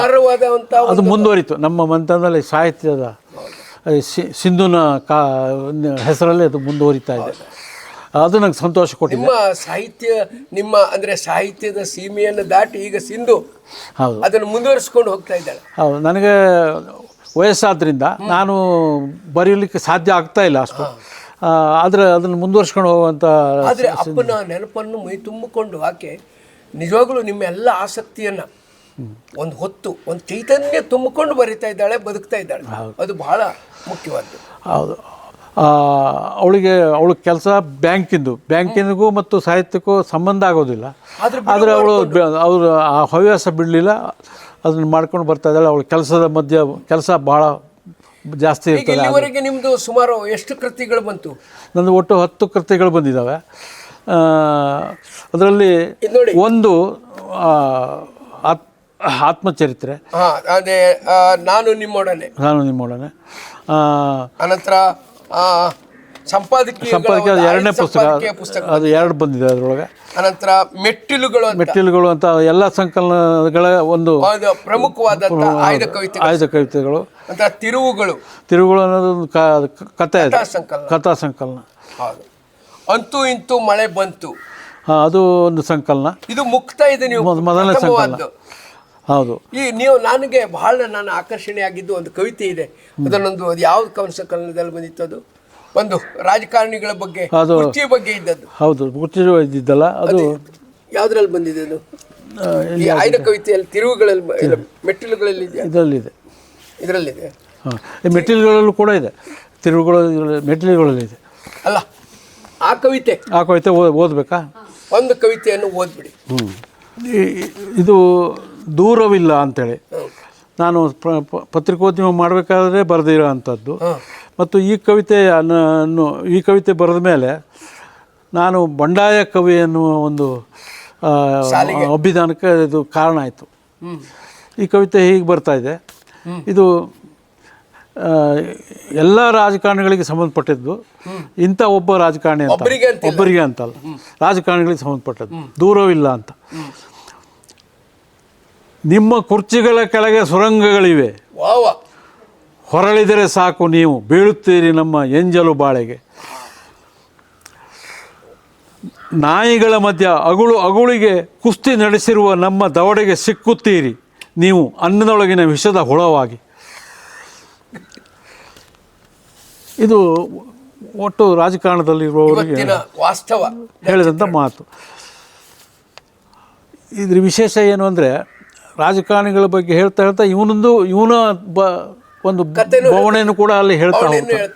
ಅದು ಮುಂದುವರಿತು. ನಮ್ಮ ಮಂತ್ರದಲ್ಲಿ ಸಾಹಿತ್ಯದ ಸಿಂಧುನ ಹೆಸರಲ್ಲೇ ಅದು ಮುಂದುವರಿತಾ ಇದೆ. ಅದು ನಂಗೆ ಸಂತೋಷ ಕೊಟ್ಟಿದೆ. ನಿಮ್ಮ ಸಾಹಿತ್ಯ, ನಿಮ್ಮ ಅಂದರೆ ಸಾಹಿತ್ಯದ ಸೀಮೆಯನ್ನು ದಾಟಿ ಈಗ ಸಿಂಧು ಹೌದು ಅದನ್ನು ಮುಂದುವರಿಸ್ಕೊಂಡು ಹೋಗ್ತಾ ಇದ್ದಾಳೆ. ಹೌದು, ನನಗೆ ವಯಸ್ಸಾದ್ರಿಂದ ನಾನು ಬರೀಲಿಕ್ಕೆ ಸಾಧ್ಯ ಆಗ್ತಾ ಇಲ್ಲ ಅಷ್ಟು. ಆದರೆ ಅದನ್ನು ಮುಂದುವರ್ಸ್ಕೊಂಡು ಹೋಗುವಂಥ, ಆದರೆ ಅಪ್ಪನ ನೆನಪನ್ನು ಮೈ ತುಂಬಿಕೊಂಡು ಆಕೆ ನಿಜವಾಗ್ಲೂ ನಿಮ್ಮ ಎಲ್ಲ ಆಸಕ್ತಿಯನ್ನು ಒಂದು ಹೊತ್ತು ಒಂದು ಚೈತನ್ಯ ತುಂಬಿಕೊಂಡು ಬರಿತಾ ಇದ್ದಾಳೆ, ಬದುಕ್ತಾ ಇದ್ದಾಳೆ. ಅದು ಬಹಳ ಮುಖ್ಯವಾದ್ದು. ಹೌದು, ಅವಳ ಕೆಲಸ ಬ್ಯಾಂಕಿನಿಗೂ ಮತ್ತು ಸಾಹಿತ್ಯಕ್ಕೂ ಸಂಬಂಧ ಆಗೋದಿಲ್ಲ. ಆದರೆ ಅವರು ಆ ಹವ್ಯಾಸ ಬಿಡಲಿಲ್ಲ, ಅದನ್ನು ಮಾಡ್ಕೊಂಡು ಬರ್ತಾ ಇದ್ದಾಳೆ. ಅವಳ ಕೆಲಸ ಭಾಳ ಜಾಸ್ತಿ ಇರ್ತದೆ. ಇಲ್ಲಿವರೆಗೆ ನಿಮ್ಮದು ಸುಮಾರು ಎಷ್ಟು ಕೃತಿಗಳು ಬಂತು? ನಂದು ಒಟ್ಟು 10 ಕೃತಿಗಳು ಬಂದಿದ್ದಾವೆ. ಅದರಲ್ಲಿ ಒಂದು ಆತ್ಮಚರಿತ್ರೆ, ಅದೇ ನಾನು ನಿಮ್ಮೊಡನೆ, ಅನಂತರ ಸಂಪಾದಕೀಯ 2ನೇ ಪುಸ್ತಕ, ಅದು 2 ಬಂದಿದೆ. ಅದರೊಳಗೆ ಅನಂತರ ಮೆಟ್ಟಿಲುಗಳು ಅಂತ ಎಲ್ಲ ಸಂಕಲನಗಳ ಒಂದು ಪ್ರಮುಖವಾದಂಥ ಆಯ್ದ ಕವಿತೆಗಳು. ನಂತರ ತಿರುವುಗಳು ಅನ್ನೋದೊಂದು ಕಥಾ ಸಂಕಲನ. ಅಂತೂ ಇಂತೂ ಮಳೆ ಬಂತು, ಅದು ಒಂದು ಸಂಕಲನ. ಇದು ಮುಕ್ತಾಯದ ಮೊದಲನೇ ಸಂಕಲನ. ಹೌದು. ನನಗೆ ಬಹಳ ಆಕರ್ಷಣೆ ಆಗಿದ್ದು ಒಂದು ಕವಿತೆ ಇದೆ. ಅದನ್ನೊಂದು ಅದು ಯಾವ ಕವನ ಸಂಕಲನದಲ್ಲಿ ಬಂದಿತ್ತು? ಅದು ಒಂದು ರಾಜಕಾರಣಿಗಳ ಬಗ್ಗೆ, ಕುರ್ಚಿ ಬಗ್ಗೆ ಇದ್ದದ್ದು. ಹೌದು, ಕುರ್ಚಿ ಇದ್ದಿದ್ದಲ್ಲ, ಅದು ಯಾವ್ದ್ರಲ್ಲಿ ಬಂದಿದೆ? ಅದು ಆಯ್ದ ಕವಿತೆಯಲ್ಲಿ ತಿರುವುಗಳಲ್ಲಿ, ಮೆಟ್ಟಿಲುಗಳಲ್ಲಿ ಇದರಲ್ಲಿದೆ. ಮೆಟ್ಟಿಲುಗಳಲ್ಲೂ ಕೂಡ ಇದೆ, ತಿರುವುಗಳು ಮೆಟ್ಟಿಲುಗಳಲ್ಲಿ ಇದೆ. ಅಲ್ಲ, ಆ ಕವಿತೆ ಓದಬೇಕಾ? ಒಂದು ಕವಿತೆಯನ್ನು ಓದ್ಬಿಡಿ. ಇದು ದೂರವಿಲ್ಲ ಅಂತೇಳಿ ನಾನು ಪತ್ರಿಕೋದ್ಯಮ ಮಾಡಬೇಕಾದ್ರೆ ಬರೆದಿರೋ ಅಂಥದ್ದು. ಮತ್ತು ಈ ಕವಿತೆ ಬರೆದ ಮೇಲೆ ನಾನು ಬಂಡಾಯ ಕವಿ ಎನ್ನುವ ಒಂದು ಅಭಿಧಾನಕ್ಕೆ ಇದು ಕಾರಣ ಆಯಿತು. ಈ ಕವಿತೆ ಹೀಗೆ ಬರ್ತಾ ಇದೆ. ಇದು ಎಲ್ಲ ರಾಜಕಾರಣಿಗಳಿಗೆ ಸಂಬಂಧಪಟ್ಟಿದ್ದು. ಇಂಥ ಒಬ್ಬ ರಾಜಕಾರಣಿ ಅಂತ ಒಬ್ಬರಿಗೆ ಅಂತಲ್ಲ, ರಾಜಕಾರಣಿಗಳಿಗೆ ಸಂಬಂಧಪಟ್ಟದ್ದು, ದೂರವಿಲ್ಲ ಅಂತ. ನಿಮ್ಮ ಕುರ್ಚಿಗಳ ಕೆಳಗೆ ಸುರಂಗಗಳಿವೆ, ಹೊರಳಿದರೆ ಸಾಕು ನೀವು ಬೀಳುತ್ತೀರಿ ನಮ್ಮ ಎಂಜಲು ಬಾಳೆಗೆ. ನಾಯಿಗಳ ಮಧ್ಯ ಅಗುಳಿಗೆ ಕುಸ್ತಿ ನಡೆಸಿರುವ ನಮ್ಮ ದವಡೆಗೆ ಸಿಕ್ಕುತ್ತೀರಿ ನೀವು ಅನ್ನದೊಳಗಿನ ವಿಷದ ಹುಳವಾಗಿ. ಇದು ಒಟ್ಟು ರಾಜಕಾರಣದಲ್ಲಿರುವವರಿಗೆ ವಾಸ್ತವ ಹೇಳಿದಂಥ ಮಾತು. ಇದ್ರ ವಿಶೇಷ ಏನು ಅಂದರೆ, ರಾಜಕಾರಣಿಗಳ ಬಗ್ಗೆ ಹೇಳ್ತಾ ಇವನ ಒಂದು ಭಾವನೆಯನ್ನು ಕೂಡ ಅಲ್ಲಿ ಹೇಳ್ತಾ ಹೋಗ್ತಾರೆ.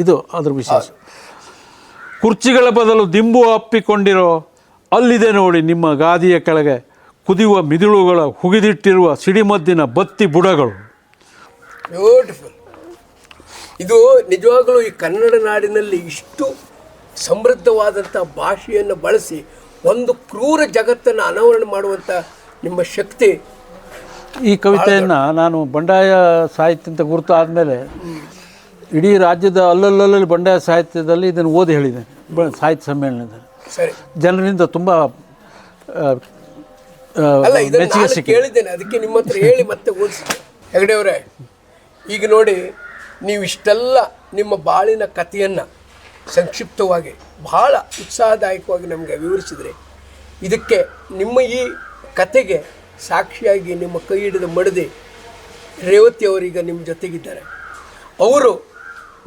ಇದು ಅದ್ರ ವಿಶೇಷ. ಕುರ್ಚಿಗಳ ಬದಲು ದಿಂಬು ಅಪ್ಪಿಕೊಂಡಿರೋ ಅಲ್ಲಿದೆ ನೋಡಿ ನಿಮ್ಮ ಗಾದಿಯ ಕೆಳಗೆ ಕುದಿಯುವ ಮಿದುಳುಗಳ ಹುಗಿದಿಟ್ಟಿರುವ ಸಿಡಿಮದ್ದಿನ ಬತ್ತಿ ಬುಡಗಳು. ಬ್ಯೂಟಿಫುಲ್. ಇದು ನಿಜವಾಗಲೂ ಈ ಕನ್ನಡ ನಾಡಿನಲ್ಲಿ ಇಷ್ಟು ಸಮೃದ್ಧವಾದಂಥ ಭಾಷೆಯನ್ನು ಬಳಸಿ ಒಂದು ಕ್ರೂರ ಜಗತ್ತನ್ನು ಅನಾವರಣ ಮಾಡುವಂಥ ನಿಮ್ಮ ಶಕ್ತಿ. ಈ ಕವಿತೆಯನ್ನು ನಾನು ಬಂಡಾಯ ಸಾಹಿತ್ಯ ಅಂತ ಗುರುತು ಆದಮೇಲೆ ಇಡೀ ರಾಜ್ಯದ ಅಲ್ಲಲ್ಲಿ ಬಂಡಾಯ ಸಾಹಿತ್ಯದಲ್ಲಿ ಇದನ್ನು ಓದಿ ಹೇಳಿದ್ದೇನೆ ಸಾಹಿತ್ಯ ಸಮ್ಮೇಳನದಲ್ಲಿ. ಸರಿ, ಜನರಿಂದ ತುಂಬ ಮೆಚ್ಚುಗೆ ಸಿಕ್ಕಿದೆ. ಕೇಳಿದ್ದೇನೆ, ಅದಕ್ಕೆ ನಿಮ್ಮ ಹತ್ರ ಹೇಳಿ ಮತ್ತೆ ಓದಿಸಿದೆ. ಹೆಗಡೆ ಅವರೇ, ಈಗ ನೋಡಿ, ನೀವು ಇಷ್ಟೆಲ್ಲ ನಿಮ್ಮ ಬಾಳಿನ ಕಥೆಯನ್ನು ಸಂಕ್ಷಿಪ್ತವಾಗಿ ಬಹಳ ಉತ್ಸಾಹದಾಯಕವಾಗಿ ನಮಗೆ ವಿವರಿಸಿದರೆ, ಇದಕ್ಕೆ ನಿಮ್ಮ ಈ ಕತೆಗೆ ಸಾಕ್ಷಿಯಾಗಿ ನಿಮ್ಮ ಕೈ ಹಿಡಿದ ಮಡದಿ ರೇವತಿ ಅವರೀಗ ನಿಮ್ಮ ಜೊತೆಗಿದ್ದಾರೆ. ಅವರು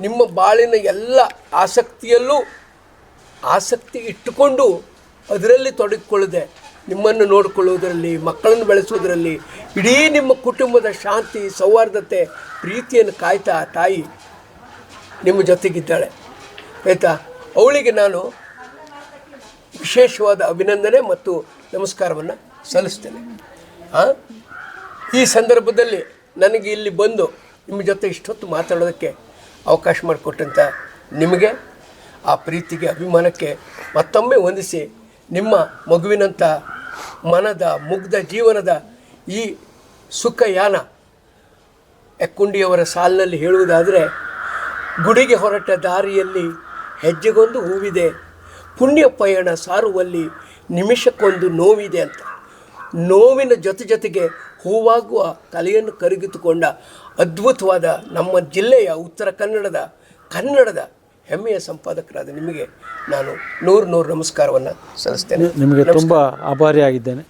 ನಿಮ್ಮ ಬಾಳಿನ ಎಲ್ಲ ಆಸಕ್ತಿಯಲ್ಲೂ ಆಸಕ್ತಿ ಇಟ್ಟುಕೊಂಡು ಅದರಲ್ಲಿ ತೊಡಗಿಕೊಳ್ಳದೆ ನಿಮ್ಮನ್ನು ನೋಡಿಕೊಳ್ಳುವುದರಲ್ಲಿ, ಮಕ್ಕಳನ್ನು ಬೆಳೆಸುವುದರಲ್ಲಿ, ಇಡೀ ನಿಮ್ಮ ಕುಟುಂಬದ ಶಾಂತಿ, ಸೌಹಾರ್ದತೆ, ಪ್ರೀತಿಯನ್ನು ಕಾಯ್ತಾ ತಾಯಿ ನಿಮ್ಮ ಜೊತೆಗಿದ್ದಾಳೆ. ಆಯಿತಾ? ಅವಳಿಗೆ ನಾನು ವಿಶೇಷವಾದ ಅಭಿನಂದನೆ ಮತ್ತು ನಮಸ್ಕಾರವನ್ನು ಸಲ್ಲಿಸ್ತೇನೆ. ಈ ಸಂದರ್ಭದಲ್ಲಿ ನನಗೆ ಇಲ್ಲಿ ಬಂದು ನಿಮ್ಮ ಜೊತೆ ಇಷ್ಟೊತ್ತು ಮಾತಾಡೋದಕ್ಕೆ ಅವಕಾಶ ಮಾಡಿಕೊಟ್ಟಂಥ ನಿಮಗೆ, ಆ ಪ್ರೀತಿಗೆ, ಅಭಿಮಾನಕ್ಕೆ ಮತ್ತೊಮ್ಮೆ ವಂದಿಸಿ, ನಿಮ್ಮ ಮಗುವಿನಂಥ ಮನದ ಮುಗ್ಧ ಜೀವನದ ಈ ಸುಖಯಾನ ಎಕ್ಕುಂಡಿಯವರ ಸಾಲಿನಲ್ಲಿ ಹೇಳುವುದಾದರೆ, ಗುಡಿಗೆ ಹೊರಟ ದಾರಿಯಲ್ಲಿ ಹೆಜ್ಜೆಗೊಂದು ಹೂವಿದೆ, ಪುಣ್ಯ ಪಯಣ ಸಾರುವಲ್ಲಿ ನಿಮಿಷಕ್ಕೊಂದು ನೋವಿದೆ ಅಂತ. ನೋವಿನ ಜೊತೆಗೆ ಹೂವಾಗುವ ಕಲೆಯನ್ನು ಕರಗಿತುಕೊಂಡ ಅದ್ಭುತವಾದ ನಮ್ಮ ಜಿಲ್ಲೆಯ ಉತ್ತರ ಕನ್ನಡದ ಹೆಮ್ಮೆಯ ಸಂಪಾದಕರಾದ ನಿಮಗೆ ನಾನು ನೂರು ನಮಸ್ಕಾರವನ್ನು ಸಲ್ಲಿಸ್ತೇನೆ. ನಿಮಗೆ ತುಂಬ ಆಭಾರಿಯಾಗಿದ್ದೇನೆ.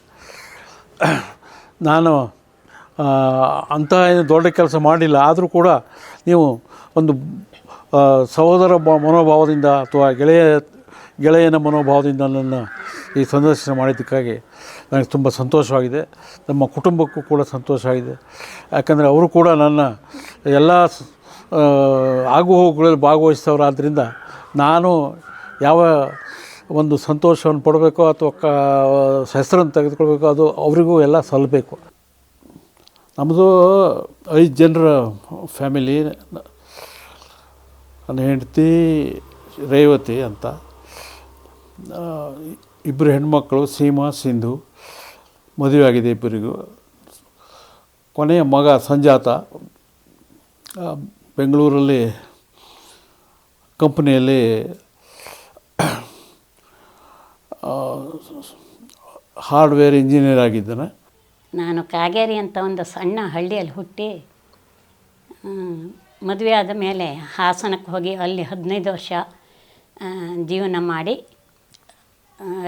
ನಾನು ಅಂತಹ ಏನು ದೊಡ್ಡ ಕೆಲಸ ಮಾಡಿಲ್ಲ, ಆದರೂ ಕೂಡ ನೀವು ಒಂದು ಸಹೋದರ ಮನೋಭಾವದಿಂದ ಅಥವಾ ಗೆಳೆಯನ ಮನೋಭಾವದಿಂದ ನನ್ನ ಈ ಸಂದರ್ಶನ ಮಾಡಿದ್ದಕ್ಕಾಗಿ ನನಗೆ ತುಂಬ ಸಂತೋಷವಾಗಿದೆ. ನಮ್ಮ ಕುಟುಂಬಕ್ಕೂ ಕೂಡ ಸಂತೋಷವಾಗಿದೆ. ಯಾಕಂದರೆ ಅವರು ಕೂಡ ನನ್ನ ಎಲ್ಲ ಆಗುಹೋಗುಗಳಲ್ಲಿ ಭಾಗವಹಿಸ್ತವರಾದ್ದರಿಂದ ನಾನು ಯಾವ ಒಂದು ಸಂತೋಷವನ್ನು ಪಡಬೇಕೋ ಅಥವಾ ಹೆಸರನ್ನು ತೆಗೆದುಕೊಳ್ಬೇಕೋ ಅದು ಅವರಿಗೂ ಎಲ್ಲ ಸಲ್ಲಬೇಕು. ನಮ್ಮದು 5 ಜನರ ಫ್ಯಾಮಿಲಿ. ನನ್ನ ಹೆಂಡತಿ ರೇವತಿ ಅಂತ, 2 ಹೆಣ್ಮಕ್ಕಳು ಸೀಮಾ, ಸಿಂಧು, ಮದುವೆ ಆಗಿದೆ ಇಬ್ಬರಿಗೂ. ಕೊನೆಯ ಮಗ ಸಂಜಾತ ಬೆಂಗಳೂರಲ್ಲಿ ಕಂಪ್ನಿಯಲ್ಲಿ ಹಾರ್ಡ್ವೇರ್ ಇಂಜಿನಿಯರ್ ಆಗಿದ್ದಾನೆ. ನಾನು ಕಾಗೇರಿ ಅಂತ ಒಂದು ಸಣ್ಣ ಹಳ್ಳಿಯಲ್ಲಿ ಹುಟ್ಟಿ ಮದುವೆ ಆದ ಮೇಲೆ ಹಾಸನಕ್ಕೆ ಹೋಗಿ ಅಲ್ಲಿ 15 ವರ್ಷ ಜೀವನ ಮಾಡಿ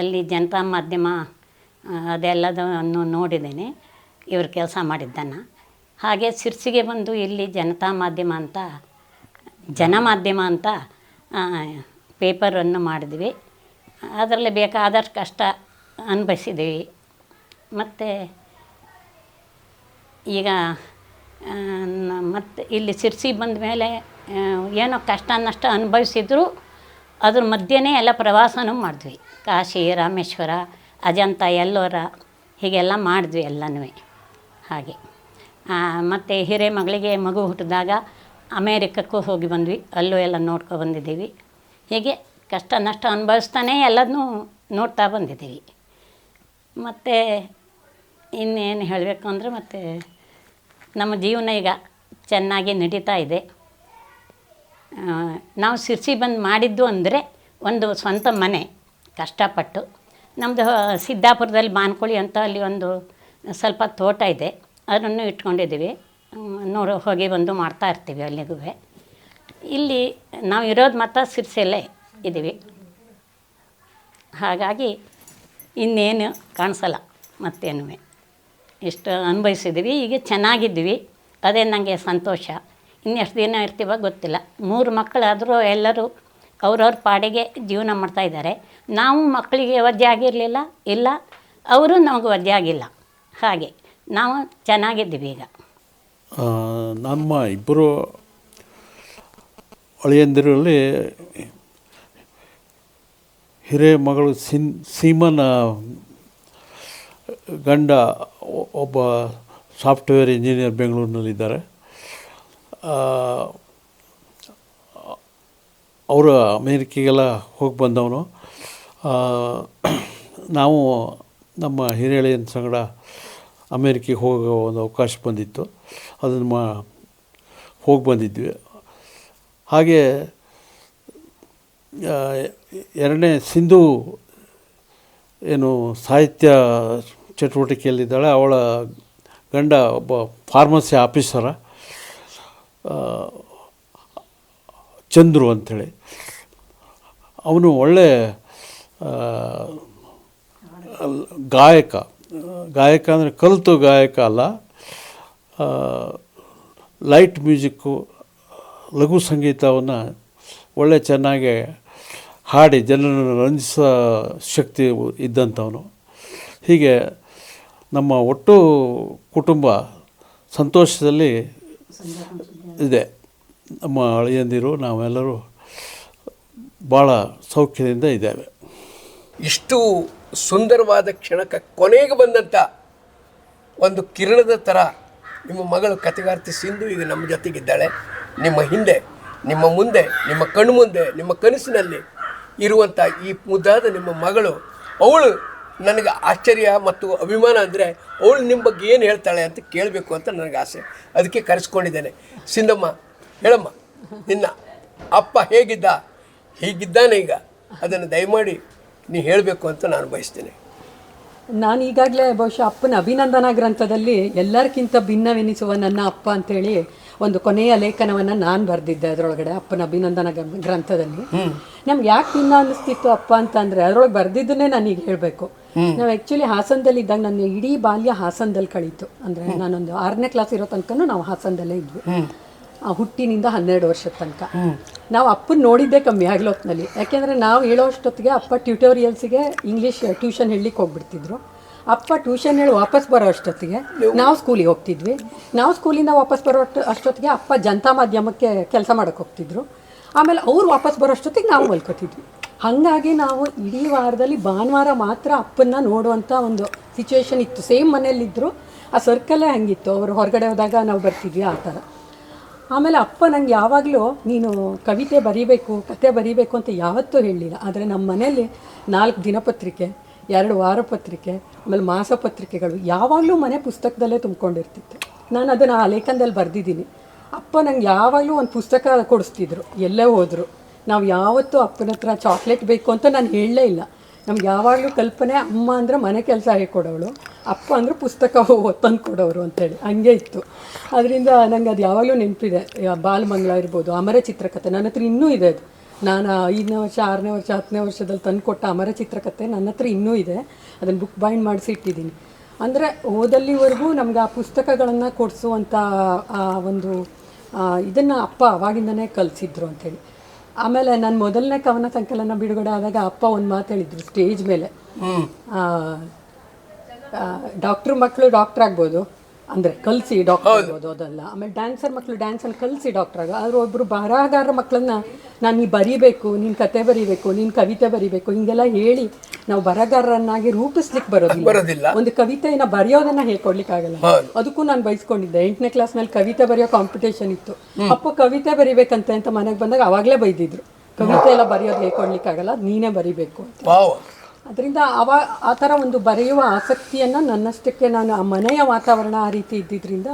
ಅಲ್ಲಿ ಜನತಾ ಮಾಧ್ಯಮ ಅದೆಲ್ಲದನ್ನು ನೋಡಿದ್ದೇನೆ. ಇವರು ಕೆಲಸ ಮಾಡಿದ್ದನ್ನು. ಹಾಗೆ ಸಿರ್ಸಿಗೆ ಬಂದು ಇಲ್ಲಿ ಜನಮಾಧ್ಯಮ ಅಂತ ಪೇಪರನ್ನು ಮಾಡಿದ್ವಿ. ಅದರಲ್ಲಿ ಬೇಕಾದಷ್ಟು ಕಷ್ಟ ಅನುಭವಿಸಿದ್ದೀವಿ. ಮತ್ತು ಈಗ ಮತ್ತು ಇಲ್ಲಿ ಸಿರ್ಸಿಗೆ ಬಂದ ಮೇಲೆ ಏನೋ ಕಷ್ಟ ನಷ್ಟ ಅನುಭವಿಸಿದ್ರು ಅದ್ರ ಮಧ್ಯೆನೇ ಎಲ್ಲ ಪ್ರವಾಸನೂ ಮಾಡಿದ್ವಿ. ಕಾಶಿ, ರಾಮೇಶ್ವರ, ಅಜಂತ, ಎಲ್ಲೋರ ಹೀಗೆಲ್ಲ ಮಾಡಿದ್ವಿ ಎಲ್ಲನೂ. ಹಾಗೆ ಮತ್ತು ಹಿರೇಮಗಳಿಗೆ ಮಗು ಹುಟ್ಟಿದಾಗ ಅಮೇರಿಕಕ್ಕೂ ಹೋಗಿ ಬಂದ್ವಿ, ಅಲ್ಲೂ ಎಲ್ಲ ನೋಡ್ಕೊ ಬಂದಿದ್ದೀವಿ. ಹೀಗೆ ಕಷ್ಟ ನಷ್ಟ ಅನುಭವಿಸ್ತಾನೆ ಎಲ್ಲದನ್ನೂ ನೋಡ್ತಾ ಬಂದಿದ್ದೀವಿ. ಮತ್ತು ಇನ್ನೇನು ಹೇಳಬೇಕು ಅಂದರೆ, ಮತ್ತು ನಮ್ಮ ಜೀವನ ಈಗ ಚೆನ್ನಾಗಿ ನಡೀತಾ ಇದೆ. ನಾವು ಶಿರ್ಸಿ ಬಂದು ಮಾಡಿದ್ದು ಅಂದರೆ ಒಂದು ಸ್ವಂತ ಮನೆ ಕಷ್ಟಪಟ್ಟು. ನಮ್ಮದು ಸಿದ್ದಾಪುರದಲ್ಲಿ ಬಾನ್ಕೋಳಿ ಅಂತ ಅಲ್ಲಿ ಒಂದು ಸ್ವಲ್ಪ ತೋಟ ಇದೆ, ಅದನ್ನು ಇಟ್ಕೊಂಡಿದ್ದೀವಿ. ಹೋಗಿ ಬಂದು ಮಾಡ್ತಾ ಇರ್ತೀವಿ ಅಲ್ಲಿಗೂ. ಇಲ್ಲಿ ನಾವು ಇರೋದು ಮಾತ್ರ ಶಿರ್ಸಿಯಲ್ಲೇ ಇದ್ದೀವಿ. ಹಾಗಾಗಿ ಇನ್ನೇನು ಕಾಣಿಸಲ್ಲ ಮತ್ತೇನು. ಇಷ್ಟು ಅನುಭವಿಸಿದ್ದೀವಿ, ಈಗ ಚೆನ್ನಾಗಿದ್ದೀವಿ, ಅದೇ ನನಗೆ ಸಂತೋಷ. ಇನ್ನೆಷ್ಟು ದಿನ ಇರ್ತೀವೋ ಗೊತ್ತಿಲ್ಲ. 3 ಮಕ್ಕಳಾದರೂ ಎಲ್ಲರೂ ಅವ್ರವ್ರ ಪಾಡಿಗೆ ಜೀವನ ಮಾಡ್ತಾಯಿದ್ದಾರೆ. ನಾವು ಮಕ್ಕಳಿಗೆ ವಜ್ಜೆ ಆಗಿರಲಿಲ್ಲ, ಇಲ್ಲ ಅವರು ನಮಗೆ ವಜ್ಜೆ ಆಗಿಲ್ಲ. ಹಾಗೆ ನಾವು ಚೆನ್ನಾಗಿದ್ದೀವಿ ಈಗ. ನಮ್ಮ ಇಬ್ಬರು ಅಳಿಯಂದಿರಲ್ಲಿ ಹಿರಿಯ ಮಗಳು ಸೀಮನ ಗಂಡ ಒಬ್ಬ ಸಾಫ್ಟ್ವೇರ್ ಇಂಜಿನಿಯರ್ ಬೆಂಗಳೂರಿನಲ್ಲಿದ್ದಾರೆ. ಅವರು ಅಮೇರಿಕೆಗೆಲ್ಲ ಹೋಗಿ ಬಂದವನು. ನಾವು ನಮ್ಮ ಹಿರಿಯಳಿಯನ ಸಂಗಡ ಅಮೇರಿಕೆಗೆ ಹೋಗೋ ಒಂದು ಅವಕಾಶ ಬಂದಿತ್ತು, ಅದನ್ನು ಹೋಗಿ ಬಂದಿದ್ವಿ. ಹಾಗೆ ಎರಡನೇ ಸಿಂಧು ಏನು ಸಾಹಿತ್ಯ ಚಟುವಟಿಕೆಯಲ್ಲಿದ್ದಾಳೆ. ಅವಳ ಗಂಡ ಒಬ್ಬ ಫಾರ್ಮಸಿ ಆಫೀಸರ, ಚಂದ್ರು ಅಂಥೇಳಿ. ಅವನು ಒಳ್ಳೆ ಗಾಯಕ ಅಂದರೆ ಕಲಿತು ಗಾಯಕ ಅಲ್ಲ, ಲೈಟ್ ಮ್ಯೂಸಿಕ್ಕು, ಲಘು ಸಂಗೀತವನ್ನು ಒಳ್ಳೆ ಚೆನ್ನಾಗಿ ಹಾಡಿ ಜನರನ್ನು ರಂಜಿಸೋ ಶಕ್ತಿ ಇದ್ದಂಥವನು. ಹೀಗೆ ನಮ್ಮ ಒಟ್ಟು ಕುಟುಂಬ ಸಂತೋಷದಲ್ಲಿ ಇದೆ. ನಮ್ಮ ಅಳಿಯಂದಿರು ನಾವೆಲ್ಲರೂ ಭಾಳ ಸೌಖ್ಯದಿಂದ ಇದ್ದೇವೆ. ಇಷ್ಟು ಸುಂದರವಾದ ಕ್ಷಣಕ್ಕೆ ಕೊನೆಗೆ ಬಂದಂಥ ಒಂದು ಕಿರಣದ ಥರ ನಿಮ್ಮ ಮಗಳು ಕಥೆಗಾರ್ತಿ ಸಿಂಧು ಈಗ ನಮ್ಮ ಜೊತೆಗಿದ್ದಾಳೆ. ನಿಮ್ಮ ಹಿಂದೆ, ನಿಮ್ಮ ಮುಂದೆ, ನಿಮ್ಮ ಕಣ್ಣು ಮುಂದೆ, ನಿಮ್ಮ ಕನಸಿನಲ್ಲಿ ಇರುವಂಥ ಈ ಮುದ್ದಾದ ನಿಮ್ಮ ಮಗಳು, ಅವಳು ನನಗೆ ಆಶ್ಚರ್ಯ ಮತ್ತು ಅಭಿಮಾನ ಅಂದರೆ ಅವಳು ನಿಮ್ಮ ಬಗ್ಗೆ ಏನು ಹೇಳ್ತಾಳೆ ಅಂತ ಕೇಳಬೇಕು ಅಂತ ನನಗೆ ಆಸೆ. ಅದಕ್ಕೆ ಕರೆಸ್ಕೊಂಡಿದ್ದೇನೆ. ಸಿಂಧಮ್ಮ, ಹೇಳಮ್ಮ, ನಿನ್ನ ಅಪ್ಪ ಹೇಗಿದ್ದ, ಹೀಗಿದ್ದಾನೆ ಈಗ, ಅದನ್ನು ದಯಮಾಡಿ ನೀ ಹೇಳಬೇಕು ಅಂತ ನಾನು ಬಯಸ್ತೇನೆ. ನಾನು ಈಗಾಗಲೇ ಬಹುಶಃ ಅಪ್ಪನ ಅಭಿನಂದನಾ ಗ್ರಂಥದಲ್ಲಿ ಎಲ್ಲರಿಗಿಂತ ಭಿನ್ನವೆನಿಸುವ ನನ್ನ ಅಪ್ಪ ಅಂತೇಳಿ ಒಂದು ಕೊನೆಯ ಲೇಖನವನ್ನು ನಾನು ಬರೆದಿದ್ದೆ. ಅದರೊಳಗಡೆ ಅಪ್ಪನ ಅಭಿನಂದನಾ ಗ್ರಂಥದಲ್ಲಿ ನಮ್ಗೆ ಯಾಕೆ ಭಿನ್ನ ಅನ್ನಿಸ್ತಿತ್ತು ಅಪ್ಪ ಅಂತಂದರೆ, ಅದರೊಳಗೆ ಬರೆದಿದ್ದನ್ನೇ ನಾನೀಗ ಹೇಳಬೇಕು. ನಾವು ಆ್ಯಕ್ಚುಲಿ ಹಾಸನದಲ್ಲಿ ಇದ್ದಾಗ ನನ್ನ ಇಡೀ ಬಾಲ್ಯ ಹಾಸನದಲ್ಲಿ ಕಳೀತು. ಅಂದರೆ ನಾನೊಂದು 6ನೇ ಕ್ಲಾಸ್ ಇರೋ ತನಕ ನಾವು ಹಾಸನದಲ್ಲೇ ಇದ್ವಿ. ಹುಟ್ಟಿನಿಂದ 12 ವರ್ಷದ ತನಕ ನಾವು ಅಪ್ಪನ ನೋಡಿದ್ದೇ ಕಮ್ಮಿ ಆಗ್ಲೊತ್ತಿನಲ್ಲಿ. ಯಾಕೆಂದರೆ ನಾವು ಹೇಳೋ ಅಷ್ಟೊತ್ತಿಗೆ ಅಪ್ಪ ಟ್ಯೂಟೋರಿಯಲ್ಸಿಗೆ ಇಂಗ್ಲೀಷ್ ಟ್ಯೂಷನ್ ಹೇಳಲಿಕ್ಕೆ ಹೋಗ್ಬಿಡ್ತಿದ್ರು. ಅಪ್ಪ ಟ್ಯೂಷನ್ ಹೇಳಿ ವಾಪಸ್ ಬರೋ ಅಷ್ಟೊತ್ತಿಗೆ ನಾವು ಸ್ಕೂಲಿಗೆ ಹೋಗ್ತಿದ್ವಿ. ನಾವು ಸ್ಕೂಲಿಂದ ವಾಪಸ್ ಬರೋ ಅಷ್ಟೊತ್ತಿಗೆ ಅಪ್ಪ ಜನತಾ ಮಾಧ್ಯಮಕ್ಕೆ ಕೆಲಸ ಮಾಡೋಕ್ಕೆ ಹೋಗ್ತಿದ್ರು. ಆಮೇಲೆ ಅವ್ರು ವಾಪಸ್ ಬರೋ ಅಷ್ಟೊತ್ತಿಗೆ ನಾವು ಮಲ್ಕೋತಿದ್ವಿ. ಹಾಗಾಗಿ ನಾವು ಇಡೀ ವಾರದಲ್ಲಿ ಭಾನುವಾರ ಮಾತ್ರ ಅಪ್ಪನ್ನ ನೋಡುವಂಥ ಒಂದು ಸಿಚುವೇಶನ್ ಇತ್ತು. ಸೇಮ್ ಮನೇಲಿದ್ದರು, ಆ ಸರ್ಕಲ್ಲೇ ಹಂಗಿತ್ತು. ಅವರು ಹೊರಗಡೆ ಹೋದಾಗ ನಾವು ಬರ್ತಿದ್ವಿ, ಆ ಥರ. ಆಮೇಲೆ ಅಪ್ಪ ನಂಗೆ ಯಾವಾಗಲೂ ನೀನು ಕವಿತೆ ಬರೀಬೇಕು, ಕತೆ ಬರೀಬೇಕು ಅಂತ ಯಾವತ್ತೂ ಹೇಳಲಿಲ್ಲ. ಆದರೆ ನಮ್ಮ ಮನೆಯಲ್ಲಿ 4 ದಿನಪತ್ರಿಕೆ, 2 ವಾರಪತ್ರಿಕೆ, ಆಮೇಲೆ ಮಾಸಪತ್ರಿಕೆಗಳು ಯಾವಾಗಲೂ ಮನೆ ಪುಸ್ತಕದಲ್ಲೇ ತುಂಬಿಕೊಂಡಿರ್ತಿತ್ತು. ನಾನು ಅದನ್ನು ಆ ಲೇಖನದಲ್ಲಿ ಬರೆದಿದ್ದೀನಿ. ಅಪ್ಪ ನಂಗೆ ಯಾವಾಗಲೂ ಒಂದು ಪುಸ್ತಕ ಕೊಡಿಸ್ತಿದ್ರು ಎಲ್ಲೇ ಹೋದರು. ನಾವು ಯಾವತ್ತೂ ಅಪ್ಪನ ಹತ್ರ ಚಾಕ್ಲೇಟ್ ಬೇಕು ಅಂತ ನಾನು ಹೇಳಲೇ ಇಲ್ಲ. ನಮ್ಗೆ ಯಾವಾಗಲೂ ಕಲ್ಪನೆ, ಅಮ್ಮ ಅಂದರೆ ಮನೆ ಕೆಲಸ ಹೇಳ್ಕೊಡೋಳು, ಅಪ್ಪ ಅಂದರೆ ಪುಸ್ತಕ ತಂದು ಕೊಡೋರು ಅಂತೇಳಿ ಹಂಗೆ ಇತ್ತು. ಅದರಿಂದ ನಂಗೆ ಅದು ಯಾವಾಗಲೂ ನೆನಪಿದೆ. ಬಾಲಮಂಗಳ ಇರ್ಬೋದು, ಅಮರ ಚಿತ್ರಕಥೆ ನನ್ನ ಹತ್ರ ಇನ್ನೂ ಇದೆ. ಅದು ನಾನು 5ನೇ ವರ್ಷ, 6ನೇ ವರ್ಷ, 10ನೇ ವರ್ಷದಲ್ಲಿ ತಂದು ಕೊಟ್ಟ ಅಮರ ಚಿತ್ರಕಥೆ ನನ್ನ ಹತ್ರ ಇನ್ನೂ ಇದೆ. ಅದನ್ನು ಬುಕ್ ಬೈಂಡ್ ಮಾಡಿಸಿ ಇಟ್ಟಿದ್ದೀನಿ. ಅಂದರೆ ಓದಲ್ಲಿವರೆಗೂ ನಮ್ಗೆ ಆ ಪುಸ್ತಕಗಳನ್ನು ಕೊಡಿಸುವಂಥ ಆ ಒಂದು ಇದನ್ನು ಅಪ್ಪ ಅವಾಗಿಂದನೇ ಕಲಿಸಿದ್ರು ಅಂಥೇಳಿ. ಆಮೇಲೆ ನಾನು ಮೊದಲನೇ ಕವನ ಸಂಕಲನ ಬಿಡುಗಡೆ ಆದಾಗ ಅಪ್ಪ ಒಂದು ಮಾತು ಹೇಳಿದ್ರು ಸ್ಟೇಜ್ ಮೇಲೆ, ಡಾಕ್ಟ್ರ್ ಮಕ್ಕಳು ಡಾಕ್ಟ್ರ್ ಆಗ್ಬೋದು, ಅಂದರೆ ಕಲಿಸಿ ಡಾಕ್ಟರ್ ಆಗ್ಬೋದು, ಅದಲ್ಲ. ಆಮೇಲೆ ಡ್ಯಾನ್ಸರ್ ಮಕ್ಕಳು ಡ್ಯಾನ್ಸನ್ನು ಕಲಿಸಿ ಡಾಕ್ಟರ್ ಆಗ. ಆದರೆ ಒಬ್ಬರು ಬರಹಗಾರರ ಮಕ್ಕಳನ್ನ ನಾನು ನೀ ಬರೀಬೇಕು, ನೀನು ಕತೆ ಬರೀಬೇಕು, ನೀನು ಕವಿತೆ ಬರೀಬೇಕು, ಹಿಂಗೆಲ್ಲ ಹೇಳಿ ನಾವು ಬರಹಗಾರರನ್ನಾಗಿ ರೂಪಿಸ್ಲಿಕ್ಕೆ ಬರೋದಿಲ್ಲ. ಒಂದು ಕವಿತೆಯನ್ನು ಬರೆಯೋದನ್ನು ಹೇಳ್ಕೊಡ್ಲಿಕ್ಕಾಗಲ್ಲ. ಅದಕ್ಕೂ ನಾನು ಬಯಸ್ಕೊಂಡಿದ್ದೆ. 8ನೇ ಕ್ಲಾಸ್ನಲ್ಲಿ ಕವಿತೆ ಬರೆಯೋ ಕಾಂಪಿಟೇಷನ್ ಇತ್ತು. ಅಪ್ಪ ಕವಿತೆ ಬರಿಬೇಕಂತೆ ಅಂತ ಮನೆಗೆ ಬಂದಾಗ ಅವಾಗಲೇ ಬೈದಿದ್ರು, ಕವಿತೆ ಎಲ್ಲ ಬರೆಯೋದು ಹೇಳ್ಕೊಡ್ಲಿಕ್ಕಾಗಲ್ಲ, ನೀನೇ ಬರಿಬೇಕು. ವಾವ್. ಅದರಿಂದ ಆ ಥರ ಒಂದು ಬರೆಯುವ ಆಸಕ್ತಿಯನ್ನು ನನ್ನಷ್ಟಕ್ಕೆ ನಾನು ಆ ಮನೆಯ ವಾತಾವರಣ ಆ ರೀತಿ ಇದ್ದಿದ್ದರಿಂದ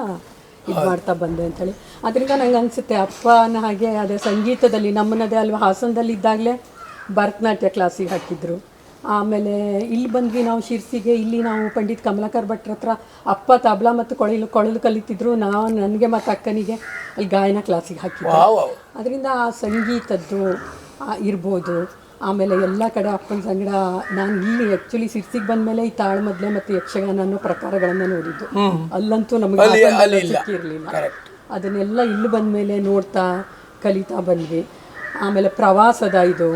ಇದು ಮಾಡ್ತಾ ಬಂದೆ ಅಂತೇಳಿ. ಅದರಿಂದ ನಂಗೆ ಅನಿಸುತ್ತೆ ಅಪ್ಪನ ಹಾಗೆ ಅದೇ ಸಂಗೀತದಲ್ಲಿ ನಮ್ಮನ್ನದೇ ಅಲ್ವಾ, ಹಾಸನದಲ್ಲಿ ಇದ್ದಾಗಲೇ ಭರತನಾಟ್ಯ ಕ್ಲಾಸಿಗೆ ಹಾಕಿದ್ರು. ಆಮೇಲೆ ಇಲ್ಲಿ ಬಂದ್ವಿ ನಾವು ಶಿರ್ಸಿಗೆ, ಇಲ್ಲಿ ನಾವು ಪಂಡಿತ್ ಕಮಲಾಕರ್ ಭಟ್ರ ಹತ್ರ ಅಪ್ಪ ತಬಲಾ ಮತ್ತು ಕೊಳಲು ಕಲಿತಿದ್ರು. ನನಗೆ ಮತ್ತು ಅಕ್ಕನಿಗೆ ಅಲ್ಲಿ ಗಾಯನ ಕ್ಲಾಸಿಗೆ ಹಾಕಿದ್ರು. ಅದರಿಂದ ಆ ಸಂಗೀತದ್ದು ಇರ್ಬೋದು. ಆಮೇಲೆ ಎಲ್ಲ ಕಡೆ ಅಪ್ಪನ ಸಂಗಡ ನಾನು ಇಲ್ಲಿ ಆ್ಯಕ್ಚುಲಿ ಸಿರ್ಸಿಗೆ ಬಂದಮೇಲೆ ಈ ತಾಳ್ಮದ್ಲೆ ಮತ್ತು ಯಕ್ಷಗಾನ ಅನ್ನೋ ಪ್ರಕಾರಗಳನ್ನು ನೋಡಿದ್ದು. ಅಲ್ಲಂತೂ ನಮಗೆ ಸಿಕ್ಕಿರಲಿಲ್ಲ. ಅದನ್ನೆಲ್ಲ ಇಲ್ಲಿ ಬಂದಮೇಲೆ ನೋಡ್ತಾ ಕಲಿತಾ ಬಂದ್ವಿ. ಆಮೇಲೆ ಪ್ರವಾಸದ ಇದು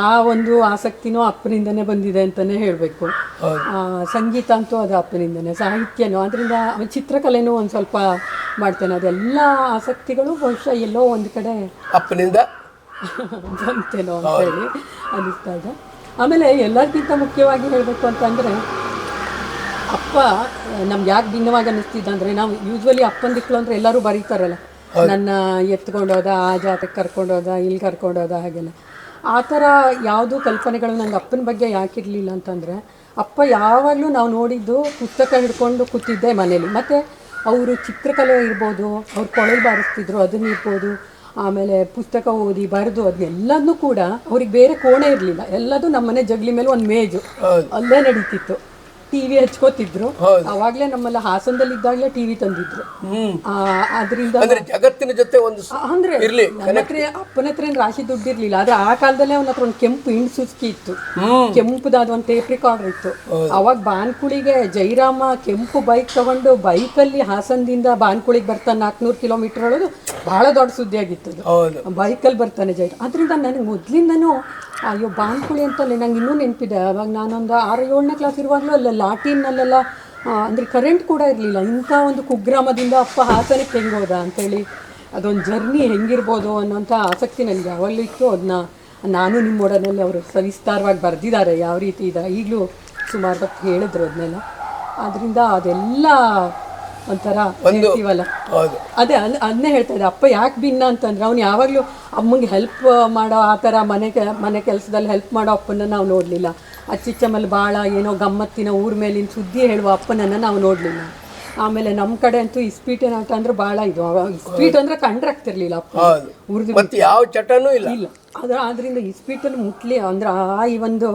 ಆ ಒಂದು ಆಸಕ್ತಿನೂ ಅಪ್ಪನಿಂದನೇ ಬಂದಿದೆ ಅಂತಲೇ ಹೇಳಬೇಕು. ಸಂಗೀತ ಅಂತೂ ಅದು ಅಪ್ಪನಿಂದನೇ, ಸಾಹಿತ್ಯನೂ, ಅದರಿಂದ ಚಿತ್ರಕಲೆನೂ ಒಂದು ಸ್ವಲ್ಪ ಮಾಡ್ತೇನೆ. ಅದೆಲ್ಲ ಆಸಕ್ತಿಗಳು ಬಹುಶಃ ಎಲ್ಲೋ ಒಂದು ಕಡೆ ಅಪ್ಪನಿಂದ ಬಂತೇನೋ ಅಂತೇಳಿ ಅನ್ನಿಸ್ತಾ ಇದೆ. ಆಮೇಲೆ ಎಲ್ಲರಿಗಿಂತ ಮುಖ್ಯವಾಗಿ ಹೇಳಬೇಕು ಅಂತಂದರೆ ಅಪ್ಪ ನಮ್ಗೆ ಯಾಕೆ ಭಿನ್ನವಾಗಿ ಅನ್ನಿಸ್ತಿದ್ದ ಅಂದರೆ, ನಾವು ಯೂಶ್ವಲಿ ಅಪ್ಪನ ದಿಕ್ಕಲು ಅಂದರೆ ಎಲ್ಲರೂ ಬರೀತಾರಲ್ಲ, ನನ್ನ ಎತ್ಕೊಂಡೋದ, ಆ ಜಾತಕ್ಕೆ ಕರ್ಕೊಂಡೋದ, ಇಲ್ಲಿ ಕರ್ಕೊಂಡೋದ, ಹಾಗೆಲ್ಲ ಆ ಥರ ಯಾವುದೂ ಕಲ್ಪನೆಗಳು ನಂಗೆ ಅಪ್ಪನ ಬಗ್ಗೆ ಯಾಕಿರಲಿಲ್ಲ ಅಂತಂದರೆ, ಅಪ್ಪ ಯಾವಾಗಲೂ ನಾವು ನೋಡಿದ್ದು ಪುಸ್ತಕ ಹಿಡ್ಕೊಂಡು ಕೂತಿದ್ದೆ ಮನೇಲಿ. ಮತ್ತು ಅವರು ಚಿತ್ರಕಲೆ ಇರ್ಬೋದು, ಅವ್ರು ಕೊಳಲು ಬಾರಿಸ್ತಿದ್ರು ಅದನ್ನಿರ್ಬೋದು, ಆಮೇಲೆ ಪುಸ್ತಕ ಓದಿ ಬರೆದು ಅದನ್ನೆಲ್ಲದನ್ನೂ ಕೂಡ ಅವ್ರಿಗೆ ಬೇರೆ ಕೋಣೆ ಇರಲಿಲ್ಲ. ಎಲ್ಲದೂ ನಮ್ಮನೆ ಜಗಲಿ ಮೇಲೆ ಒಂದು ಮೇಜು ಅಲ್ಲೇ ನಡೀತಿತ್ತು. ಟಿವಿ ಹಚ್ಕೋತಿದ್ರು. ಅವಾಗಲೇ ನಮ್ಮಲ್ಲ ಹಾಸನದಲ್ಲಿ ಇದ್ದಾಗಲೇ ಟಿವಿ ತಂದಿದ್ರು. ಅದರಿಂದ ಜಗತ್ತಿನ ಜೊತೆ ಒಂದು ಅಂದ್ರೆ ನನ್ನ ಹತ್ರ ಅಪ್ಪನ ಹತ್ರ ಏನು ರಾಶಿ ದುಡ್ಡಿರ್ಲಿಲ್ಲ. ಆದ್ರೆ ಆ ಕಾಲದಲ್ಲೇ ಅವನ ಹತ್ರ ಒಂದು ಕೆಂಪು ಇಂಡ್ ಸುಸ್ಕಿ ಇತ್ತು, ಕೆಂಪುದಾದ ಒಂದು ಟೇಪ್ ರಿಕಾರ್ಡರ್ ಇತ್ತು. ಅವಾಗ ಬಾನ್ಕುಳಿಗೆ ಜೈರಾಮ ಕೆಂಪು ಬೈಕ್ ತಗೊಂಡು ಬೈಕಲ್ಲಿ ಹಾಸನದಿಂದ ಬಾನ್ಕುಳಿಗೆ ಬರ್ತಾನೆ 400 ಕಿಲೋಮೀಟರ್ ಒಳಗೆ ಬಹಳ ದೊಡ್ಡ ಸುದ್ದಿ ಆಗಿತ್ತು. ಬೈಕಲ್ಲಿ ಬರ್ತಾನೆ ಜೈರಾಮ್. ಅದರಿಂದ ನನಗೆ ಮೊದಲಿಂದನೂ ಅಯ್ಯೋ ಬಾನ್ಕುಳಿ ಅಂತಲೇ ನಂಗೆ ಇನ್ನೂ ನೆನಪಿದೆ. ಅವಾಗ ನಾನೊಂದು 6-7ನೇ ಕ್ಲಾಸ್ ಇರುವಾಗಲೂ ಅಲ್ಲ ಲಾಟಿನಲ್ಲೆಲ್ಲ ಅಂದರೆ ಕರೆಂಟ್ ಕೂಡ ಇರಲಿಲ್ಲ. ಇಂಥ ಒಂದು ಕುಗ್ರಾಮದಿಂದ ಅಪ್ಪ ಹಾಸನಕ್ಕೆ ಹೆಂಗೆ ಹೋದ ಅಂಥೇಳಿ ಅದೊಂದು ಜರ್ನಿ ಹೆಂಗಿರ್ಬೋದು ಅನ್ನೋಂಥ ಆಸಕ್ತಿ ನನಗೆ ಯಾವಾಗಲೂ ಇತ್ತು. ಅದನ್ನ ನಾನು ನಿಮ್ಮ ಒಡನಲ್ಲಿ ಅವರು ಸವಿಸ್ತಾರವಾಗಿ ಬರೆದಿದ್ದಾರೆ ಯಾವ ರೀತಿ ಇದೆ. ಈಗಲೂ ಸುಮಾರು ಹೊತ್ತು ಹೇಳಿದ್ರು ಅದನ್ನೆಲ್ಲ. ಆದ್ದರಿಂದ ಅದೆಲ್ಲ ಒಂಥರ ಹೇಳ್ತೀವಲ್ಲ, ಅದೇ ಅದನ್ನೇ ಹೇಳ್ತಾ ಇದ್ದೆ. ಅಪ್ಪ ಯಾಕೆ ಭಿನ್ನ ಅಂತಂದ್ರೆ, ಅವ್ನು ಯಾವಾಗಲೂ ಅಮ್ಮಂಗೆ ಹೆಲ್ಪ್ ಮಾಡೋ ಆ ಥರ ಮನೆ ಕೆಲಸದಲ್ಲಿ ಹೆಲ್ಪ್ ಮಾಡೋ ಅಪ್ಪನ ನಾವು ನೋಡಲಿಲ್ಲ. ಅಚ್ಚಿಚ್ಚಮ್ಮಲ್ಲಿ ಭಾಳ ಏನೋ ಗಮ್ಮತ್ತಿನ ಊರ ಮೇಲಿನ ಸುದ್ದಿ ಹೇಳುವ ಅಪ್ಪನನ್ನು ನಾವು ನೋಡಲಿಲ್ಲ. ಆಮೇಲೆ ನಮ್ಮ ಕಡೆ ಅಂತೂ ಇಸ್ಪೀಟಿನ ಆಟ ಅಂದ್ರೆ ಭಾಳ ಇದು. ಇಸ್ಪೀಟ್ ಅಂದ್ರೆ ಕಂಡ್ರಾಗ್ತಿರ್ಲಿಲ್ಲ ಅಪ್ಪ, ಉರ್ದು ಯಾವ ಚಟನೂ ಇಲ್ಲ. ಆದ್ರಿಂದ ಇಸ್ಪೀಟನ್ನು ಮುಟ್ಲಿ ಅಂದ್ರೆ ಈ ಒಂದು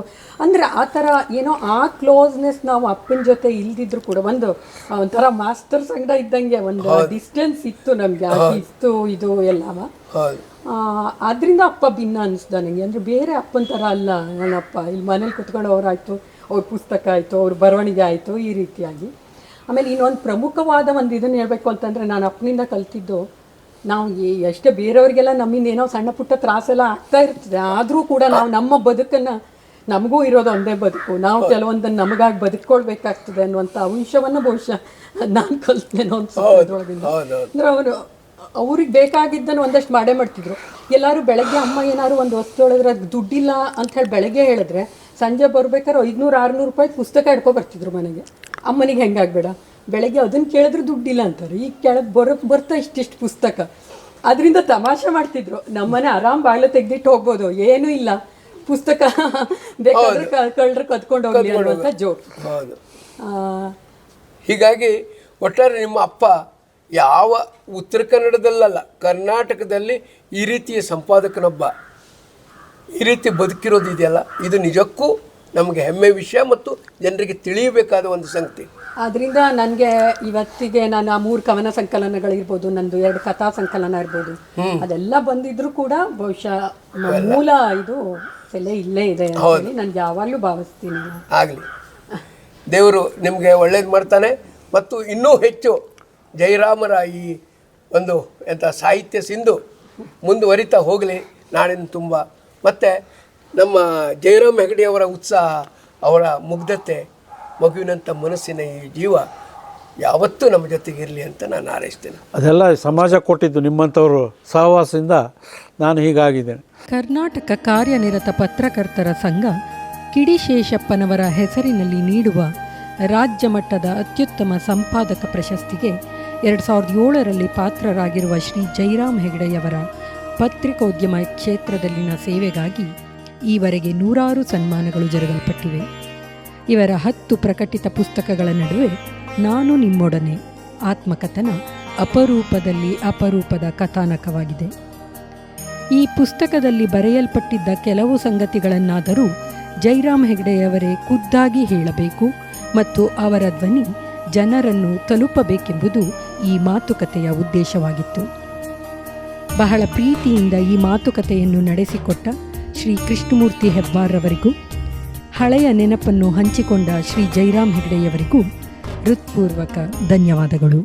ಅಂದ್ರೆ ಆ ಥರ ಏನೋ ಆ ಕ್ಲೋಸ್ನೆಸ್ ನಾವು ಅಪ್ಪನ ಜೊತೆ ಇಲ್ದಿದ್ರು ಕೂಡ ಒಂಥರ ಮಾಸ್ಟರ್ ಸಂಗಡ ಇದ್ದಂಗೆ ಒಂದು ಡಿಸ್ಟೆನ್ಸ್ ಇತ್ತು ನಮಗೆ. ಇತ್ತು ಇದು ಎಲ್ಲವ. ಅದರಿಂದ ಅಪ್ಪ ಭಿನ್ನ ಅನಿಸ್ದ ನನಗೆ. ಅಂದರೆ ಬೇರೆ ಅಪ್ಪನ ಥರ ಅಲ್ಲ ನನ್ನಪ್ಪ. ಇಲ್ಲಿ ಮನೇಲಿ ಕುತ್ಕೊಂಡು ಅವರಾಯಿತು, ಅವ್ರ ಪುಸ್ತಕ ಆಯಿತು, ಅವ್ರ ಬರವಣಿಗೆ ಆಯಿತು, ಈ ರೀತಿಯಾಗಿ. ಆಮೇಲೆ ಇನ್ನೊಂದು ಪ್ರಮುಖವಾದ ಒಂದು ಇದನ್ನು ಹೇಳಬೇಕು ಅಂತಂದರೆ, ನಾನು ಅಪ್ಪನಿಂದ ಕಲ್ತಿದ್ದು, ನಾವು ಎಷ್ಟೇ ಬೇರೆಯವರಿಗೆಲ್ಲ ನಮ್ಮಿಂದ ಏನೋ ಸಣ್ಣ ಪುಟ್ಟ ತ್ರಾಸೆಲ್ಲ ಆಗ್ತಾ ಇರ್ತದೆ, ಆದರೂ ಕೂಡ ನಾವು ನಮ್ಮ ಬದುಕನ್ನು, ನಮಗೂ ಇರೋದು ಒಂದೇ ಬದುಕು, ನಾವು ಕೆಲವೊಂದನ್ನು ನಮಗಾಗಿ ಬದುಕೊಳ್ಬೇಕಾಗ್ತದೆ ಅನ್ನುವಂಥ ಅಂಶವನ್ನು ಬಹುಶಃ ನಾನು ಕಲ್ತೇನೋ ಅನ್ಸೋದ್ರೊಳಗಿಂದ. ಅಂದರೆ ಅವ್ರಿಗೆ ಬೇಕಾಗಿದ್ದನ್ನು ಒಂದಷ್ಟು ಮಾಡೇ ಮಾಡ್ತಿದ್ರು. ಎಲ್ಲರೂ ಬೆಳಗ್ಗೆ ಅಮ್ಮ ಏನಾದ್ರು ಒಂದು ವಸ್ತು ಹೇಳಿದ್ರೆ ಅದು ದುಡ್ಡಿಲ್ಲ ಅಂಥೇಳಿ ಬೆಳಗ್ಗೆ ಹೇಳಿದ್ರೆ ಸಂಜೆ ಬರ್ಬೇಕಾದ್ರೆ 500-600 ರೂಪಾಯಿ ಪುಸ್ತಕ ಹಿಡ್ಕೊ ಬರ್ತಿದ್ರು ಮನೆಗೆ. ಅಮ್ಮನಿಗೆ ಹೆಂಗಾಗಬೇಡ, ಬೆಳಗ್ಗೆ ಅದನ್ನು ಕೇಳಿದ್ರೆ ದುಡ್ಡಿಲ್ಲ ಅಂತಾರೆ, ಈಗ ಕೆಳಗೆ ಬರ್ತಾ ಇಷ್ಟಿಷ್ಟು ಪುಸ್ತಕ. ಅದರಿಂದ ತಮಾಷೆ ಮಾಡ್ತಿದ್ರು. ನಮ್ಮನೆ ಆರಾಮ್ ಬಾಗಿಲು ತೆಗ್ದಿಟ್ಟು ಹೋಗ್ಬೋದು, ಏನೂ ಇಲ್ಲ, ಪುಸ್ತಕ ಬೇಕಾದ್ರೆ ಕಳ್ಳರು ಕದ್ಕೊಂಡು ಹೋಗ್ಲಿ ಅನ್ನುವಂಥ ಜೋಕ್. ಹೀಗಾಗಿ ಒಟ್ಟಾರೆ ನಿಮ್ಮ ಅಪ್ಪ ಯಾವ ಉತ್ತರ ಕನ್ನಡದಲ್ಲಲ್ಲ, ಕರ್ನಾಟಕದಲ್ಲಿ ಈ ರೀತಿಯ ಸಂಪಾದಕನೊಬ್ಬ ಈ ರೀತಿ ಬದುಕಿರೋದು ಇದೆಯಲ್ಲ, ಇದು ನಿಜಕ್ಕೂ ನಮಗೆ ಹೆಮ್ಮೆ ವಿಷಯ ಮತ್ತು ಜನರಿಗೆ ತಿಳಿಯಬೇಕಾದ ಒಂದು ಸಂಗತಿ. ಆದ್ದರಿಂದ ನನಗೆ ಇವತ್ತಿಗೆ ನಾನು ಆ 3 ಕವನ ಸಂಕಲನಗಳಿರ್ಬೋದು, ನಂದು 2 ಕಥಾ ಸಂಕಲನ ಇರ್ಬೋದು, ಅದೆಲ್ಲ ಬಂದಿದ್ರು ಕೂಡ ಬಹುಶಃ ಮೂಲ ಇದು ಸೆಲೆ ಇಲ್ಲೇ ಇದೆ ಅಂತ ನನಗೆ ಯಾವಾಗಲೂ ಭಾವಿಸ್ತೀನಿ. ಆಗಲಿ, ದೇವರು ನಿಮಗೆ ಒಳ್ಳೇದು ಮಾಡ್ತಾನೆ. ಮತ್ತು ಇನ್ನೂ ಹೆಚ್ಚು ಜಯರಾಮರ ಈ ಒಂದು ಸಾಹಿತ್ಯ ಸಿಂಧು ಮುಂದುವರಿತಾ ಹೋಗಲಿ ನಾಡಿನ ತುಂಬ. ಮತ್ತು ನಮ್ಮ ಜಯರಾಮ್ ಹೆಗಡೆಯವರ ಉತ್ಸಾಹ, ಅವರ ಮುಗ್ಧತೆ, ಮಗುವಿನಂಥ ಮನಸ್ಸಿನ ಈ ಜೀವ ಯಾವತ್ತೂ ನಮ್ಮ ಜೊತೆಗೆ ಇರಲಿ ಅಂತ ನಾನು ಹಾರೈಸ್ತೇನೆ. ಅದೆಲ್ಲ ಸಮಾಜ ಕೊಟ್ಟಿದ್ದು ನಿಮ್ಮಂಥವರು ಸಹವಾಸದಿಂದ ನಾನು ಹೀಗಾಗಿದ್ದೇನೆ. ಕರ್ನಾಟಕ ಕಾರ್ಯನಿರತ ಪತ್ರಕರ್ತರ ಸಂಘ ಕಿಡಿಶೇಷಪ್ಪನವರ ಹೆಸರಿನಲ್ಲಿ ನೀಡುವ ರಾಜ್ಯ ಮಟ್ಟದ ಅತ್ಯುತ್ತಮ ಸಂಪಾದಕ ಪ್ರಶಸ್ತಿಗೆ 2007ರಲ್ಲಿ ಪಾತ್ರರಾಗಿರುವ ಶ್ರೀ ಜಯರಾಮ್ ಹೆಗಡೆಯವರ ಪತ್ರಿಕೋದ್ಯಮ ಕ್ಷೇತ್ರದಲ್ಲಿನ ಸೇವೆಗಾಗಿ ಈವರೆಗೆ 100 ಸನ್ಮಾನಗಳು ಜರುಗಲ್ಪಟ್ಟಿವೆ. ಇವರ 10 ಪ್ರಕಟಿತ ಪುಸ್ತಕಗಳ ನಡುವೆ ನಾನು ನಿಮ್ಮೊಡನೆ ಆತ್ಮಕಥನ ಅಪರೂಪದಲ್ಲಿ ಅಪರೂಪದ ಕಥಾನಕವಾಗಿದೆ. ಈ ಪುಸ್ತಕದಲ್ಲಿ ಬರೆಯಲ್ಪಟ್ಟಿದ್ದ ಕೆಲವು ಸಂಗತಿಗಳನ್ನಾದರೂ ಜೈರಾಮ್ ಹೆಗ್ಡೆಯವರೇ ಖುದ್ದಾಗಿ ಹೇಳಬೇಕು ಮತ್ತು ಅವರ ಧ್ವನಿ ಜನರನ್ನು ತಲುಪಬೇಕೆಂಬುದು ಈ ಮಾತುಕತೆಯ ಉದ್ದೇಶವಾಗಿತ್ತು. ಬಹಳ ಪ್ರೀತಿಯಿಂದ ಈ ಮಾತುಕತೆಯನ್ನು ನಡೆಸಿಕೊಟ್ಟ ಶ್ರೀ ಕೃಷ್ಣಮೂರ್ತಿ ಹೆಬ್ಬಾರ್ರವರಿಗೂ, ಹಳೆಯ ನೆನಪನ್ನು ಹಂಚಿಕೊಂಡ ಶ್ರೀ ಜೈರಾಮ್ ಹೆಗ್ಡೆಯವರಿಗೂ ಹೃತ್ಪೂರ್ವಕ ಧನ್ಯವಾದಗಳು.